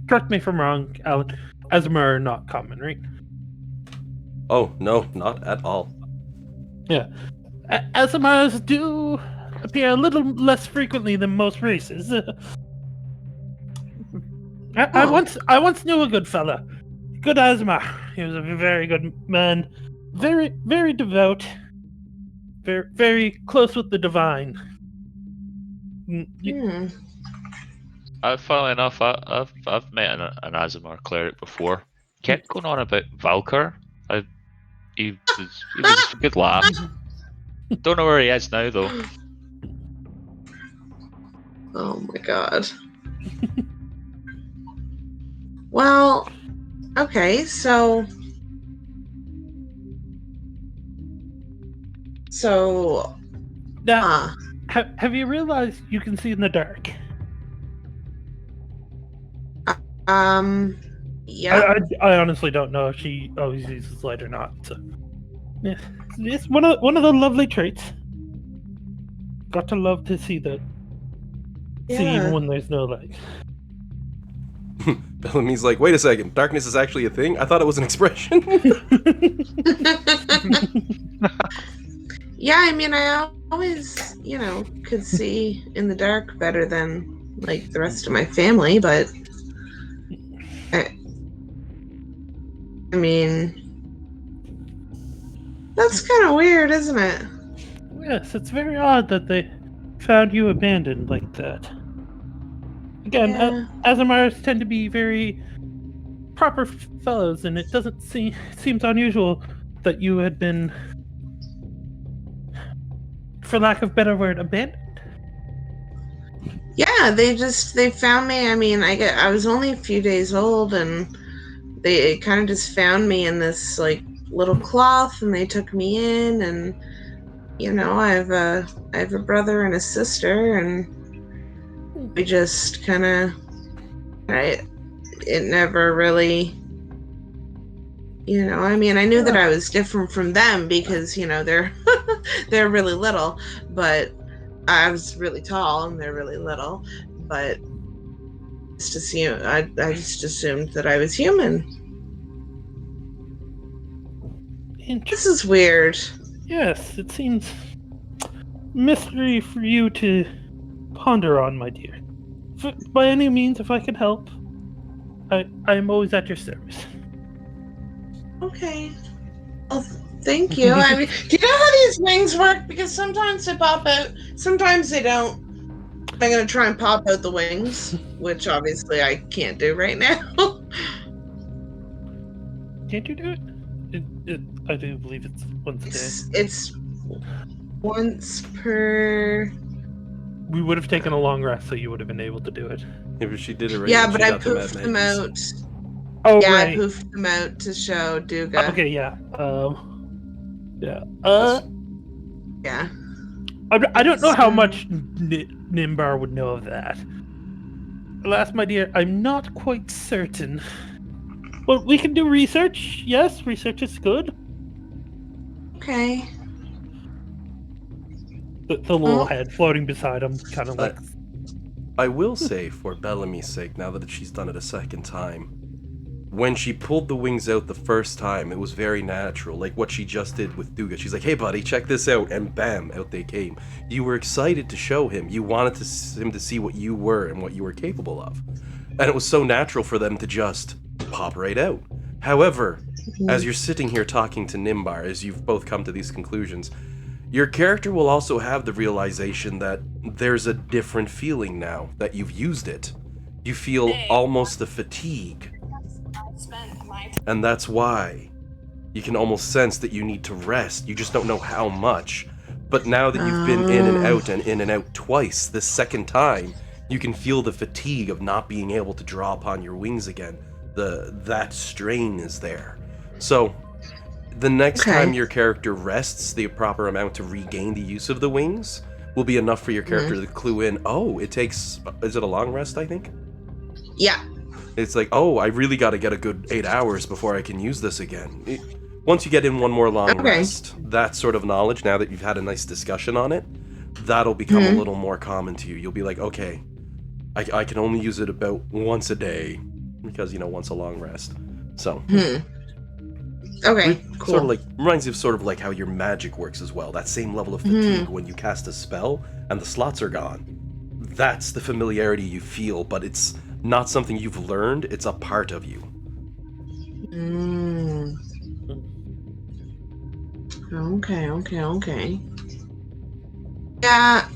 [SPEAKER 4] Correct me if I'm wrong, Alan. Azamar are not common, right?
[SPEAKER 2] Oh, no, not at all.
[SPEAKER 4] Yeah. Azamars do appear a little less frequently than most races. I once knew a good fella. Good Azamar. He was a very good man. Very, very devout. Very, very close with the divine.
[SPEAKER 11] Funnily enough, I've met an Azamar cleric before. Kept going on about Valkyr. He was a good laugh. Don't know where he is now, though.
[SPEAKER 6] Oh my god. Well, okay, so
[SPEAKER 4] Now, have you realized you can see in the dark?
[SPEAKER 6] Yeah.
[SPEAKER 4] I honestly don't know if she always uses light or not. So, yeah, it's one of the lovely traits. Got to love to see that. See even
[SPEAKER 6] Yeah.
[SPEAKER 4] when there's no light.
[SPEAKER 2] Bellamy's like, wait a second, darkness is actually a thing? I thought it was an expression.
[SPEAKER 6] Yeah, I mean, I always, could see in the dark better than like the rest of my family, but I mean, that's kind of weird, isn't it?
[SPEAKER 4] Yes, it's very odd that they found you abandoned like that. Again,
[SPEAKER 6] Yeah.
[SPEAKER 4] Azamars tend to be very proper fellows, and it doesn't seems unusual that you had been, for lack of better word, abandoned.
[SPEAKER 6] Yeah, they found me. I mean, I was only a few days old, and they kind of just found me in this like little cloth, and they took me in, and I have a brother and a sister, and we just kind of it never really, I mean, I knew that I was different from them because they're they're really little, but I was really tall and they're really little, but I just assumed that I was human. This is weird.
[SPEAKER 4] Yes, it seems mystery for you to ponder on, my dear. By any means, if I can help, I'm always at your service.
[SPEAKER 6] Okay. Well, thank you. I mean, do you know how these wings work? Because sometimes they pop out, sometimes they don't. I'm going to try and pop out the wings, which obviously I can't do right now.
[SPEAKER 4] Can't you do it? I do believe it's once a day.
[SPEAKER 6] It's once per...
[SPEAKER 4] We would have taken a long rest, so you would have been able to do it.
[SPEAKER 2] Yeah, but she did it right.
[SPEAKER 6] Yeah,
[SPEAKER 2] when
[SPEAKER 6] but
[SPEAKER 2] she
[SPEAKER 6] I
[SPEAKER 2] got
[SPEAKER 6] poofed them out.
[SPEAKER 4] Oh,
[SPEAKER 6] yeah,
[SPEAKER 4] right.
[SPEAKER 6] I poofed them out to show Duga.
[SPEAKER 4] Okay, yeah. Yeah.
[SPEAKER 6] Yeah.
[SPEAKER 4] I don't know how much Nimbar would know of that. Alas, my dear, I'm not quite certain. Well, we can do research. Yes, research is good.
[SPEAKER 6] Okay.
[SPEAKER 4] The little head floating beside him, kind of like...
[SPEAKER 2] I will say, for Bellamy's sake, now that she's done it a second time, when she pulled the wings out the first time, it was very natural, like what she just did with Duga. She's like, hey buddy, check this out, and bam, out they came. You were excited to show him. You wanted him to see what you were and what you were capable of. And it was so natural for them to just pop right out. However, as you're sitting here talking to Nimbar, as you've both come to these conclusions, your character will also have the realization that there's a different feeling now that you've used it. You feel almost the fatigue. And that's why you can almost sense that you need to rest. You just don't know how much. But now that you've been in and out twice, this second time, you can feel the fatigue of not being able to draw upon your wings again. That strain is there. So the next time your character rests the proper amount to regain the use of the wings will be enough for your character to clue in, oh, it takes, is it a long rest, I think?
[SPEAKER 6] Yeah.
[SPEAKER 2] It's like, oh, I really got to get a good 8 hours before I can use this again. Once you get in one more long rest, that sort of knowledge, now that you've had a nice discussion on it, that'll become a little more common to you. You'll be like, okay, I can only use it about once a day because, once a long rest. So,
[SPEAKER 6] okay, cool.
[SPEAKER 2] Sort of like, reminds you of sort of like how your magic works as well. That same level of fatigue when you cast a spell and the slots are gone. That's the familiarity you feel, but it's not something you've learned, it's a part of you.
[SPEAKER 6] Okay. Yeah,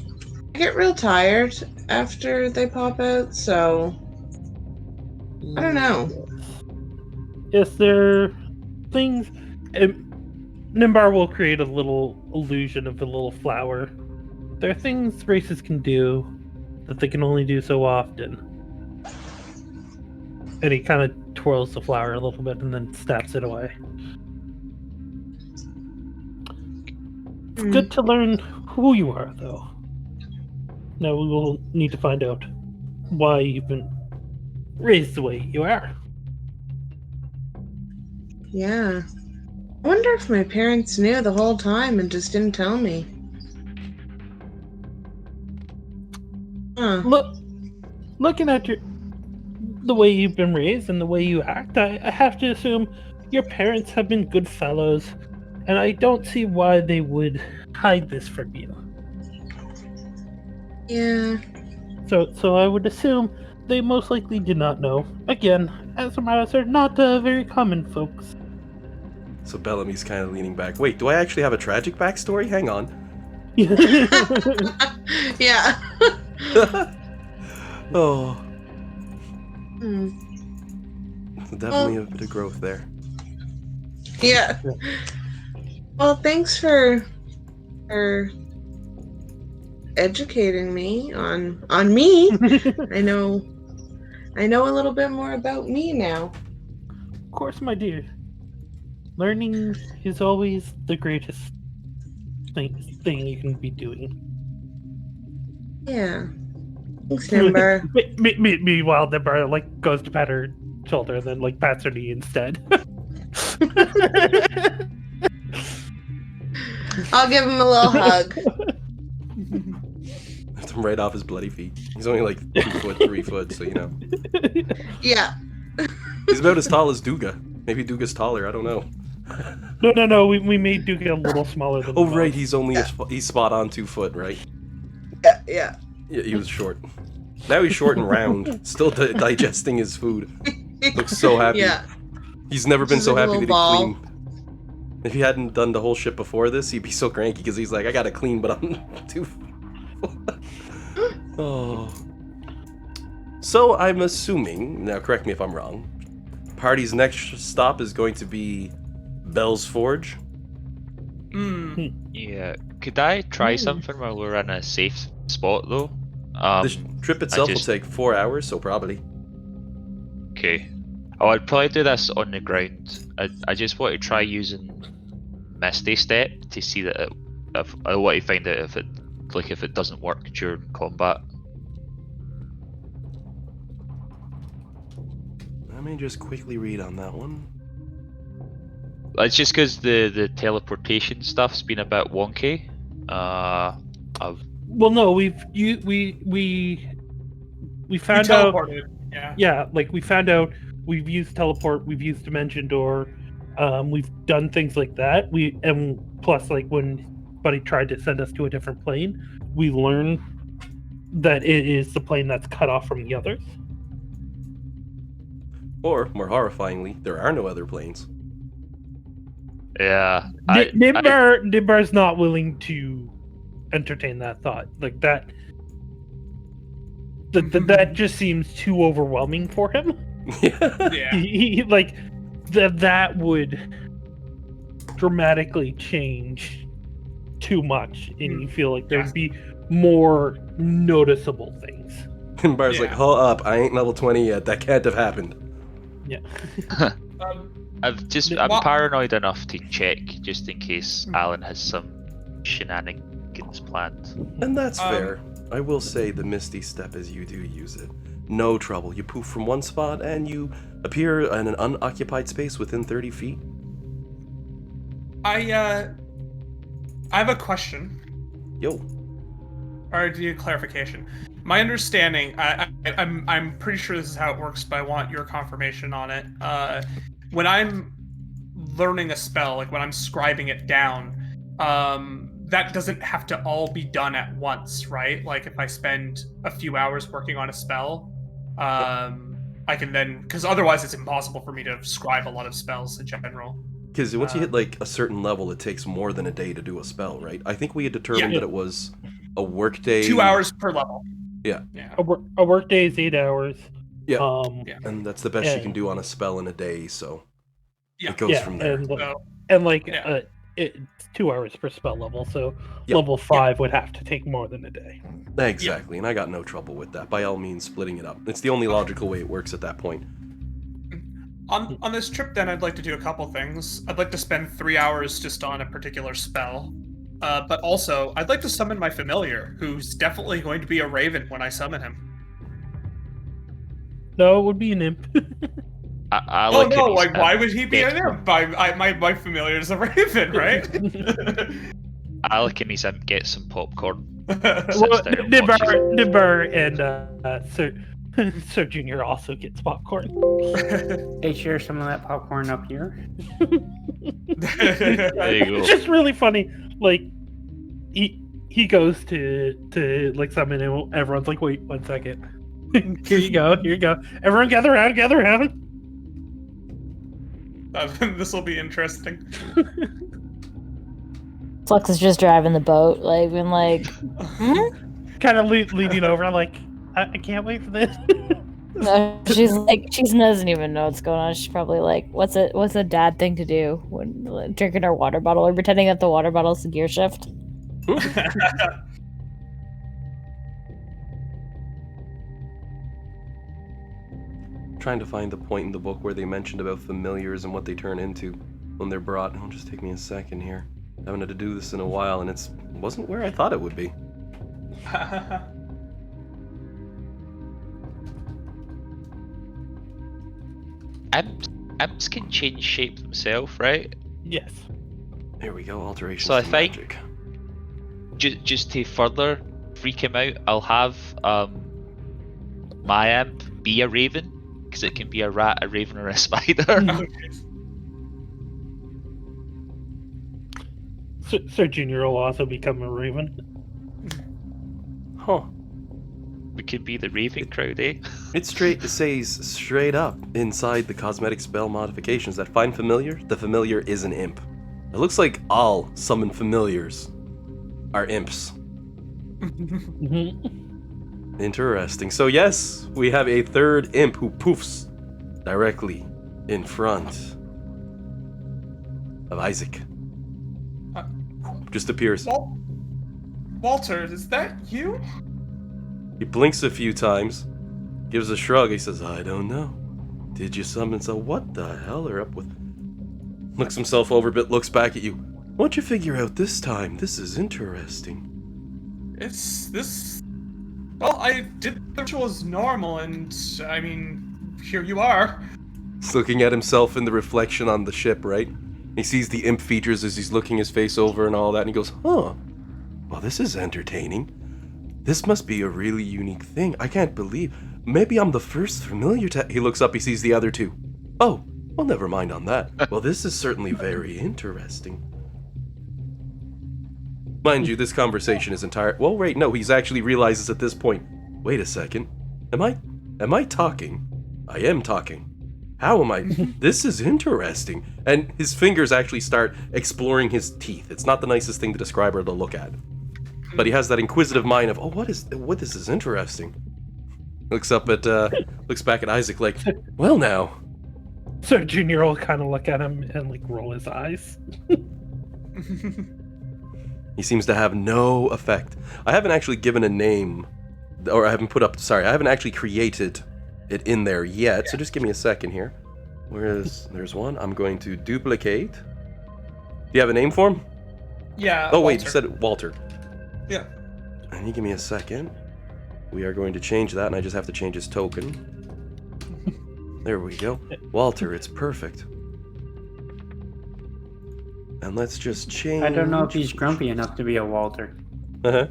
[SPEAKER 6] I get real tired after they pop out, so I don't know.
[SPEAKER 4] Yes, there are things... Nimbar will create a little illusion of a little flower. There are things races can do that they can only do so often. And he kind of twirls the flower a little bit and then snaps it away. It's good to learn who you are, though. Now we will need to find out why you've been raised the way you are.
[SPEAKER 6] Yeah. I wonder if my parents knew the whole time and just didn't tell me. Huh.
[SPEAKER 4] Looking at the way you've been raised and the way you act, I have to assume your parents have been good fellows, and I don't see why they would hide this from you.
[SPEAKER 6] Yeah.
[SPEAKER 4] So I would assume they most likely did not know. Again, as a matter, they're not very common folks.
[SPEAKER 2] So Bellamy's kind of leaning back. Wait, do I actually have a tragic backstory? Hang on.
[SPEAKER 6] Yeah.
[SPEAKER 2] Oh.
[SPEAKER 6] Hmm.
[SPEAKER 2] Definitely a bit of growth there.
[SPEAKER 6] Yeah. Well, thanks for educating me on me. I know a little bit more about me now.
[SPEAKER 4] Of course, my dear. Learning is always the greatest thing you can be doing.
[SPEAKER 6] Yeah. Thanks, Nimbar.
[SPEAKER 4] Meanwhile, Nimbar goes to pat her shoulder and then pats her knee instead.
[SPEAKER 6] I'll give him a little hug.
[SPEAKER 2] Lift him right off his bloody feet. He's only 2 foot, 3 foot, so you know.
[SPEAKER 6] Yeah.
[SPEAKER 2] He's about as tall as Duga. Maybe Duga's taller, I don't know.
[SPEAKER 4] No, we made Duga a little smaller than
[SPEAKER 2] Oh, right, he's only he's spot on 2 foot, right?
[SPEAKER 6] Yeah.
[SPEAKER 2] Yeah, he was short. Now he's short and round, still digesting his food. Looks so happy.
[SPEAKER 6] Yeah.
[SPEAKER 2] He's never been
[SPEAKER 6] Just
[SPEAKER 2] so
[SPEAKER 6] like a
[SPEAKER 2] happy that he
[SPEAKER 6] little
[SPEAKER 2] cleaned. If he hadn't done the whole shit before this, he'd be so cranky because he's like, I gotta clean, but I'm too. Oh. So I'm assuming, now correct me if I'm wrong, party's next stop is going to be Bell's Forge.
[SPEAKER 11] Yeah. Could I try something while we're in a safe spot though?
[SPEAKER 2] The trip itself will take 4 hours, so probably.
[SPEAKER 11] Okay. Oh, I'd probably do this on the ground. I just want to try using Misty Step to see that I want to find out if it doesn't work during combat.
[SPEAKER 2] Let me just quickly read on that one.
[SPEAKER 11] It's just because the teleportation stuff's been a bit wonky.
[SPEAKER 4] Well, no, we found out.
[SPEAKER 1] Yeah.
[SPEAKER 4] Yeah, we found out. We've used teleport. We've used dimension door. We've done things like that. Plus when Buddy tried to send us to a different plane, we learned that it is the plane that's cut off from the others.
[SPEAKER 2] Or, more horrifyingly, there are no other planes.
[SPEAKER 11] Yeah.
[SPEAKER 4] Nimbar's not willing to entertain that thought. That just seems too overwhelming for him.
[SPEAKER 1] Yeah.
[SPEAKER 4] That would dramatically change too much, and you feel like there'd be more noticeable things.
[SPEAKER 2] And Bar's like, hold up, I ain't level 20 yet. That can't have happened.
[SPEAKER 4] Yeah.
[SPEAKER 11] I'm paranoid enough to check just in case Alan has some shenanigans planned.
[SPEAKER 2] And that's fair. I will say the Misty Step as you do use it. No trouble. You poof from one spot and you appear in an unoccupied space within 30 feet.
[SPEAKER 1] I have a question.
[SPEAKER 2] Yo.
[SPEAKER 1] Or do you need clarification? My understanding, I'm pretty sure this is how it works, but I want your confirmation on it. When I'm learning a spell, when I'm scribing it down, that doesn't have to all be done at once, right? If I spend a few hours working on a spell, I can then, because otherwise it's impossible for me to scribe a lot of spells in general.
[SPEAKER 2] Because once you hit a certain level, it takes more than a day to do a spell, right? I think we had determined that it was a workday.
[SPEAKER 1] 2 hours per level.
[SPEAKER 2] Yeah.
[SPEAKER 4] A work day is 8 hours.
[SPEAKER 2] Yeah. And that's the best you can do on a spell in a day, so it goes from there.
[SPEAKER 4] It's 2 hours per spell level, so level 5 would have to take more than a day.
[SPEAKER 2] Exactly, and I got no trouble with that. By all means, splitting it up. It's the only logical way it works at that point.
[SPEAKER 1] On this trip, then, I'd like to do a couple things. I'd like to spend 3 hours just on a particular spell. But also, I'd like to summon my familiar, who's definitely going to be a raven when I summon him.
[SPEAKER 4] No, it would be an imp.
[SPEAKER 11] I
[SPEAKER 1] Oh
[SPEAKER 11] like
[SPEAKER 1] no,
[SPEAKER 11] it,
[SPEAKER 1] like, why would he be
[SPEAKER 11] dead.
[SPEAKER 1] an imp? My familiar is a raven, right?
[SPEAKER 11] Alec and his imp get some popcorn.
[SPEAKER 4] Well,
[SPEAKER 11] Sits down and watches.
[SPEAKER 4] Nibbar and Sir Junior also gets popcorn.
[SPEAKER 8] They share some of that popcorn up here.
[SPEAKER 11] There you go.
[SPEAKER 4] It's just really funny. Like he goes to like summon him. Everyone's like, wait 1 second. Here you go. Everyone gather around.
[SPEAKER 1] This will be interesting.
[SPEAKER 5] Flux is just driving the boat, like being like,
[SPEAKER 4] Kind of leaning over. I'm like, I can't wait for this.
[SPEAKER 5] no, she's like, she doesn't even know what's going on. She's probably like, what's a dad thing to do when like, drinking her water bottle or pretending that the water bottle's the gear shift?
[SPEAKER 2] Trying to find the point in the book where they mentioned about familiars and what they turn into when they're brought. It'll just take me a second here. I haven't had to do this in a while, and it wasn't where I thought it would be.
[SPEAKER 11] Imps can change shape themselves, right?
[SPEAKER 4] Yes.
[SPEAKER 2] There we go, alterations
[SPEAKER 11] So I
[SPEAKER 2] to
[SPEAKER 11] think-
[SPEAKER 2] magic.
[SPEAKER 11] Just to further freak him out, I'll have my imp be a raven, because it can be a rat, a raven, or a spider.
[SPEAKER 4] Sir Junior will also become a raven.
[SPEAKER 2] Huh.
[SPEAKER 11] We could be the raven crowd, eh?
[SPEAKER 2] It says straight up inside the cosmetic spell modifications that find familiar, the familiar is an imp. It looks like all summon familiars are imps. Interesting. So yes, we have a third imp who poofs directly in front of Isaac. Just appears.
[SPEAKER 1] Walter, is that you?
[SPEAKER 2] He blinks a few times, gives a shrug. He says, "I don't know. Did you summon so? What the hell are up with?" Looks himself over a bit, looks back at you. What'd you figure out this time? This is interesting.
[SPEAKER 1] Well, I did the ritual as normal, and I mean, here you are.
[SPEAKER 2] He's looking at himself in the reflection on the ship, right? He sees the imp features as he's looking his face over and all that, and he goes, "Huh. Well, this is entertaining. This must be a really unique thing. I can't believe. Maybe I'm the first familiar to..." He looks up, he sees the other two. "Oh, well, never mind on that. Well, this is certainly very interesting." Mind you, this conversation is entire... Well, wait, no, he's actually realizes at this point, wait a second. Am I talking? I am talking. How am I? This is interesting. And his fingers actually start exploring his teeth. It's not the nicest thing to describe or to look at. But he has that inquisitive mind of, oh, what is interesting. Looks back at Isaac like, well now.
[SPEAKER 4] Sir Junior will kind of look at him and like roll his eyes.
[SPEAKER 2] He seems to have no effect. I haven't actually given a name, or I haven't actually created it in there yet, so just give me a second here. There's one. I'm going to duplicate. Do you have a name for him?
[SPEAKER 1] Yeah.
[SPEAKER 2] Oh, wait,
[SPEAKER 1] Walter.
[SPEAKER 2] you said it, Walter.
[SPEAKER 1] Yeah.
[SPEAKER 2] And you give me a second. We are going to change that, and I just have to change his token. There we go. Walter, it's perfect. And let's just change...
[SPEAKER 8] I don't know if he's grumpy enough to be a Walter.
[SPEAKER 2] Uh-huh.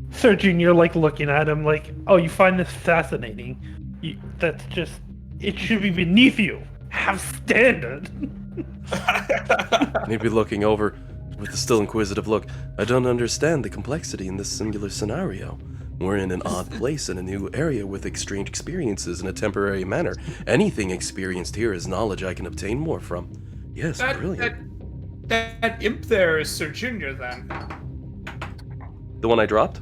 [SPEAKER 4] Sir Junior like looking at him like, oh, you find this fascinating. That's just... It should be beneath you. Have standard.
[SPEAKER 2] Maybe looking over with a still inquisitive look. I don't understand the complexity in this singular scenario. We're in an odd place in a new area with strange experiences in a temporary manner. Anything experienced here is knowledge I can obtain more from. Yes, brilliant.
[SPEAKER 1] That imp there is Sir Junior, then.
[SPEAKER 2] The one I dropped?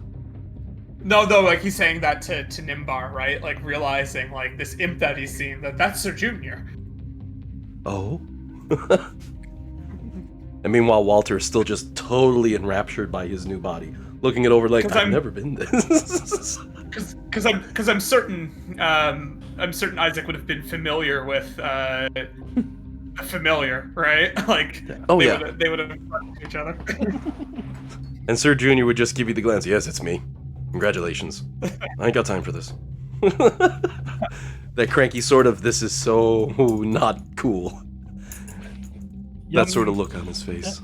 [SPEAKER 1] No, like he's saying that to Nimbar, right? Like realizing like this imp that he's seen, that's Sir Junior.
[SPEAKER 2] Oh. And meanwhile, Walter is still just totally enraptured by his new body, looking it over like, I've never been this.
[SPEAKER 1] Because I'm certain I'm certain Isaac would have been familiar with a familiar, right? Like,
[SPEAKER 2] Oh,
[SPEAKER 1] they
[SPEAKER 2] yeah.
[SPEAKER 1] they would have talked to each other.
[SPEAKER 2] And Sir Junior would just give you the glance. Yes, it's me. Congratulations. I ain't got time for this. That cranky sort of, this is so not cool. That sort of look on his face.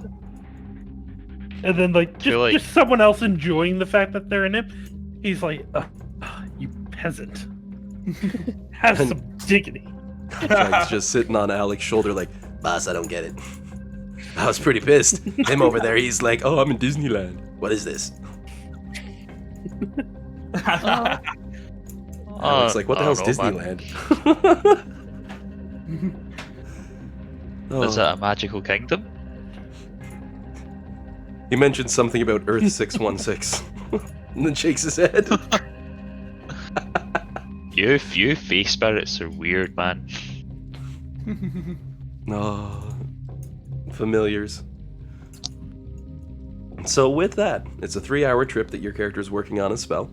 [SPEAKER 4] And then, like,
[SPEAKER 11] feel like-
[SPEAKER 4] just someone else enjoying the fact that they're in it. He's like, you peasant. Have some dignity.
[SPEAKER 2] He's just sitting on Alec's shoulder like, boss, I don't get it. I was pretty pissed. Him over there, he's like, oh, I'm in Disneyland. What is this? Alec's like, what the hell's Disneyland?
[SPEAKER 11] Is that a magical kingdom?
[SPEAKER 2] He mentioned something about Earth 616. And then shakes his head.
[SPEAKER 11] You face spirits are weird, man.
[SPEAKER 2] No. Familiars. So with that, it's a 3-hour trip that your character is working on a spell.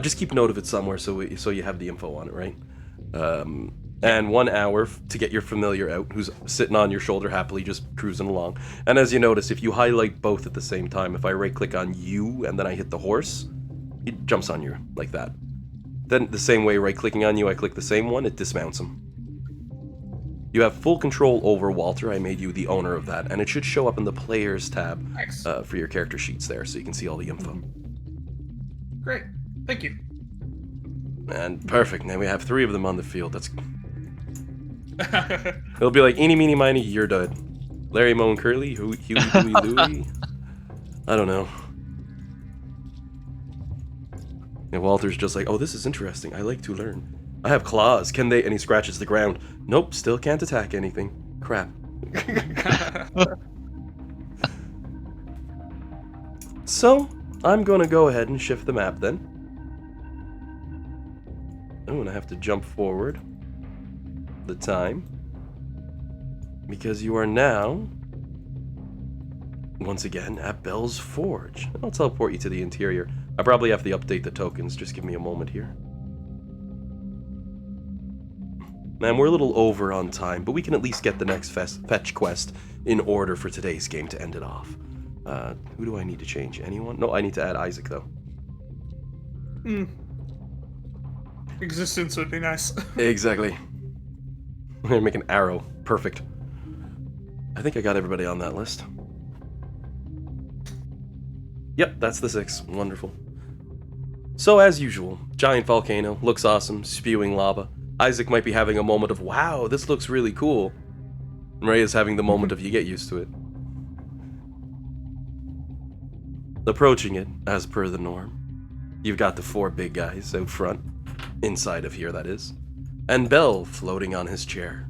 [SPEAKER 2] Just keep note of it somewhere so you have the info on it, right? And 1 hour to get your familiar out, who's sitting on your shoulder happily, just cruising along. And as you notice, if you highlight both at the same time, if I right-click on you and then I hit the horse, it jumps on you like that. Then the same way, right-clicking on you, I click the same one, it dismounts him. You have full control over Walter. I made you the owner of that, and it should show up in the Players tab for your character sheets there, so you can see all the info.
[SPEAKER 1] Great, thank you.
[SPEAKER 2] And perfect. Now we have 3 of them on the field. That's. It'll be like eeny, meeny, miny, you're dead. Larry, Moe, and Curly, Huey, Dewey, Louie. I don't know. And Walter's just like, oh, this is interesting. I like to learn. I have claws. Can they? And he scratches the ground. Nope, still can't attack anything. Crap. So, I'm gonna go ahead and shift the map then. I'm gonna have to jump forward the time. Because you are now, once again, at Bell's Forge. I'll teleport you to the interior. I probably have to update the tokens. Just give me a moment here. Man, we're a little over on time, but we can at least get the next fetch quest in order for today's game to end it off. Who do I need to change? Anyone? No, I need to add Isaac, though.
[SPEAKER 1] Existence would be nice.
[SPEAKER 2] Exactly. I'm gonna make an arrow. Perfect. I think I got everybody on that list. Yep, that's the 6. Wonderful. So, as usual, giant volcano, looks awesome, spewing lava. Isaac might be having a moment of, wow, this looks really cool. And Ray is having the moment of, you get used to it. Approaching it, as per the norm. You've got the 4 big guys out front. Inside of here, that is. And Bell floating on his chair.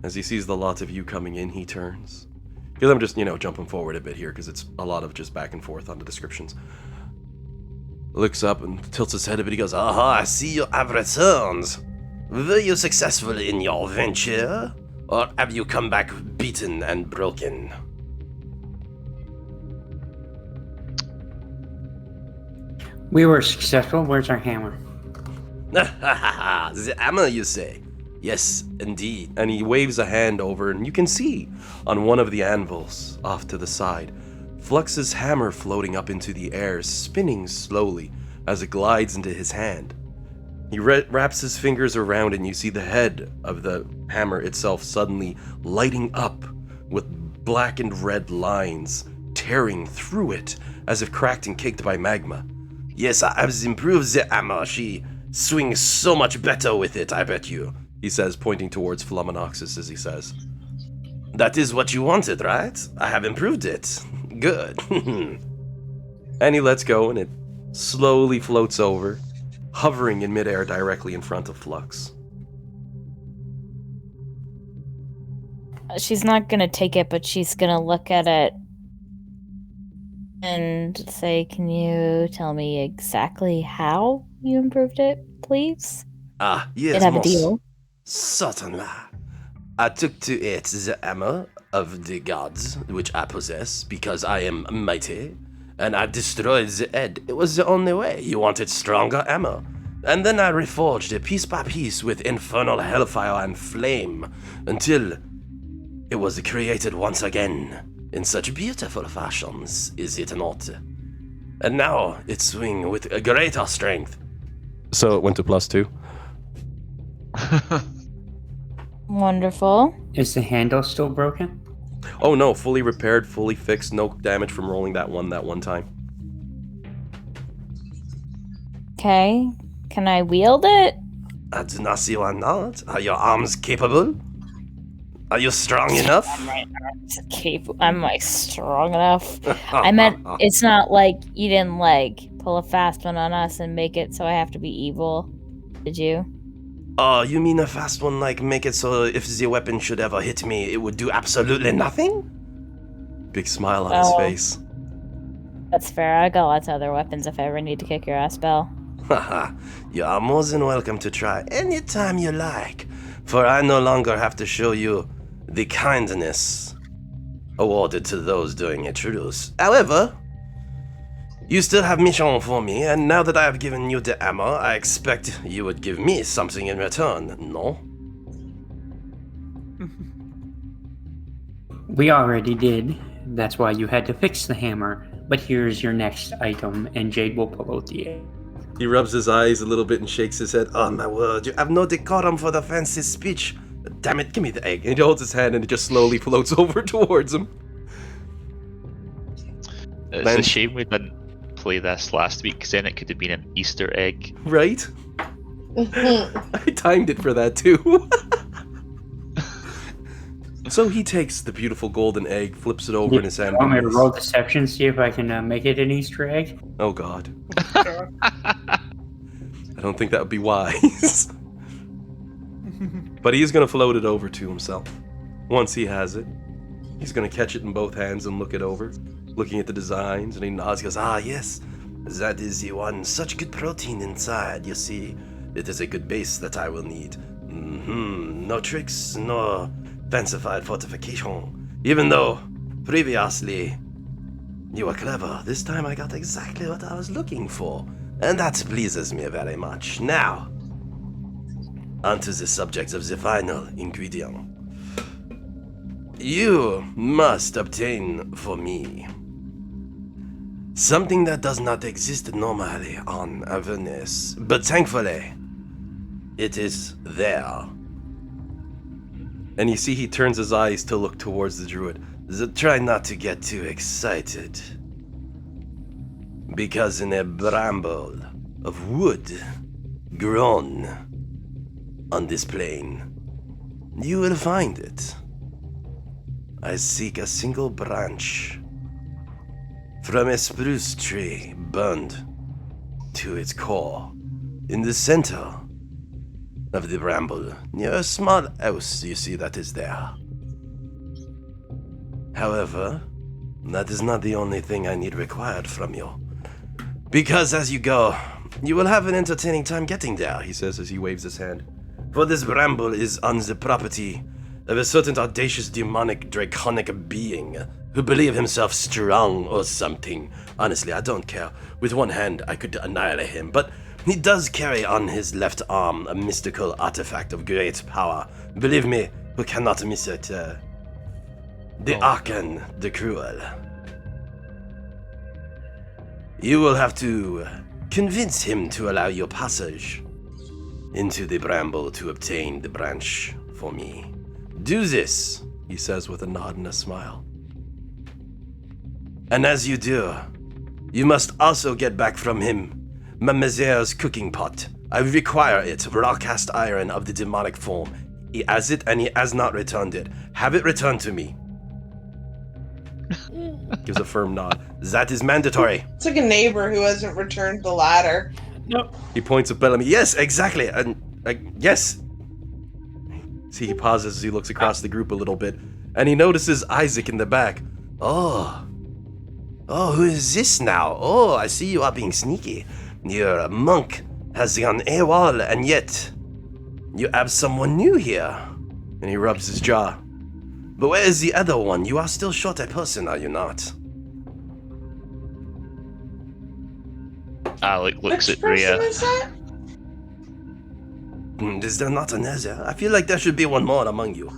[SPEAKER 2] As he sees the lot of you coming in, he turns. Because I'm just, jumping forward a bit here, because it's a lot of just back and forth on the descriptions. Looks up and tilts his head a bit. He goes,
[SPEAKER 7] Aha, I see you have returned. Were you successful in your venture? Or have you come back beaten and broken?
[SPEAKER 8] We were successful. Where's our hammer?
[SPEAKER 7] The hammer, you say? Yes, indeed.
[SPEAKER 2] And he waves a hand over, and you can see on one of the anvils off to the side, Flux's hammer floating up into the air, spinning slowly as it glides into his hand. He wraps his fingers around it, and you see the head of the hammer itself suddenly lighting up with black and red lines tearing through it as if cracked and caked by magma.
[SPEAKER 7] Yes, I have improved the hammer. She swings so much better with it, I bet you.
[SPEAKER 2] He says, pointing towards Fluminoxus as he says.
[SPEAKER 7] That is what you wanted, right? I have improved it. Good.
[SPEAKER 2] And he lets go, and it slowly floats over, hovering in midair directly in front of Flux.
[SPEAKER 5] She's not gonna take it, but she's gonna look at it and say, "Can you tell me exactly how you improved it, please?"
[SPEAKER 7] Ah, yes,
[SPEAKER 5] It have a deal.
[SPEAKER 7] Certainly. I took to it the hammer of the gods, which I possess because I am mighty, and I destroyed the head. It was the only way. You wanted stronger hammer. And then I reforged it piece by piece with infernal hellfire and flame until it was created once again in such beautiful fashions, is it not? And now it swings with a greater strength. So it went to +2.
[SPEAKER 5] Wonderful.
[SPEAKER 8] Is the handle still broken?
[SPEAKER 2] Oh no, fully repaired, fully fixed, no damage from rolling that one time.
[SPEAKER 5] Okay. Can I wield it?
[SPEAKER 7] I do not see why not. Are your arms capable? Are you strong enough?
[SPEAKER 5] I'm like strong enough. I meant it's not like you didn't like pull a fast one on us and make it so I have to be evil. Did you?
[SPEAKER 7] Oh, you mean a fast one like make it so if the weapon should ever hit me, it would do absolutely nothing?
[SPEAKER 2] Big smile on his face.
[SPEAKER 5] That's fair. I got lots of other weapons if I ever need to kick your ass, Belle.
[SPEAKER 7] Haha, you are more than welcome to try anytime you like, for I no longer have to show you the kindness awarded to those doing a truce. However, you still have mission for me, and now that I have given you the ammo, I expect you would give me something in return, no?
[SPEAKER 8] We already did. That's why you had to fix the hammer. But here's your next item, and Jade will pull out the egg.
[SPEAKER 2] He rubs his eyes a little bit and shakes his head.
[SPEAKER 7] Oh my word, you have no decorum for the fancy speech. Damn it, give me the egg.
[SPEAKER 2] And he holds his hand and it just slowly floats over towards him.
[SPEAKER 11] It's
[SPEAKER 2] Man.
[SPEAKER 11] a shame we didn't play this last week, because then it could have been an Easter egg.
[SPEAKER 2] Right? I timed it for that too. So he takes the beautiful golden egg, flips it over in his hand.
[SPEAKER 8] Want me to roll deception, see if I can make it an Easter egg?
[SPEAKER 2] Oh god. I don't think that would be wise. But he is going to float it over to himself. Once he has it, he's going to catch it in both hands and look it over, looking at the designs, and he nods. He goes,
[SPEAKER 7] Ah, yes, that is the one. Such good protein inside, you see. It is a good base that I will need. No tricks, no fancified fortification. Even though, previously, you were clever. This time I got exactly what I was looking for. And that pleases me very much. Now, onto the subject of the final ingredient. You must obtain for me something that does not exist normally on Avernus, but thankfully, it is there.
[SPEAKER 2] and you see he turns his eyes to look towards the druid.
[SPEAKER 7] Try not to get too excited. Because in a bramble of wood grown on this plane, you will find it. I seek a single branch from a spruce tree burned to its core in the center of the bramble, near a small house you see that is there. However, that is not the only thing I need required from you. Because as you go, you will have an entertaining time getting there, he says as he waves his hand. For this bramble is on the property of a certain audacious demonic draconic being who believe himself strong or something. Honestly, I don't care. With one hand, I could annihilate him, but he does carry on his left arm a mystical artifact of great power. Believe me, who cannot miss it? The Archon, the Cruel. You will have to convince him to allow your passage into the bramble to obtain the branch for me. Do this, he says with a nod and a smile. And as you do, you must also get back from him Mademoiselle's cooking pot. I require it, raw cast iron of the demonic form. He has it and he has not returned it. Have it returned to me.
[SPEAKER 2] Gives a firm nod.
[SPEAKER 7] That is mandatory.
[SPEAKER 6] It's like a neighbor who hasn't returned the ladder.
[SPEAKER 4] No.
[SPEAKER 2] He points at Bellamy. Yes, exactly. And yes. See, he pauses as he looks across the group a little bit, and he notices Isaac in the back.
[SPEAKER 7] Oh, who is this now? Oh, I see you are being sneaky. Your monk has gone AWOL, and yet you have someone new here.
[SPEAKER 2] And he rubs his jaw.
[SPEAKER 7] But where is the other one? You are still short a person, are you not?
[SPEAKER 11] Alec looks
[SPEAKER 6] Which
[SPEAKER 11] at
[SPEAKER 6] person
[SPEAKER 11] Rhea.
[SPEAKER 6] is that?
[SPEAKER 7] Is there not another? I feel like there should be one more among you.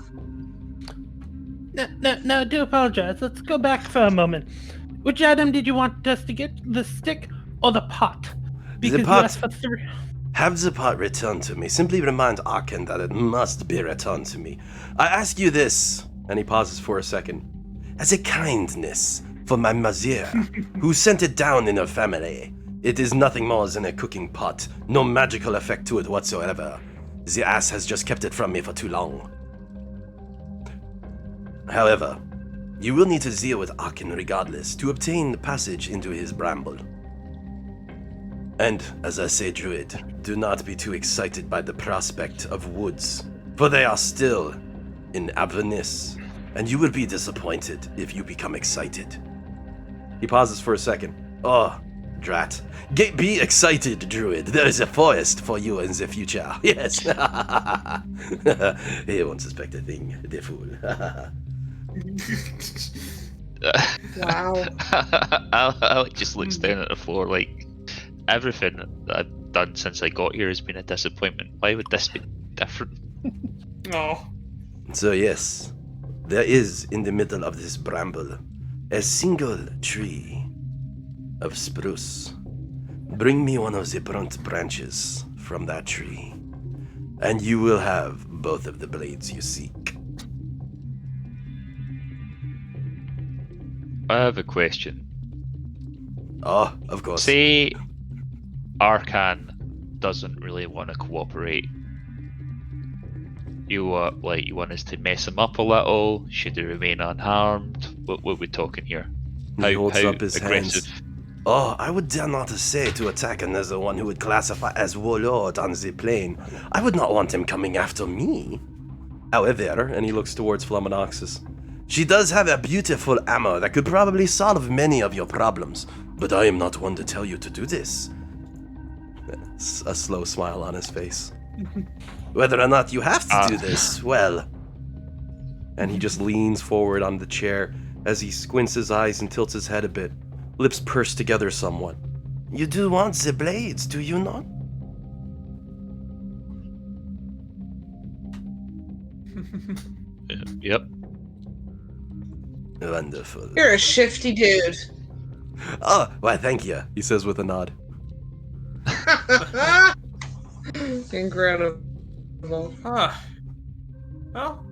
[SPEAKER 4] No, I do apologize. Let's go back for a moment. Which item did you want us to get? The stick or the pot? Because you
[SPEAKER 7] pot.
[SPEAKER 4] asked for 3.
[SPEAKER 7] Have the pot returned to me. Simply remind Aachen that it must be returned to me. I ask you this, and he pauses for a second, as a kindness for my mother, who sent it down in her family. It is nothing more than a cooking pot. No magical effect to it whatsoever. The ass has just kept it from me for too long. However, you will need to deal with Aachen regardless to obtain passage into his bramble. And, as I say, Druid, do not be too excited by the prospect of woods, for they are still in Avernus, and you will be disappointed if you become excited. He pauses for a second. Oh, drat. Be excited, Druid. There is a forest for you in the future. Yes. He won't suspect a thing, the fool.
[SPEAKER 6] Wow.
[SPEAKER 11] Alec just looks down at the floor like, everything that I've done since I got here has been a disappointment. Why would this be different?
[SPEAKER 1] Oh.
[SPEAKER 7] So yes, there is in the middle of this bramble a single tree of spruce. Bring me one of the burnt branches from that tree, and you will have both of the blades you seek.
[SPEAKER 11] I have a question.
[SPEAKER 7] Oh, of course.
[SPEAKER 11] Say Arcan doesn't really want to cooperate. You want us to mess him up a little? Should he remain unharmed? What we talking here?
[SPEAKER 7] He holds up his
[SPEAKER 11] aggressive?
[SPEAKER 7] hands. Oh, I would dare not to say to attack another one who would classify as warlord on the plane. I would not want him coming after me. However, and he looks towards Flaminoxus, she does have a beautiful ammo that could probably solve many of your problems, but I am not one to tell you to do this. A slow smile on his face. Whether or not you have to do this, well... And he just leans forward on the chair as he squints his eyes and tilts his head a bit, lips pursed together somewhat. You do want the blades, do you not?
[SPEAKER 11] Yep.
[SPEAKER 7] Wonderful.
[SPEAKER 6] You're a shifty dude.
[SPEAKER 7] Oh, why, thank you, he says with a nod.
[SPEAKER 6] Incredible.
[SPEAKER 1] Huh. Well.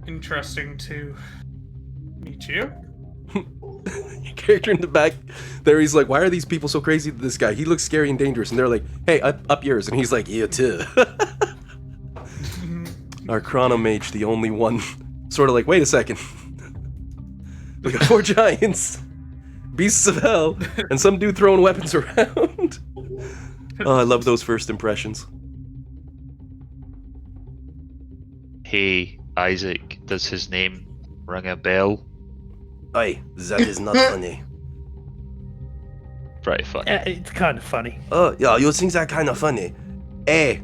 [SPEAKER 1] Interesting to meet you.
[SPEAKER 2] Your character in the back there, he's like, why are these people so crazy to this guy? He looks scary and dangerous. And they're like, hey, up yours. And he's like, you too. Our chronomage, the only one, sort of like, wait a second. We got 4 giants, beasts of hell, and some dude throwing weapons around. Oh, I love those first impressions.
[SPEAKER 11] Hey, Isaac, does his name ring a bell?
[SPEAKER 7] Aye, that is not funny.
[SPEAKER 11] Pretty funny.
[SPEAKER 4] It's kind of funny.
[SPEAKER 7] Oh, yeah, you think that kind of funny. Hey,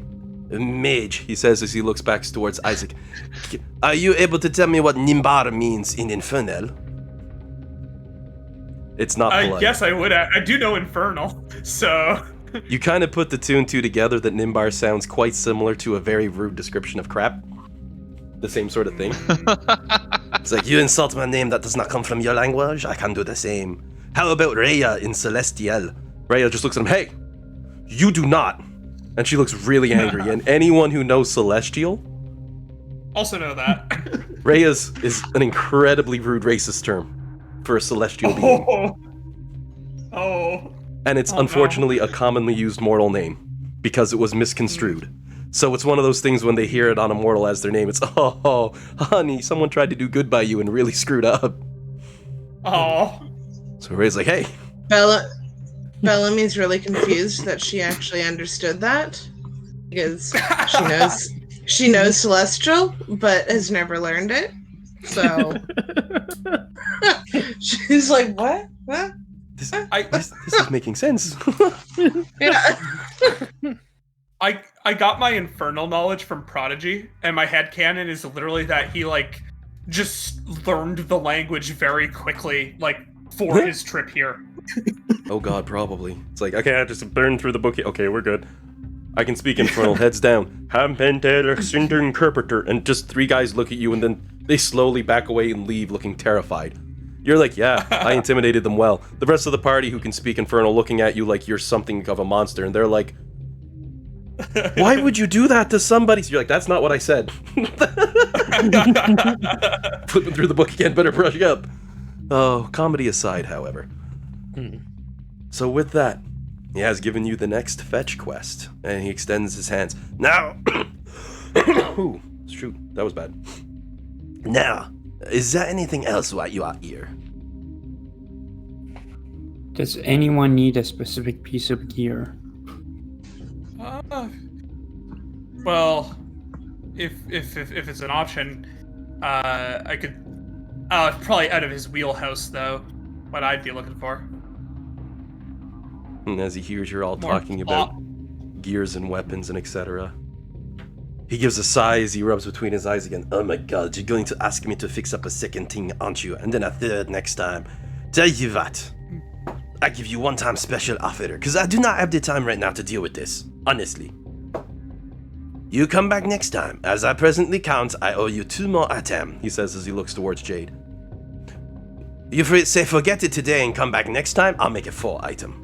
[SPEAKER 7] mage, he says as he looks back towards Isaac. Are you able to tell me what Nimbar means in Infernal? It's not polite.
[SPEAKER 1] I guess I would. I do know Infernal, so...
[SPEAKER 2] You kind of put the 2 and 2 together that Nimbar sounds quite similar to a very rude description of crap. The same sort of thing.
[SPEAKER 7] It's like, you insult my name that does not come from your language? I can do the same. How about Rhea in Celestial?
[SPEAKER 2] Rhea just looks at him, hey, you do not. And she looks really angry. And anyone who knows Celestial
[SPEAKER 1] also know that.
[SPEAKER 2] Rhea's is an incredibly rude racist term for a celestial being.
[SPEAKER 1] Oh.
[SPEAKER 2] And it's unfortunately a commonly used mortal name because it was misconstrued. So it's one of those things when they hear it on a mortal as their name, it's, oh, honey, someone tried to do good by you and really screwed up.
[SPEAKER 6] Oh.
[SPEAKER 2] So Ray's like, hey.
[SPEAKER 6] Bellamy's really confused that she actually understood that because she knows Celestial, but has never learned it. So she's like, what? What?
[SPEAKER 2] This is making sense.
[SPEAKER 6] Yeah.
[SPEAKER 1] I got my infernal knowledge from Prodigy, and my headcanon is literally that he, just learned the language very quickly, for his trip here.
[SPEAKER 2] Oh god, probably. It's like, okay, I just burn through the book. Okay, we're good. I can speak infernal, heads down. And just 3 guys look at you and then they slowly back away and leave looking terrified. You're like, yeah, I intimidated them well. The rest of the party who can speak infernal looking at you like you're something of a monster, and they're like, why would you do that to somebody? So you're like, that's not what I said. Flipping through the book again, better brush up. Oh, comedy aside, however. So with that, he has given you the next fetch quest, and he extends his hands. Now, ooh, shoot, that was bad.
[SPEAKER 7] Now, is there anything else while you are here?
[SPEAKER 8] Does anyone need a specific piece of gear?
[SPEAKER 1] Well, if it's an option, I could. Probably out of his wheelhouse though. What I'd be looking for.
[SPEAKER 2] And as he hears you're all
[SPEAKER 1] More
[SPEAKER 2] talking
[SPEAKER 1] plot.
[SPEAKER 2] about gears and weapons and etc., he gives a sigh as he rubs between his eyes again.
[SPEAKER 7] Oh my god, you're going to ask me to fix up a second thing, aren't you? And then a third next time. Tell you what, I give you one-time special offer, because I do not have the time right now to deal with this, honestly. You come back next time. As I presently count, I owe you 2 more items,
[SPEAKER 2] he says as he looks towards Jade.
[SPEAKER 7] You say forget it today and come back next time, I'll make it 4 items.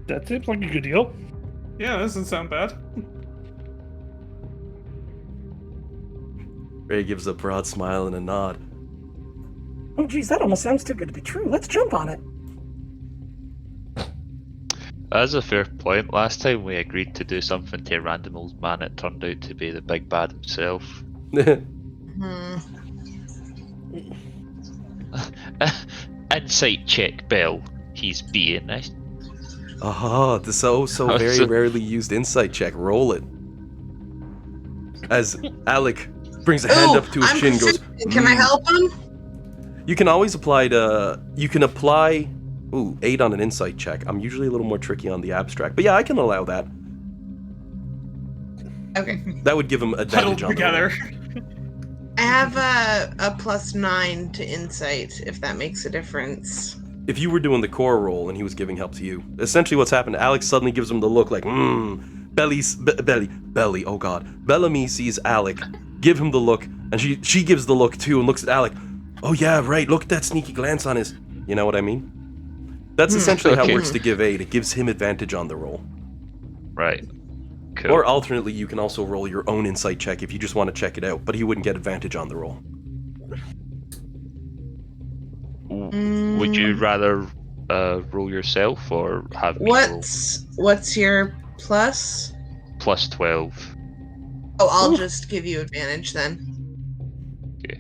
[SPEAKER 4] That seems like a good deal.
[SPEAKER 1] Yeah, that doesn't sound bad.
[SPEAKER 2] Ray gives a broad smile and a nod.
[SPEAKER 9] Oh, geez, that almost sounds too good to be true. Let's jump on it.
[SPEAKER 11] That's a fair point. Last time we agreed to do something to a random old man, it turned out to be the big bad himself. Insight check, Bell. He's being nice.
[SPEAKER 2] Aha, the so very rarely used insight check. Roll it. As Alec brings a hand up to his chin, goes,
[SPEAKER 6] Can I help him?
[SPEAKER 2] You can always apply to. You can apply. Ooh, 8 on an insight check. I'm usually a little more tricky on the abstract, but yeah, I can allow that.
[SPEAKER 6] Okay.
[SPEAKER 2] That would give him advantage on
[SPEAKER 1] together.
[SPEAKER 6] I have a +9 to insight, if that makes a difference.
[SPEAKER 2] If you were doing the core roll and he was giving help to you, essentially what's happened, Alex suddenly gives him the look like, Belly, oh god. Bellamy sees Alec, give him the look, and she gives the look too and looks at Alec. Oh yeah, right, look at that sneaky glance on his... You know what I mean? That's essentially how it works to give aid. It gives him advantage on the roll.
[SPEAKER 11] Right. Cool.
[SPEAKER 2] Or alternately, you can also roll your own insight check if you just want to check it out, but he wouldn't get advantage on the roll.
[SPEAKER 11] Would you rather roll yourself or have me roll?
[SPEAKER 6] What's your plus?
[SPEAKER 11] Plus 12.
[SPEAKER 6] Oh, I'll just give you advantage then.
[SPEAKER 11] Okay.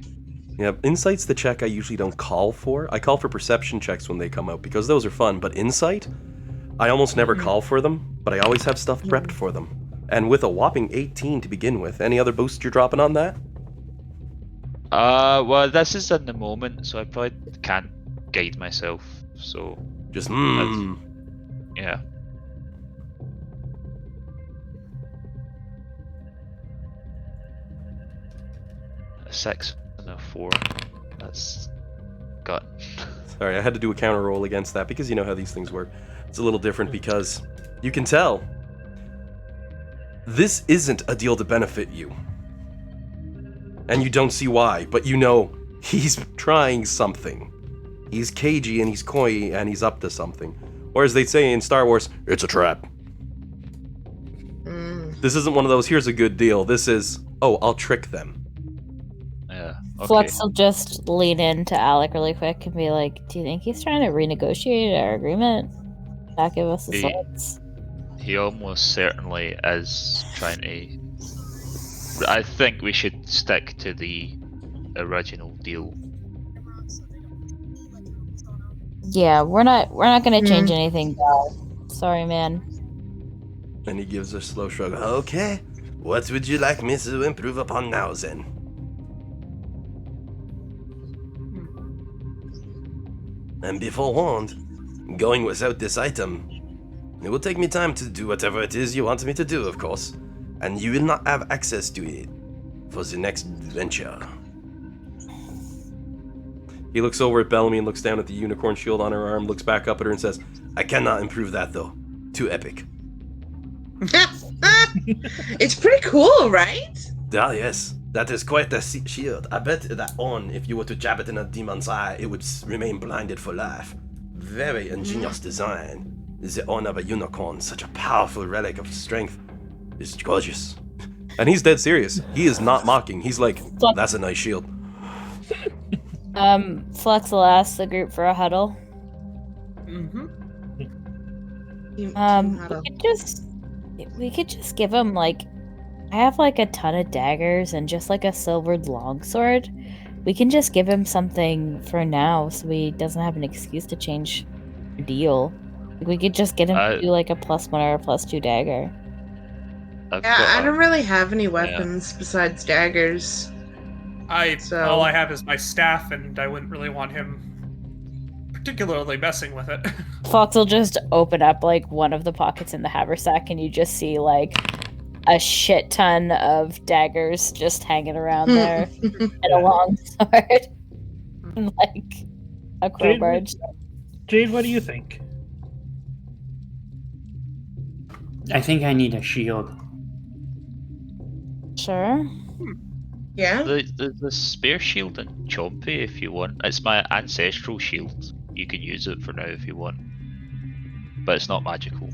[SPEAKER 2] Yeah, insight's the check I usually don't call for. I call for perception checks when they come out because those are fun, but insight, I almost never call for them, but I always have stuff prepped for them. And with a whopping 18 to begin with, any other boosts you're dropping on that?
[SPEAKER 11] Well, this is in the moment, so I probably can't guide myself, so...
[SPEAKER 2] Just,
[SPEAKER 11] Yeah. A 6 and a 4. That's... got...
[SPEAKER 2] Sorry, I had to do a counter roll against that because you know how these things work. It's a little different because you can tell this isn't a deal to benefit you. And you don't see why, but you know he's trying something. He's cagey and he's coy and he's up to something. Or as they say in Star Wars, it's a trap. This isn't one of those, here's a good deal. This is, oh, I'll trick them.
[SPEAKER 11] Yeah. Okay.
[SPEAKER 5] Flux will just lean into Alec really quick and be like, do you think he's trying to renegotiate our agreement? Not give us the swords?
[SPEAKER 11] He almost certainly is trying to... I think we should stick to the original deal.
[SPEAKER 5] Yeah, we're not gonna change anything, Belle. Sorry, man.
[SPEAKER 2] And he gives a slow shrug.
[SPEAKER 7] Okay, what would you like me to improve upon now then? And be forewarned, going without this item, it will take me time to do whatever it is you want me to do, of course. And you will not have access to it for the next venture.
[SPEAKER 2] He looks over at Bellamy and looks down at the unicorn shield on her arm, looks back up at her and says,
[SPEAKER 7] I cannot improve that though. Too epic.
[SPEAKER 6] It's pretty cool, right?
[SPEAKER 7] Ah, yes. That is quite a shield. I bet that on, if you were to jab it in a demon's eye, it would remain blinded for life. Very ingenious design. The on of a unicorn, such a powerful relic of strength. It's gorgeous.
[SPEAKER 2] and he's dead serious. He is not mocking. He's like,
[SPEAKER 7] That's a nice shield.
[SPEAKER 5] Flux will ask the group for a huddle. We could just give him like, I have like a ton of daggers and just like a silvered longsword. We can just give him something for now, so he doesn't have an excuse to change the deal. We could just get him to do like a +1 or a +2 dagger.
[SPEAKER 6] I don't really have any weapons besides daggers.
[SPEAKER 1] All I have is my staff, and I wouldn't really want him particularly messing with it.
[SPEAKER 5] Fox will just open up like one of the pockets in the haversack, and you just see like a shit ton of daggers just hanging around there, and a long sword, and like a crowbar.
[SPEAKER 4] Jade, what do you think?
[SPEAKER 8] I think I need a shield.
[SPEAKER 5] Sure.
[SPEAKER 6] Yeah.
[SPEAKER 11] The spear shield in Chompy if you want. It's my ancestral shield. You can use it for now if you want. But it's not magical.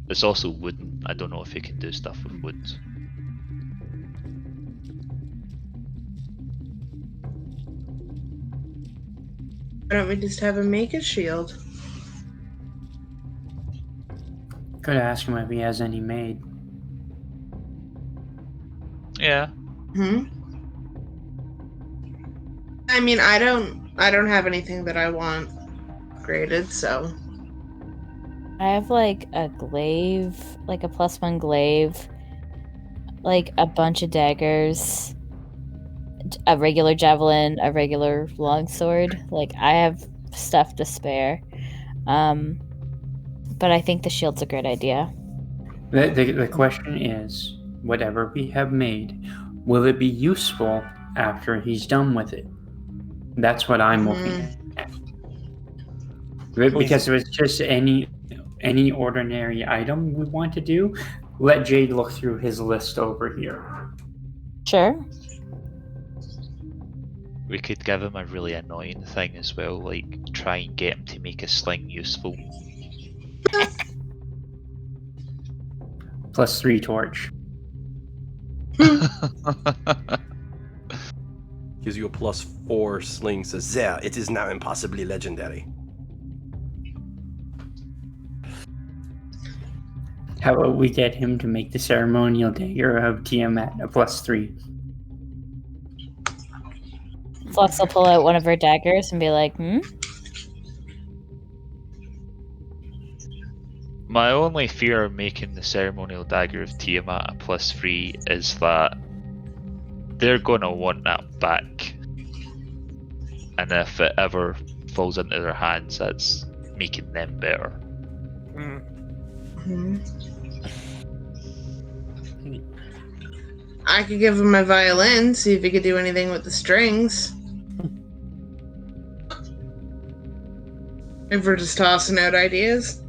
[SPEAKER 11] It's also wooden. I don't know if you can do stuff with wood.
[SPEAKER 6] Why don't we just have him make a shield?
[SPEAKER 8] Could ask him if he has any made.
[SPEAKER 11] Yeah.
[SPEAKER 6] I mean, I don't have anything that I want graded, so.
[SPEAKER 5] I have like a glaive, like a +1 glaive, like a bunch of daggers, a regular javelin, a regular longsword. Like I have stuff to spare. But I think the shield's a great idea.
[SPEAKER 8] The question is, whatever we have made, will it be useful after he's done with it? That's what I'm looking at. Because if it's just any ordinary item we want to do, let Jade look through his list over here.
[SPEAKER 5] Sure.
[SPEAKER 11] We could give him a really annoying thing as well, like try and get him to make a sling useful.
[SPEAKER 8] +3 torch.
[SPEAKER 2] Gives you a +4 sling, says,
[SPEAKER 7] There, it is now impossibly legendary.
[SPEAKER 8] How about we get him to make the ceremonial dagger of Tiamat a +3?
[SPEAKER 5] Flux will pull out one of her daggers and be like,
[SPEAKER 11] My only fear of making the ceremonial dagger of Tiamat a +3 is that they're gonna want that back. And if it ever falls into their hands, that's making them better.
[SPEAKER 6] I could give him my violin, see if he could do anything with the strings. If we're just tossing out ideas.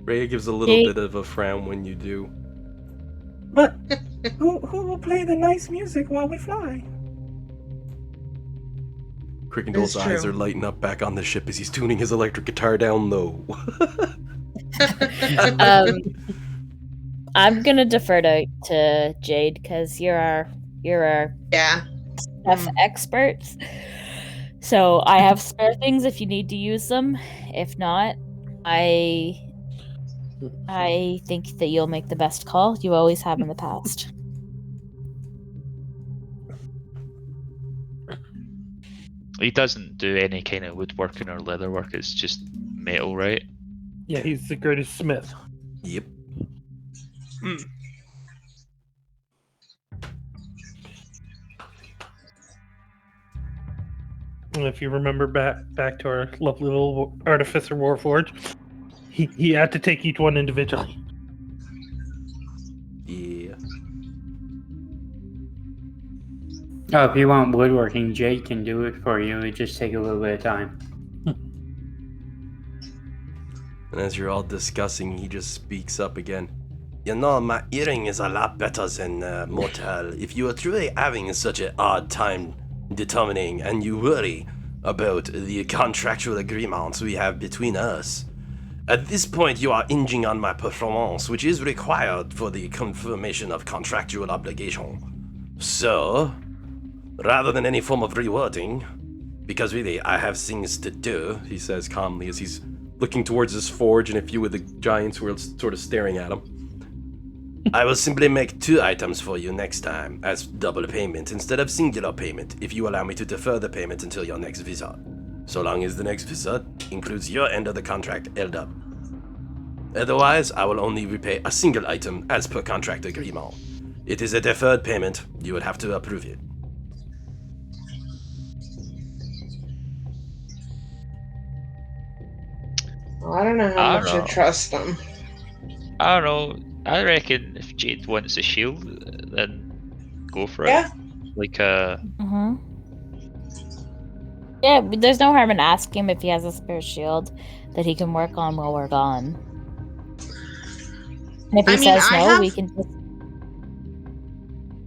[SPEAKER 2] Rhea gives a little bit of a frown when you do.
[SPEAKER 9] But who will play the nice music while we fly?
[SPEAKER 2] Crickendall's eyes are lighting up back on the ship as he's tuning his electric guitar down low.
[SPEAKER 5] I'm gonna defer to Jade because you're our stuff experts. So I have spare things if you need to use them. If not, I think that you'll make the best call. You always have in the past.
[SPEAKER 11] He doesn't do any kind of woodworking or leatherwork, it's just metal, right?
[SPEAKER 4] Yeah, he's the greatest smith.
[SPEAKER 2] Yep.
[SPEAKER 4] And if you remember back to our lovely little Artificer Warforge, He had to take each one individually.
[SPEAKER 2] Yeah.
[SPEAKER 8] Oh, if you want woodworking, Jake can do it for you. It just take a little bit of time.
[SPEAKER 2] And as you're all discussing, he just speaks up again.
[SPEAKER 7] You know, my earring is a lot better than mortal. If you are truly having such a hard time determining and you worry about the contractual agreements we have between us, at this point you are hinging on my performance, which is required for the confirmation of contractual obligation. So, rather than any form of rewarding, because really I have things to do,
[SPEAKER 2] He says calmly as he's looking towards his forge and a few of the giants who are sort of staring at him.
[SPEAKER 7] I will simply make 2 items for you next time as double payment instead of singular payment if you allow me to defer the payment until your next visit. So long as the next visit includes your end of the contract held up. Otherwise, I will only repay a single item as per contract agreement. It is a deferred payment. You would have to approve it.
[SPEAKER 6] I don't know how much I trust them.
[SPEAKER 11] I don't know. I reckon if Jade wants a shield, then go for
[SPEAKER 6] Yeah.
[SPEAKER 11] it. Like a.
[SPEAKER 5] Mm-hmm. Yeah, but there's no harm in asking him if he has a spare shield that he can work on while we're gone. And if he says no, we can just...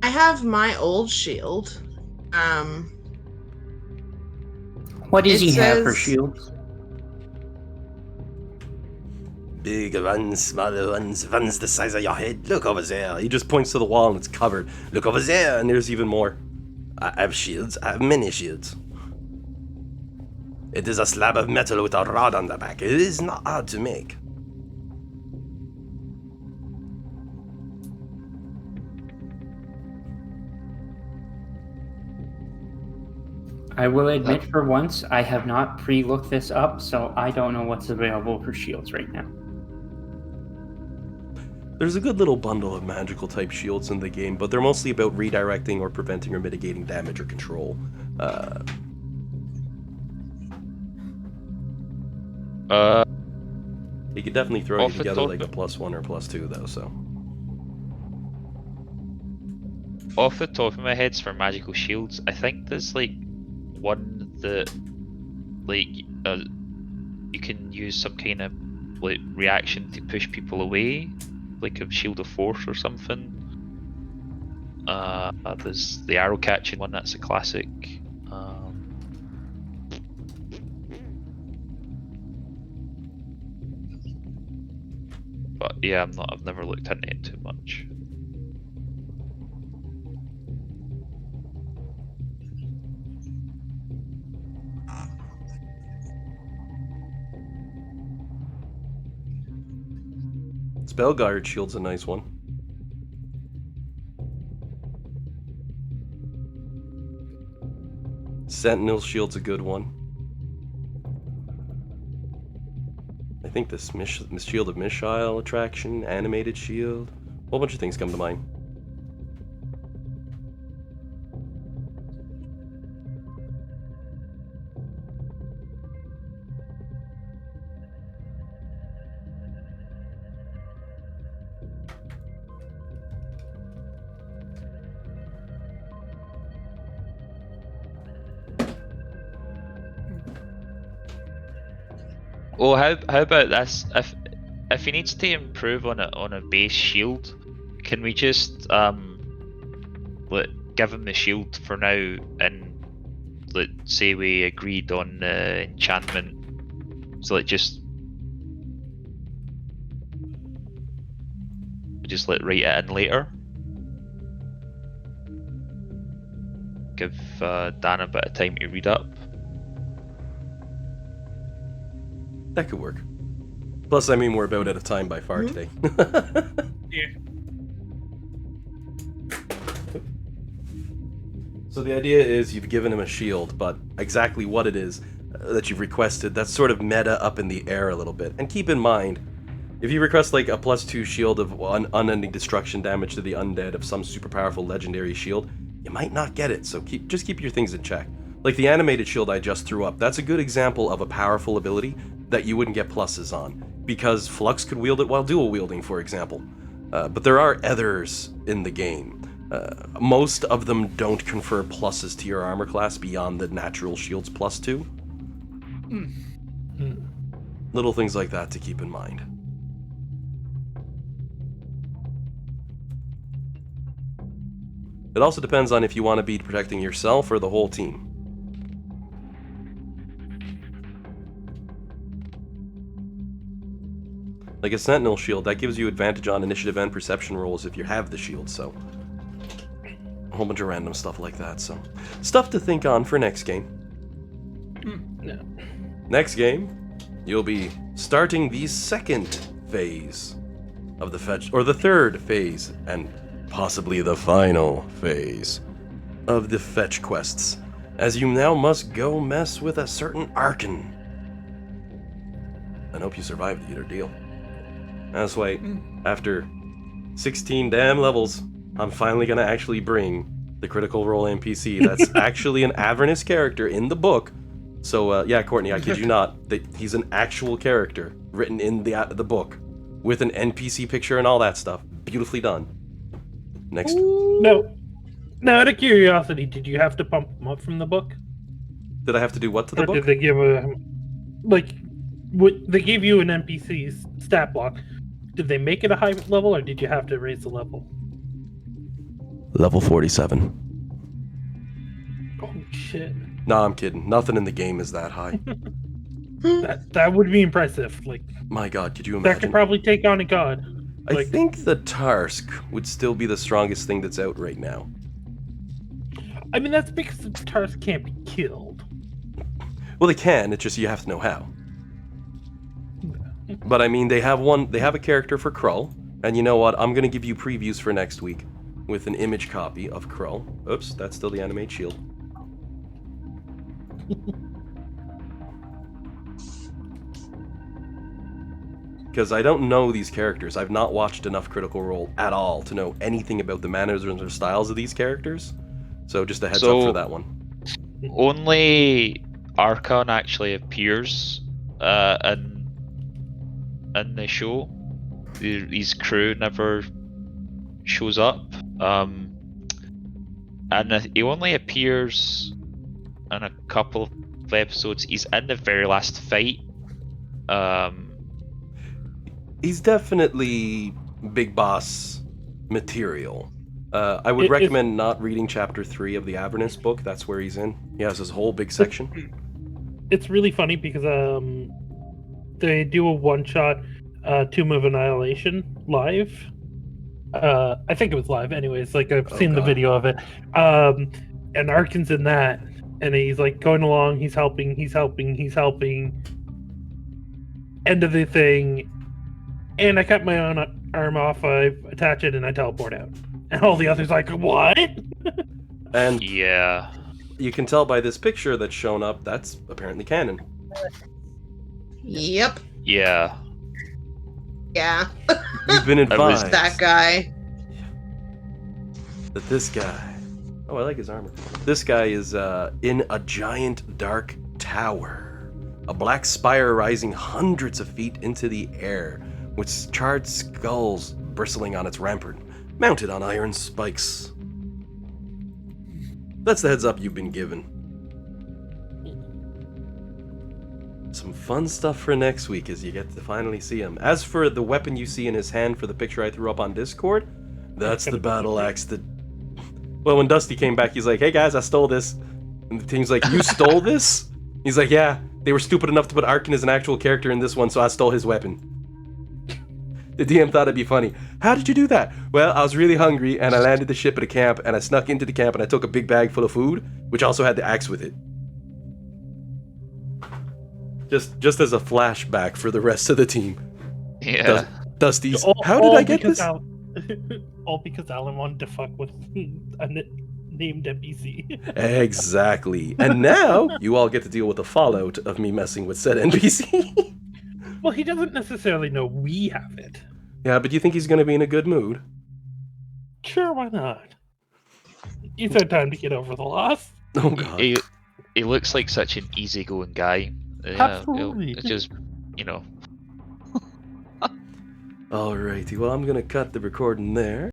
[SPEAKER 6] I have my old shield.
[SPEAKER 8] What does he have for shields?
[SPEAKER 7] Big ones, smaller ones the size of your head. Look over there.
[SPEAKER 2] He just points to the wall and it's covered.
[SPEAKER 7] Look over there.
[SPEAKER 2] And there's even more.
[SPEAKER 7] I have shields. I have many shields. It is a slab of metal with a rod on the back. It is not hard to make.
[SPEAKER 8] I will admit for once, I have not pre-looked this up, so I don't know what's available for shields right now.
[SPEAKER 2] There's a good little bundle of magical type shields in the game, but they're mostly about redirecting or preventing or mitigating damage or control. You could definitely throw you together like a +1 or +2 though, so.
[SPEAKER 11] Off the top of my head, for magical shields, I think there's like one that like you can use some kind of like reaction to push people away, like a shield of force or something. There's the arrow catching one, that's a classic. But yeah, I've never looked into it too much.
[SPEAKER 2] Spellguard shield's a nice one. Sentinel shield's a good one. I think this Shield of Missile attraction, animated shield, a whole bunch of things come to mind.
[SPEAKER 11] Oh, how about this? If he needs to improve on a base shield, can we just give him the shield for now, and let's say we agreed on the enchantment, so just write it in later. Give Dan a bit of time to read up.
[SPEAKER 2] That could work. Plus, I mean, we're about out of time by far today.
[SPEAKER 1] Yeah.
[SPEAKER 2] So the idea is you've given him a shield, but exactly what it is that you've requested, that's sort of meta up in the air a little bit. And keep in mind, if you request like a +2 shield of unending destruction damage to the undead of some super powerful legendary shield, you might not get it, so just keep your things in check. Like the animated shield I just threw up, that's a good example of a powerful ability that you wouldn't get pluses on. because Flux could wield it while dual wielding, for example. But there are others in the game. Most of them don't confer pluses to your armor class beyond the natural shields +2. Little things like that to keep in mind. It also depends on if you want to be protecting yourself or the whole team. Like a Sentinel shield, that gives you advantage on initiative and perception rolls if you have the shield, so... a whole bunch of random stuff like that, so... stuff to think on for next game.
[SPEAKER 4] No.
[SPEAKER 2] Next game, you'll be starting the second phase of the fetch... or the third phase, and possibly the final phase of the fetch quests, as you now must go mess with a certain Archon. And hope you survive the ordeal. That's why, after 16 damn levels, I'm finally gonna actually bring the Critical Role NPC that's actually an Avernus character in the book. So, yeah, Courtney, I kid you not, that he's an actual character written in the book with an NPC picture and all that stuff. Beautifully done. Next.
[SPEAKER 4] No. Now, out of curiosity, did you have to pump them up from the book?
[SPEAKER 2] Did I have to do what to the
[SPEAKER 4] Or
[SPEAKER 2] book?
[SPEAKER 4] did they give a... like, they gave you an NPC's stat block. Did they make it a high level, or did you have to raise the level?
[SPEAKER 2] Level 47.
[SPEAKER 4] Oh, shit.
[SPEAKER 2] Nah, I'm kidding. Nothing in the game is that high.
[SPEAKER 4] That would be impressive. Like,
[SPEAKER 2] My god, could you
[SPEAKER 4] that
[SPEAKER 2] imagine?
[SPEAKER 4] could probably take on a god.
[SPEAKER 2] I think the Tarsk would still be the strongest thing that's out right now.
[SPEAKER 4] I mean, that's because the Tars can't be killed.
[SPEAKER 2] Well, they can, it's just you have to know how. But I mean, they have a character for Krull, and you know what? I'm gonna give you previews for next week with an image copy of Krull. Oops, that's still the animate shield. Because I don't know these characters. I've not watched enough Critical Role at all to know anything about the mannerisms or styles of these characters. So just a heads up for that one.
[SPEAKER 11] Only Archon actually appears in the show. His crew never shows up. And he only appears in a couple of episodes. He's in the very last fight.
[SPEAKER 2] He's definitely big boss material. I would recommend not reading chapter 3 of the Avernus book. That's where he's in. He has his whole big section.
[SPEAKER 4] It's really funny because they do a one-shot Tomb of Annihilation live. I think it was live anyways, like I've seen the video of it. And Arkin's in that, and he's like going along, he's helping. End of the thing, and I cut my own arm off, I attach it, and I teleport out. And all the others like, what?
[SPEAKER 2] And
[SPEAKER 11] yeah,
[SPEAKER 2] you can tell by this picture that's shown up, that's apparently canon.
[SPEAKER 6] Yep.
[SPEAKER 11] Yeah.
[SPEAKER 6] Yeah.
[SPEAKER 2] You've been advised
[SPEAKER 6] that guy.
[SPEAKER 2] that this guy... Oh, I like his armor. This guy is in a giant dark tower. A black spire rising hundreds of feet into the air, with charred skulls bristling on its rampart, mounted on iron spikes. That's the heads up you've been given. Some fun stuff for next week as you get to finally see him. As for the weapon you see in his hand for the picture I threw up on Discord, that's the battle axe that... Well, when Dusty came back, he's like, hey guys, I stole this. And the team's like, you stole this? He's like, yeah, they were stupid enough to put Arkin as an actual character in this one, so I stole his weapon. The DM thought it'd be funny. How did you do that? Well, I was really hungry, and I landed the ship at a camp, and I snuck into the camp, and I took a big bag full of food, which also had the axe with it. Just as a flashback for the rest of the team.
[SPEAKER 11] Yeah.
[SPEAKER 2] Dusty's, how did I get this?
[SPEAKER 4] All because Alan wanted to fuck with a named NPC.
[SPEAKER 2] Exactly. And now, you all get to deal with the fallout of me messing with said NPC.
[SPEAKER 4] Well, he doesn't necessarily know we have it.
[SPEAKER 2] Yeah, but you think he's going to be in a good mood?
[SPEAKER 4] Sure, why not? He's had time to get over the loss.
[SPEAKER 2] Oh, God.
[SPEAKER 11] He looks like such an easygoing guy.
[SPEAKER 4] Absolutely.
[SPEAKER 11] It's just, you know.
[SPEAKER 2] Alrighty, well, I'm gonna cut the recording there.